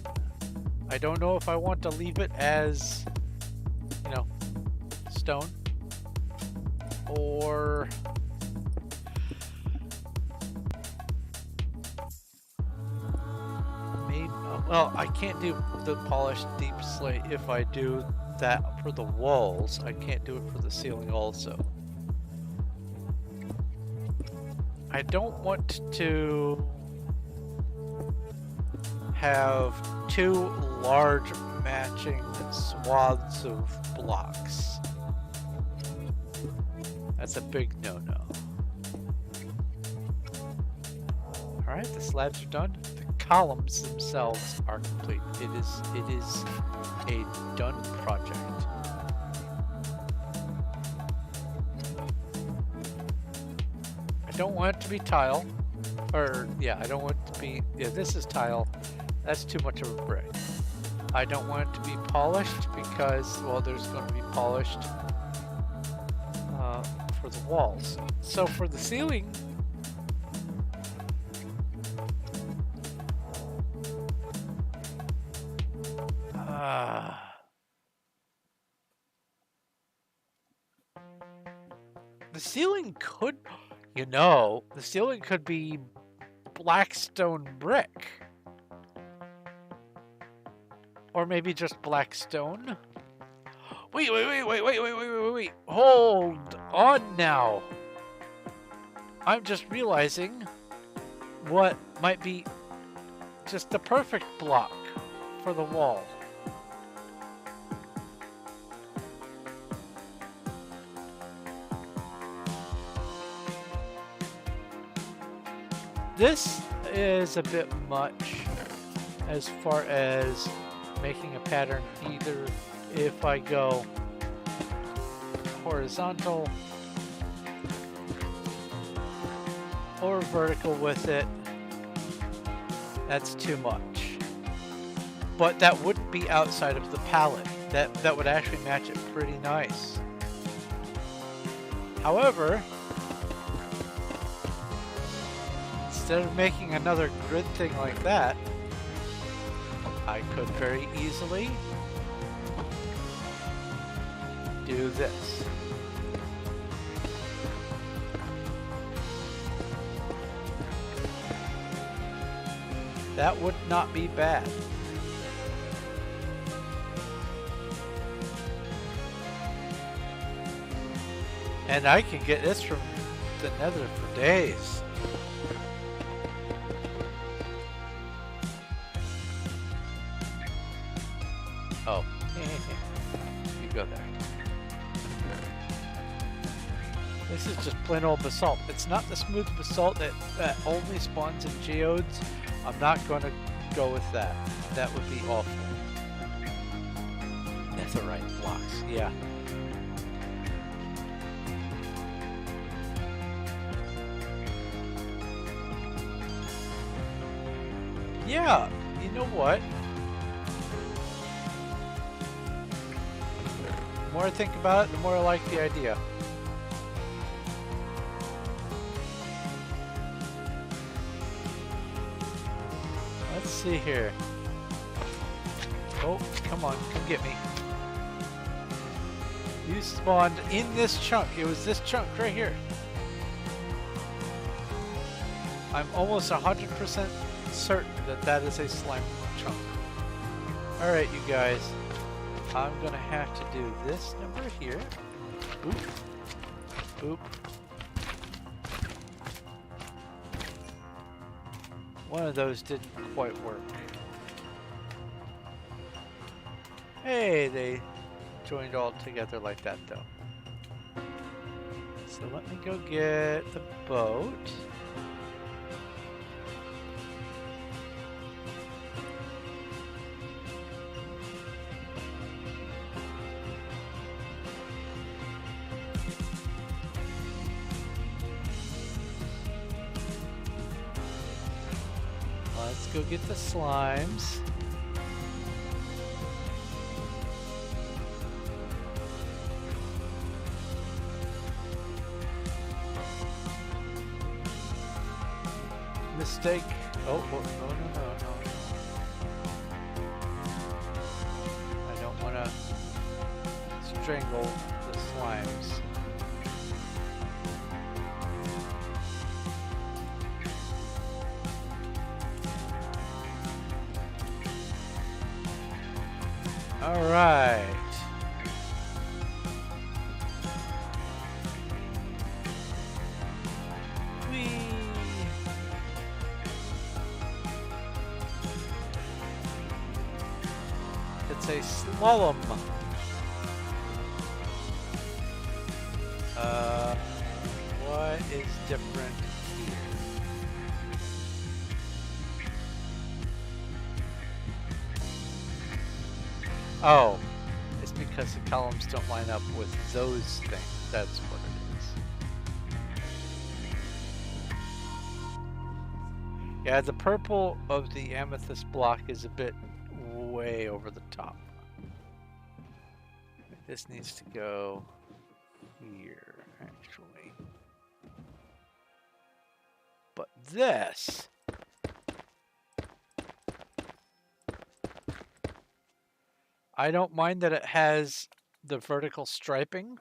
I don't know if I want to leave it as, you know, stone, or maybe, well, I can't do the polished deep slate. If I do that for the walls, I can't do it for the ceiling also. I don't want to have two large matching swaths of blocks. That's a big no-no. Alright, the slabs are done. The columns themselves are complete. It is a done project. I don't want it to be tile. Or, yeah, I don't want it to be... Yeah, this is tile. That's too much of a brick. I don't want it to be polished because, well, there's going to be polished for the walls. So for the ceiling... the ceiling could... You know, the ceiling could be black stone brick. Or maybe just black stone. Wait. Hold on now. I'm just realizing what might be just the perfect block for the wall. This is a bit much as far as making a pattern, either if I go horizontal or vertical with it. That's too much. But that wouldn't be outside of the palette. That would actually match it pretty nice. However, instead of making another grid thing like that, I could very easily do this. That would not be bad. And I can get this from the Nether for days. Oh, you go there. This is just plain old basalt. It's not the smooth basalt that only spawns in geodes. I'm not going to go with that. That would be awful. Netherite blocks, yeah. Yeah, you know what? The more I think about it, the more I like the idea. Let's see here. Oh, come on, come get me. You spawned in this chunk. It was this chunk right here. I'm almost 100% certain that that is a slime chunk. Alright, you guys. I'm gonna have to do this number here. Boop. Boop. One of those didn't quite work. Hey, they joined all together like that though. So let me go get the boat. Let's go get the slimes. Mistake. Oh, no. I don't want to strangle the slimes. All right. Whee! It's a slalom. What is different here? Oh, it's because the columns don't line up with those things. That's what it is. Yeah, the purple of the amethyst block is a bit way over the top. This needs to go here, actually. But this... I don't mind that it has the vertical striping.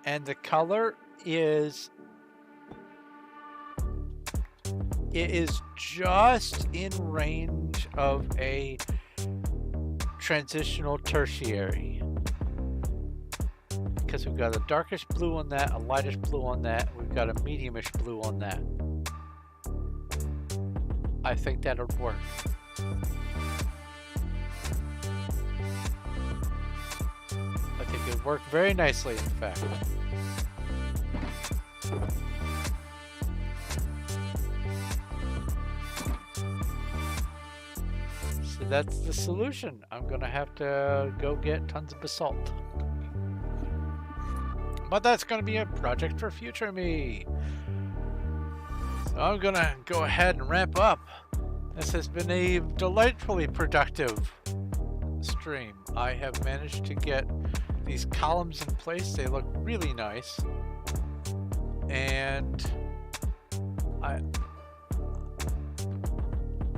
And the color is... It is just in range of a transitional tertiary. Because we've got a darkish blue on that, a lightish blue on that, we've got a mediumish blue on that. I think that'll work. I think it'll work very nicely, in fact. So that's the solution. I'm gonna have to go get tons of basalt. But that's gonna be a project for future me. So I'm gonna go ahead and wrap up. This has been a delightfully productive stream. I have managed to get these columns in place. They look really nice. And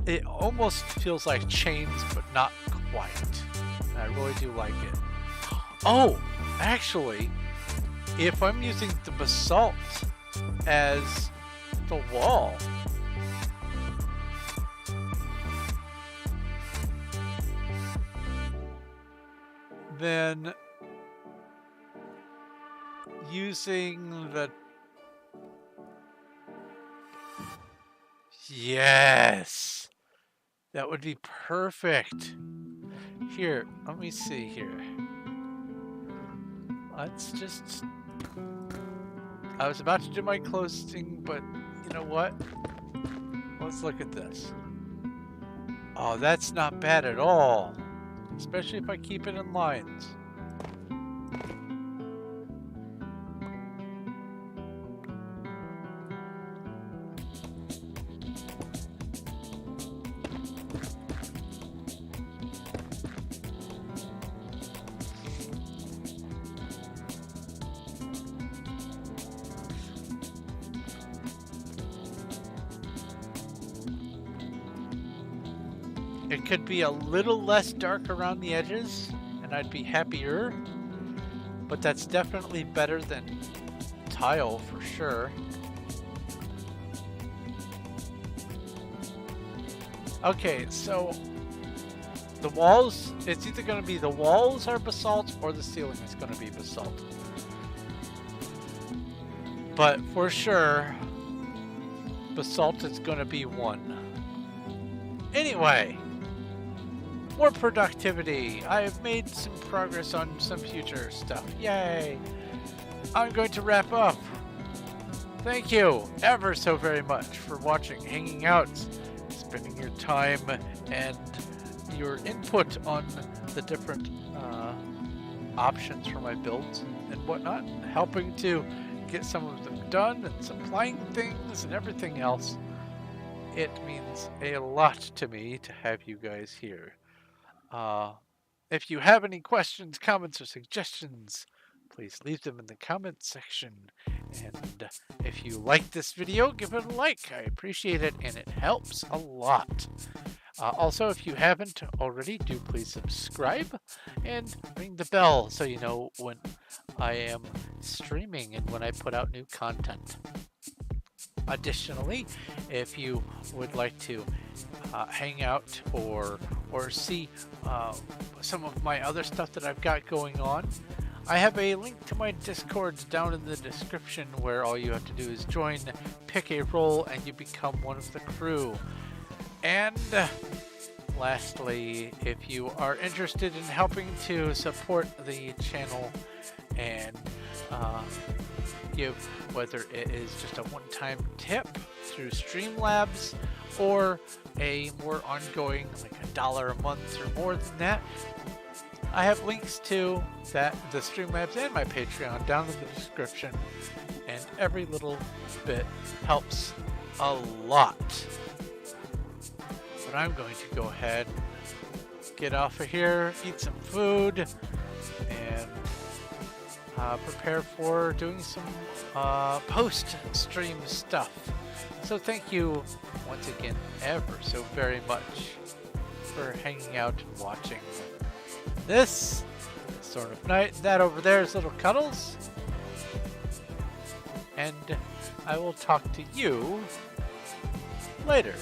it almost feels like chains, but not quite. And I really do like it. Oh, actually, if I'm using the basalt as the wall, then using the... Yes! That would be perfect. Here, let me see here. Let's just... I was about to do my closing, but you know what? Let's look at this. Oh, that's not bad at all. Especially if I keep it in lines. It could be a little less dark around the edges, and I'd be happier. But that's definitely better than tile for sure. Okay, so the walls, it's either going to be the walls are basalt or the ceiling is going to be basalt. But for sure, basalt is going to be one. Anyway. More productivity. I have made some progress on some future stuff. Yay! I'm going to wrap up. Thank you ever so very much for watching, hanging out, spending your time and your input on the different options for my builds and whatnot, helping to get some of them done and supplying things and everything else. It means a lot to me to have you guys here. If you have any questions, comments, or suggestions, please leave them in the comments section. And if you like this video, give it a like. I appreciate it, and it helps a lot. Also, if you haven't already, do please subscribe and ring the bell so you know when I am streaming and when I put out new content. Additionally, if you would like to hang out or see some of my other stuff that I've got going on, I have a link to my Discord down in the description where all you have to do is join, pick a role, and you become one of the crew. And lastly, if you are interested in helping to support the channel and give, whether it is just a one-time tip through Streamlabs or a more ongoing, like $1 a month or more than that, I have links to that, the Streamlabs and my Patreon down in the description, and every little bit helps a lot. But I'm going to go ahead, get off of here, eat some food, and prepare for doing some post-stream stuff. So thank you once again ever so very much for hanging out and watching this sort of night. That over there is Little Cuddles. And I will talk to you later.